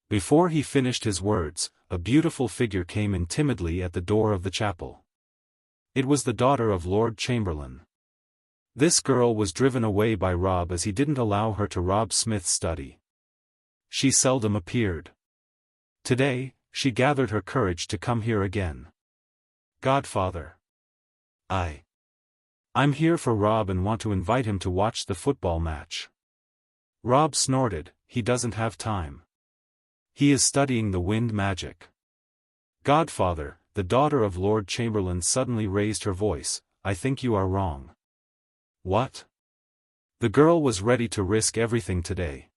Before he finished his words, a beautiful figure came in timidly at the door of the chapel. It was the daughter of Lord Chamberlain. This girl was driven away by Robb as he didn't allow her to rob Smith's study. She seldom appeared. Today, she gathered her courage to come here again. "Godfather. I'm here for Robb and want to invite him to watch the football match." Robb snorted, "He doesn't have time. He is studying the wind magic." "Godfather," the daughter of Lord Chamberlain suddenly raised her voice, "I think you are wrong." "What?" The girl was ready to risk everything today.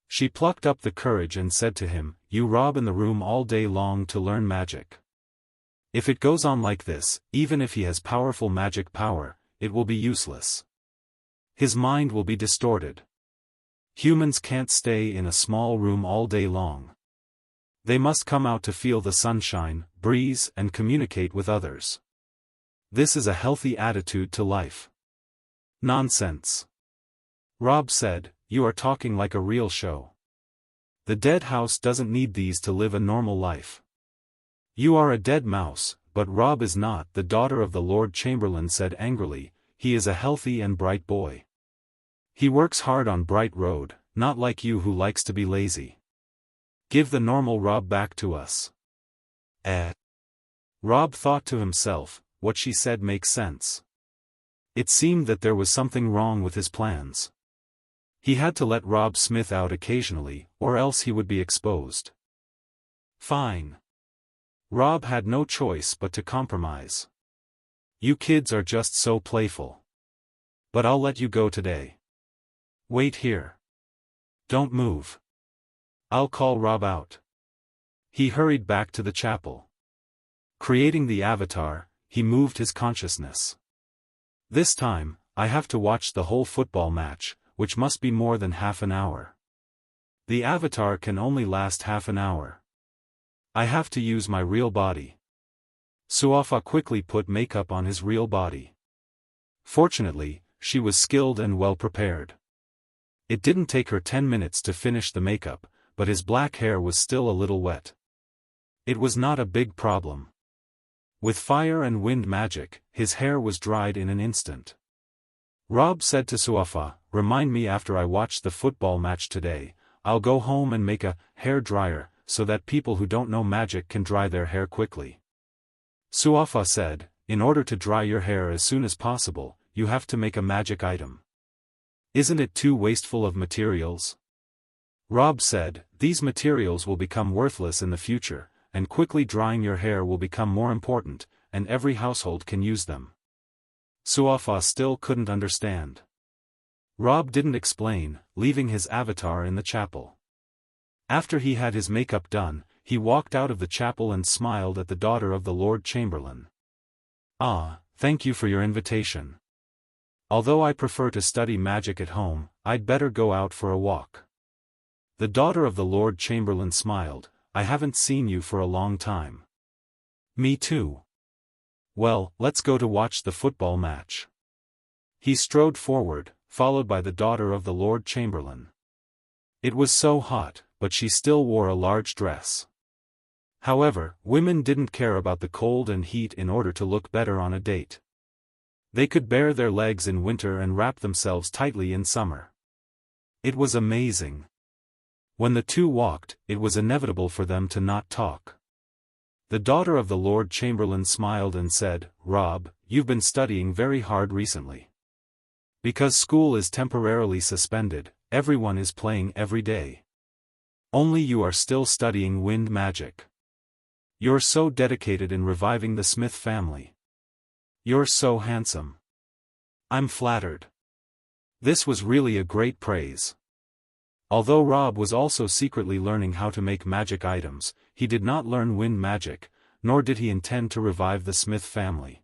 She plucked up the courage and said to him, "You Robb in the room all day long to learn magic. If it goes on like this, even if he has powerful magic power, it will be useless. His mind will be distorted. Humans can't stay in a small room all day long. They must come out to feel the sunshine, breeze, and communicate with others. This is a healthy attitude to life." "Nonsense," Robb said, "you are talking like a real show. The dead house doesn't need these to live a normal life." "You are a dead mouse, but Robb is not," the daughter of the Lord Chamberlain said angrily. "He is a healthy and bright boy. He works hard on Bright Road, not like you who likes to be lazy. Give the normal Robb back to us." Robb thought to himself, what she said makes sense. It seemed that there was something wrong with his plans. He had to let Robb Smith out occasionally, or else he would be exposed. Fine. Robb had no choice but to compromise. "You kids are just so playful. But I'll let you go today. Wait here. Don't move. I'll call Robb out." He hurried back to the chapel. Creating the avatar, he moved his consciousness. "This time, I have to watch the whole football match, which must be more than half an hour. The avatar can only last half an hour. I have to use my real body." Suafa quickly put makeup on his real body. Fortunately, she was skilled and well prepared. It didn't take her 10 minutes to finish the makeup, but his black hair was still a little wet. It was not a big problem. With fire and wind magic, his hair was dried in an instant. Robb said to Suafa, "Remind me after I watch the football match today. I'll go home and make a hair dryer, so that people who don't know magic can dry their hair quickly." Suafa said, "In order to dry your hair as soon as possible, you have to make a magic item. Isn't it too wasteful of materials?" Robb said, "These materials will become worthless in the future, and quickly drying your hair will become more important, and every household can use them." Suafa still couldn't understand. Robb didn't explain, leaving his avatar in the chapel. After he had his makeup done, he walked out of the chapel and smiled at the daughter of the Lord Chamberlain. "Ah, thank you for your invitation. Although I prefer to study magic at home, I'd better go out for a walk." The daughter of the Lord Chamberlain smiled, "I haven't seen you for a long time." "Me too. Well, let's go to watch the football match." He strode forward, followed by the daughter of the Lord Chamberlain. It was so hot, but she still wore a large dress. However, women didn't care about the cold and heat in order to look better on a date. They could bare their legs in winter and wrap themselves tightly in summer. It was amazing. When the two walked, it was inevitable for them to not talk. The daughter of the Lord Chamberlain smiled and said, "Robb, you've been studying very hard recently. Because school is temporarily suspended, everyone is playing every day. Only you are still studying wind magic. You're so dedicated in reviving the Smith family. You're so handsome. I'm flattered." This was really a great praise. Although Robb was also secretly learning how to make magic items, he did not learn wind magic, nor did he intend to revive the Smith family.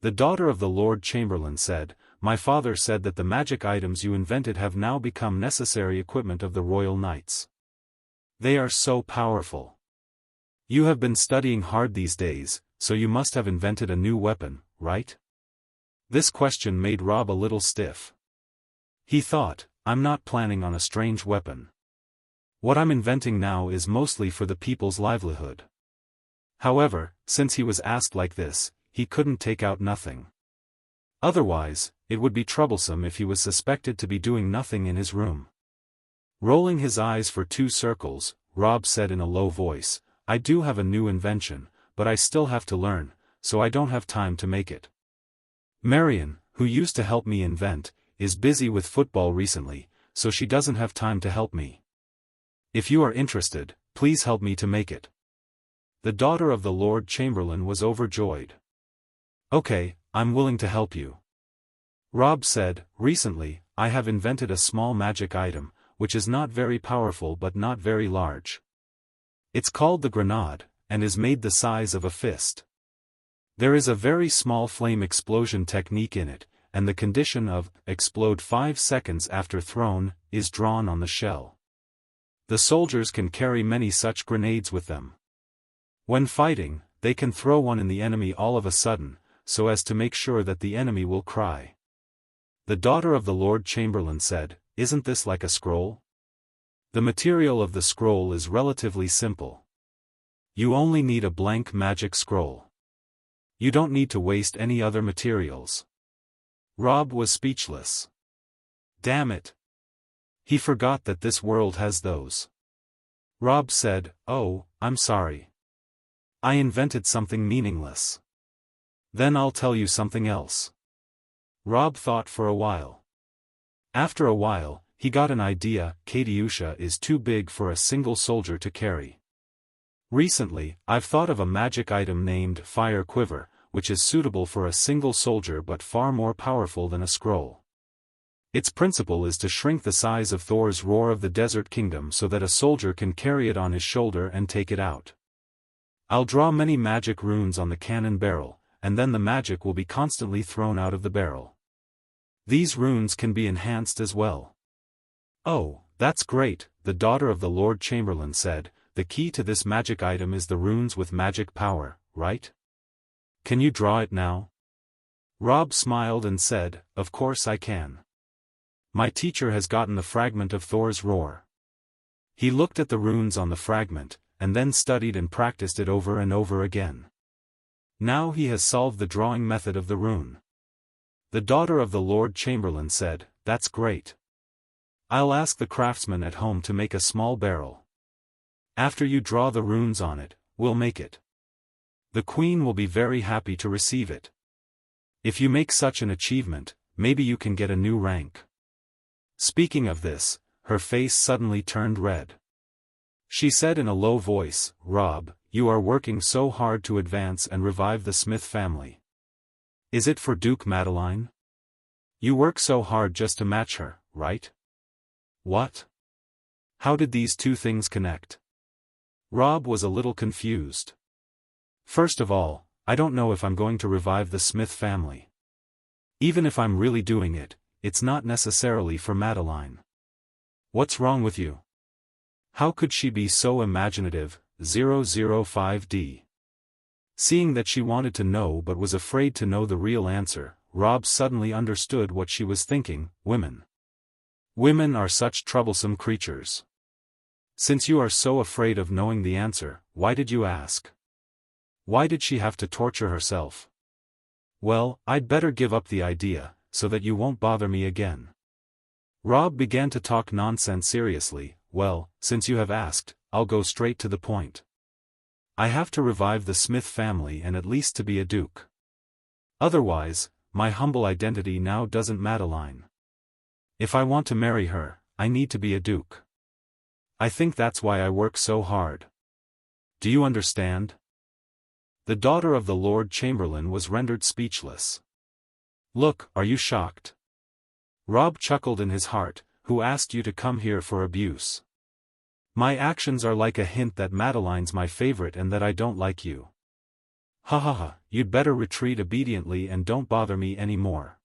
The daughter of the Lord Chamberlain said, "My father said that the magic items you invented have now become necessary equipment of the royal knights. They are so powerful. You have been studying hard these days, so you must have invented a new weapon, right?" This question made Robb a little stiff. He thought, I'm not planning on a strange weapon. What I'm inventing now is mostly for the people's livelihood. However, since he was asked like this, he couldn't take out nothing. Otherwise, it would be troublesome if he was suspected to be doing nothing in his room. Rolling his eyes for 2 circles, Robb said in a low voice, "I do have a new invention, but I still have to learn, so I don't have time to make it. Marion, who used to help me invent, is busy with football recently, so she doesn't have time to help me. If you are interested, please help me to make it." The daughter of the Lord Chamberlain was overjoyed. "Okay, I'm willing to help you." Robb said, "Recently, I have invented a small magic item, which is not very powerful but not very large. It's called the grenade, and is made the size of a fist. There is a very small flame explosion technique in it, and the condition of explode 5 seconds after thrown is drawn on the shell. The soldiers can carry many such grenades with them. When fighting, they can throw one in the enemy all of a sudden, so as to make sure that the enemy will cry." The daughter of the Lord Chamberlain said, "Isn't this like a scroll? The material of the scroll is relatively simple. You only need a blank magic scroll. You don't need to waste any other materials." Robb was speechless. Damn it! He forgot that this world has those. Robb said, "Oh, I'm sorry. I invented something meaningless. Then I'll tell you something else." Robb thought for a while. After a while, he got an idea. "Katyusha is too big for a single soldier to carry. Recently, I've thought of a magic item named Fire Quiver, which is suitable for a single soldier but far more powerful than a scroll. Its principle is to shrink the size of Thor's roar of the desert kingdom so that a soldier can carry it on his shoulder and take it out. I'll draw many magic runes on the cannon barrel, and then the magic will be constantly thrown out of the barrel. These runes can be enhanced as well." "Oh, that's great," the daughter of the Lord Chamberlain said. "The key to this magic item is the runes with magic power, right? Can you draw it now?" Robb smiled and said, "Of course I can. My teacher has gotten the fragment of Thor's roar." He looked at the runes on the fragment, and then studied and practiced it over and over again. Now he has solved the drawing method of the rune. The daughter of the Lord Chamberlain said, "That's great. I'll ask the craftsman at home to make a small barrel. After you draw the runes on it, we'll make it. The queen will be very happy to receive it. If you make such an achievement, maybe you can get a new rank." Speaking of this, her face suddenly turned red. She said in a low voice, "Robb, you are working so hard to advance and revive the Smith family. Is it for Duke Madeline? You work so hard just to match her, right?" "What? How did these two things connect?" Robb was a little confused. "First of all, I don't know if I'm going to revive the Smith family. Even if I'm really doing it, it's not necessarily for Madeline. What's wrong with you? How could she be so imaginative, 005D?" Seeing that she wanted to know but was afraid to know the real answer, Robb suddenly understood what she was thinking. Women. Women are such troublesome creatures. Since you are so afraid of knowing the answer, why did you ask? Why did she have to torture herself? Well, I'd better give up the idea, so that you won't bother me again. Robb began to talk nonsense seriously. "Well, since you have asked, I'll go straight to the point. I have to revive the Smith family and at least to be a duke. Otherwise, my humble identity now doesn't Madeline. If I want to marry her, I need to be a duke. I think that's why I work so hard. Do you understand?" The daughter of the Lord Chamberlain was rendered speechless. "Look, are you shocked?" Robb chuckled in his heart. "Who asked you to come here for abuse? My actions are like a hint that Madeline's my favorite and that I don't like you." Ha ha ha, you'd better retreat obediently and don't bother me any more.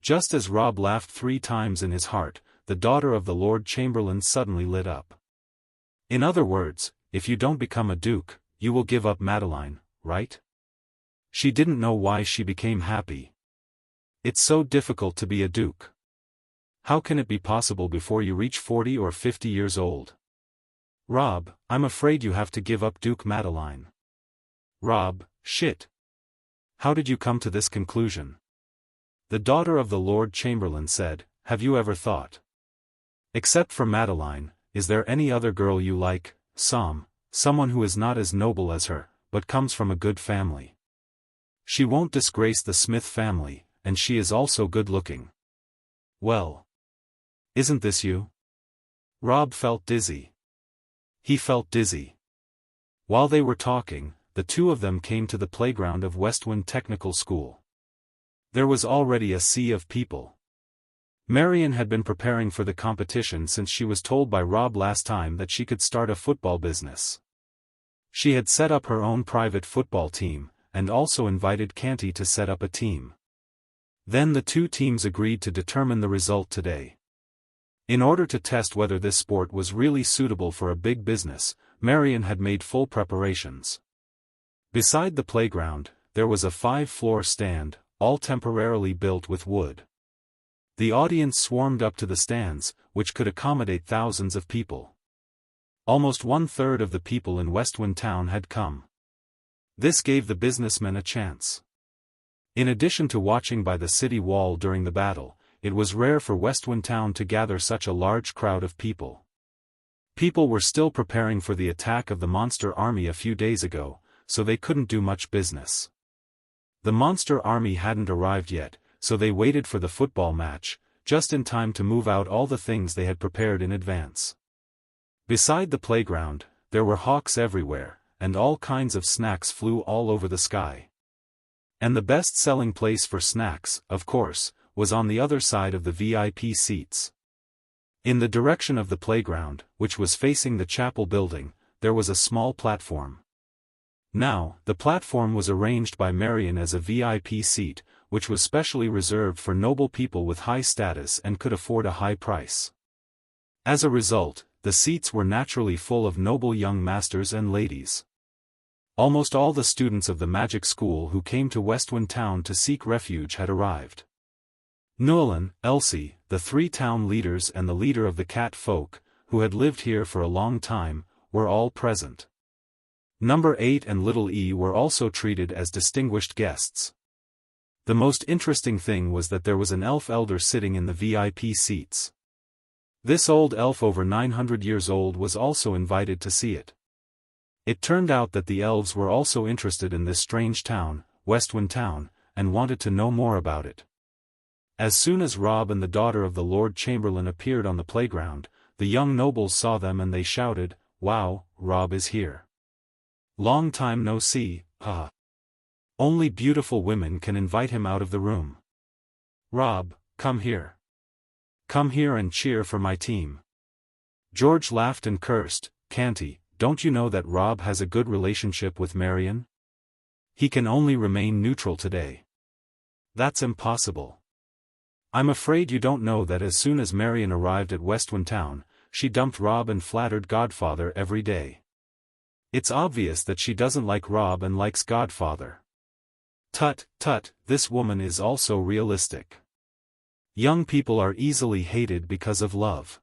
Just as Robb laughed 3 times in his heart, the daughter of the Lord Chamberlain suddenly lit up. In other words, if you don't become a duke, you will give up Madeline, right? She didn't know why she became happy. It's so difficult to be a duke. How can it be possible before you reach 40 or 50 years old? Robb, I'm afraid you have to give up Duke Madeline. Robb, shit. How did you come to this conclusion? The daughter of the Lord Chamberlain said, have you ever thought? Except for Madeline, is there any other girl you like, someone who is not as noble as her, but comes from a good family? She won't disgrace the Smith family, and she is also good-looking. Well. Isn't this you? Robb felt dizzy. He felt dizzy. While they were talking, the two of them came to the playground of Westwind Technical School. There was already a sea of people. Marion had been preparing for the competition since she was told by Robb last time that she could start a football business. She had set up her own private football team, and also invited Canty to set up a team. Then the two teams agreed to determine the result today. In order to test whether this sport was really suitable for a big business, Marion had made full preparations. Beside the playground, there was a 5-floor stand, all temporarily built with wood. The audience swarmed up to the stands, which could accommodate thousands of people. Almost 1/3 of the people in Westwind Town had come. This gave the businessmen a chance. In addition to watching by the city wall during the battle, it was rare for Westwind Town to gather such a large crowd of people. People were still preparing for the attack of the monster army a few days ago, so they couldn't do much business. The monster army hadn't arrived yet, so they waited for the football match, just in time to move out all the things they had prepared in advance. Beside the playground, there were hawks everywhere, and all kinds of snacks flew all over the sky. And the best-selling place for snacks, of course, was on the other side of the VIP seats. In the direction of the playground, which was facing the chapel building, there was a small platform. Now, the platform was arranged by Marion as a VIP seat, which was specially reserved for noble people with high status and could afford a high price. As a result, the seats were naturally full of noble young masters and ladies. Almost all the students of the magic school who came to Westwind Town to seek refuge had arrived. Llewellyn, Elsie, the 3 town leaders and the leader of the cat folk, who had lived here for a long time, were all present. Number 8 and Little E were also treated as distinguished guests. The most interesting thing was that there was an elf elder sitting in the VIP seats. This old elf over 900 years old was also invited to see it. It turned out that the elves were also interested in this strange town, Westwind Town, and wanted to know more about it. As soon as Robb and the daughter of the Lord Chamberlain appeared on the playground, the young nobles saw them and they shouted, "Wow, Robb is here. Long time no see, ha." Only beautiful women can invite him out of the room. "Robb, come here. Come here and cheer for my team." George laughed and cursed, "Canty, don't you know that Robb has a good relationship with Marion? He can only remain neutral today." "That's impossible. I'm afraid you don't know that as soon as Marion arrived at Westwind Town, she dumped Robb and flattered Godfather every day. It's obvious that she doesn't like Robb and likes Godfather." "Tut, tut, this woman is also realistic. Young people are easily hated because of love.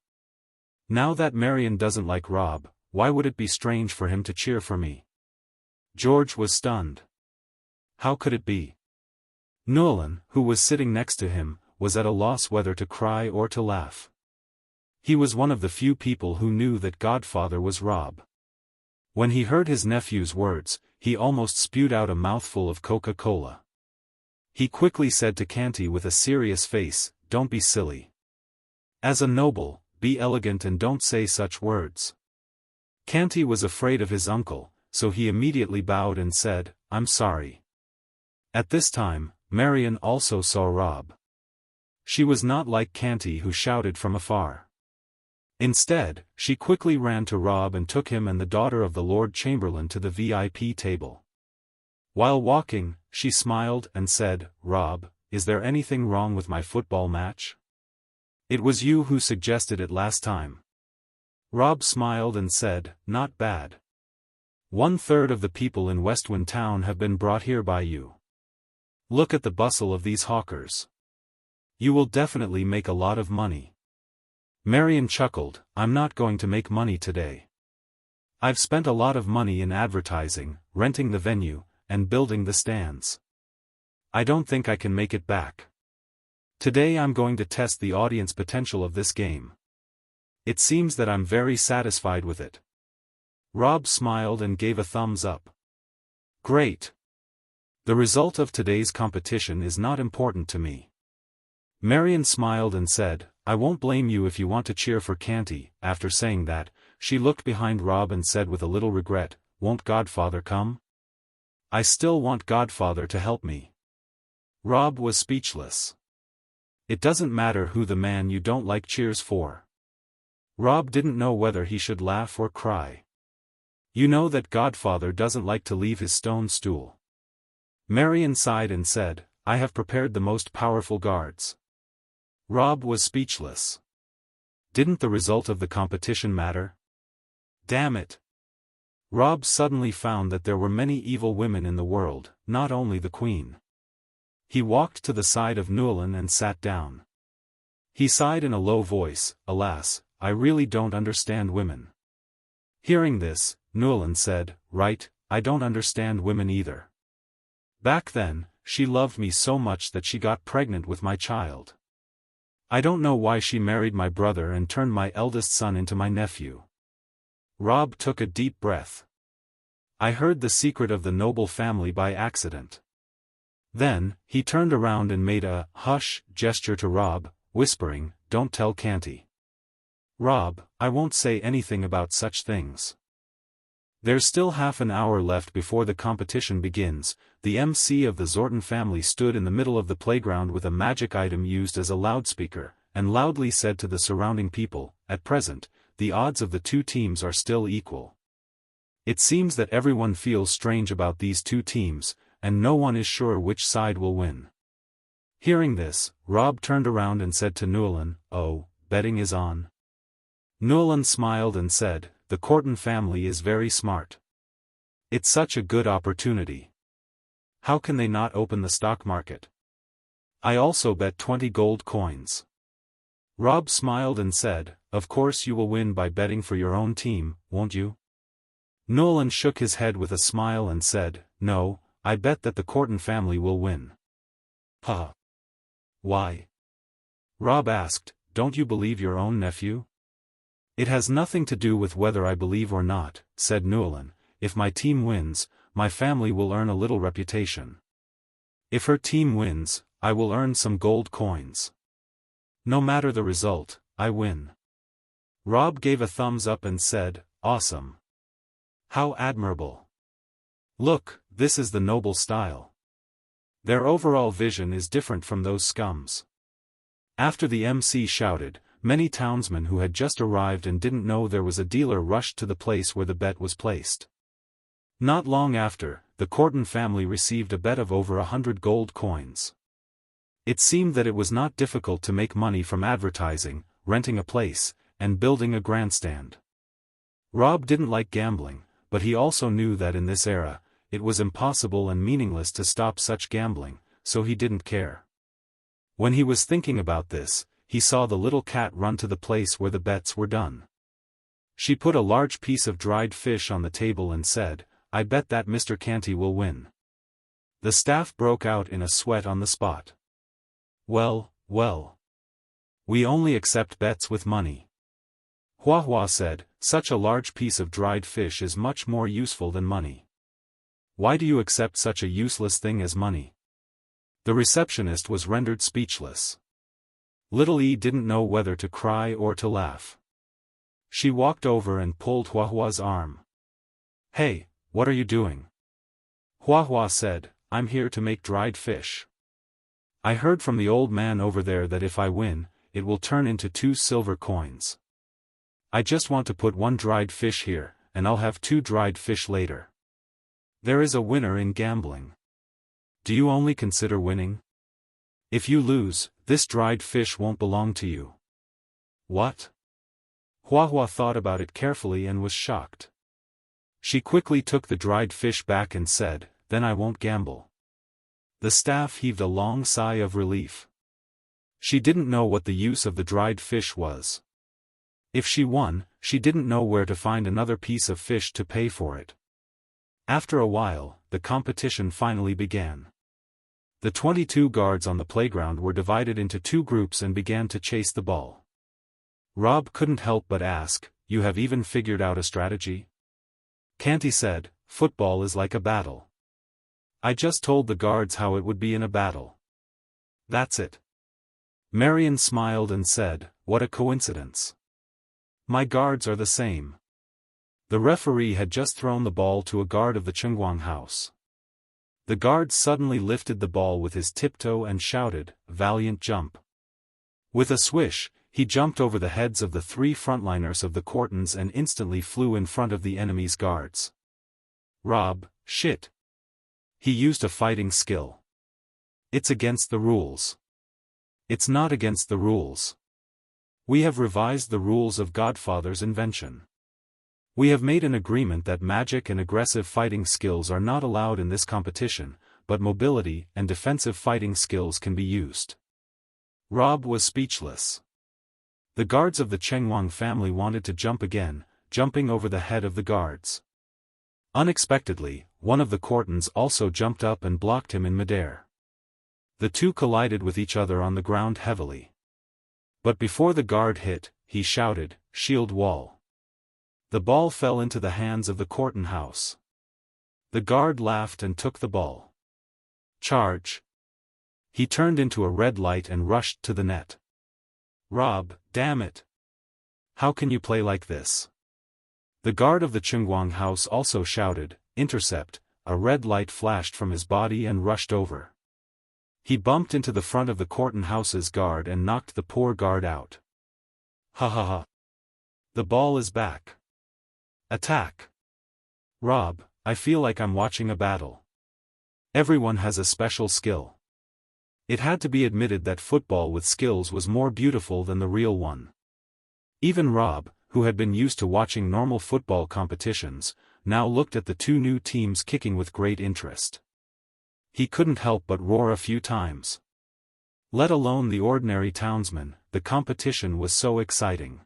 Now that Marion doesn't like Robb, why would it be strange for him to cheer for me?" George was stunned. How could it be? Llewellyn, who was sitting next to him, was at a loss whether to cry or to laugh. He was one of the few people who knew that Godfather was Robb. When he heard his nephew's words, he almost spewed out a mouthful of Coca-Cola. He quickly said to Canty with a serious face, "Don't be silly. As a noble, be elegant and don't say such words." Canty was afraid of his uncle, so he immediately bowed and said, "I'm sorry." At this time, Marion also saw Robb. She was not like Canty who shouted from afar. Instead, she quickly ran to Robb and took him and the daughter of the Lord Chamberlain to the VIP table. While walking, she smiled and said, "Robb, is there anything wrong with my football match? It was you who suggested it last time." Robb smiled and said, "Not bad. 1/3 of the people in Westwind Town have been brought here by you. Look at the bustle of these hawkers. You will definitely make a lot of money." Marion chuckled, "I'm not going to make money today. I've spent a lot of money in advertising, renting the venue, and building the stands. I don't think I can make it back. Today I'm going to test the audience potential of this game. It seems that I'm very satisfied with it." Robb smiled and gave a thumbs up. "Great. The result of today's competition is not important to me." Marion smiled and said, "I won't blame you if you want to cheer for Canty." After saying that, she looked behind Robb and said with a little regret, "Won't Godfather come? I still want Godfather to help me." Robb was speechless. It doesn't matter who the man you don't like cheers for. Robb didn't know whether he should laugh or cry. You know that Godfather doesn't like to leave his stone stool. Marion sighed and said, "I have prepared the most powerful guards." Robb was speechless. Didn't the result of the competition matter? Damn it. Robb suddenly found that there were many evil women in the world, not only the queen. He walked to the side of Newlyn and sat down. He sighed in a low voice, "Alas, I really don't understand women." Hearing this, Newlyn said, "Right, I don't understand women either. Back then, she loved me so much that she got pregnant with my child. I don't know why she married my brother and turned my eldest son into my nephew." Robb took a deep breath. "I heard the secret of the noble family by accident." Then, he turned around and made a "hush" gesture to Robb, whispering, "Don't tell Canty." "Robb, I won't say anything about such things." There's still half an hour left before the competition begins. The MC of the Zorton family stood in the middle of the playground with a magic item used as a loudspeaker, and loudly said to the surrounding people, "At present, the odds of the two teams are still equal. It seems that everyone feels strange about these two teams, and no one is sure which side will win." Hearing this, Robb turned around and said to Newlyn, "Oh, betting is on." Newlyn smiled and said, "The Corton family is very smart. It's such a good opportunity. How can they not open the stock market? I also bet 20 gold coins." Robb smiled and said, "Of course you will win by betting for your own team, won't you?" Newlyn shook his head with a smile and said, "No, I bet that the Corton family will win." "Huh? Why?" Robb asked, "Don't you believe your own nephew?" "It has nothing to do with whether I believe or not," said Newlyn. "If my team wins, my family will earn a little reputation. If her team wins, I will earn some gold coins. No matter the result, I win." Robb gave a thumbs up and said, "Awesome. How admirable. Look, this is the noble style. Their overall vision is different from those scums." After the MC shouted, many townsmen who had just arrived and didn't know there was a dealer rushed to the place where the bet was placed. Not long after, the Corton family received a bet of over 100 gold coins. It seemed that it was not difficult to make money from advertising, renting a place, and building a grandstand. Robb didn't like gambling, but he also knew that in this era, it was impossible and meaningless to stop such gambling, so he didn't care. When he was thinking about this, he saw the little cat run to the place where the bets were done. She put a large piece of dried fish on the table and said, "I bet that Mr. Canty will win." The staff broke out in a sweat on the spot. Well, well. We only accept bets with money." Hua Hua said, "Such a large piece of dried fish is much more useful than money. Why do you accept such a useless thing as money?" The receptionist was rendered speechless. Little E didn't know whether to cry or to laugh. She walked over and pulled Hua Hua's arm. "Hey, what are you doing?" Hua Hua said, "I'm here to make dried fish. I heard from the old man over there that if I win, it will turn into 2 silver coins. I just want to put 1 dried fish here, and I'll have 2 dried fish later." There is a winner in gambling. Do you only consider winning? If you lose, this dried fish won't belong to you. What? Hua Hua thought about it carefully and was shocked. She quickly took the dried fish back and said, "Then I won't gamble." The staff heaved a long sigh of relief. She didn't know what the use of the dried fish was. If she won, she didn't know where to find another piece of fish to pay for it. After a while, the competition finally began. The 22 guards on the playground were divided into two groups and began to chase the ball. Robb couldn't help but ask, "You have even figured out a strategy?" Canty said, "Football is like a battle. I just told the guards how it would be in a battle. That's it." Marion smiled and said, "What a coincidence. My guards are the same." The referee had just thrown the ball to a guard of the Chengguang house. The guard suddenly lifted the ball with his tiptoe and shouted, "Valiant jump." With a swish, he jumped over the heads of the three frontliners of the Cortons and instantly flew in front of the enemy's guards. Robb, shit. He used a fighting skill. It's against the rules. It's not against the rules. We have revised the rules of Godfather's invention. We have made an agreement that magic and aggressive fighting skills are not allowed in this competition, but mobility and defensive fighting skills can be used. Robb was speechless. The guards of the Chengguang family wanted to jump again, jumping over the head of the guards. Unexpectedly, one of the Cortons also jumped up and blocked him in midair. The two collided with each other on the ground heavily. But before the guard hit, he shouted, "Shield wall." The ball fell into the hands of the Corton house. The guard laughed and took the ball. Charge. He turned into a red light and rushed to the net. Robb, damn it. How can you play like this? The guard of the Chengguang house also shouted, "Intercept." A red light flashed from his body and rushed over. He bumped into the front of the Corton house's guard and knocked the poor guard out. Ha ha ha. The ball is back. Attack. Robb, I feel like I'm watching a battle. Everyone has a special skill. It had to be admitted that football with skills was more beautiful than the real one. Even Robb, who had been used to watching normal football competitions, now looked at the two new teams kicking with great interest. He couldn't help but roar a few times. Let alone the ordinary townsman, the competition was so exciting.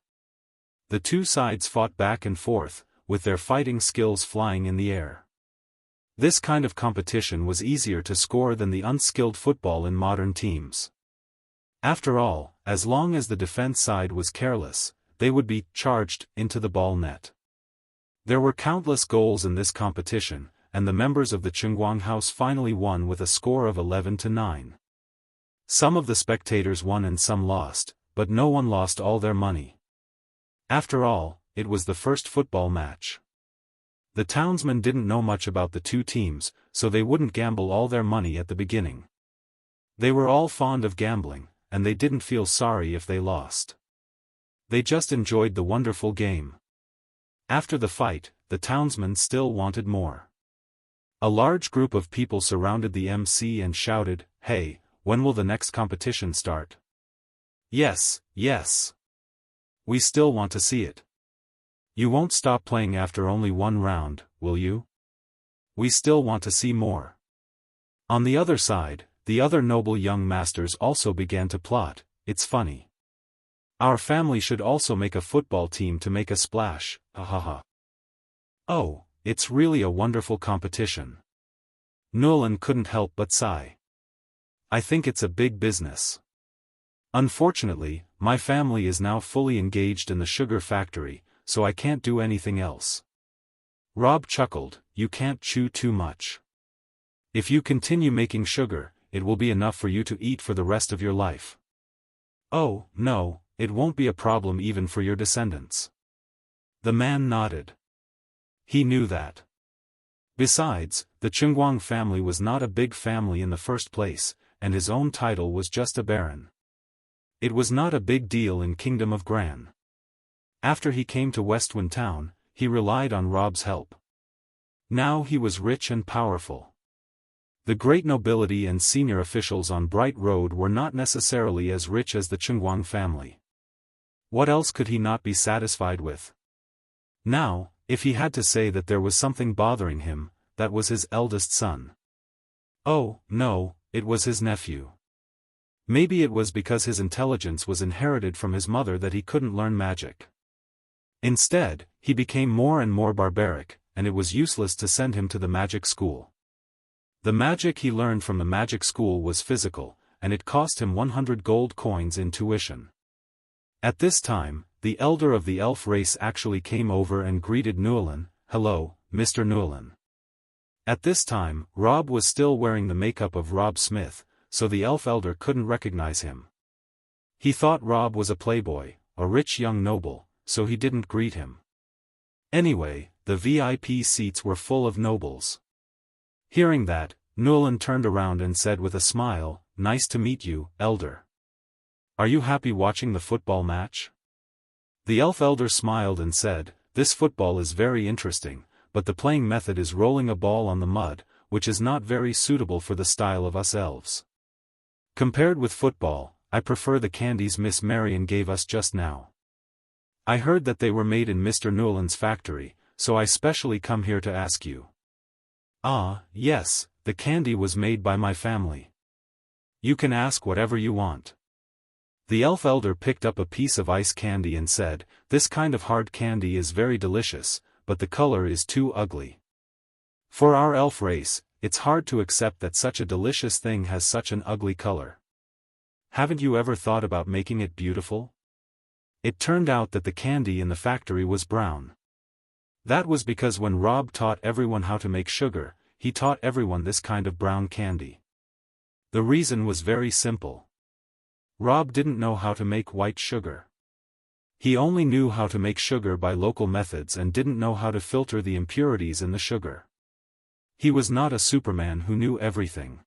The two sides fought back and forth, with their fighting skills flying in the air. This kind of competition was easier to score than the unskilled football in modern teams. After all, as long as the defense side was careless, they would be charged into the ball net. There were countless goals in this competition, and the members of the Chengguang house finally won with a score of 11-9. Some of the spectators won and some lost, but no one lost all their money. After all, it was the first football match. The townsmen didn't know much about the two teams, so they wouldn't gamble all their money at the beginning. They were all fond of gambling, and they didn't feel sorry if they lost. They just enjoyed the wonderful game. After the fight, the townsmen still wanted more. A large group of people surrounded the MC and shouted, "Hey, when will the next competition start?" "Yes, yes. We still want to see it." "You won't stop playing after only one round, will you?" "We still want to see more." On the other side, the other noble young masters also began to plot. "It's funny. Our family should also make a football team to make a splash, ha. Oh, it's really a wonderful competition." Nulan couldn't help but sigh. "I think it's a big business. Unfortunately, my family is now fully engaged in the sugar factory, so I can't do anything else." Robb chuckled, "You can't chew too much. If you continue making sugar, it will be enough for you to eat for the rest of your life." "Oh, no, it won't be a problem even for your descendants." The man nodded. He knew that. Besides, the Chengguang family was not a big family in the first place, and his own title was just a baron. It was not a big deal in Kingdom of Gran. After he came to Westwind Town, he relied on Robb's help. Now he was rich and powerful. The great nobility and senior officials on Bright Road were not necessarily as rich as the Chungwang family. What else could he not be satisfied with? Now, if he had to say that there was something bothering him, that was his eldest son. Oh, no, it was his nephew. Maybe it was because his intelligence was inherited from his mother that he couldn't learn magic. Instead, he became more and more barbaric, and it was useless to send him to the magic school. The magic he learned from the magic school was physical, and it cost him 100 gold coins in tuition. At this time, the elder of the elf race actually came over and greeted Newlin. "Hello, Mr. Newlin." At this time, Robb was still wearing the makeup of Robb Smith, so the elf elder couldn't recognize him. He thought Robb was a playboy, a rich young noble, so he didn't greet him. Anyway, the VIP seats were full of nobles. Hearing that, Newlin turned around and said with a smile, "Nice to meet you, elder. Are you happy watching the football match?" The elf elder smiled and said, "This football is very interesting, but the playing method is rolling a ball on the mud, which is not very suitable for the style of us elves. Compared with football, I prefer the candies Miss Marion gave us just now. I heard that they were made in Mr. Newlin's factory, so I specially come here to ask you." "Ah, yes, the candy was made by my family. You can ask whatever you want." The elf elder picked up a piece of ice candy and said, "This kind of hard candy is very delicious, but the color is too ugly. For our elf race, it's hard to accept that such a delicious thing has such an ugly color. Haven't you ever thought about making it beautiful?" It turned out that the candy in the factory was brown. That was because when Robb taught everyone how to make sugar, he taught everyone this kind of brown candy. The reason was very simple. Robb didn't know how to make white sugar. He only knew how to make sugar by local methods and didn't know how to filter the impurities in the sugar. He was not a Superman who knew everything.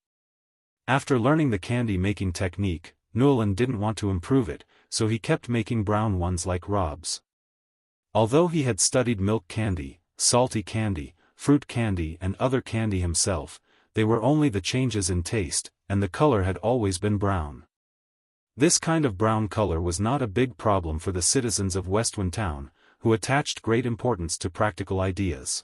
After learning the candy-making technique, Newlin didn't want to improve it, so he kept making brown ones like Robb's. Although he had studied milk candy, salty candy, fruit candy and other candy himself, they were only the changes in taste, and the color had always been brown. This kind of brown color was not a big problem for the citizens of Westwind Town, who attached great importance to practical ideas.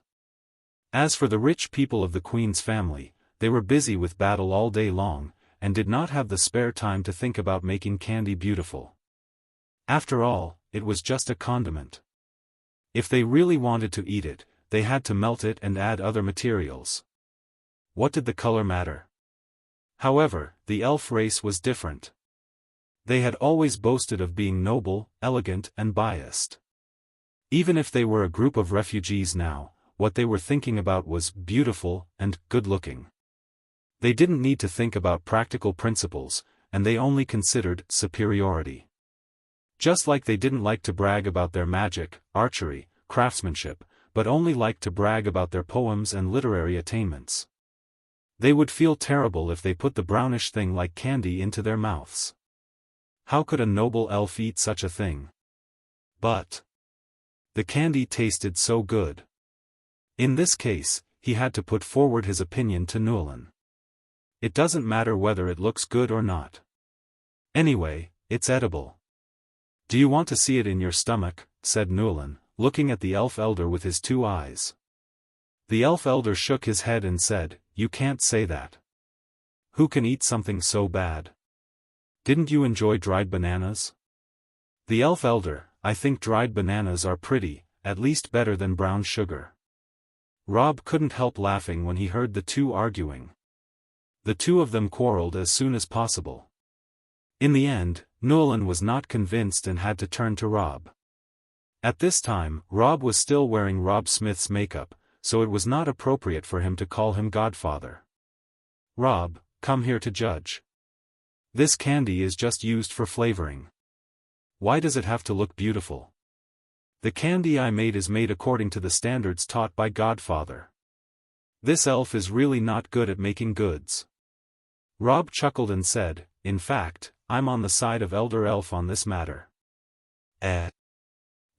As for the rich people of the Queen's family, they were busy with battle all day long, and did not have the spare time to think about making candy beautiful. After all, it was just a condiment. If they really wanted to eat it, they had to melt it and add other materials. What did the color matter? However, the elf race was different. They had always boasted of being noble, elegant and biased. Even if they were a group of refugees now, what they were thinking about was beautiful and good-looking. They didn't need to think about practical principles, and they only considered superiority. Just like they didn't like to brag about their magic, archery, craftsmanship, but only liked to brag about their poems and literary attainments. They would feel terrible if they put the brownish thing like candy into their mouths. How could a noble elf eat such a thing? But the candy tasted so good. In this case, he had to put forward his opinion to Newlin. It doesn't matter whether it looks good or not. Anyway, it's edible. Do you want to see it in your stomach? Said Newlin, looking at the elf elder with his 2 eyes. The elf elder shook his head and said, "You can't say that. Who can eat something so bad? Didn't you enjoy dried bananas?" The elf elder, "I think dried bananas are pretty, at least better than brown sugar." Robb couldn't help laughing when he heard the two arguing. The two of them quarreled as soon as possible. In the end, Newlin was not convinced and had to turn to Robb. At this time, Robb was still wearing Robb Smith's makeup, so it was not appropriate for him to call him Godfather. "Robb, come here to judge. This candy is just used for flavoring. Why does it have to look beautiful? The candy I made is made according to the standards taught by Godfather. This elf is really not good at making goods." Robb chuckled and said, "In fact, I'm on the side of Elder Elf on this matter."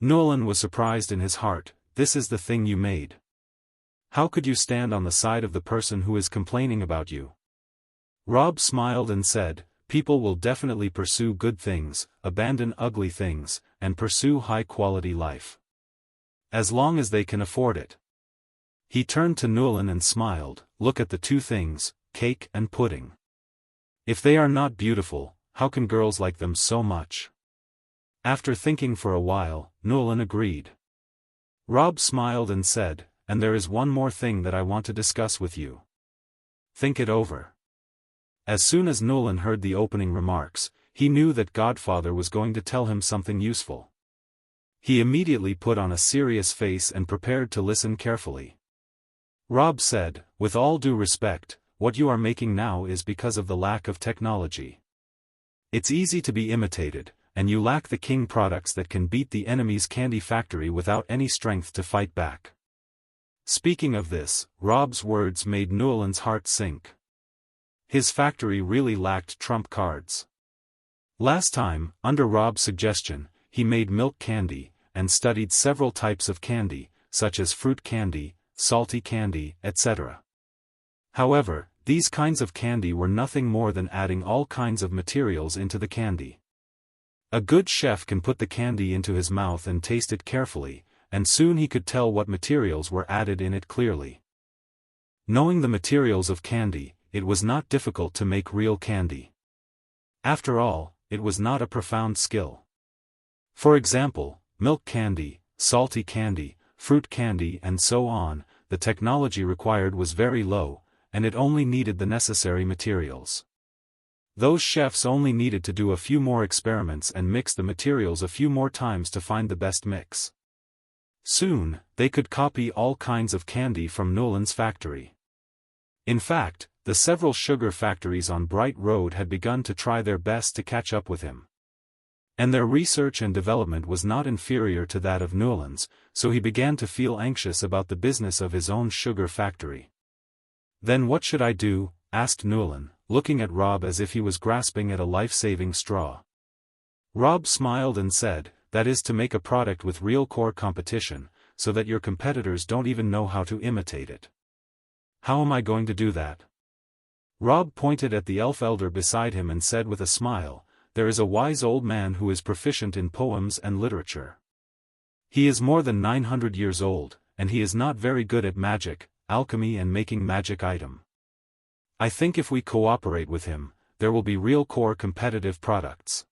Newlin was surprised in his heart. "This is the thing you made. How could you stand on the side of the person who is complaining about you? Robb smiled and said, people will definitely pursue good things, abandon ugly things, and pursue high-quality life. As long as they can afford it. He turned to Newlyn and smiled, look at the two things, cake and pudding. If they are not beautiful, how can girls like them so much? After thinking for a while, Newlyn agreed. Robb smiled and said, and there is one more thing that I want to discuss with you. Think it over. As soon as Newlyn heard the opening remarks, he knew that Godfather was going to tell him something useful. He immediately put on a serious face and prepared to listen carefully. Robb said, with all due respect, what you are making now is because of the lack of technology. It's easy to be imitated, and you lack the king products that can beat the enemy's candy factory without any strength to fight back. Speaking of this, Robb's words made Newlyn's heart sink. His factory really lacked trump cards. Last time, under Robb's suggestion, he made milk candy, and studied several types of candy, such as fruit candy, salty candy, etc. However, these kinds of candy were nothing more than adding all kinds of materials into the candy. A good chef can put the candy into his mouth and taste it carefully, and soon he could tell what materials were added in it clearly. Knowing the materials of candy, it was not difficult to make real candy. After all, it was not a profound skill. For example, milk candy, salty candy, fruit candy and so on, the technology required was very low, and it only needed the necessary materials. Those chefs only needed to do a few more experiments and mix the materials a few more times to find the best mix. Soon, they could copy all kinds of candy from Newlyn's factory. In fact, the several sugar factories on Bright Road had begun to try their best to catch up with him. And their research and development was not inferior to that of Newlyn's, so he began to feel anxious about the business of his own sugar factory. Then what should I do? Asked Newlyn, looking at Robb as if he was grasping at a life-saving straw. Robb smiled and said, that is to make a product with real core competition, so that your competitors don't even know how to imitate it. How am I going to do that? Robb pointed at the elf elder beside him and said with a smile, there is a wise old man who is proficient in poems and literature. He is more than 900 years old, and he is not very good at magic, alchemy and making magic item. I think if we cooperate with him, there will be real core competitive products.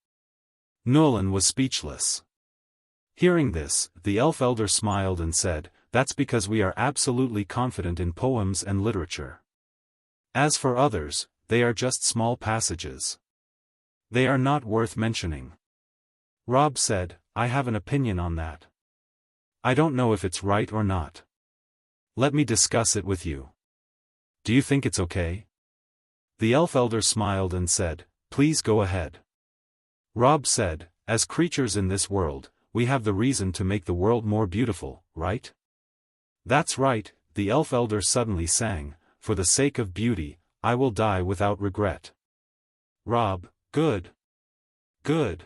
Newlyn was speechless. Hearing this, the elf elder smiled and said, that's because we are absolutely confident in poems and literature. As for others, they are just small passages. They are not worth mentioning. Robb said, I have an opinion on that. I don't know if it's right or not. Let me discuss it with you. Do you think it's okay? The elf elder smiled and said, please go ahead. Robb said, as creatures in this world, we have the reason to make the world more beautiful, right? That's right, the elf elder suddenly sang, for the sake of beauty, I will die without regret. Robb, good. Good.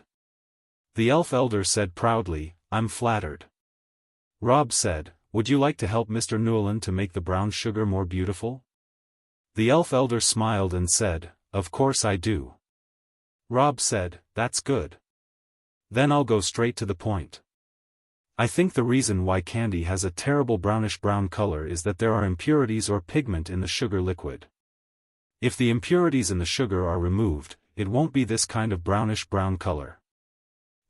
The elf elder said proudly, I'm flattered. Robb said, would you like to help Mr. Newlyn to make the brown sugar more beautiful? The elf elder smiled and said, of course I do. Robb said, that's good. Then I'll go straight to the point. I think the reason why candy has a terrible brownish-brown color is that there are impurities or pigment in the sugar liquid. If the impurities in the sugar are removed, it won't be this kind of brownish-brown color.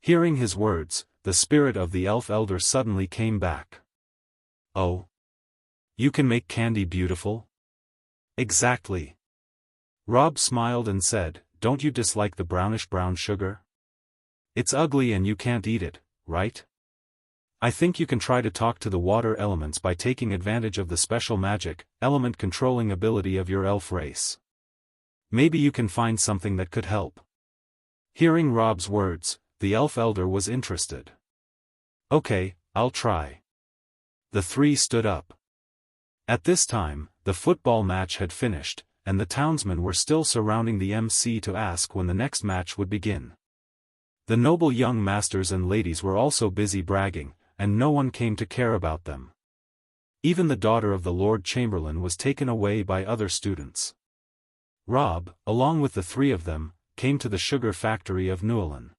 Hearing his words, the spirit of the elf elder suddenly came back. Oh? You can make candy beautiful? Exactly. Robb smiled and said, don't you dislike the brownish-brown sugar? It's ugly and you can't eat it, right? I think you can try to talk to the water elements by taking advantage of the special magic, element controlling ability of your elf race. Maybe you can find something that could help. Hearing Robb's words, the elf elder was interested. Okay, I'll try. The three stood up. At this time, the football match had finished, and the townsmen were still surrounding the MC to ask when the next match would begin. The noble young masters and ladies were also busy bragging, and no one came to care about them. Even the daughter of the Lord Chamberlain was taken away by other students. Robb, along with the three of them, came to the sugar factory of Nualin.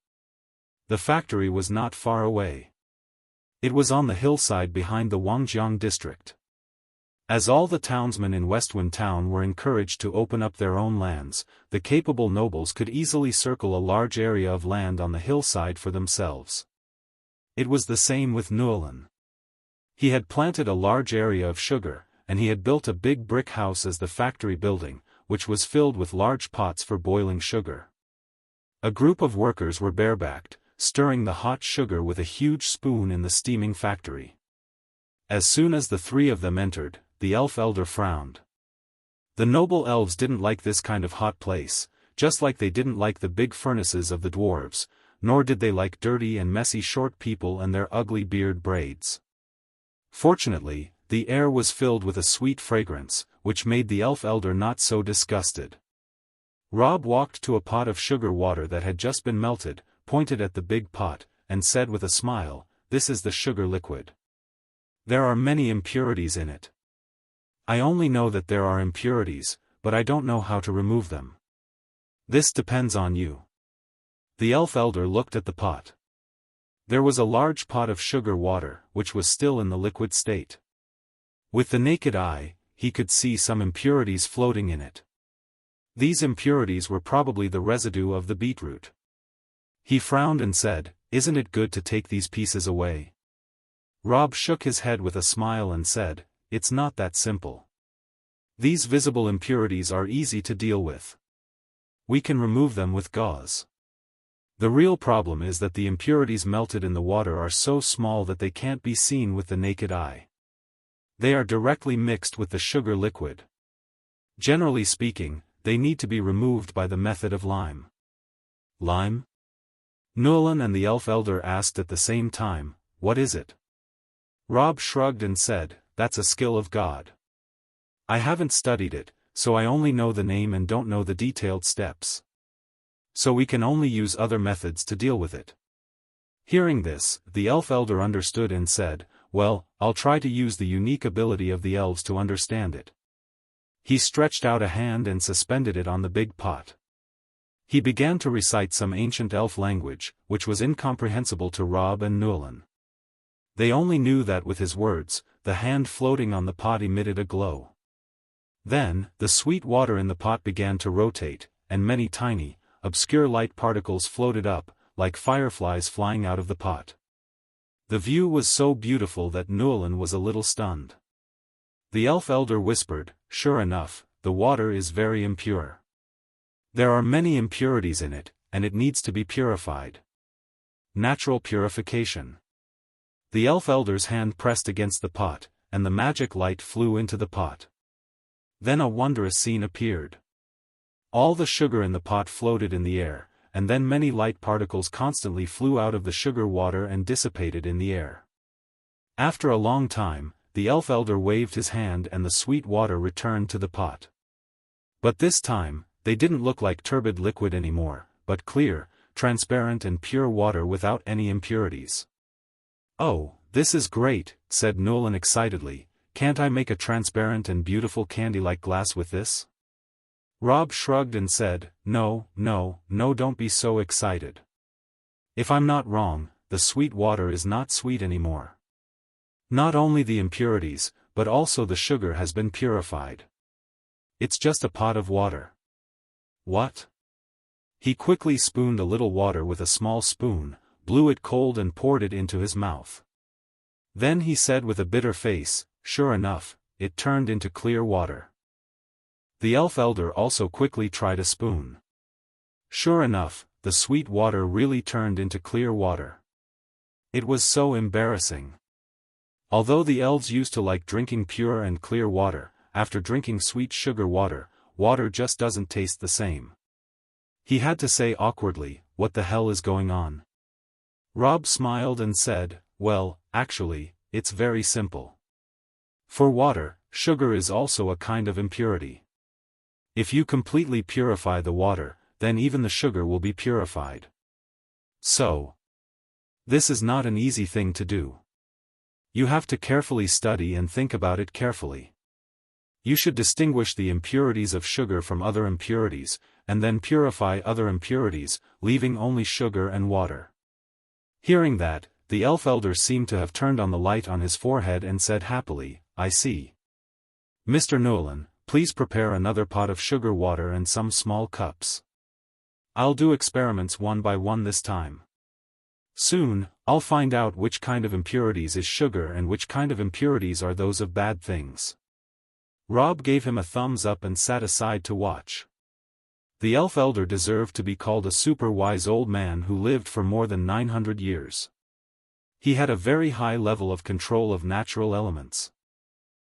The factory was not far away. It was on the hillside behind the Wangjiang district. As all the townsmen in Westwind Town were encouraged to open up their own lands, the capable nobles could easily circle a large area of land on the hillside for themselves. It was the same with Nualin. He had planted a large area of sugar, and he had built a big brick house as the factory building, which was filled with large pots for boiling sugar. A group of workers were barebacked, stirring the hot sugar with a huge spoon in the steaming factory. As soon as the three of them entered, the elf elder frowned. The noble elves didn't like this kind of hot place, just like they didn't like the big furnaces of the dwarves, nor did they like dirty and messy short people and their ugly beard braids. Fortunately, the air was filled with a sweet fragrance, which made the elf elder not so disgusted. Robb walked to a pot of sugar water that had just been melted, pointed at the big pot, and said with a smile, "This is the sugar liquid. There are many impurities in it. I only know that there are impurities, but I don't know how to remove them. This depends on you." The elf elder looked at the pot. There was a large pot of sugar water, which was still in the liquid state. With the naked eye, he could see some impurities floating in it. These impurities were probably the residue of the beetroot. He frowned and said, "Isn't it good to take these pieces away?" Robb shook his head with a smile and said, "It's not that simple. These visible impurities are easy to deal with. We can remove them with gauze. The real problem is that the impurities melted in the water are so small that they can't be seen with the naked eye. They are directly mixed with the sugar liquid. Generally speaking, they need to be removed by the method of lime." "Lime?" Nualin and the elf elder asked at the same time, "What is it?" Robb shrugged and said, "That's a skill of God. I haven't studied it, so I only know the name and don't know the detailed steps. So we can only use other methods to deal with it." Hearing this, the elf elder understood and said, "Well, I'll try to use the unique ability of the elves to understand it." He stretched out a hand and suspended it on the big pot. He began to recite some ancient elf language, which was incomprehensible to Robb and Nualin. They only knew that with his words, the hand floating on the pot emitted a glow. Then, the sweet water in the pot began to rotate, and many tiny, obscure light particles floated up, like fireflies flying out of the pot. The view was so beautiful that Nualin was a little stunned. The elf elder whispered, "Sure enough, the water is very impure. There are many impurities in it, and it needs to be purified. Natural purification." The elf elder's hand pressed against the pot, and the magic light flew into the pot. Then a wondrous scene appeared. All the sugar in the pot floated in the air, and then many light particles constantly flew out of the sugar water and dissipated in the air. After a long time, the elf elder waved his hand and the sweet water returned to the pot. But this time, they didn't look like turbid liquid anymore, but clear, transparent and pure water without any impurities. "Oh, this is great," said Nualin excitedly. "Can't I make a transparent and beautiful candy-like glass with this?" Robb shrugged and said, No, don't be so excited. If I'm not wrong, the sweet water is not sweet anymore. Not only the impurities, but also the sugar has been purified. It's just a pot of water." "What?" He quickly spooned a little water with a small spoon, blew it cold and poured it into his mouth. Then he said with a bitter face, "Sure enough, it turned into clear water." The elf elder also quickly tried a spoon. Sure enough, the sweet water really turned into clear water. It was so embarrassing. Although the elves used to like drinking pure and clear water, after drinking sweet sugar water, water just doesn't taste the same. He had to say awkwardly, "What the hell is going on?" Robb smiled and said, "Well, actually, it's very simple. For water, sugar is also a kind of impurity. If you completely purify the water, then even the sugar will be purified. So, this is not an easy thing to do. You have to carefully study and think about it carefully. You should distinguish the impurities of sugar from other impurities, and then purify other impurities, leaving only sugar and water. Hearing that, the elf elder seemed to have turned on the light on his forehead and said happily, I see. Mr. Nolan, please prepare another pot of sugar water and some small cups. I'll do experiments one by one this time. Soon, I'll find out which kind of impurities is sugar and which kind of impurities are those of bad things. Robb gave him a thumbs up and sat aside to watch. The elf elder deserved to be called a super wise old man who lived for more than 900 years. He had a very high level of control of natural elements.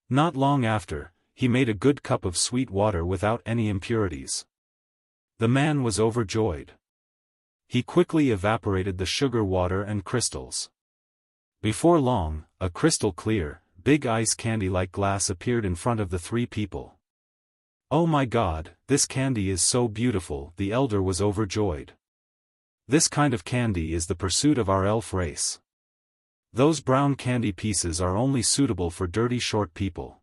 Not long after, he made a good cup of sweet water without any impurities. The man was overjoyed. He quickly evaporated the sugar water and crystals. Before long, a crystal clear, big ice candy-like glass appeared in front of the three people. Oh my God, this candy is so beautiful, the elder was overjoyed. This kind of candy is the pursuit of our elf race. Those brown candy pieces are only suitable for dirty short people.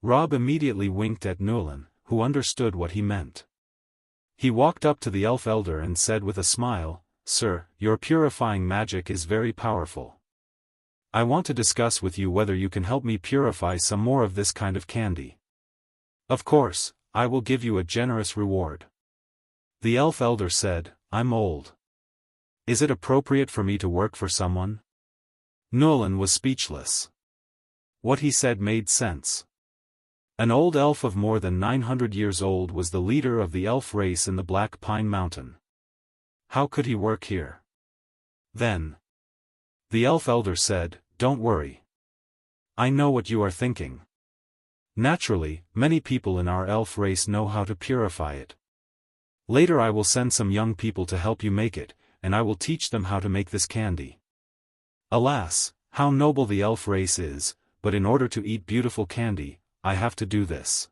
Robb immediately winked at Nolan, who understood what he meant. He walked up to the elf elder and said with a smile, Sir, your purifying magic is very powerful. I want to discuss with you whether you can help me purify some more of this kind of candy. Of course, I will give you a generous reward. The elf elder said, I'm old. Is it appropriate for me to work for someone? Nolan was speechless. What he said made sense. An old elf of more than 900 years old was the leader of the elf race in the Black Pine Mountain. How could he work here? Then, the elf elder said, Don't worry. I know what you are thinking. Naturally, many people in our elf race know how to purify it. Later I will send some young people to help you make it, and I will teach them how to make this candy. Alas, how noble the elf race is, but in order to eat beautiful candy, I have to do this.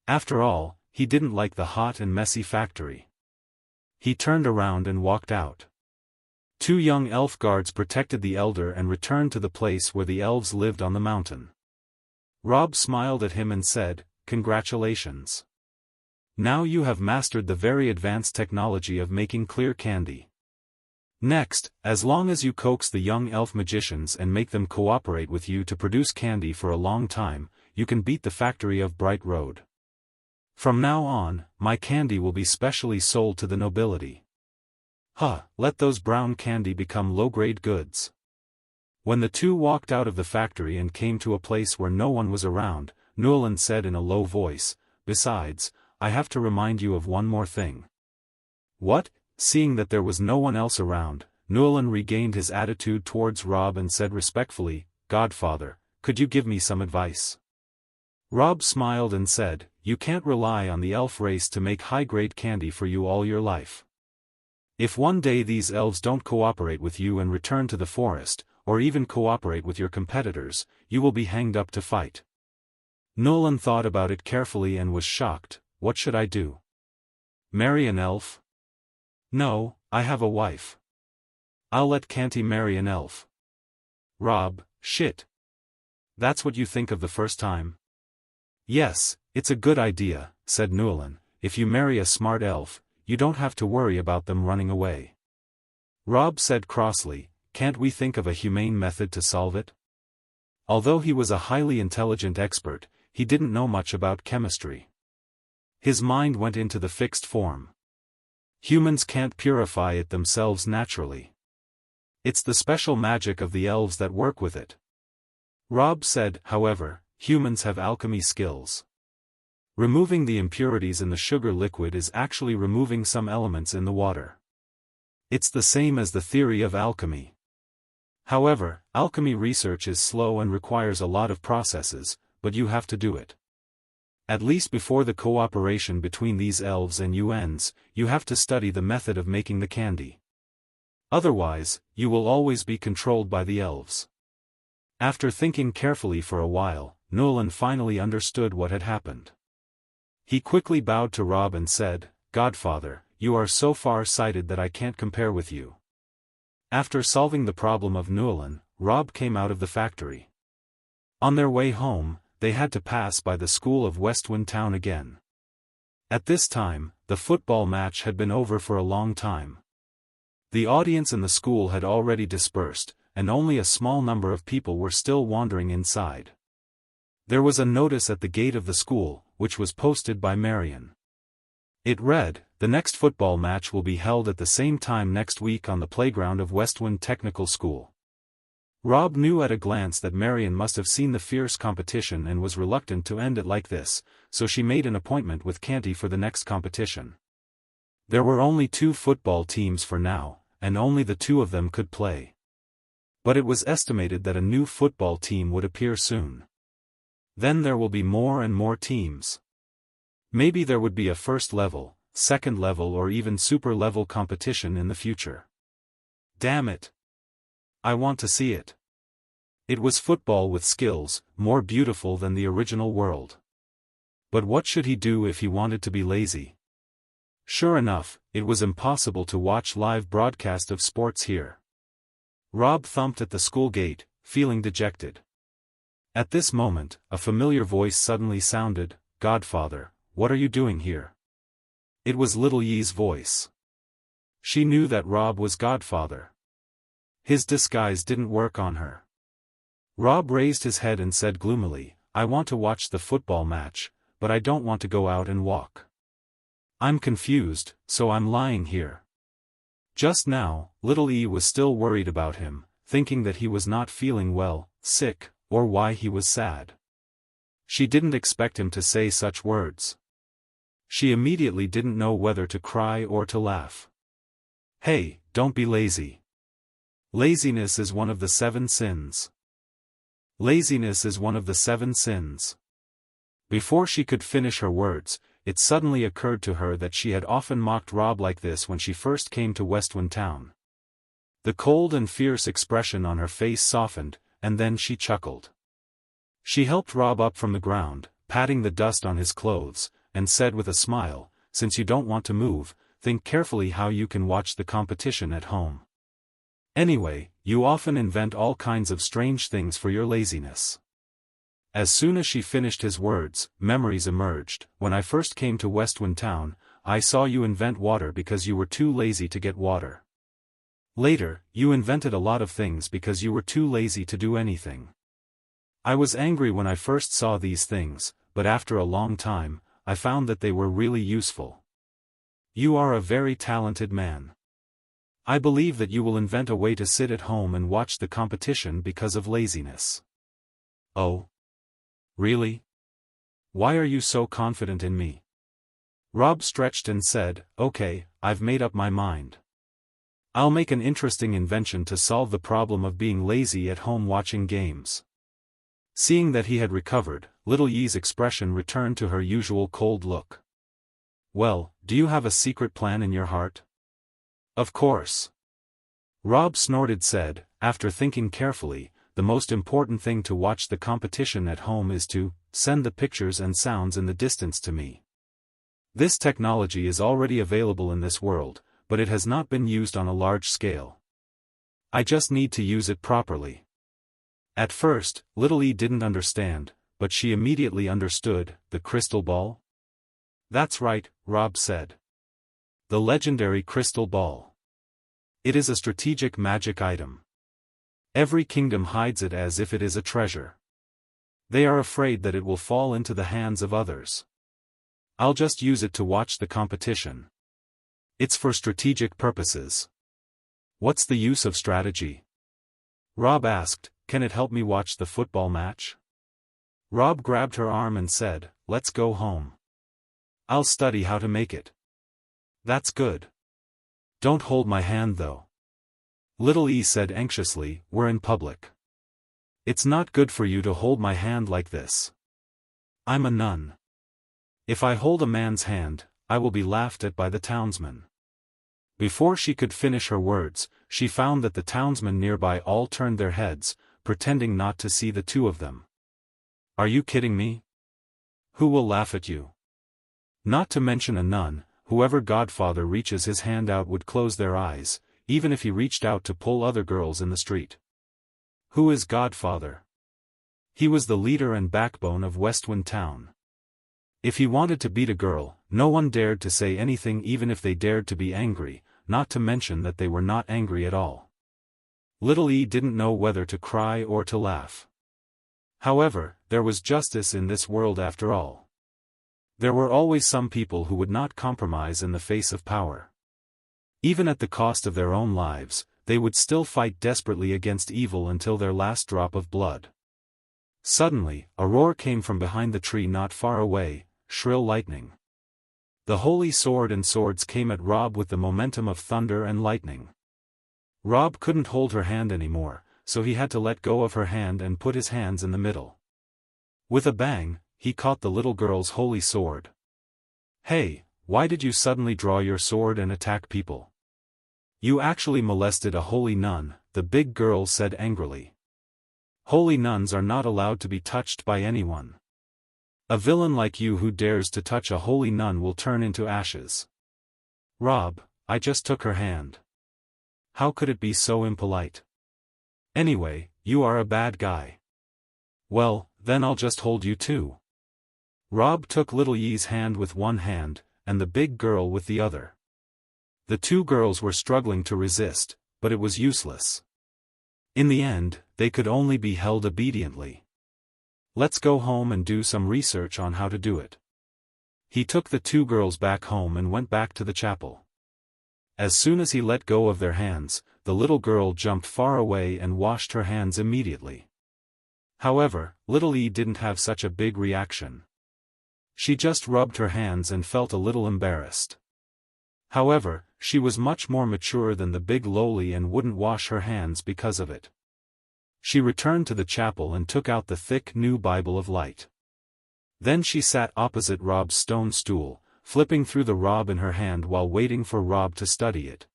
After all, he didn't like the hot and messy factory. He turned around and walked out. Two young elf guards protected the elder and returned to the place where the elves lived on the mountain. Robb smiled at him and said, Congratulations. Now you have mastered the very advanced technology of making clear candy. Next, as long as you coax the young elf magicians and make them cooperate with you to produce candy for a long time, you can beat the factory of Bright Road. From now on, my candy will be specially sold to the nobility. Let those brown candy become low-grade goods. When the two walked out of the factory and came to a place where no one was around, Nolan said in a low voice, Besides, I have to remind you of one more thing. What? Seeing that there was no one else around, Nolan regained his attitude towards Robb and said respectfully, Godfather, could you give me some advice? Robb smiled and said, You can't rely on the elf race to make high-grade candy for you all your life. If one day these elves don't cooperate with you and return to the forest, or even cooperate with your competitors, you will be hanged up to fight. Nolan thought about it carefully and was shocked. What should I do? Marry an elf? No, I have a wife. I'll let Canty marry an elf. Robb, shit. That's what you think of the first time? Yes, it's a good idea, said Nolan. If you marry a smart elf, you don't have to worry about them running away. Robb said crossly, Can't we think of a humane method to solve it? Although he was a highly intelligent expert, he didn't know much about chemistry. His mind went into the fixed form. Humans can't purify it themselves naturally. It's the special magic of the elves that work with it. Robb said, however, humans have alchemy skills. Removing the impurities in the sugar liquid is actually removing some elements in the water. It's the same as the theory of alchemy. However, alchemy research is slow and requires a lot of processes, but you have to do it. At least before the cooperation between these elves and you ends, you have to study the method of making the candy. Otherwise, you will always be controlled by the elves. After thinking carefully for a while, Nolan finally understood what had happened. He quickly bowed to Robb and said, Godfather, you are so far-sighted that I can't compare with you. After solving the problem of Nolan, Robb came out of the factory. On their way home, they had to pass by the school of Westwind Town again. At this time, the football match had been over for a long time. The audience in the school had already dispersed, and only a small number of people were still wandering inside. There was a notice at the gate of the school, which was posted by Marion. It read, "The next football match will be held at the same time next week on the playground of Westwind Technical School." Robb knew at a glance that Marion must have seen the fierce competition and was reluctant to end it like this, so she made an appointment with Canty for the next competition. There were only 2 football teams for now, and only the 2 of them could play. But it was estimated that a new football team would appear soon. Then there will be more and more teams. Maybe there would be a first level, second level or even super level competition in the future. Damn it! I want to see it. It was football with skills, more beautiful than the original world. But what should he do if he wanted to be lazy? Sure enough, it was impossible to watch live broadcast of sports here. Robb thumped at the school gate, feeling dejected. At this moment, a familiar voice suddenly sounded, "Godfather, what are you doing here?" It was Little Yee's voice. She knew that Robb was Godfather. His disguise didn't work on her. Robb raised his head and said gloomily, "I want to watch the football match, but I don't want to go out and walk. I'm confused, so I'm lying here." Just now, Little E was still worried about him, thinking that he was not feeling well, sick, or why he was sad. She didn't expect him to say such words. She immediately didn't know whether to cry or to laugh. "Hey, don't be lazy. Laziness is one of the 7 sins. Laziness is one of the 7 sins." Before she could finish her words, it suddenly occurred to her that she had often mocked Robb like this when she first came to Westwind Town. The cold and fierce expression on her face softened, and then she chuckled. She helped Robb up from the ground, patting the dust on his clothes, and said with a smile, "Since you don't want to move, think carefully how you can watch the competition at home. Anyway, you often invent all kinds of strange things for your laziness." As soon as she finished his words, memories emerged. "When I first came to Westwind Town, I saw you invent water because you were too lazy to get water. Later, you invented a lot of things because you were too lazy to do anything. I was angry when I first saw these things, but after a long time, I found that they were really useful. You are a very talented man. I believe that you will invent a way to sit at home and watch the competition because of laziness." "Oh? Really? Why are you so confident in me?" Robb stretched and said, "Okay, I've made up my mind. I'll make an interesting invention to solve the problem of being lazy at home watching games." Seeing that he had recovered, Little Yee's expression returned to her usual cold look. "Well, do you have a secret plan in your heart?" "Of course." Robb snorted said, "After thinking carefully, the most important thing to watch the competition at home is to send the pictures and sounds in the distance to me. This technology is already available in this world, but it has not been used on a large scale. I just need to use it properly." At first, Little E didn't understand, but she immediately understood. "The crystal ball?" "That's right," Robb said. "The legendary crystal ball. It is a strategic magic item. Every kingdom hides it as if it is a treasure. They are afraid that it will fall into the hands of others. I'll just use it to watch the competition. It's for strategic purposes." "What's the use of strategy?" Robb asked. "Can it help me watch the football match?" Robb grabbed her arm and said, "Let's go home. I'll study how to make it." "That's good. Don't hold my hand though." Little E said anxiously, "We're in public. It's not good for you to hold my hand like this. I'm a nun. If I hold a man's hand, I will be laughed at by the townsmen." Before she could finish her words, she found that the townsmen nearby all turned their heads, pretending not to see the 2 of them. "Are you kidding me? Who will laugh at you?" Not to mention a nun, whoever Godfather reaches his hand out would close their eyes, even if he reached out to pull other girls in the street. Who is Godfather? He was the leader and backbone of Westwind Town. If he wanted to beat a girl, no one dared to say anything even if they dared to be angry, not to mention that they were not angry at all. Little E didn't know whether to cry or to laugh. However, there was justice in this world after all. There were always some people who would not compromise in the face of power. Even at the cost of their own lives, they would still fight desperately against evil until their last drop of blood. Suddenly, a roar came from behind the tree not far away, shrill lightning. The holy sword and swords came at Robb with the momentum of thunder and lightning. Robb couldn't hold her hand anymore, so he had to let go of her hand and put his hands in the middle. With a bang, he caught the little girl's holy sword. "Hey, why did you suddenly draw your sword and attack people? You actually molested a holy nun," the big girl said angrily. "Holy nuns are not allowed to be touched by anyone. A villain like you who dares to touch a holy nun will turn into ashes." "Robb, I just took her hand. How could it be so impolite? Anyway, you are a bad guy." "Well, then I'll just hold you too." Robb took little Ye's hand with one hand, and the big girl with the other. The two girls were struggling to resist, but it was useless. In the end, they could only be held obediently. "Let's go home and do some research on how to do it." He took the two girls back home and went back to the chapel. As soon as he let go of their hands, the little girl jumped far away and washed her hands immediately. However, little E didn't have such a big reaction. She just rubbed her hands and felt a little embarrassed. However, she was much more mature than the big lowly and wouldn't wash her hands because of it. She returned to the chapel and took out the thick new Bible of Light. Then she sat opposite Robb's stone stool, flipping through the Robb in her hand while waiting for Robb to study it.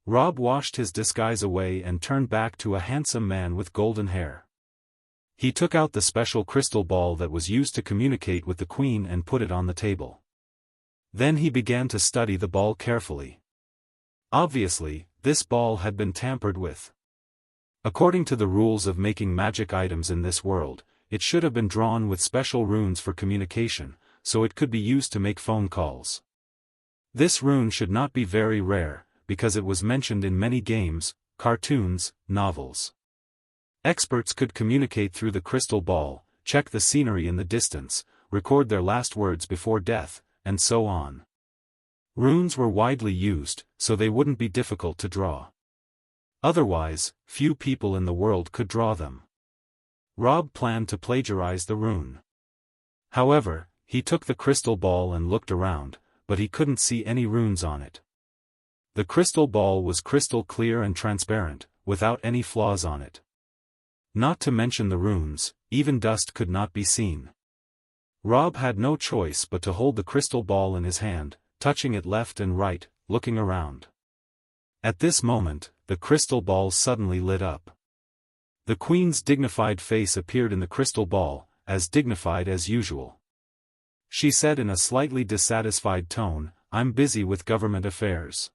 Robb washed his disguise away and turned back to a handsome man with golden hair. He took out the special crystal ball that was used to communicate with the Queen and put it on the table. Then he began to study the ball carefully. Obviously, this ball had been tampered with. According to the rules of making magic items in this world, it should have been drawn with special runes for communication, so it could be used to make phone calls. This rune should not be very rare, because it was mentioned in many games, cartoons, novels. Experts could communicate through the crystal ball, check the scenery in the distance, record their last words before death, and so on. Runes were widely used, so they wouldn't be difficult to draw. Otherwise, few people in the world could draw them. Robb planned to plagiarize the rune. However, he took the crystal ball and looked around, but he couldn't see any runes on it. The crystal ball was crystal clear and transparent, without any flaws on it. Not to mention the runes, even dust could not be seen. Robb had no choice but to hold the crystal ball in his hand, touching it left and right, looking around. At this moment, the crystal ball suddenly lit up. The Queen's dignified face appeared in the crystal ball, as dignified as usual. She said in a slightly dissatisfied tone, "I'm busy with government affairs."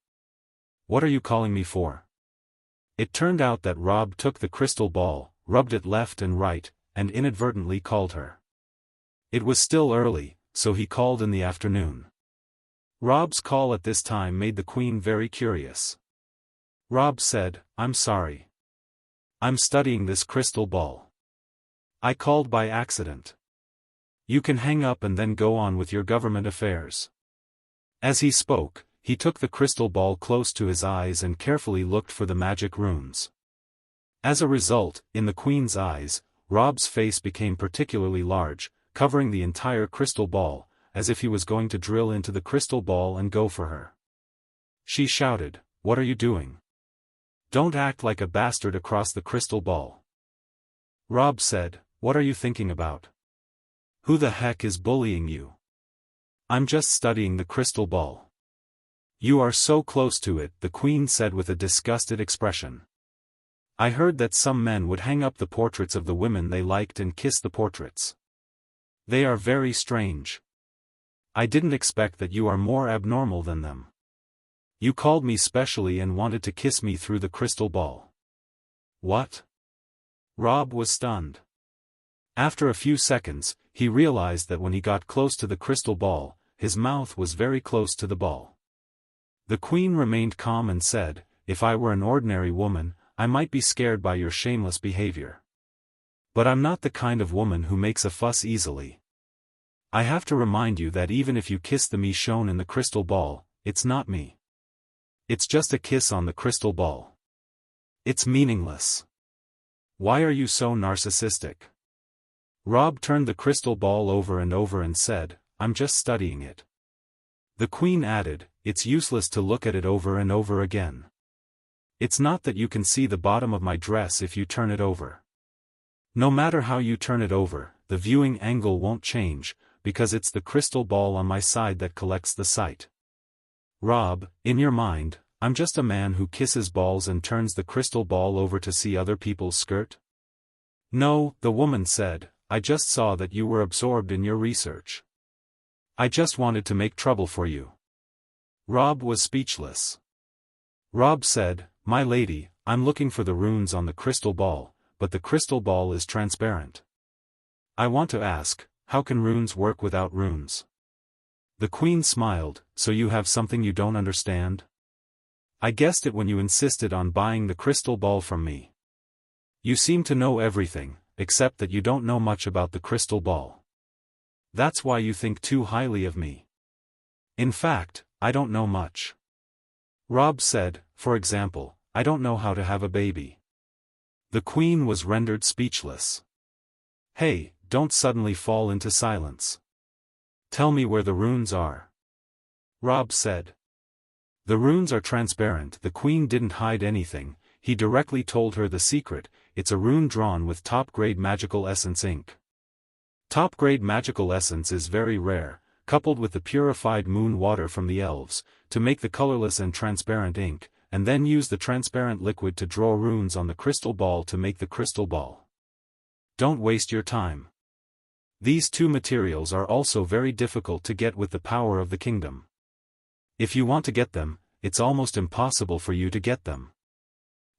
"What are you calling me for?" It turned out that Robb took the crystal ball, rubbed it left and right, and inadvertently called her. It was still early, so he called in the afternoon. Robb's call at this time made the Queen very curious. Robb said, "I'm sorry. I'm studying this crystal ball. I called by accident. You can hang up and then go on with your government affairs." As he spoke, he took the crystal ball close to his eyes and carefully looked for the magic runes. As a result, in the Queen's eyes, Robb's face became particularly large, covering the entire crystal ball, as if he was going to drill into the crystal ball and go for her. She shouted, "What are you doing? Don't act like a bastard across the crystal ball." Robb said, "What are you thinking about? Who the heck is bullying you? I'm just studying the crystal ball." "You are so close to it," the Queen said with a disgusted expression. "I heard that some men would hang up the portraits of the women they liked and kiss the portraits. They are very strange. I didn't expect that you are more abnormal than them. You called me specially and wanted to kiss me through the crystal ball." "What? Robb was stunned. After a few seconds, he realized that when he got close to the crystal ball, his mouth was very close to the ball. The queen remained calm and said, "If I were an ordinary woman, I might be scared by your shameless behavior. But I'm not the kind of woman who makes a fuss easily. I have to remind you that even if you kiss the me shown in the crystal ball, it's not me. It's just a kiss on the crystal ball. It's meaningless. Why are you so narcissistic?" Robb turned the crystal ball over and said, "I'm just studying it." The queen added, "It's useless to look at it over and over again. It's not that you can see the bottom of my dress if you turn it over. No matter how you turn it over, the viewing angle won't change, because it's the crystal ball on my side that collects the sight. Robb, in your mind, I'm just a man who kisses balls and turns the crystal ball over to see other people's skirt?" "No," the woman said, "I just saw that you were absorbed in your research. I just wanted to make trouble for you." Robb was speechless. Robb said, "My lady, I'm looking for the runes on the crystal ball, but the crystal ball is transparent. I want to ask, how can runes work without runes?" The queen smiled, "So you have something you don't understand? I guessed it when you insisted on buying the crystal ball from me. You seem to know everything, except that you don't know much about the crystal ball. That's why you think too highly of me." "In fact, I don't know much." Robb said, "For example, I don't know how to have a baby." The queen was rendered speechless. "Hey, don't suddenly fall into silence. Tell me where the runes are." Robb said. "The runes are transparent." The queen didn't hide anything, he directly told her the secret. It's a rune drawn with top-grade magical essence ink. Top-grade magical essence is very rare, coupled with the purified moon water from the elves, to make the colorless and transparent ink, and then use the transparent liquid to draw runes on the crystal ball to make the crystal ball. Don't waste your time. These two materials are also very difficult to get with the power of the kingdom. If you want to get them, it's almost impossible for you to get them."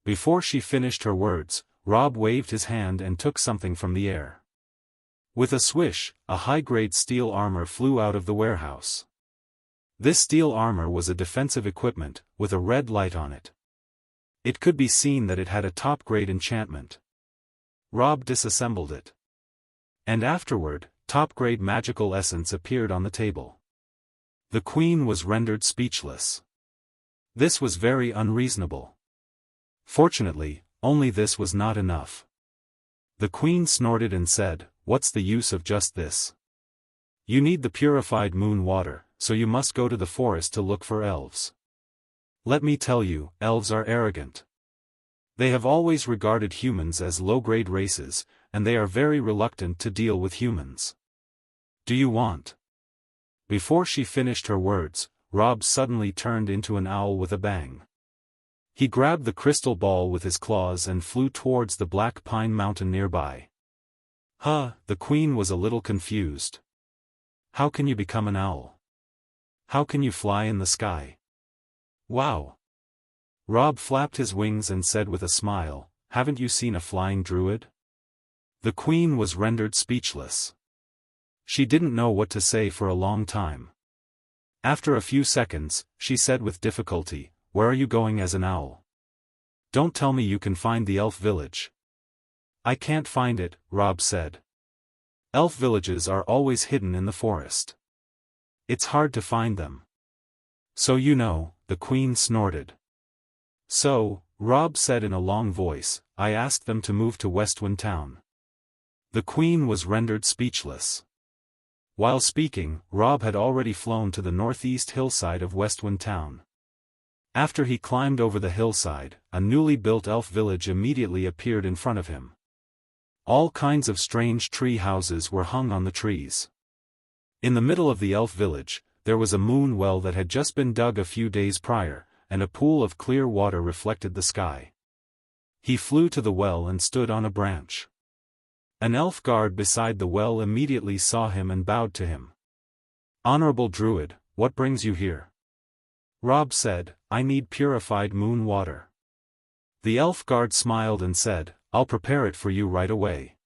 Before she finished her words, Robb waved his hand and took something from the air. With a swish, a high-grade steel armor flew out of the warehouse. This steel armor was a defensive equipment, with a red light on it. It could be seen that it had a top-grade enchantment. Robb disassembled it. And afterward, top-grade magical essence appeared on the table. The queen was rendered speechless. This was very unreasonable. Fortunately, only this was not enough. The queen snorted and said, "What's the use of just this? You need the purified moon water, so you must go to the forest to look for elves. Let me tell you, elves are arrogant. They have always regarded humans as low-grade races, and they are very reluctant to deal with humans. Do you want?" Before she finished her words, Robb suddenly turned into an owl with a bang. He grabbed the crystal ball with his claws and flew towards the black pine mountain nearby. The queen was a little confused. How can you become an owl? How can you fly in the sky? Wow! Robb flapped his wings and said with a smile, "Haven't you seen a flying druid?" The queen was rendered speechless. She didn't know what to say for a long time. After a few seconds, she said with difficulty, "Where are you going as an owl? Don't tell me you can find the elf village." "I can't find it," Robb said. "Elf villages are always hidden in the forest. It's hard to find them." "So you know," the queen snorted. "So," Robb said in a long voice, "I asked them to move to Westwind Town." The queen was rendered speechless. While speaking, Robb had already flown to the northeast hillside of Westwind Town. After he climbed over the hillside, a newly built elf village immediately appeared in front of him. All kinds of strange tree houses were hung on the trees. In the middle of the elf village, there was a moon well that had just been dug a few days prior, and a pool of clear water reflected the sky. He flew to the well and stood on a branch. An elf guard beside the well immediately saw him and bowed to him. "Honorable Druid, what brings you here?" Robb said, "I need purified moon water." The elf guard smiled and said, I'll prepare it for you right away.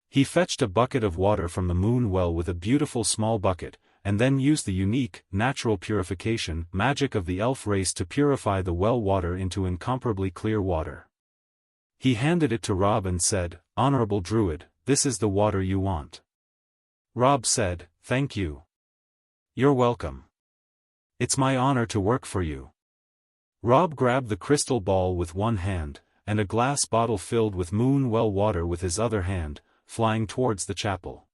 He fetched a bucket of water from the moon well with a beautiful small bucket, and then used the unique, natural purification magic of the elf race to purify the well water into incomparably clear water. He handed it to Robb and said, "Honorable Druid, this is the water you want." Robb said, "Thank you. You're welcome. It's my honor to work for you." Robb grabbed the crystal ball with one hand, and a glass bottle filled with moon well water with his other hand, flying towards the chapel.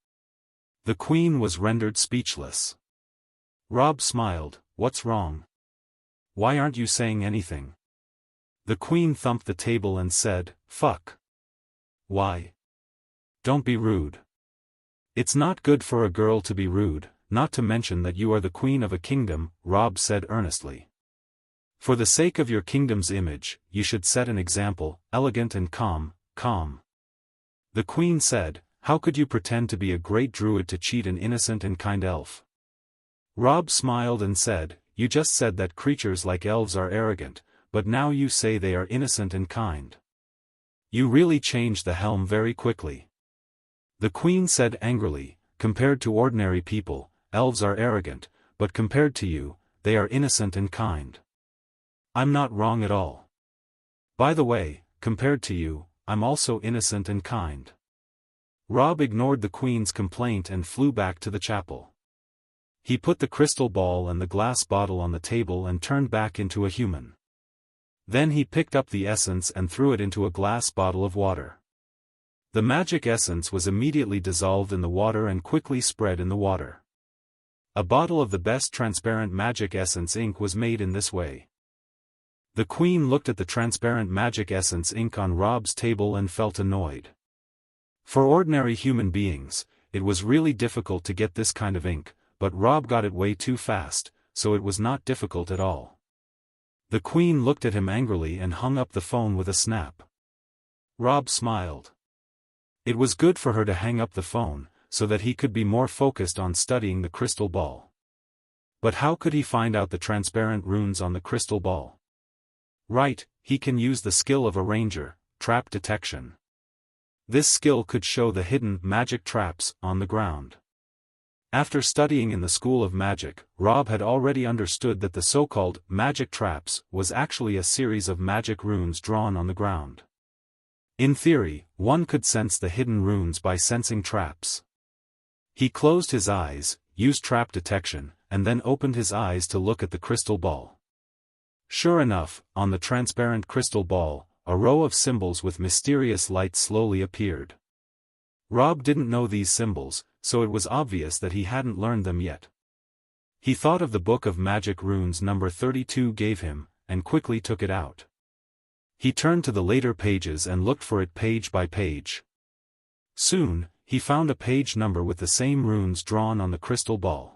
The queen was rendered speechless. Robb smiled. "What's wrong? Why aren't you saying anything?" The queen thumped the table and said, "Fuck. Why? Don't be rude. It's not good for a girl to be rude, not to mention that you are the queen of a kingdom," Robb said earnestly. "For the sake of your kingdom's image, you should set an example, elegant and calm." The queen said, "How could you pretend to be a great druid to cheat an innocent and kind elf?" Robb smiled and said, "You just said that creatures like elves are arrogant, but now you say they are innocent and kind. You really changed the helm very quickly." The queen said angrily, "Compared to ordinary people, elves are arrogant, but compared to you, they are innocent and kind. I'm not wrong at all. By the way, compared to you, I'm also innocent and kind." Robb ignored the queen's complaint and flew back to the chapel. He put the crystal ball and the glass bottle on the table and turned back into a human. Then he picked up the essence and threw it into a glass bottle of water. The magic essence was immediately dissolved in the water and quickly spread in the water. A bottle of the best transparent magic essence ink was made in this way. The queen looked at the transparent magic essence ink on Robb's table and felt annoyed. For ordinary human beings, it was really difficult to get this kind of ink, but Robb got it way too fast, so it was not difficult at all. The queen looked at him angrily and hung up the phone with a snap. Robb smiled. It was good for her to hang up the phone, so that he could be more focused on studying the crystal ball. But how could he find out the transparent runes on the crystal ball? Right, he can use the skill of a ranger, trap detection. This skill could show the hidden magic traps on the ground. After studying in the School of Magic, Robb had already understood that the so-called magic traps was actually a series of magic runes drawn on the ground. In theory, one could sense the hidden runes by sensing traps. He closed his eyes, used trap detection, and then opened his eyes to look at the crystal ball. Sure enough, on the transparent crystal ball, a row of symbols with mysterious light slowly appeared. Robb didn't know these symbols, so it was obvious that he hadn't learned them yet. He thought of the Book of Magic Runes number 32 gave him, and quickly took it out. He turned to the later pages and looked for it page by page. Soon, he found a page number with the same runes drawn on the crystal ball.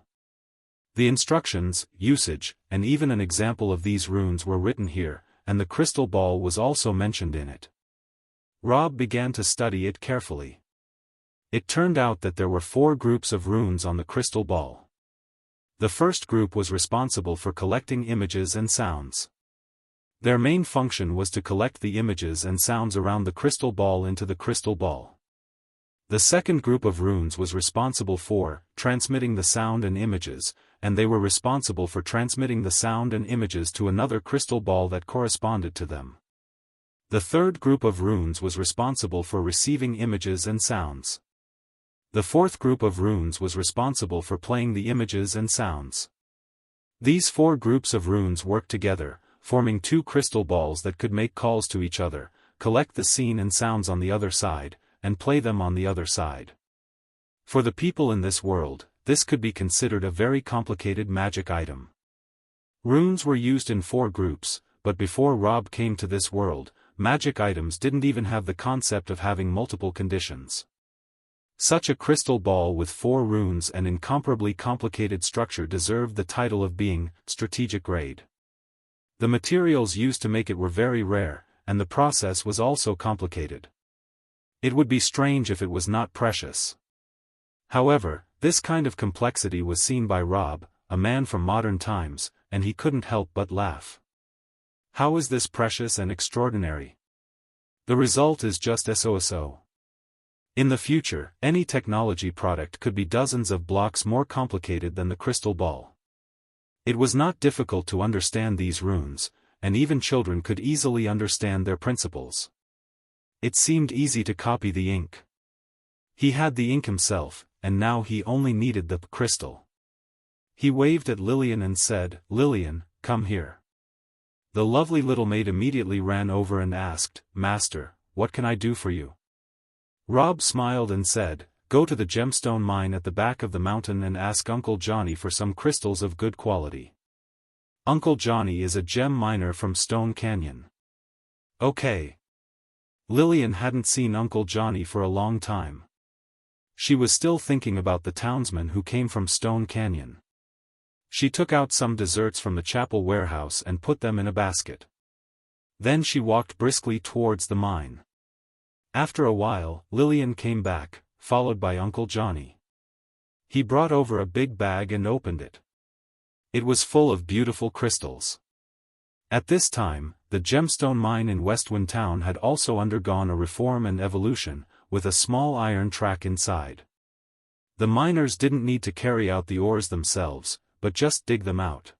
The instructions, usage, and even an example of these runes were written here, and the crystal ball was also mentioned in it. Robb began to study it carefully. It turned out that there were 4 groups of runes on the crystal ball. The first group was responsible for collecting images and sounds. Their main function was to collect the images and sounds around the crystal ball into the crystal ball. The second group of runes was responsible for transmitting the sound and images, and they were responsible for transmitting the sound and images to another crystal ball that corresponded to them. The third group of runes was responsible for receiving images and sounds. The fourth group of runes was responsible for playing the images and sounds. These 4 groups of runes worked together, forming 2 crystal balls that could make calls to each other, collect the scene and sounds on the other side, and play them on the other side. For the people in this world, this could be considered a very complicated magic item. Runes were used in 4 groups, but before Robb came to this world, magic items didn't even have the concept of having multiple conditions. Such a crystal ball with 4 runes and incomparably complicated structure deserved the title of being strategic grade. The materials used to make it were very rare, and the process was also complicated. It would be strange if it was not precious. However, this kind of complexity was seen by Robb, a man from modern times, and he couldn't help but laugh. How is this precious and extraordinary? The result is just SOSO. In the future, any technology product could be dozens of blocks more complicated than the crystal ball. It was not difficult to understand these runes, and even children could easily understand their principles. It seemed easy to copy the ink. He had the ink himself, and now he only needed the crystal. He waved at Lillian and said, "Lillian, come here." The lovely little maid immediately ran over and asked, "Master, what can I do for you?" Robb smiled and said, "Go to the gemstone mine at the back of the mountain and ask Uncle Johnny for some crystals of good quality. Uncle Johnny is a gem miner from Stone Canyon." Okay. Lillian hadn't seen Uncle Johnny for a long time. She was still thinking about the townsman who came from Stone Canyon. She took out some desserts from the chapel warehouse and put them in a basket. Then she walked briskly towards the mine. After a while, Lillian came back, followed by Uncle Johnny. He brought over a big bag and opened it. It was full of beautiful crystals. At this time, the gemstone mine in Westwind Town had also undergone a reform and evolution, with a small iron track inside. The miners didn't need to carry out the ores themselves, but just dig them out.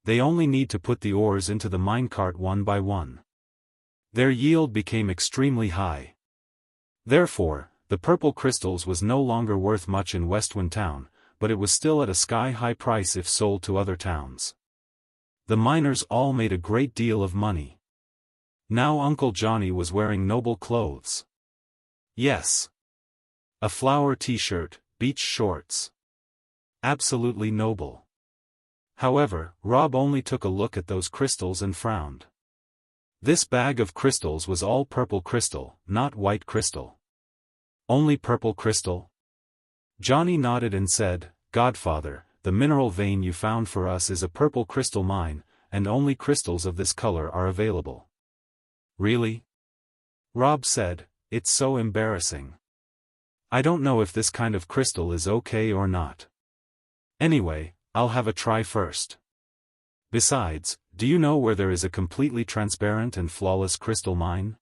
They only need to put the ores into the minecart one by one. Their yield became extremely high. Therefore, the purple crystals was no longer worth much in Westwind Town, but it was still at a sky-high price if sold to other towns. The miners all made a great deal of money. Now Uncle Johnny was wearing noble clothes. Yes. A flower t-shirt, beach shorts. Absolutely noble. However, Robb only took a look at those crystals and frowned. This bag of crystals was all purple crystal, not white crystal. Only purple crystal? Johnny nodded and said, "Godfather, the mineral vein you found for us is a purple crystal mine, and only crystals of this color are available." "Really?" Robb said, "It's so embarrassing. I don't know if this kind of crystal is okay or not. Anyway, I'll have a try first. Besides, do you know where there is a completely transparent and flawless crystal mine?"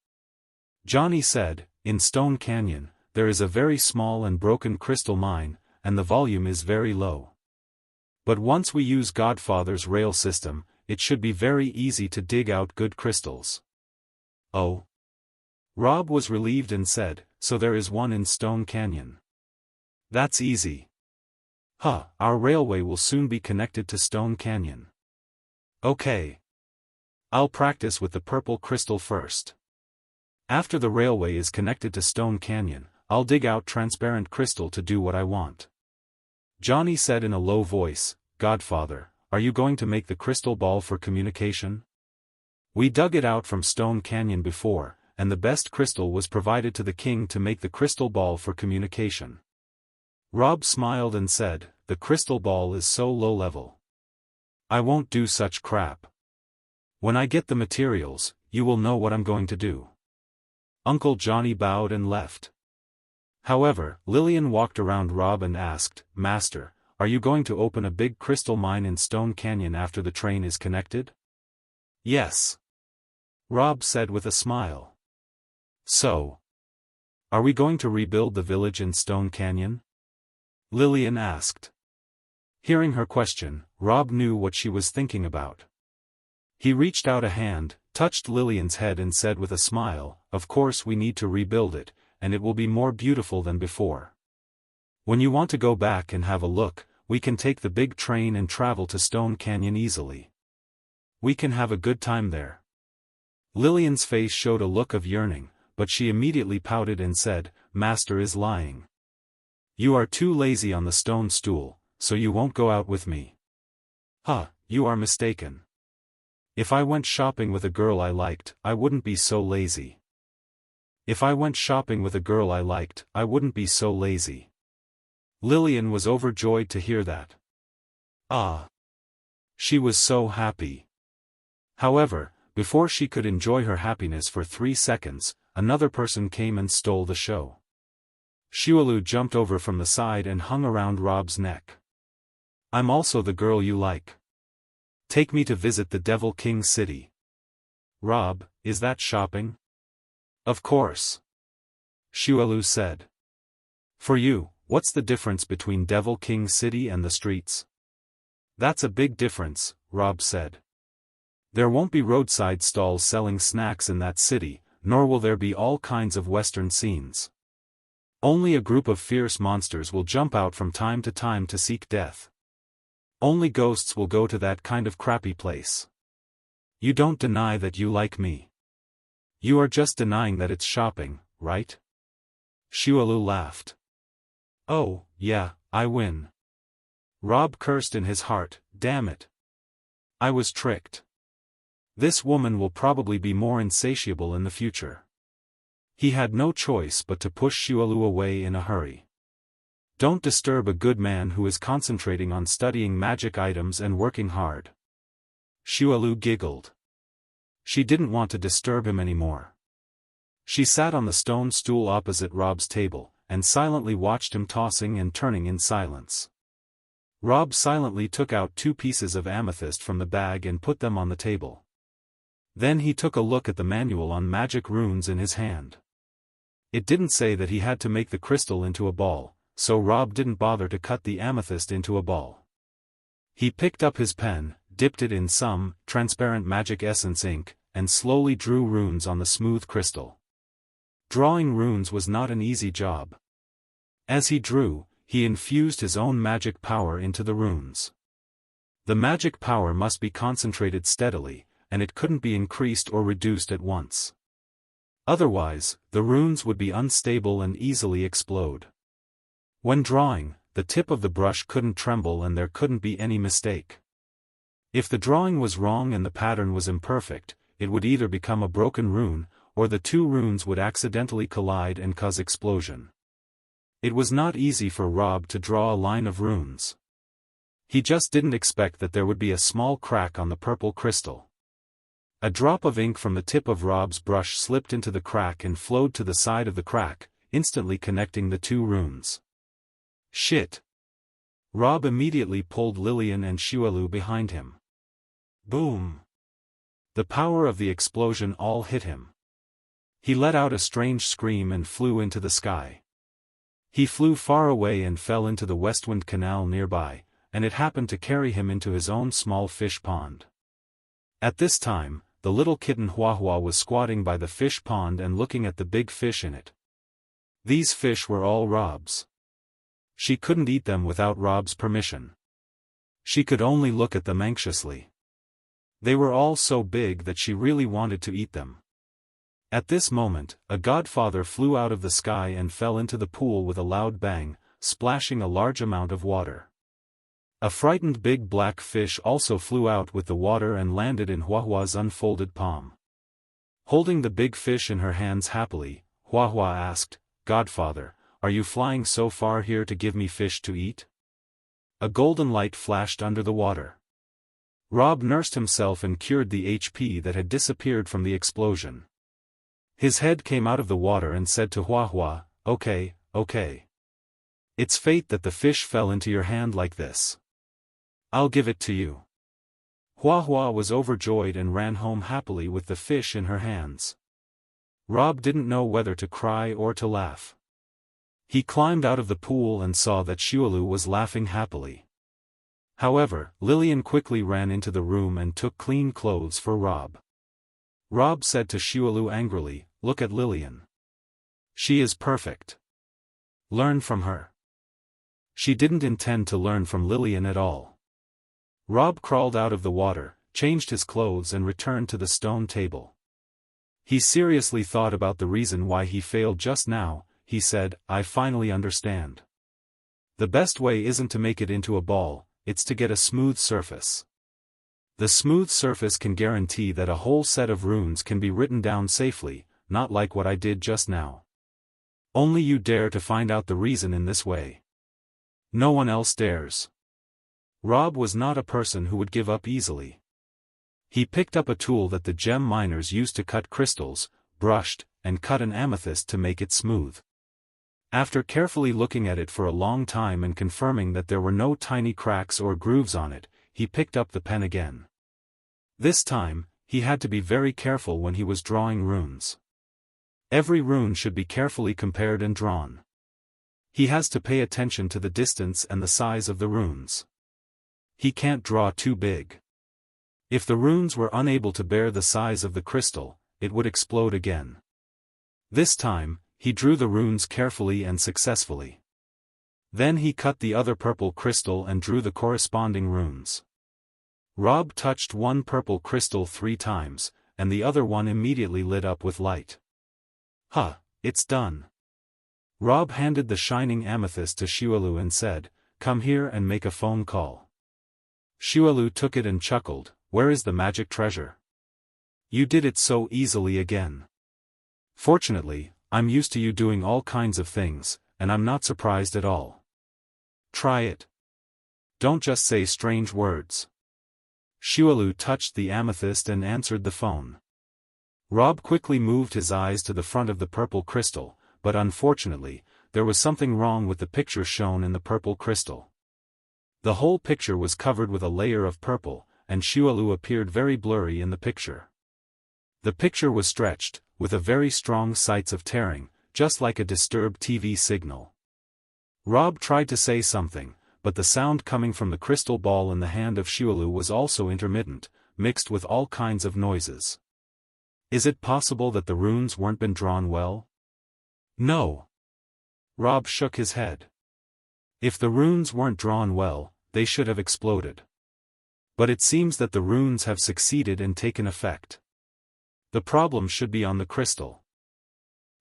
Johnny said, "In Stone Canyon, there is a very small and broken crystal mine, and the volume is very low. But once we use Godfather's rail system, it should be very easy to dig out good crystals." "Oh?" Robb was relieved and said, "So there is one in Stone Canyon. That's easy. Our railway will soon be connected to Stone Canyon. Okay. I'll practice with the purple crystal first. After the railway is connected to Stone Canyon, I'll dig out transparent crystal to do what I want." Johnny said in a low voice, "Godfather, are you going to make the crystal ball for communication? We dug it out from Stone Canyon before, and the best crystal was provided to the king to make the crystal ball for communication." Robb smiled and said, "The crystal ball is so low level. I won't do such crap. When I get the materials, you will know what I'm going to do." Uncle Johnny bowed and left. However, Lillian walked around Robb and asked, "Master, are you going to open a big crystal mine in Stone Canyon after the train is connected?" "Yes," Robb said with a smile. "So, are we going to rebuild the village in Stone Canyon?" Lillian asked. Hearing her question, Robb knew what she was thinking about. He reached out a hand, touched Lillian's head and said with a smile, "Of course we need to rebuild it, and it will be more beautiful than before. When you want to go back and have a look, we can take the big train and travel to Stone Canyon easily. We can have a good time there." Lillian's face showed a look of yearning, but she immediately pouted and said, "Master is lying. You are too lazy on the stone stool, so you won't go out with me." You are mistaken. If I went shopping with a girl I liked, I wouldn't be so lazy. If I went shopping with a girl I liked, I wouldn't be so lazy." Lillian was overjoyed to hear that. She was so happy. However, before she could enjoy her happiness for 3 seconds, another person came and stole the show. Shualu jumped over from the side and hung around Robb's neck. "I'm also the girl you like. Take me to visit the Devil King City." "Robb, is that shopping?" Of course. Shualu said. For you, what's the difference between Devil King City and the streets? That's a big difference, Robb said. There won't be roadside stalls selling snacks in that city, nor will there be all kinds of western scenes. Only a group of fierce monsters will jump out from time to seek death. Only ghosts will go to that kind of crappy place. You don't deny that you like me. You are just denying that it's shopping, right? Shualu laughed. Oh, yeah, I win. Robb cursed in his heart, damn it. I was tricked. This woman will probably be more insatiable in the future. He had no choice but to push Shualu away in a hurry. Don't disturb a good man who is concentrating on studying magic items and working hard. Shualu giggled. She didn't want to disturb him anymore. She sat on the stone stool opposite Robb's table, and silently watched him tossing and turning in silence. Robb silently took out 2 pieces of amethyst from the bag and put them on the table. Then he took a look at the manual on magic runes in his hand. It didn't say that he had to make the crystal into a ball, so Robb didn't bother to cut the amethyst into a ball. He picked up his pen, dipped it in some transparent magic essence ink, and slowly drew runes on the smooth crystal. Drawing runes was not an easy job. As he drew, he infused his own magic power into the runes. The magic power must be concentrated steadily, and it couldn't be increased or reduced at once. Otherwise, the runes would be unstable and easily explode. When drawing, the tip of the brush couldn't tremble and there couldn't be any mistake. If the drawing was wrong and the pattern was imperfect, it would either become a broken rune, or the 2 runes would accidentally collide and cause explosion. It was not easy for Robb to draw a line of runes. He just didn't expect that there would be a small crack on the purple crystal. A drop of ink from the tip of Robb's brush slipped into the crack and flowed to the side of the crack, instantly connecting the 2 runes. Shit! Robb immediately pulled Lillian and Shualu behind him. Boom! The power of the explosion all hit him. He let out a strange scream and flew into the sky. He flew far away and fell into the Westwind Canal nearby, and it happened to carry him into his own small fish pond. At this time, the little kitten Huahua was squatting by the fish pond and looking at the big fish in it. These fish were all Robb's. She couldn't eat them without Robb's permission. She could only look at them anxiously. They were all so big that she really wanted to eat them. At this moment, a godfather flew out of the sky and fell into the pool with a loud bang, splashing a large amount of water. A frightened big black fish also flew out with the water and landed in Huahua's unfolded palm. Holding the big fish in her hands happily, Huahua asked, "Godfather, are you flying so far here to give me fish to eat?" A golden light flashed under the water. Robb nursed himself and cured the HP that had disappeared from the explosion. His head came out of the water and said to Huahua, "Okay, okay. It's fate that the fish fell into your hand like this. I'll give it to you." Huahua was overjoyed and ran home happily with the fish in her hands. Robb didn't know whether to cry or to laugh. He climbed out of the pool and saw that Shualu was laughing happily. However, Lillian quickly ran into the room and took clean clothes for Robb. Robb said to Shualu angrily, "Look at Lillian. She is perfect. Learn from her." She didn't intend to learn from Lillian at all. Robb crawled out of the water, changed his clothes and returned to the stone table. He seriously thought about the reason why he failed just now. He said, "I finally understand. The best way isn't to make it into a ball, it's to get a smooth surface. The smooth surface can guarantee that a whole set of runes can be written down safely, not like what I did just now. Only you dare to find out the reason in this way. No one else dares." Robb was not a person who would give up easily. He picked up a tool that the gem miners used to cut crystals, brushed, and cut an amethyst to make it smooth. After carefully looking at it for a long time and confirming that there were no tiny cracks or grooves on it, he picked up the pen again. This time, he had to be very careful when he was drawing runes. Every rune should be carefully compared and drawn. He has to pay attention to the distance and the size of the runes. He can't draw too big. If the runes were unable to bear the size of the crystal, it would explode again. This time, he drew the runes carefully and successfully. Then he cut the other purple crystal and drew the corresponding runes. Robb touched one purple crystal 3 times, and the other one immediately lit up with light. Huh, it's done. Robb handed the shining amethyst to Xiaolu and said, "Come here and make a phone call." Xiaolu took it and chuckled, "Where is the magic treasure? You did it so easily again. Fortunately, I'm used to you doing all kinds of things, and I'm not surprised at all. Try it. Don't just say strange words." Xiaolu touched the amethyst and answered the phone. Robb quickly moved his eyes to the front of the purple crystal, but unfortunately, there was something wrong with the picture shown in the purple crystal. The whole picture was covered with a layer of purple, and Xiaolu appeared very blurry in the picture. The picture was stretched, with a very strong sights of tearing, just like a disturbed TV signal. Robb tried to say something, but the sound coming from the crystal ball in the hand of Xiaolu was also intermittent, mixed with all kinds of noises. Is it possible that the runes weren't been drawn well? No. Robb shook his head. If the runes weren't drawn well, they should have exploded. But it seems that the runes have succeeded and taken effect. The problem should be on the crystal.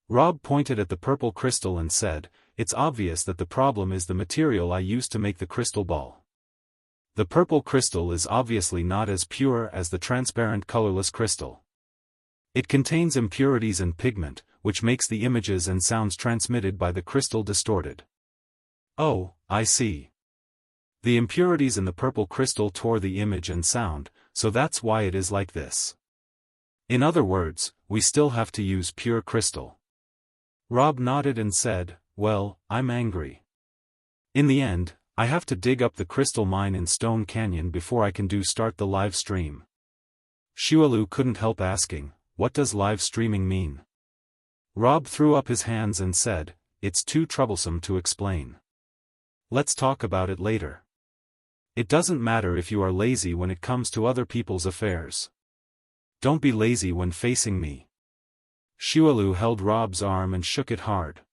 Robb pointed at the purple crystal and said, "It's obvious that the problem is the material I used to make the crystal ball. The purple crystal is obviously not as pure as the transparent colorless crystal. It contains impurities and pigment, which makes the images and sounds transmitted by the crystal distorted." "Oh, I see. The impurities in the purple crystal tore the image and sound, so that's why it is like this. In other words, we still have to use pure crystal." Robb nodded and said, "Well, I'm angry. In the end, I have to dig up the crystal mine in Stone Canyon before I can start the live stream." Xiaolu couldn't help asking, "What does live streaming mean?" Robb threw up his hands and said, "It's too troublesome to explain. Let's talk about it later. It doesn't matter if you are lazy when it comes to other people's affairs. Don't be lazy when facing me." Xiaolu held Robb's arm and shook it hard.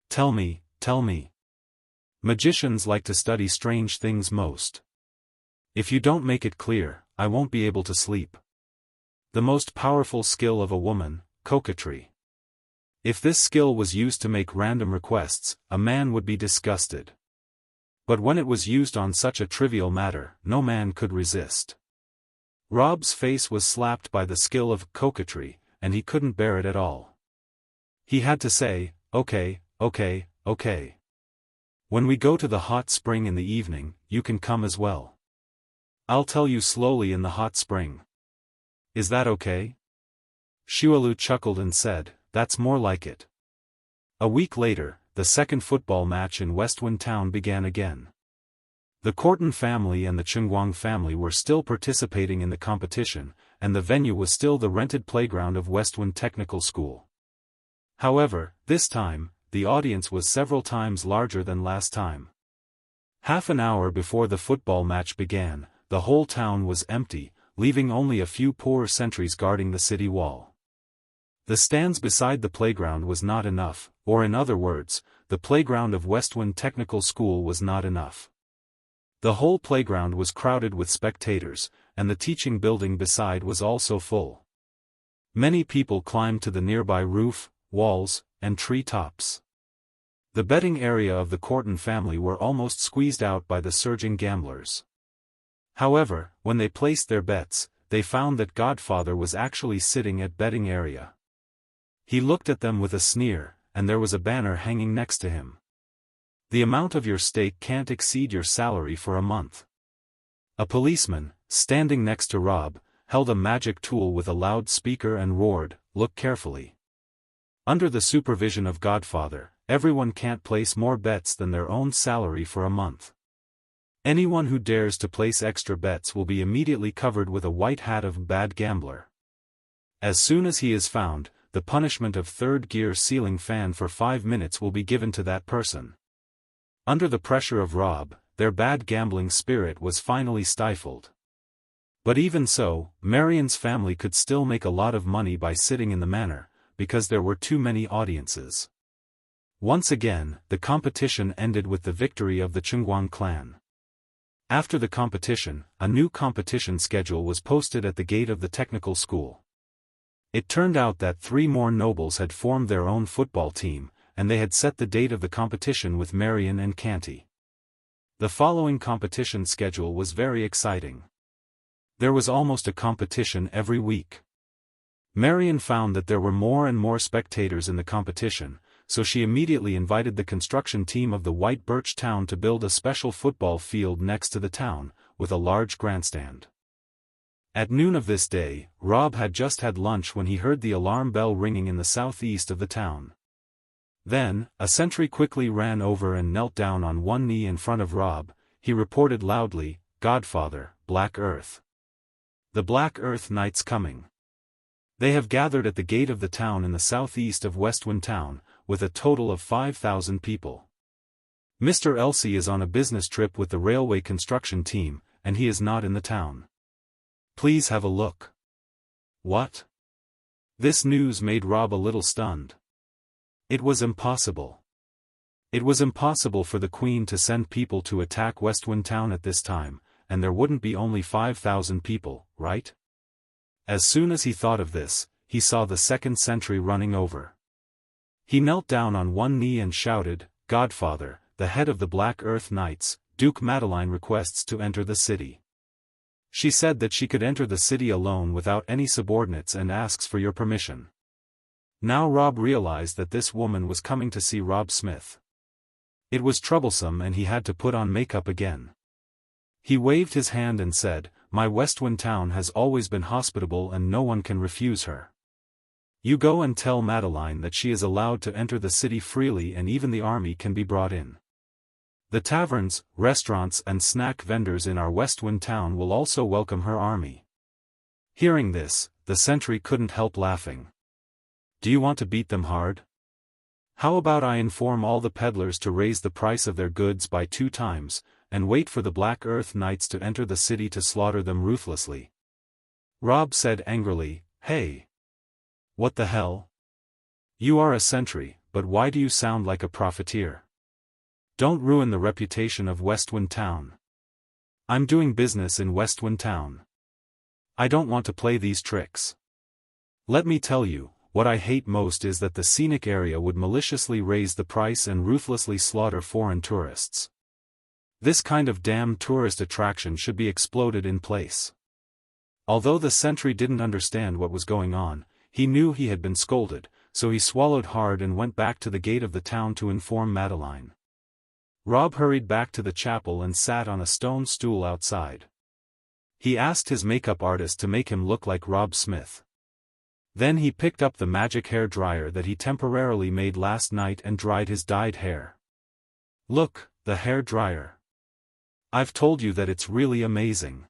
Tell me. Magicians like to study strange things most. If you don't make it clear, I won't be able to sleep. The most powerful skill of a woman, coquetry. If this skill was used to make random requests, a man would be disgusted. But when it was used on such a trivial matter, no man could resist. Robb's face was slapped by the skill of coquetry, and he couldn't bear it at all. He had to say, okay. When we go to the hot spring in the evening, you can come as well. I'll tell you slowly in the hot spring. Is that okay? Xiaolu chuckled and said, "That's more like it." A week later, the second football match in Westwind Town began again. The Corton family and the Chungwang family were still participating in the competition, and the venue was still the rented playground of Westwind Technical School. However, this time, the audience was several times larger than last time. Half an hour before the football match began, the whole town was empty, leaving only a few poor sentries guarding the city wall. The stands beside the playground was not enough, or in other words, the playground of Westwind Technical School was not enough. The whole playground was crowded with spectators, and the teaching building beside was also full. Many people climbed to the nearby roof, walls, and tree tops. The betting area of the Corton family were almost squeezed out by the surging gamblers. However, when they placed their bets, they found that Godfather was actually sitting at betting area. He looked at them with a sneer, and there was a banner hanging next to him. The amount of your stake can't exceed your salary for a month. A policeman, standing next to Robb, held a magic tool with a loudspeaker and roared, "Look carefully. Under the supervision of Godfather, everyone can't place more bets than their own salary for a month. Anyone who dares to place extra bets will be immediately covered with a white hat of bad gambler. As soon as he is found, the punishment of third-gear ceiling fan for 5 minutes will be given to that person. Under the pressure of Robb, their bad gambling spirit was finally stifled. But even so, Marion's family could still make a lot of money by sitting in the manor, because there were too many audiences. Once again, the competition ended with the victory of the Chungguang clan. After the competition, a new competition schedule was posted at the gate of the technical school. It turned out that 3 more nobles had formed their own football team, and they had set the date of the competition with Marion and Canty. The following competition schedule was very exciting. There was almost a competition every week. Marion found that there were more and more spectators in the competition, so she immediately invited the construction team of the White Birch town to build a special football field next to the town, with a large grandstand. At noon of this day, Robb had just had lunch when he heard the alarm bell ringing in the southeast of the town. Then, a sentry quickly ran over and knelt down on one knee in front of Robb. He reported loudly, "Godfather, Black Earth. The Black Earth Knights coming. They have gathered at the gate of the town in the southeast of Westwind Town, with a total of 5,000 people. Mr. Elsie is on a business trip with the railway construction team, and he is not in the town. Please have a look." What? This news made Robb a little stunned. It was impossible. It was impossible for the Queen to send people to attack Westwind Town at this time, and there wouldn't be only 5,000 people, right? As soon as he thought of this, he saw the second sentry running over. He knelt down on one knee and shouted, "Godfather, the head of the Black Earth Knights, Duke Madeline requests to enter the city. She said that she could enter the city alone without any subordinates and asks for your permission." Now Robb realized that this woman was coming to see Robb Smith. It was troublesome and he had to put on makeup again. He waved his hand and said, "My Westwind Town has always been hospitable and no one can refuse her. You go and tell Madeline that she is allowed to enter the city freely and even the army can be brought in. The taverns, restaurants and snack vendors in our Westwind Town will also welcome her army." Hearing this, the sentry couldn't help laughing. "Do you want to beat them hard? How about I inform all the peddlers to raise the price of their goods by 2 times, and wait for the Black Earth Knights to enter the city to slaughter them ruthlessly?" Robb said angrily, "Hey! What the hell? You are a sentry, but why do you sound like a profiteer? Don't ruin the reputation of Westwind Town. I'm doing business in Westwind Town. I don't want to play these tricks. Let me tell you, what I hate most is that the scenic area would maliciously raise the price and ruthlessly slaughter foreign tourists. This kind of damned tourist attraction should be exploded in place." Although the sentry didn't understand what was going on, he knew he had been scolded, so he swallowed hard and went back to the gate of the town to inform Madeline. Robb hurried back to the chapel and sat on a stone stool outside. He asked his makeup artist to make him look like Robb Smith. Then he picked up the magic hair dryer that he temporarily made last night and dried his dyed hair. "Look, the hair dryer. I've told you that it's really amazing."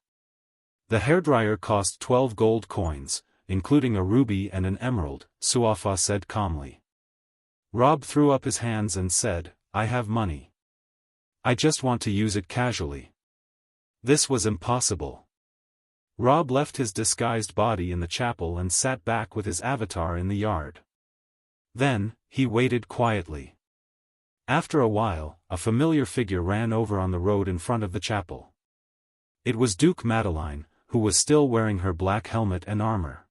The hairdryer cost 12 gold coins, including a ruby and an emerald, Suafa said calmly. Robb threw up his hands and said, "I have money. I just want to use it casually." This was impossible. Robb left his disguised body in the chapel and sat back with his avatar in the yard. Then, he waited quietly. After a while, a familiar figure ran over on the road in front of the chapel. It was Duke Madeline, who was still wearing her black helmet and armor.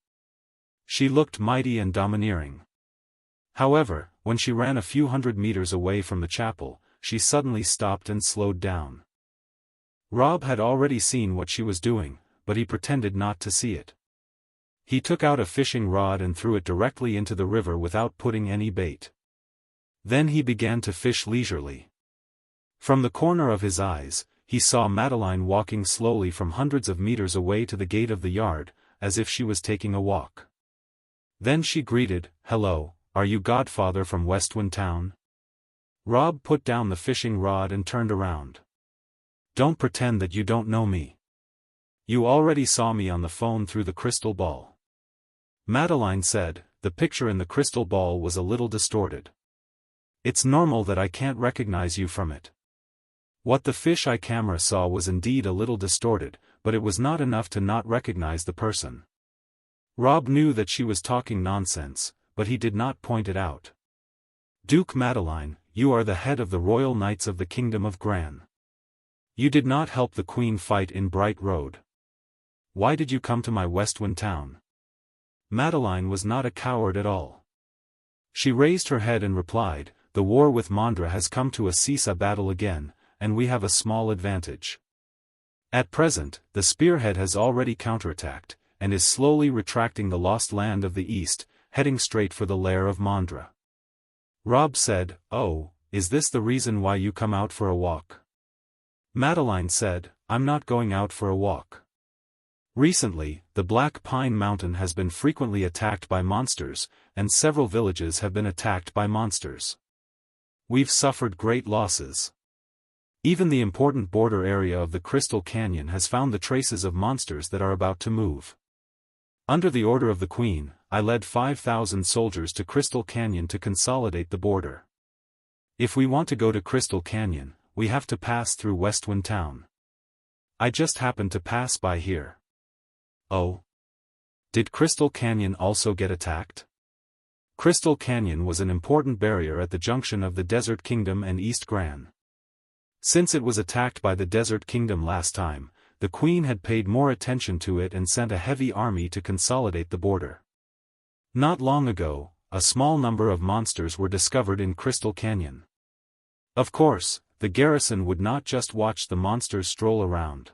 She looked mighty and domineering. However, when she ran a few hundred meters away from the chapel, she suddenly stopped and slowed down. Robb had already seen what she was doing, but he pretended not to see it. He took out a fishing rod and threw it directly into the river without putting any bait. Then he began to fish leisurely. From the corner of his eyes, he saw Madeline walking slowly from hundreds of meters away to the gate of the yard, as if she was taking a walk. Then she greeted, "Hello, are you Godfather from Westwind Town?" Robb put down the fishing rod and turned around. "Don't pretend that you don't know me. You already saw me on the phone through the crystal ball." Madeline said, the picture in the crystal ball was a little distorted. It's normal that I can't recognize you from it. What the fisheye camera saw was indeed a little distorted, but it was not enough to not recognize the person. Robb knew that she was talking nonsense, but he did not point it out. Duke Madeline, you are the head of the Royal Knights of the Kingdom of Gran. You did not help the Queen fight in Bright Road. Why did you come to my Westwind town? Madeline was not a coward at all. She raised her head and replied, the war with Mandra has come to a Sisa battle again, and we have a small advantage. At present, the spearhead has already counterattacked, and is slowly retracting the lost land of the east, heading straight for the lair of Mandra. Robb said, oh, is this the reason why you come out for a walk? Madeline said, I'm not going out for a walk. Recently, the Black Pine Mountain has been frequently attacked by monsters, and several villages have been attacked by monsters. We've suffered great losses. Even the important border area of the Crystal Canyon has found the traces of monsters that are about to move. Under the order of the Queen, I led 5,000 soldiers to Crystal Canyon to consolidate the border. If we want to go to Crystal Canyon, we have to pass through Westwind Town. I just happened to pass by here. Oh? Did Crystal Canyon also get attacked? Crystal Canyon was an important barrier at the junction of the Desert Kingdom and East Gran. Since it was attacked by the Desert Kingdom last time, the Queen had paid more attention to it and sent a heavy army to consolidate the border. Not long ago, a small number of monsters were discovered in Crystal Canyon. Of course, the garrison would not just watch the monsters stroll around.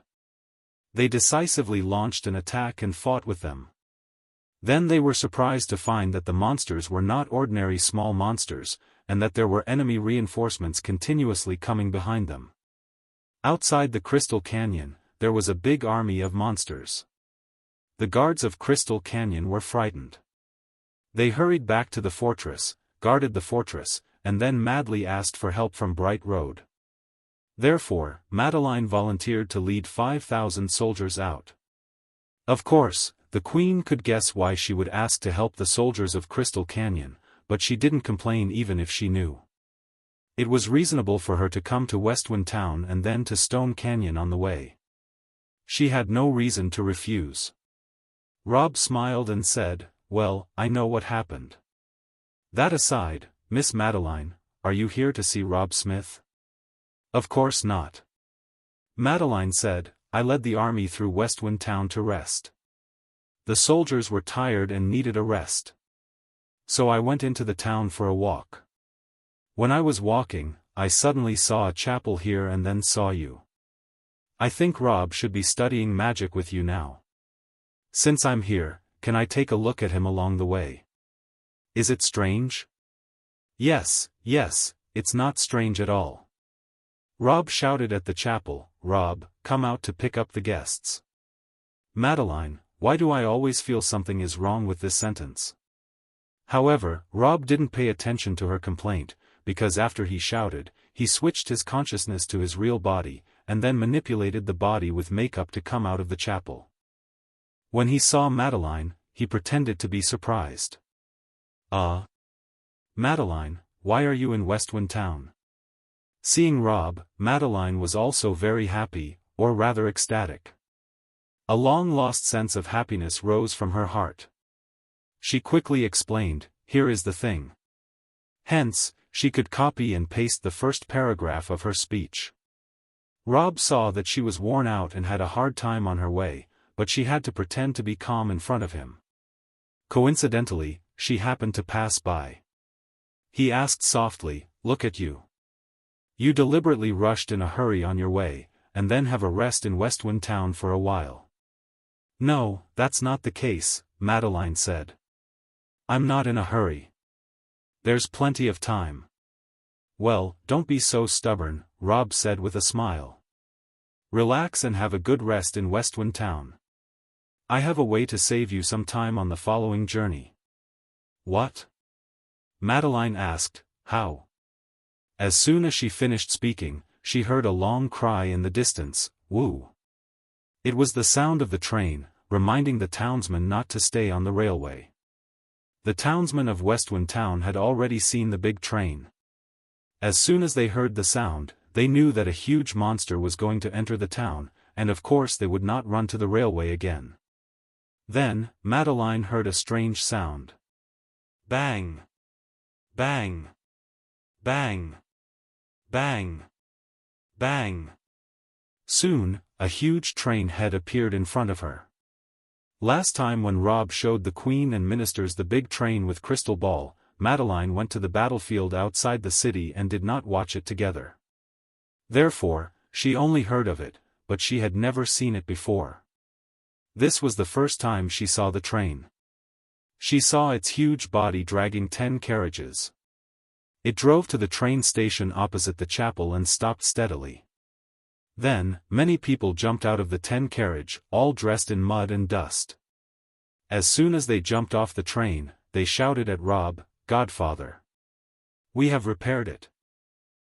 They decisively launched an attack and fought with them. Then they were surprised to find that the monsters were not ordinary small monsters, and that there were enemy reinforcements continuously coming behind them. Outside the Crystal Canyon, there was a big army of monsters. The guards of Crystal Canyon were frightened. They hurried back to the fortress, guarded the fortress, and then madly asked for help from Bright Road. Therefore, Madeline volunteered to lead 5,000 soldiers out. Of course, the Queen could guess why she would ask to help the soldiers of Crystal Canyon, but she didn't complain even if she knew. It was reasonable for her to come to Westwind Town and then to Stone Canyon on the way. She had no reason to refuse. Robb smiled and said, well, I know what happened. That aside, Miss Madeline, are you here to see Robb Smith? Of course not. Madeline said, I led the army through Westwind Town to rest. The soldiers were tired and needed a rest. So I went into the town for a walk. When I was walking, I suddenly saw a chapel here and then saw you. I think Robb should be studying magic with you now. Since I'm here, can I take a look at him along the way? Is it strange? Yes, it's not strange at all. Robb shouted at the chapel, Robb, come out to pick up the guests. Madeline, why do I always feel something is wrong with this sentence? However, Robb didn't pay attention to her complaint, because after he shouted, he switched his consciousness to his real body, and then manipulated the body with makeup to come out of the chapel. When he saw Madeline, he pretended to be surprised. Madeline, why are you in Westwind Town? Seeing Robb, Madeline was also very happy, or rather ecstatic. A long-lost sense of happiness rose from her heart. She quickly explained, here is the thing. Hence, she could copy and paste the first paragraph of her speech. Robb saw that she was worn out and had a hard time on her way, but she had to pretend to be calm in front of him. Coincidentally, she happened to pass by. He asked softly, look at you. You deliberately rushed in a hurry on your way, and then have a rest in Westwind Town for a while. No, that's not the case, Madeline said. I'm not in a hurry. There's plenty of time. Well, don't be so stubborn, Robb said with a smile. Relax and have a good rest in Westwind Town. I have a way to save you some time on the following journey. What? Madeline asked, how? As soon as she finished speaking, she heard a long cry in the distance, woo. It was the sound of the train, reminding the townsmen not to stay on the railway. The townsmen of Westwind Town had already seen the big train. As soon as they heard the sound, they knew that a huge monster was going to enter the town, and of course they would not run to the railway again. Then, Madeline heard a strange sound. Bang! Bang! Bang! Bang! Bang! Soon, a huge train head appeared in front of her. Last time when Robb showed the Queen and ministers the big train with crystal ball, Madeline went to the battlefield outside the city and did not watch it together. Therefore, she only heard of it, but she had never seen it before. This was the first time she saw the train. She saw its huge body dragging 10 carriages. It drove to the train station opposite the chapel and stopped steadily. Then, many people jumped out of the 10 carriage, all dressed in mud and dust. As soon as they jumped off the train, they shouted at Robb, "Godfather! We have repaired it.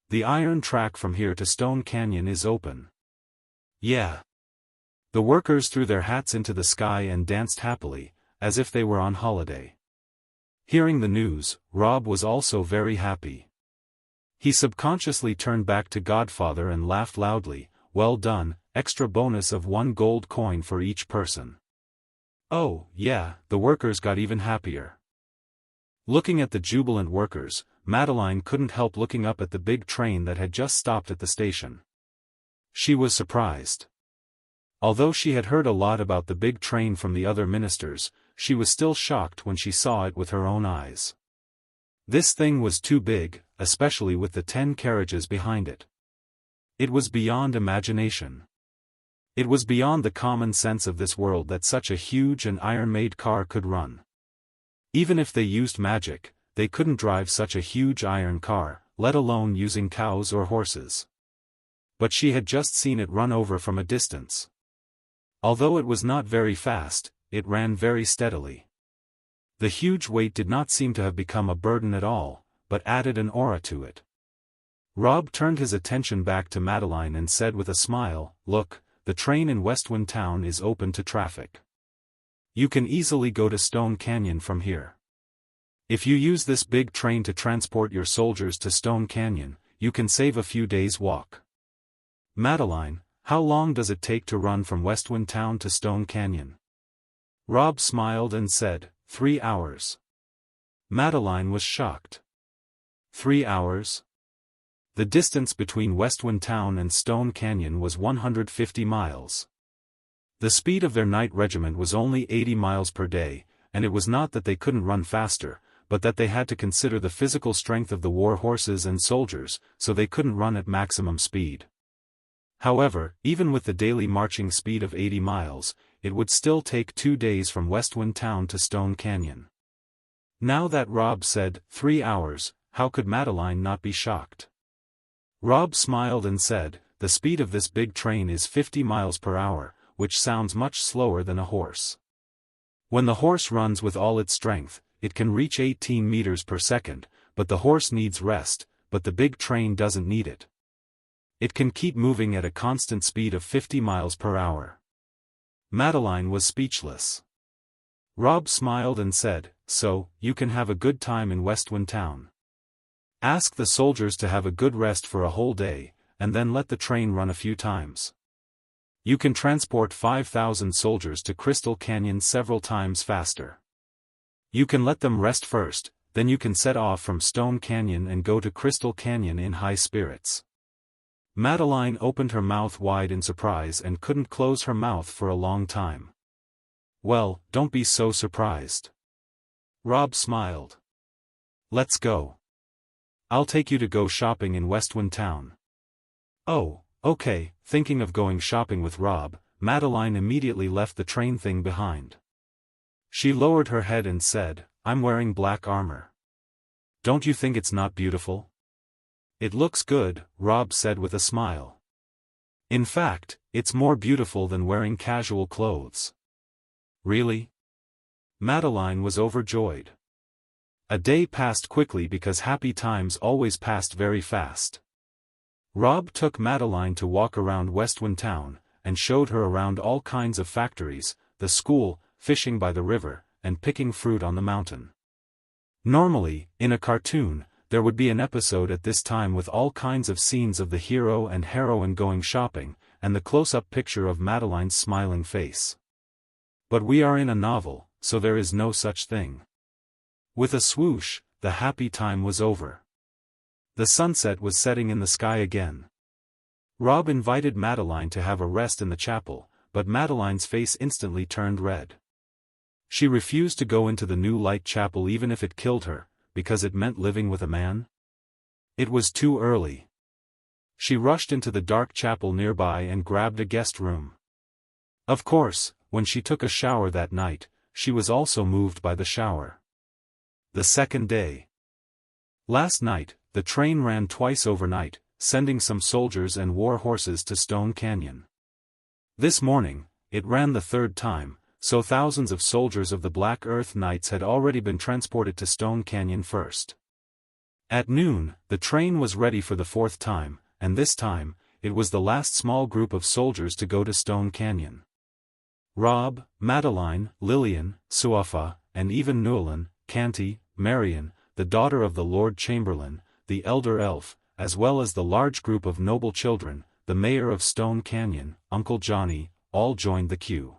The iron track from here to Stone Canyon is open." Yeah. The workers threw their hats into the sky and danced happily, as if they were on holiday. Hearing the news, Robb was also very happy. He subconsciously turned back to Godfather and laughed loudly. "Well done, extra bonus of 1 gold coin for each person." Oh, yeah, the workers got even happier. Looking at the jubilant workers, Madeline couldn't help looking up at the big train that had just stopped at the station. She was surprised. Although she had heard a lot about the big train from the other ministers, she was still shocked when she saw it with her own eyes. This thing was too big, especially with the 10 carriages behind it. It was beyond imagination. It was beyond the common sense of this world that such a huge and iron-made car could run. Even if they used magic, they couldn't drive such a huge iron car, let alone using cows or horses. But she had just seen it run over from a distance. Although it was not very fast, it ran very steadily. The huge weight did not seem to have become a burden at all, but added an aura to it. Robb turned his attention back to Madeline and said with a smile, "Look, the train in Westwind Town is open to traffic. You can easily go to Stone Canyon from here. If you use this big train to transport your soldiers to Stone Canyon, you can save a few days' walk." "Madeline, how long does it take to run from Westwind Town to Stone Canyon?" Robb smiled and said, 3 hours. Madeline was shocked. 3 hours? The distance between Westwind Town and Stone Canyon was 150 miles. The speed of their night regiment was only 80 miles per day, and it was not that they couldn't run faster, but that they had to consider the physical strength of the war horses and soldiers, so they couldn't run at maximum speed. However, even with the daily marching speed of 80 miles, it would still take 2 days from Westwind Town to Stone Canyon. Now that Robb said 3 hours, how could Madeline not be shocked? Robb smiled and said, "The speed of this big train is 50 miles per hour, which sounds much slower than a horse. When the horse runs with all its strength, it can reach 18 meters per second, but the horse needs rest, but the big train doesn't need it. It can keep moving at a constant speed of 50 miles per hour." Madeline was speechless. Robb smiled and said, "So, you can have a good time in Westwind Town. Ask the soldiers to have a good rest for a whole day, and then let the train run a few times. You can transport 5,000 soldiers to Crystal Canyon several times faster. You can let them rest first, then you can set off from Stone Canyon and go to Crystal Canyon in high spirits." Madeline opened her mouth wide in surprise and couldn't close her mouth for a long time. "Well, don't be so surprised." Robb smiled. "Let's go. I'll take you to go shopping in Westwind Town." "Oh, okay." Thinking of going shopping with Robb, Madeline immediately left the train thing behind. She lowered her head and said, "I'm wearing black armor. Don't you think it's not beautiful?" "It looks good," Robb said with a smile. "In fact, it's more beautiful than wearing casual clothes." "Really?" Madeline was overjoyed. A day passed quickly because happy times always passed very fast. Robb took Madeline to walk around Westwind Town, and showed her around all kinds of factories, the school, fishing by the river, and picking fruit on the mountain. Normally, in a cartoon, there would be an episode at this time with all kinds of scenes of the hero and heroine going shopping, and the close-up picture of Madeline's smiling face. But we are in a novel, so there is no such thing. With a swoosh, the happy time was over. The sunset was setting in the sky again. Robb invited Madeline to have a rest in the chapel, but Madeline's face instantly turned red. She refused to go into the new light chapel even if it killed her, because it meant living with a man. It was too early. She rushed into the dark chapel nearby and grabbed a guest room. Of course, when she took a shower that night, she was also moved by the shower. The second day. Last night, the train ran twice overnight, sending some soldiers and war horses to Stone Canyon. This morning, it ran the third time, so thousands of soldiers of the Black Earth Knights had already been transported to Stone Canyon first. At noon, the train was ready for the fourth time, and this time, it was the last small group of soldiers to go to Stone Canyon. Robb, Madeline, Lillian, Suafa, and even Newlin, Canty, Marion, the daughter of the Lord Chamberlain, the elder elf, as well as the large group of noble children, the mayor of Stone Canyon, Uncle Johnny, all joined the queue.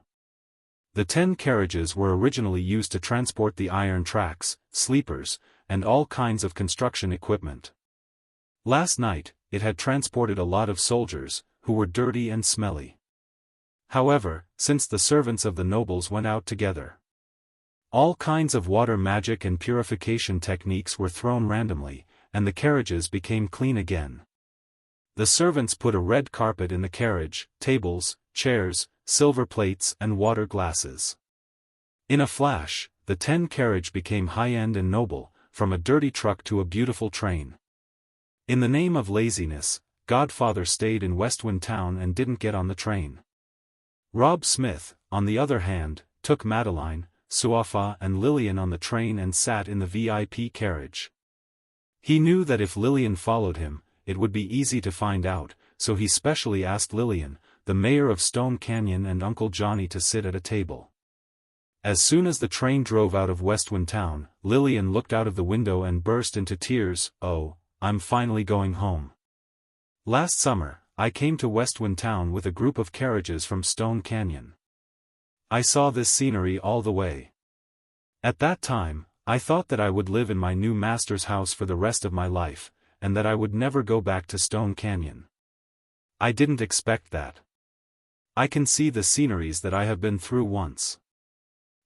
The 10 carriages were originally used to transport the iron tracks, sleepers, and all kinds of construction equipment. Last night, it had transported a lot of soldiers, who were dirty and smelly. However, since the servants of the nobles went out together, all kinds of water magic and purification techniques were thrown randomly, and the carriages became clean again. The servants put a red carpet in the carriage, tables, chairs, silver plates and water glasses. In a flash, the 10 carriage became high-end and noble, from a dirty truck to a beautiful train. In the name of laziness, Godfather stayed in Westwind Town and didn't get on the train. Robb Smith, on the other hand, took Madeline, Suafa and Lillian on the train and sat in the VIP carriage. He knew that if Lillian followed him, it would be easy to find out, so he specially asked Lillian, the mayor of Stone Canyon and Uncle Johnny to sit at a table. As soon as the train drove out of Westwind Town, Lillian looked out of the window and burst into tears. "Oh, I'm finally going home. Last summer, I came to Westwind Town with a group of carriages from Stone Canyon. I saw this scenery all the way. At that time, I thought that I would live in my new master's house for the rest of my life, and that I would never go back to Stone Canyon. I didn't expect that. I can see the sceneries that I have been through once.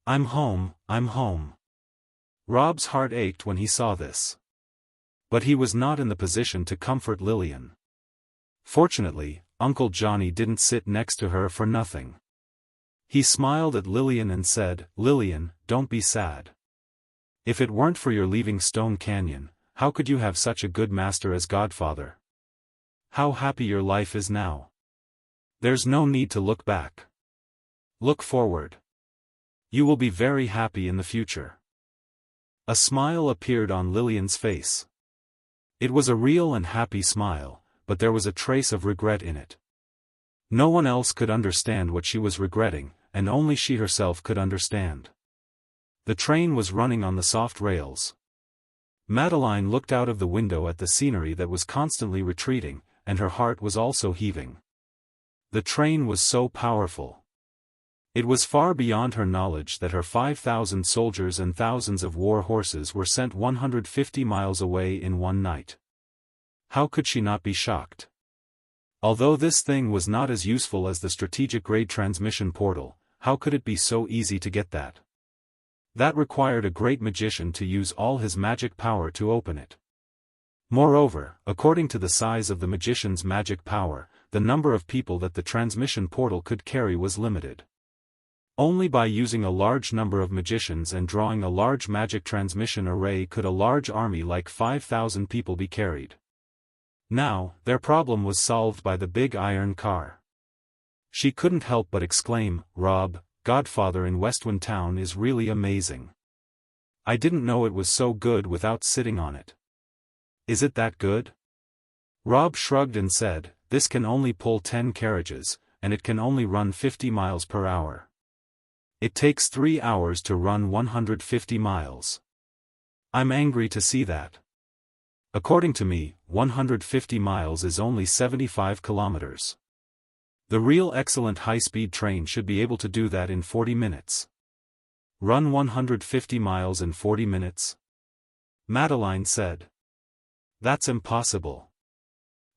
I'm home, I'm home." Robb's heart ached when he saw this. But he was not in the position to comfort Lillian. Fortunately, Uncle Johnny didn't sit next to her for nothing. He smiled at Lillian and said, "Lillian, don't be sad. If it weren't for your leaving Stone Canyon, how could you have such a good master as Godfather? How happy your life is now. There's no need to look back. Look forward. You will be very happy in the future." A smile appeared on Lillian's face. It was a real and happy smile, but there was a trace of regret in it. No one else could understand what she was regretting, and only she herself could understand. The train was running on the soft rails. Madeline looked out of the window at the scenery that was constantly retreating, and her heart was also heaving. The train was so powerful. It was far beyond her knowledge that her 5,000 soldiers and thousands of war horses were sent 150 miles away in one night. How could she not be shocked? Although this thing was not as useful as the strategic-grade transmission portal, how could it be so easy to get that? That required a great magician to use all his magic power to open it. Moreover, according to the size of the magician's magic power, the number of people that the transmission portal could carry was limited. Only by using a large number of magicians and drawing a large magic transmission array could a large army like 5,000 people be carried. Now, their problem was solved by the big iron car. She couldn't help but exclaim, "Robb, Godfather in Westwind Town is really amazing. I didn't know it was so good without sitting on it." "Is it that good?" Robb shrugged and said, "This can only pull 10 carriages, and it can only run 50 miles per hour. It takes 3 hours to run 150 miles. I'm angry to see that. According to me, 150 miles is only 75 kilometers. The real excellent high-speed train should be able to do that in 40 minutes. Run 150 miles in 40 minutes? Madeline said. That's impossible.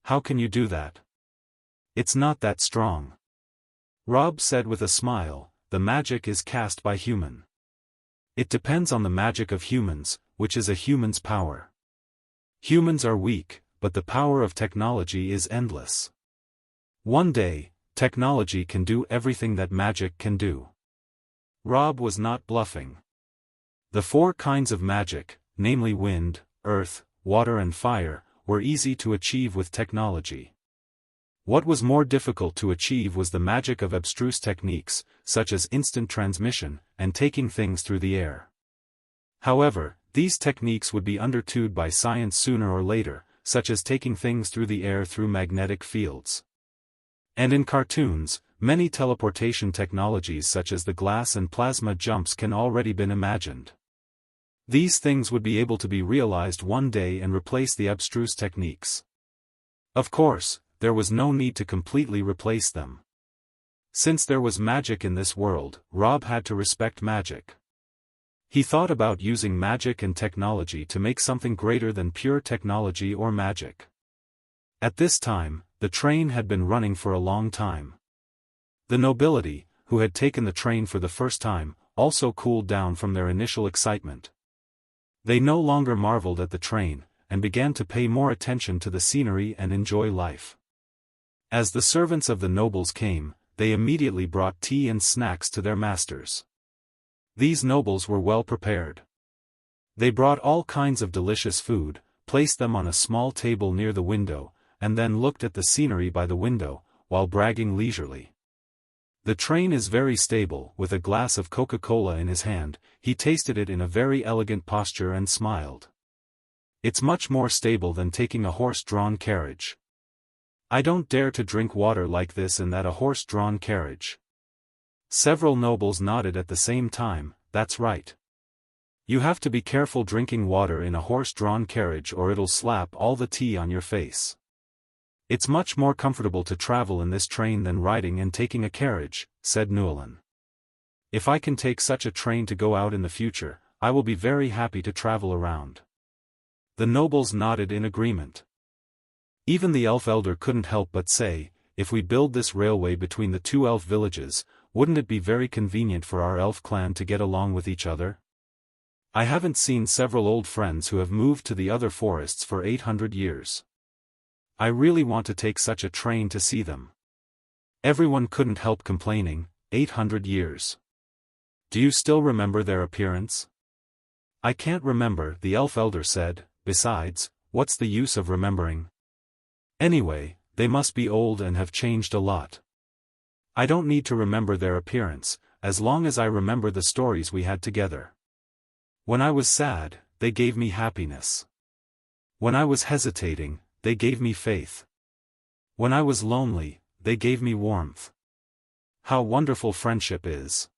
How can you do that? It's not that strong. Robb said with a smile, the magic is cast by human. It depends on the magic of humans, which is a human's power. Humans are weak, but the power of technology is endless. One day, technology can do everything that magic can do. Robb was not bluffing. The 4 kinds of magic, namely wind, earth, water and fire, were easy to achieve with technology. What was more difficult to achieve was the magic of abstruse techniques, such as instant transmission, and taking things through the air. However, these techniques would be understood by science sooner or later, such as taking things through the air through magnetic fields. And in cartoons, many teleportation technologies such as the glass and plasma jumps can already been imagined. These things would be able to be realized one day and replace the abstruse techniques. Of course, there was no need to completely replace them. Since there was magic in this world, Robb had to respect magic. He thought about using magic and technology to make something greater than pure technology or magic. At this time, the train had been running for a long time. The nobility, who had taken the train for the first time, also cooled down from their initial excitement. They no longer marveled at the train, and began to pay more attention to the scenery and enjoy life. As the servants of the nobles came, they immediately brought tea and snacks to their masters. These nobles were well prepared. They brought all kinds of delicious food, placed them on a small table near the window, and then looked at the scenery by the window, while bragging leisurely. The train is very stable. With a glass of Coca-Cola in his hand, he tasted it in a very elegant posture and smiled. It's much more stable than taking a horse-drawn carriage. I don't dare to drink water like this in that a horse-drawn carriage. Several nobles nodded at the same time. That's right. You have to be careful drinking water in a horse-drawn carriage or it'll slap all the tea on your face. It's much more comfortable to travel in this train than riding and taking a carriage, said Newlyn. If I can take such a train to go out in the future, I will be very happy to travel around. The nobles nodded in agreement. Even the elf elder couldn't help but say, if we build this railway between the 2 elf villages, wouldn't it be very convenient for our elf clan to get along with each other? I haven't seen several old friends who have moved to the other forests for 800 years. I really want to take such a train to see them. Everyone couldn't help complaining, 800 years. Do you still remember their appearance? I can't remember, the elf elder said. Besides, what's the use of remembering? Anyway, they must be old and have changed a lot. I don't need to remember their appearance, as long as I remember the stories we had together. When I was sad, they gave me happiness. When I was hesitating, they gave me faith. When I was lonely, they gave me warmth. How wonderful friendship is.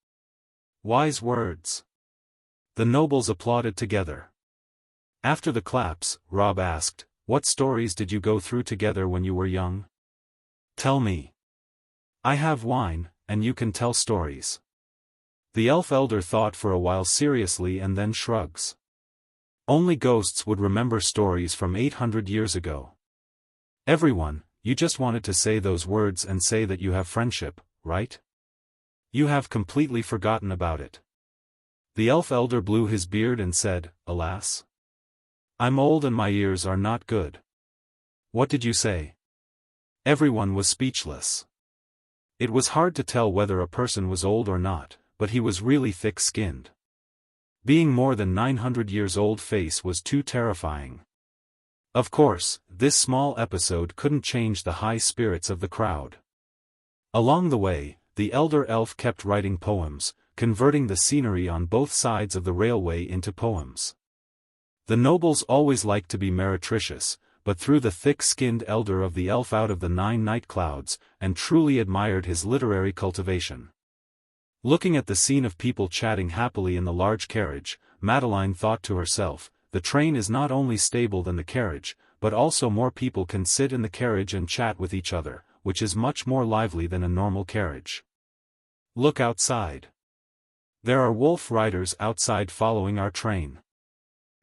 Wise words. The nobles applauded together. After the claps, Robb asked, what stories did you go through together when you were young? Tell me. I have wine, and you can tell stories. The elf elder thought for a while seriously and then shrugs. Only ghosts would remember stories from 800 years ago. Everyone, you just wanted to say those words and say that you have friendship, right? You have completely forgotten about it. The elf elder blew his beard and said, alas. I'm old and my ears are not good. What did you say? Everyone was speechless. It was hard to tell whether a person was old or not, but he was really thick-skinned. Being more than 900 years old face was too terrifying. Of course, this small episode couldn't change the high spirits of the crowd. Along the way, the elder elf kept writing poems, converting the scenery on both sides of the railway into poems. The nobles always liked to be meretricious, but threw the thick-skinned elder of the elf out of the 9 night clouds, and truly admired his literary cultivation. Looking at the scene of people chatting happily in the large carriage, Madeline thought to herself, the train is not only stable than the carriage, but also more people can sit in the carriage and chat with each other, which is much more lively than a normal carriage. Look outside. There are wolf riders outside following our train.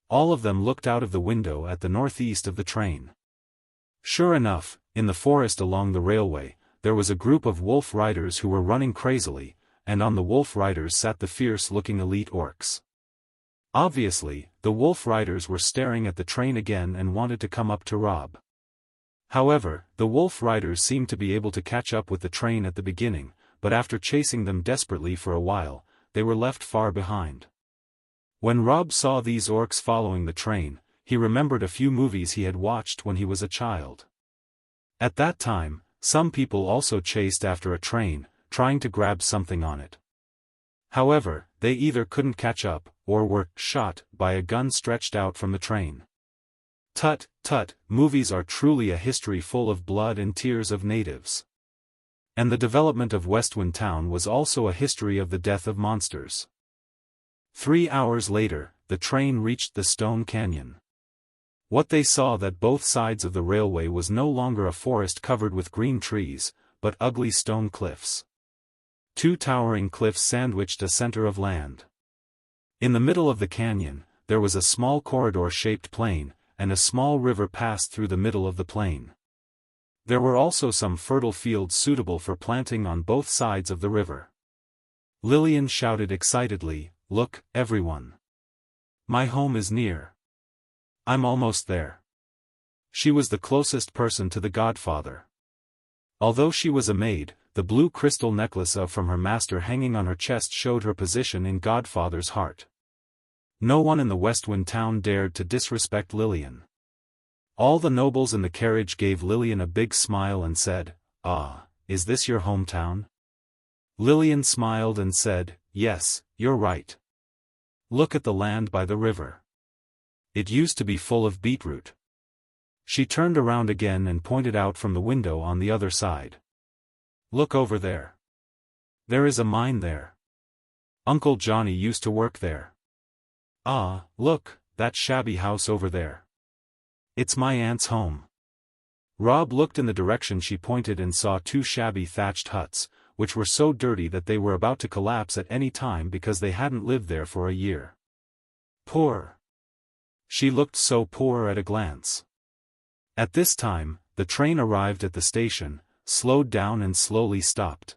All of them looked out of the window at the northeast of the train. Sure enough, in the forest along the railway, there was a group of wolf riders who were running crazily, and on the wolf riders sat the fierce-looking elite orcs. Obviously, the wolf riders were staring at the train again and wanted to come up to Robb. However, the wolf riders seemed to be able to catch up with the train at the beginning, but after chasing them desperately for a while, they were left far behind. When Robb saw these orcs following the train, he remembered a few movies he had watched when he was a child. At that time, some people also chased after a train, trying to grab something on it. However, they either couldn't catch up, or were shot by a gun stretched out from the train. Tut, tut, movies are truly a history full of blood and tears of natives. And the development of Westwind Town was also a history of the death of monsters. 3 hours later, the train reached the Stone Canyon. What they saw that both sides of the railway was no longer a forest covered with green trees, but ugly stone cliffs. 2 towering cliffs sandwiched a center of land. In the middle of the canyon, there was a small corridor-shaped plain, and a small river passed through the middle of the plain. There were also some fertile fields suitable for planting on both sides of the river. Lillian shouted excitedly, "Look, everyone! My home is near. I'm almost there." She was the closest person to the Godfather. Although she was a maid, the blue crystal necklace from her master hanging on her chest showed her position in Godfather's heart. No one in the Westwind Town dared to disrespect Lillian. All the nobles in the carriage gave Lillian a big smile and said, "Ah, is this your hometown?" Lillian smiled and said, "Yes, you're right. Look at the land by the river. It used to be full of beetroot." She turned around again and pointed out from the window on the other side. "Look over there. There is a mine there. Uncle Johnny used to work there. Ah, look, that shabby house over there. It's my aunt's home." Robb looked in the direction she pointed and saw 2 shabby thatched huts, which were so dirty that they were about to collapse at any time because they hadn't lived there for a year. Poor. She looked so poor at a glance. At this time, the train arrived at the station, slowed down and slowly stopped.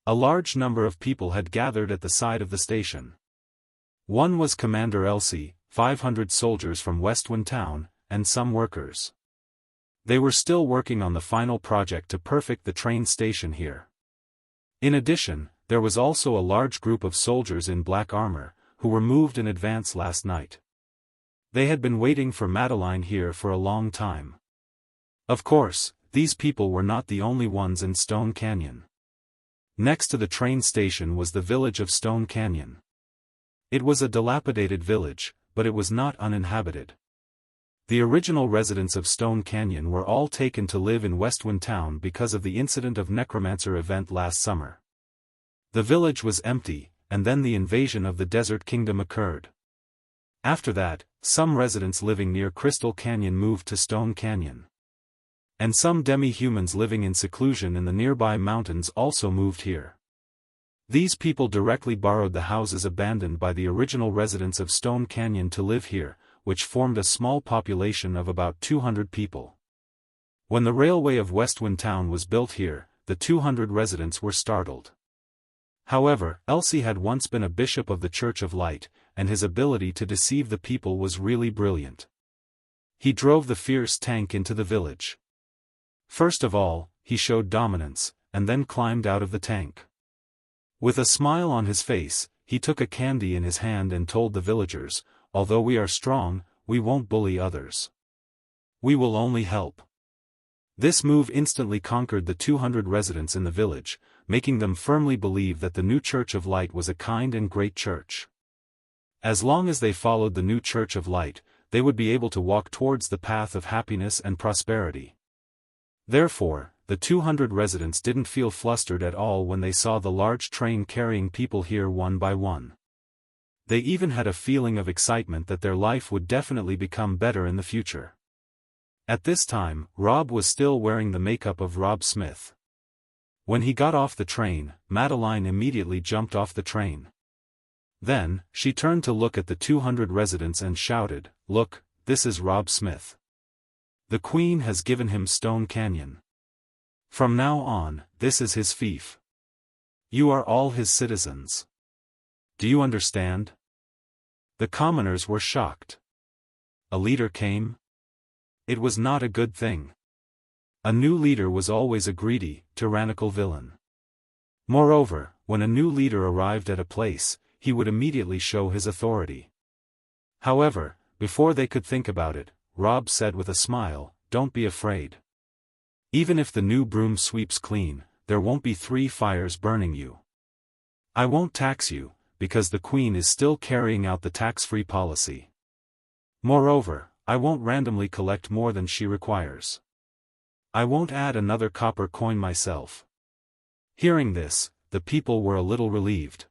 A large number of people had gathered at the side of the station. One was Commander Elsie, 500 soldiers from Westwind Town, and some workers. They were still working on the final project to perfect the train station here. In addition, there was also a large group of soldiers in black armor, who were moved in advance last night. They had been waiting for Madeline here for a long time. Of course, these people were not the only ones in Stone Canyon. Next to the train station was the village of Stone Canyon. It was a dilapidated village, but it was not uninhabited. The original residents of Stone Canyon were all taken to live in Westwind Town because of the incident of Necromancer event last summer. The village was empty, and then the invasion of the Desert Kingdom occurred. After that, some residents living near Crystal Canyon moved to Stone Canyon. And some demi-humans living in seclusion in the nearby mountains also moved here. These people directly borrowed the houses abandoned by the original residents of Stone Canyon to live here, which formed a small population of about 200 people. When the railway of Westwind Town was built here, the 200 residents were startled. However, Elsie had once been a bishop of the Church of Light, and his ability to deceive the people was really brilliant. He drove the fierce tank into the village. First of all, he showed dominance, and then climbed out of the tank. With a smile on his face, he took a candy in his hand and told the villagers, "Although we are strong, we won't bully others. We will only help." This move instantly conquered the 200 residents in the village, making them firmly believe that the new Church of Light was a kind and great church. As long as they followed the new Church of Light, they would be able to walk towards the path of happiness and prosperity. Therefore, the 200 residents didn't feel flustered at all when they saw the large train carrying people here one by one. They even had a feeling of excitement that their life would definitely become better in the future. At this time, Robb was still wearing the makeup of Robb Smith. When he got off the train, Madeline immediately jumped off the train. Then, she turned to look at the 200 residents and shouted, "Look, this is Robb Smith. The Queen has given him Stone Canyon. From now on, this is his fief. You are all his citizens. Do you understand?" The commoners were shocked. A leader came? It was not a good thing. A new leader was always a greedy, tyrannical villain. Moreover, when a new leader arrived at a place, he would immediately show his authority. However, before they could think about it, Robb said with a smile, "Don't be afraid. Even if the new broom sweeps clean, there won't be 3 fires burning you. I won't tax you, because the Queen is still carrying out the tax-free policy. Moreover, I won't randomly collect more than she requires. I won't add another copper coin myself." Hearing this, the people were a little relieved.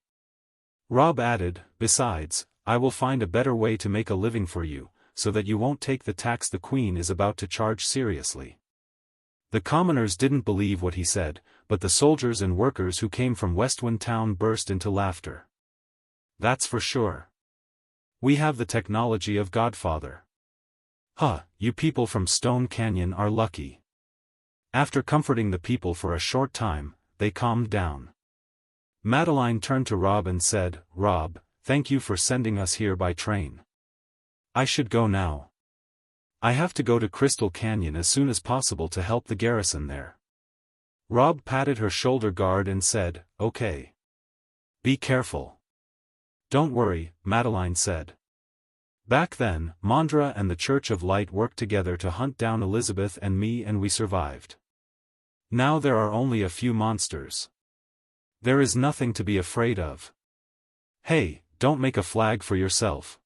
Robb added, "Besides, I will find a better way to make a living for you, so that you won't take the tax the Queen is about to charge seriously." The commoners didn't believe what he said, but the soldiers and workers who came from Westwind Town burst into laughter. "That's for sure. We have the technology of Godfather. Huh, you people from Stone Canyon are lucky." After comforting the people for a short time, they calmed down. Madeline turned to Robb and said, "Robb, thank you for sending us here by train. I should go now. I have to go to Crystal Canyon as soon as possible to help the garrison there." Robb patted her shoulder guard and said, "Okay. Be careful." "Don't worry," Madeline said. "Back then, Mondra and the Church of Light worked together to hunt down Elizabeth and me, and we survived. Now there are only a few monsters. There is nothing to be afraid of. Hey, don't make a flag for yourself."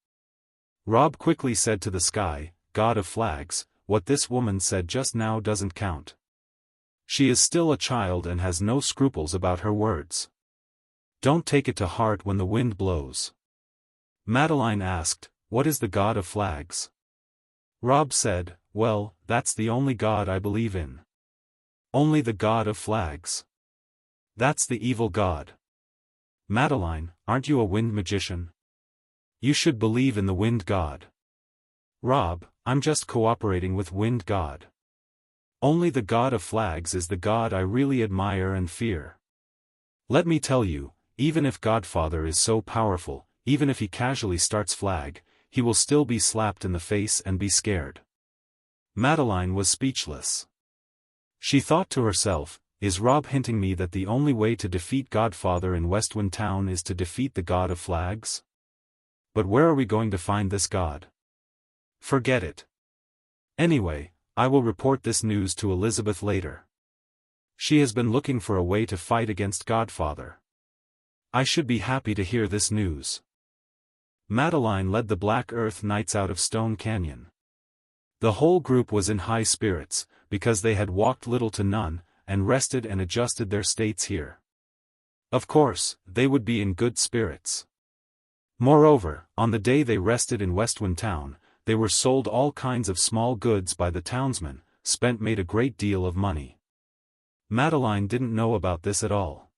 Robb quickly said to the sky, "God of flags, what this woman said just now doesn't count. She is still a child and has no scruples about her words. Don't take it to heart when the wind blows." Madeline asked, "What is the God of flags?" Robb said, "Well, that's the only God I believe in. Only the God of flags. That's the evil God." "Madeline, aren't you a wind magician? You should believe in the wind god." "Robb, I'm just cooperating with wind god. Only the God of flags is the God I really admire and fear. Let me tell you, even if Godfather is so powerful, even if he casually starts flag, he will still be slapped in the face and be scared." Madeline was speechless. She thought to herself, "Is Robb hinting me that the only way to defeat Godfather in Westwind Town is to defeat the God of flags? But where are we going to find this god? Forget it. Anyway, I will report this news to Elizabeth later. She has been looking for a way to fight against Godfather. I should be happy to hear this news." Madeline led the Black Earth Knights out of Stone Canyon. The whole group was in high spirits, because they had walked little to none, and rested and adjusted their states here. Of course, they would be in good spirits. Moreover, on the day they rested in Westwind Town, they were sold all kinds of small goods by the townsmen, made a great deal of money. Madeline didn't know about this at all.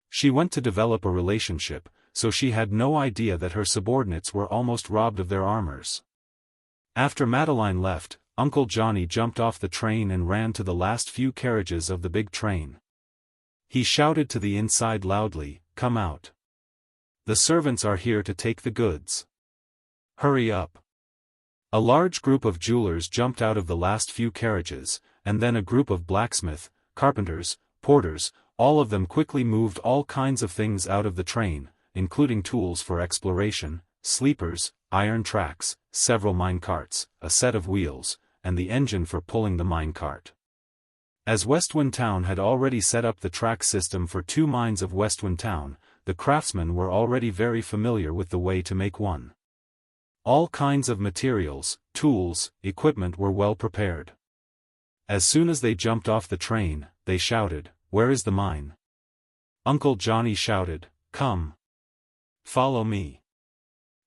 She went to develop a relationship, so she had no idea that her subordinates were almost robbed of their armors. After Madeline left, Uncle Johnny jumped off the train and ran to the last few carriages of the big train. He shouted to the inside loudly, "Come out. The servants are here to take the goods. Hurry up." A large group of jewelers jumped out of the last few carriages, and then a group of blacksmiths, carpenters, porters, all of them quickly moved all kinds of things out of the train, including tools for exploration, sleepers, iron tracks, several minecarts, a set of wheels, and the engine for pulling the minecart. As Westwind Town had already set up the track system for 2 mines of Westwind Town, the craftsmen were already very familiar with the way to make one. All kinds of materials, tools, equipment were well prepared. As soon as they jumped off the train, they shouted, "Where is the mine?" Uncle Johnny shouted, "Come. Follow me."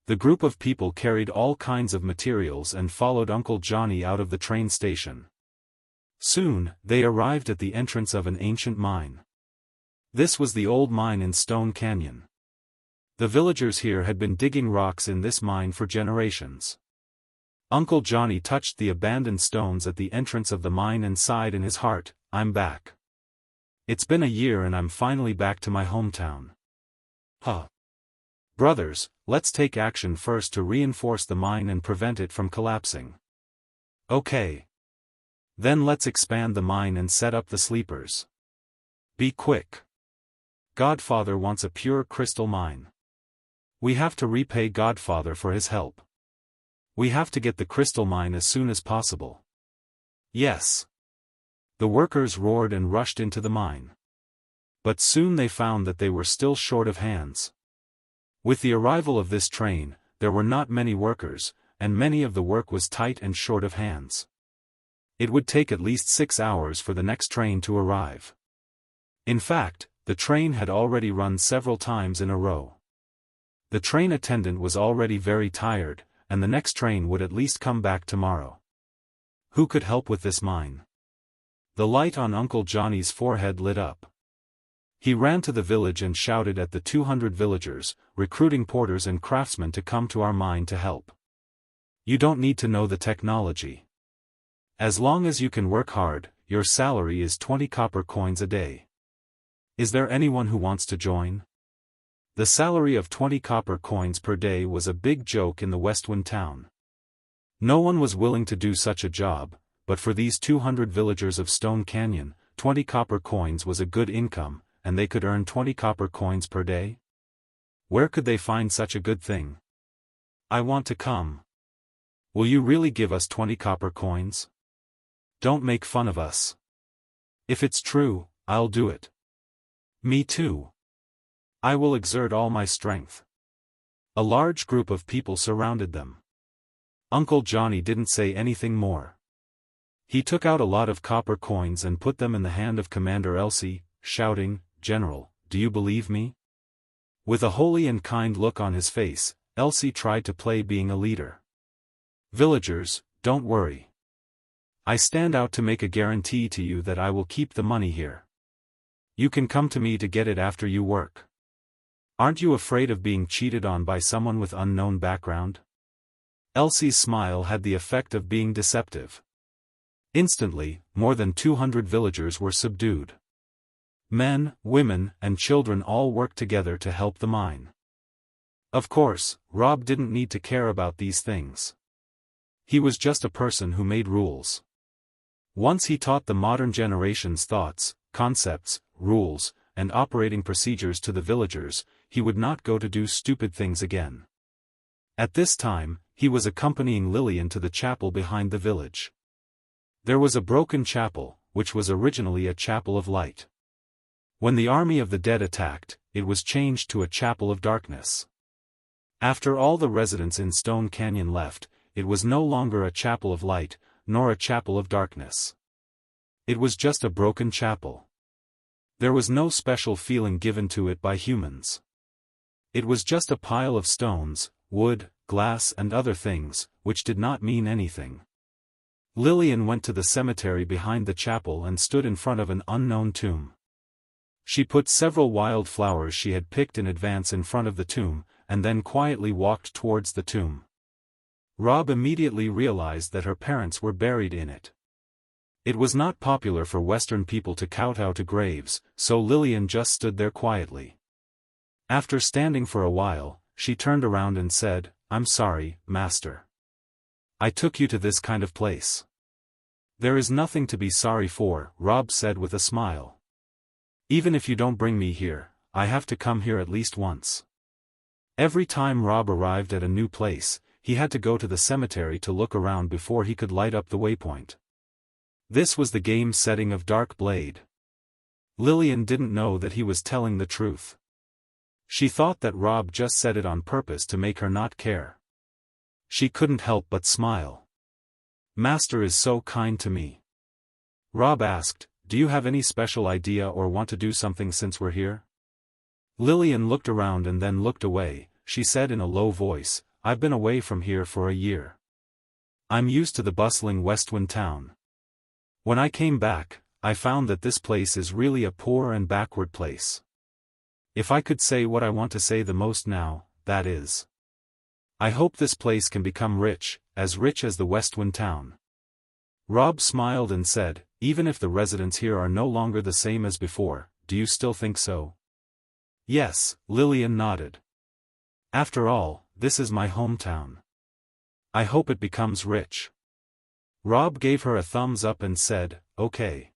The group of people carried all kinds of materials and followed Uncle Johnny out of the train station. Soon, they arrived at the entrance of an ancient mine. This was the old mine in Stone Canyon. The villagers here had been digging rocks in this mine for generations. Uncle Johnny touched the abandoned stones at the entrance of the mine and sighed in his heart, "I'm back. It's been a year and I'm finally back to my hometown. Huh. Brothers, let's take action first to reinforce the mine and prevent it from collapsing." "Okay. Then let's expand the mine and set up the sleepers. Be quick. Godfather wants a pure crystal mine. We have to repay Godfather for his help. We have to get the crystal mine as soon as possible." "Yes." The workers roared and rushed into the mine. But soon they found that they were still short of hands. With the arrival of this train, there were not many workers, and many of the work was tight and short of hands. It would take at least 6 hours for the next train to arrive. In fact, the train had already run several times in a row. The train attendant was already very tired, and the next train would at least come back tomorrow. Who could help with this mine? The light on Uncle Johnny's forehead lit up. He ran to the village and shouted at the 200 villagers, recruiting porters and craftsmen to come to our mine to help. "You don't need to know the technology. As long as you can work hard, your salary is 20 copper coins a day. Is there anyone who wants to join?" The salary of 20 copper coins per day was a big joke in the Westwind town. No one was willing to do such a job, but for these 200 villagers of Stone Canyon, 20 copper coins was a good income, and they could earn 20 copper coins per day? Where could they find such a good thing? "I want to come. Will you really give us 20 copper coins? Don't make fun of us. If it's true, I'll do it." "Me too. I will exert all my strength." A large group of people surrounded them. Uncle Johnny didn't say anything more. He took out a lot of copper coins and put them in the hand of Commander Elsie, shouting, "General, do you believe me?" With a holy and kind look on his face, Elsie tried to play being a leader. "Villagers, don't worry. I stand out to make a guarantee to you that I will keep the money here. You can come to me to get it after you work. Aren't you afraid of being cheated on by someone with unknown background?" Elsie's smile had the effect of being deceptive. Instantly, more than 200 villagers were subdued. Men, women, and children all worked together to help the mine. Of course, Robb didn't need to care about these things. He was just a person who made rules. Once he taught the modern generation's thoughts, concepts, rules, and operating procedures to the villagers, he would not go to do stupid things again. At this time, he was accompanying Lillian to the chapel behind the village. There was a broken chapel, which was originally a chapel of light. When the army of the dead attacked, it was changed to a chapel of darkness. After all the residents in Stone Canyon left, it was no longer a chapel of light, nor a chapel of darkness. It was just a broken chapel. There was no special feeling given to it by humans. It was just a pile of stones, wood, glass and other things, which did not mean anything. Lillian went to the cemetery behind the chapel and stood in front of an unknown tomb. She put several wild flowers she had picked in advance in front of the tomb, and then quietly walked towards the tomb. Robb immediately realized that her parents were buried in it. It was not popular for Western people to kowtow to graves, so Lillian just stood there quietly. After standing for a while, she turned around and said, "I'm sorry, Master. I took you to this kind of place." "There is nothing to be sorry for," Robb said with a smile. "Even if you don't bring me here, I have to come here at least once." Every time Robb arrived at a new place, he had to go to the cemetery to look around before he could light up the waypoint. This was the game setting of Dark Blade. Lillian didn't know that he was telling the truth. She thought that Robb just said it on purpose to make her not care. She couldn't help but smile. "Master is so kind to me." Robb asked, "Do you have any special idea or want to do something since we're here?" Lillian looked around and then looked away. She said in a low voice, I've been away from here for a year. I'm used to the bustling Westwind town. When I came back, I found that this place is really a poor and backward place. If I could say what I want to say the most now, that is, I hope this place can become rich as the Westwind town. Robb smiled and said, even if the residents here are no longer the same as before, do you still think so? Yes, Lillian nodded. After all, this is my hometown. I hope it becomes rich. Robb gave her a thumbs up and said, okay.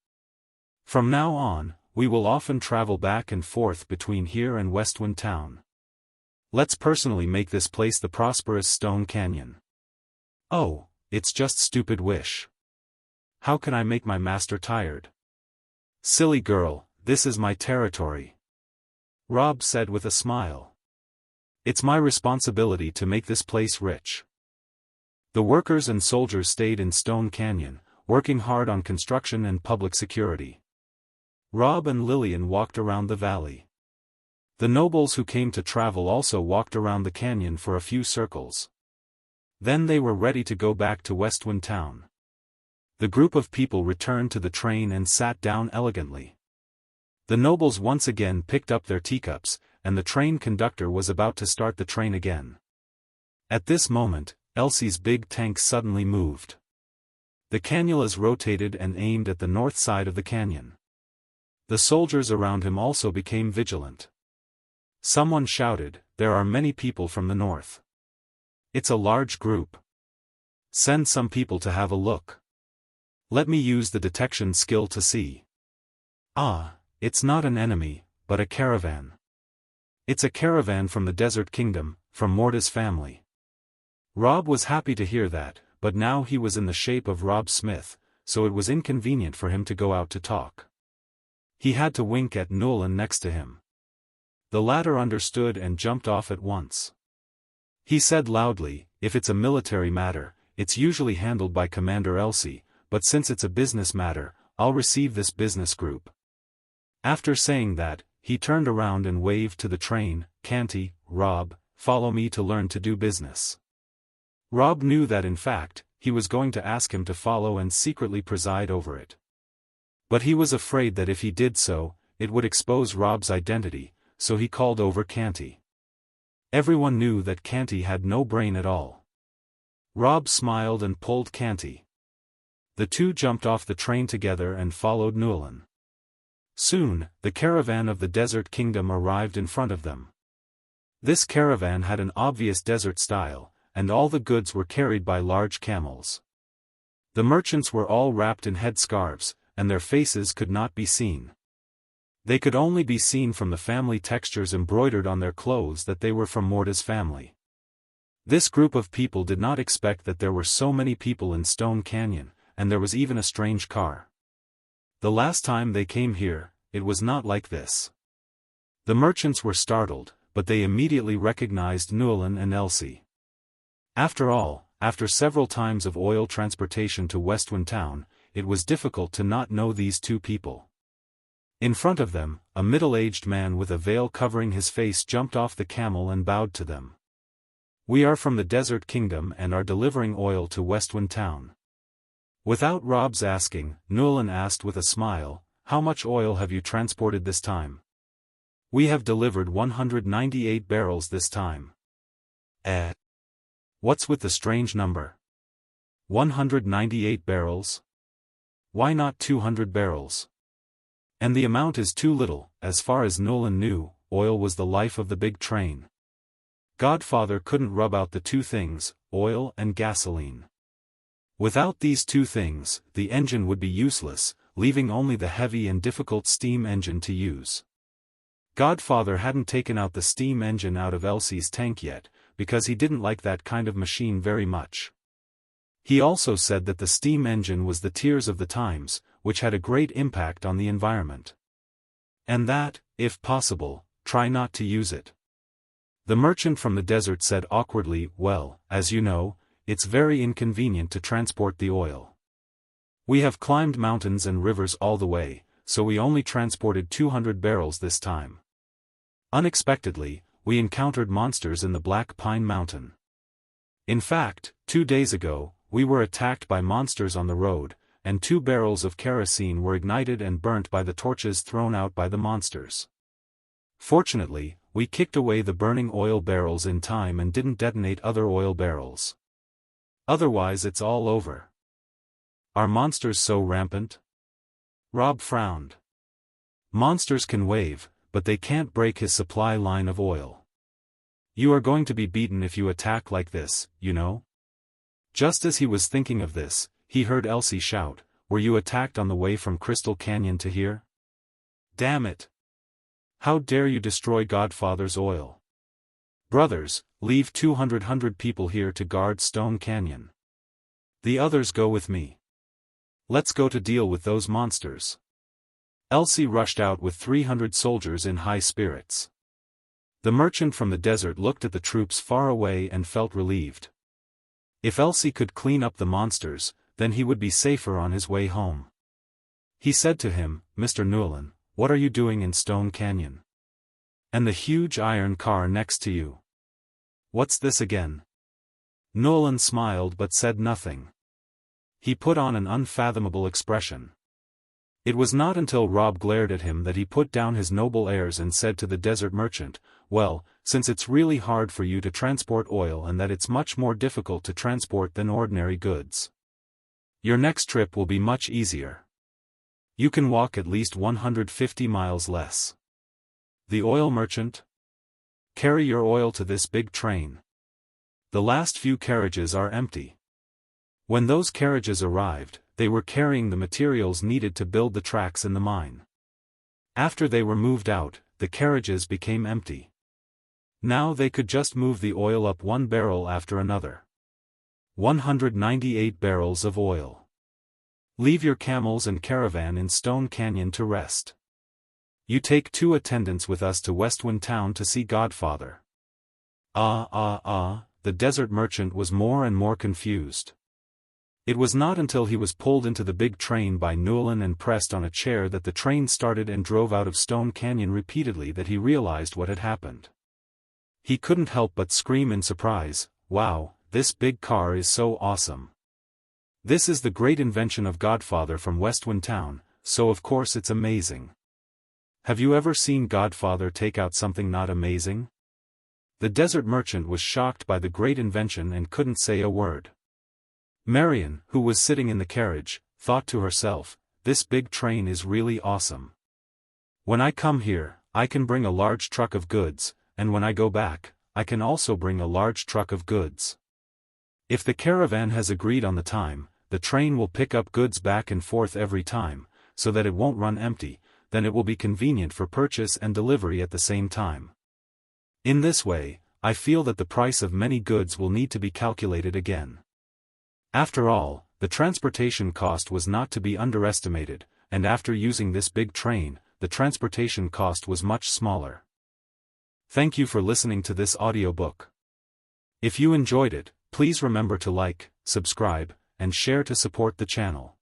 From now on, we will often travel back and forth between here and Westwind town. Let's personally make this place the prosperous Stone Canyon. Oh, it's just stupid wish. How can I make my master tired? Silly girl, this is my territory. Robb said with a smile. It's my responsibility to make this place rich. The workers and soldiers stayed in Stone Canyon, working hard on construction and public security. Robb and Lillian walked around the valley. The nobles who came to travel also walked around the canyon for a few circles. Then they were ready to go back to Westwind town. The group of people returned to the train and sat down elegantly. The nobles once again picked up their teacups, and the train conductor was about to start the train again. At this moment, Elsie's big tank suddenly moved. The cannulas rotated and aimed at the north side of the canyon. The soldiers around him also became vigilant. Someone shouted, "There are many people from the north. It's a large group. Send some people to have a look. Let me use the detection skill to see. Ah, it's not an enemy, but a caravan. It's a caravan from the Desert Kingdom, from Morta's family." Robb was happy to hear that, but now he was in the shape of Robb Smith, so it was inconvenient for him to go out to talk. He had to wink at Nolan next to him. The latter understood and jumped off at once. He said loudly, "If it's a military matter, it's usually handled by Commander Elsie, but since it's a business matter, I'll receive this business group." After saying that, he turned around and waved to the train, "Canty, Robb, follow me to learn to do business." Robb knew that in fact, he was going to ask him to follow and secretly preside over it. But he was afraid that if he did so, it would expose Robb's identity, so he called over Canty. Everyone knew that Canty had no brain at all. Robb smiled and pulled Canty. The two jumped off the train together and followed Nolan. Soon, the caravan of the Desert Kingdom arrived in front of them. This caravan had an obvious desert style, and all the goods were carried by large camels. The merchants were all wrapped in headscarves, and their faces could not be seen. They could only be seen from the family textures embroidered on their clothes that they were from Morta's family. This group of people did not expect that there were so many people in Stone Canyon, and there was even a strange car. The last time they came here, it was not like this. The merchants were startled, but they immediately recognized Nolan and Elsie. After all, after several times of oil transportation to Westwind town, it was difficult to not know these two people. In front of them, a middle-aged man with a veil covering his face jumped off the camel and bowed to them. "We are from the Desert Kingdom and are delivering oil to Westwind town." Without Robb's asking, Nolan asked with a smile, "How much oil have you transported this time?" "We have delivered 198 barrels this time." What's with the strange number? 198 barrels? Why not 200 barrels? And the amount is too little. As far as Nolan knew, oil was the life of the big train. Godfather couldn't rub out the two things, oil and gasoline. Without these two things, the engine would be useless, leaving only the heavy and difficult steam engine to use. Godfather hadn't taken out the steam engine out of Elsie's tank yet, because he didn't like that kind of machine very much. He also said that the steam engine was the tears of the times, which had a great impact on the environment. And that, if possible, try not to use it. The merchant from the desert said awkwardly, "Well, as you know, it's very inconvenient to transport the oil. We have climbed mountains and rivers all the way, so we only transported 200 barrels this time. Unexpectedly, we encountered monsters in the Black Pine Mountain. In fact, 2 days ago, we were attacked by monsters on the road, and 2 barrels of kerosene were ignited and burnt by the torches thrown out by the monsters. Fortunately, we kicked away the burning oil barrels in time and didn't detonate other oil barrels. Otherwise it's all over. Are monsters so rampant? Robb frowned. Monsters can wave, but they can't break his supply line of oil. You are going to be beaten if you attack like this, you know? Just as he was thinking of this, he heard Elsie shout, "Were you attacked on the way from Crystal Canyon to here? Damn it! How dare you destroy Godfather's oil? Brothers, leave 200 people here to guard Stone Canyon. The others go with me. Let's go to deal with those monsters." Elsie rushed out with 300 soldiers in high spirits. The merchant from the desert looked at the troops far away and felt relieved. If Elsie could clean up the monsters, then he would be safer on his way home. He said to him, "Mr. Newland, what are you doing in Stone Canyon? And the huge iron car next to you? What's this again?" Newland smiled but said nothing. He put on an unfathomable expression. It was not until Robb glared at him that he put down his noble airs and said to the desert merchant, "Well, since it's really hard for you to transport oil and that it's much more difficult to transport than ordinary goods, your next trip will be much easier. You can walk at least 150 miles less." The oil merchant? "Carry your oil to this big train. The last few carriages are empty." When those carriages arrived, they were carrying the materials needed to build the tracks in the mine. After they were moved out, the carriages became empty. Now they could just move the oil up one barrel after another. 198 barrels of oil. Leave your camels and caravan in Stone Canyon to rest. You take 2 attendants with us to Westwind Town to see Godfather. The desert merchant was more and more confused. It was not until he was pulled into the big train by Newland and pressed on a chair that the train started and drove out of Stone Canyon repeatedly that he realized what had happened. He couldn't help but scream in surprise, "Wow, this big car is so awesome. This is the great invention of Godfather from Westwind Town, so of course it's amazing. Have you ever seen Godfather take out something not amazing?" The desert merchant was shocked by the great invention and couldn't say a word. Marion, who was sitting in the carriage, thought to herself, "This big train is really awesome. When I come here, I can bring a large truck of goods, and when I go back, I can also bring a large truck of goods. If the caravan has agreed on the time, the train will pick up goods back and forth every time, so that it won't run empty, then it will be convenient for purchase and delivery at the same time. In this way, I feel that the price of many goods will need to be calculated again." After all, the transportation cost was not to be underestimated, and after using this big train, the transportation cost was much smaller. Thank you for listening to this audiobook. If you enjoyed it, please remember to like, subscribe, and share to support the channel.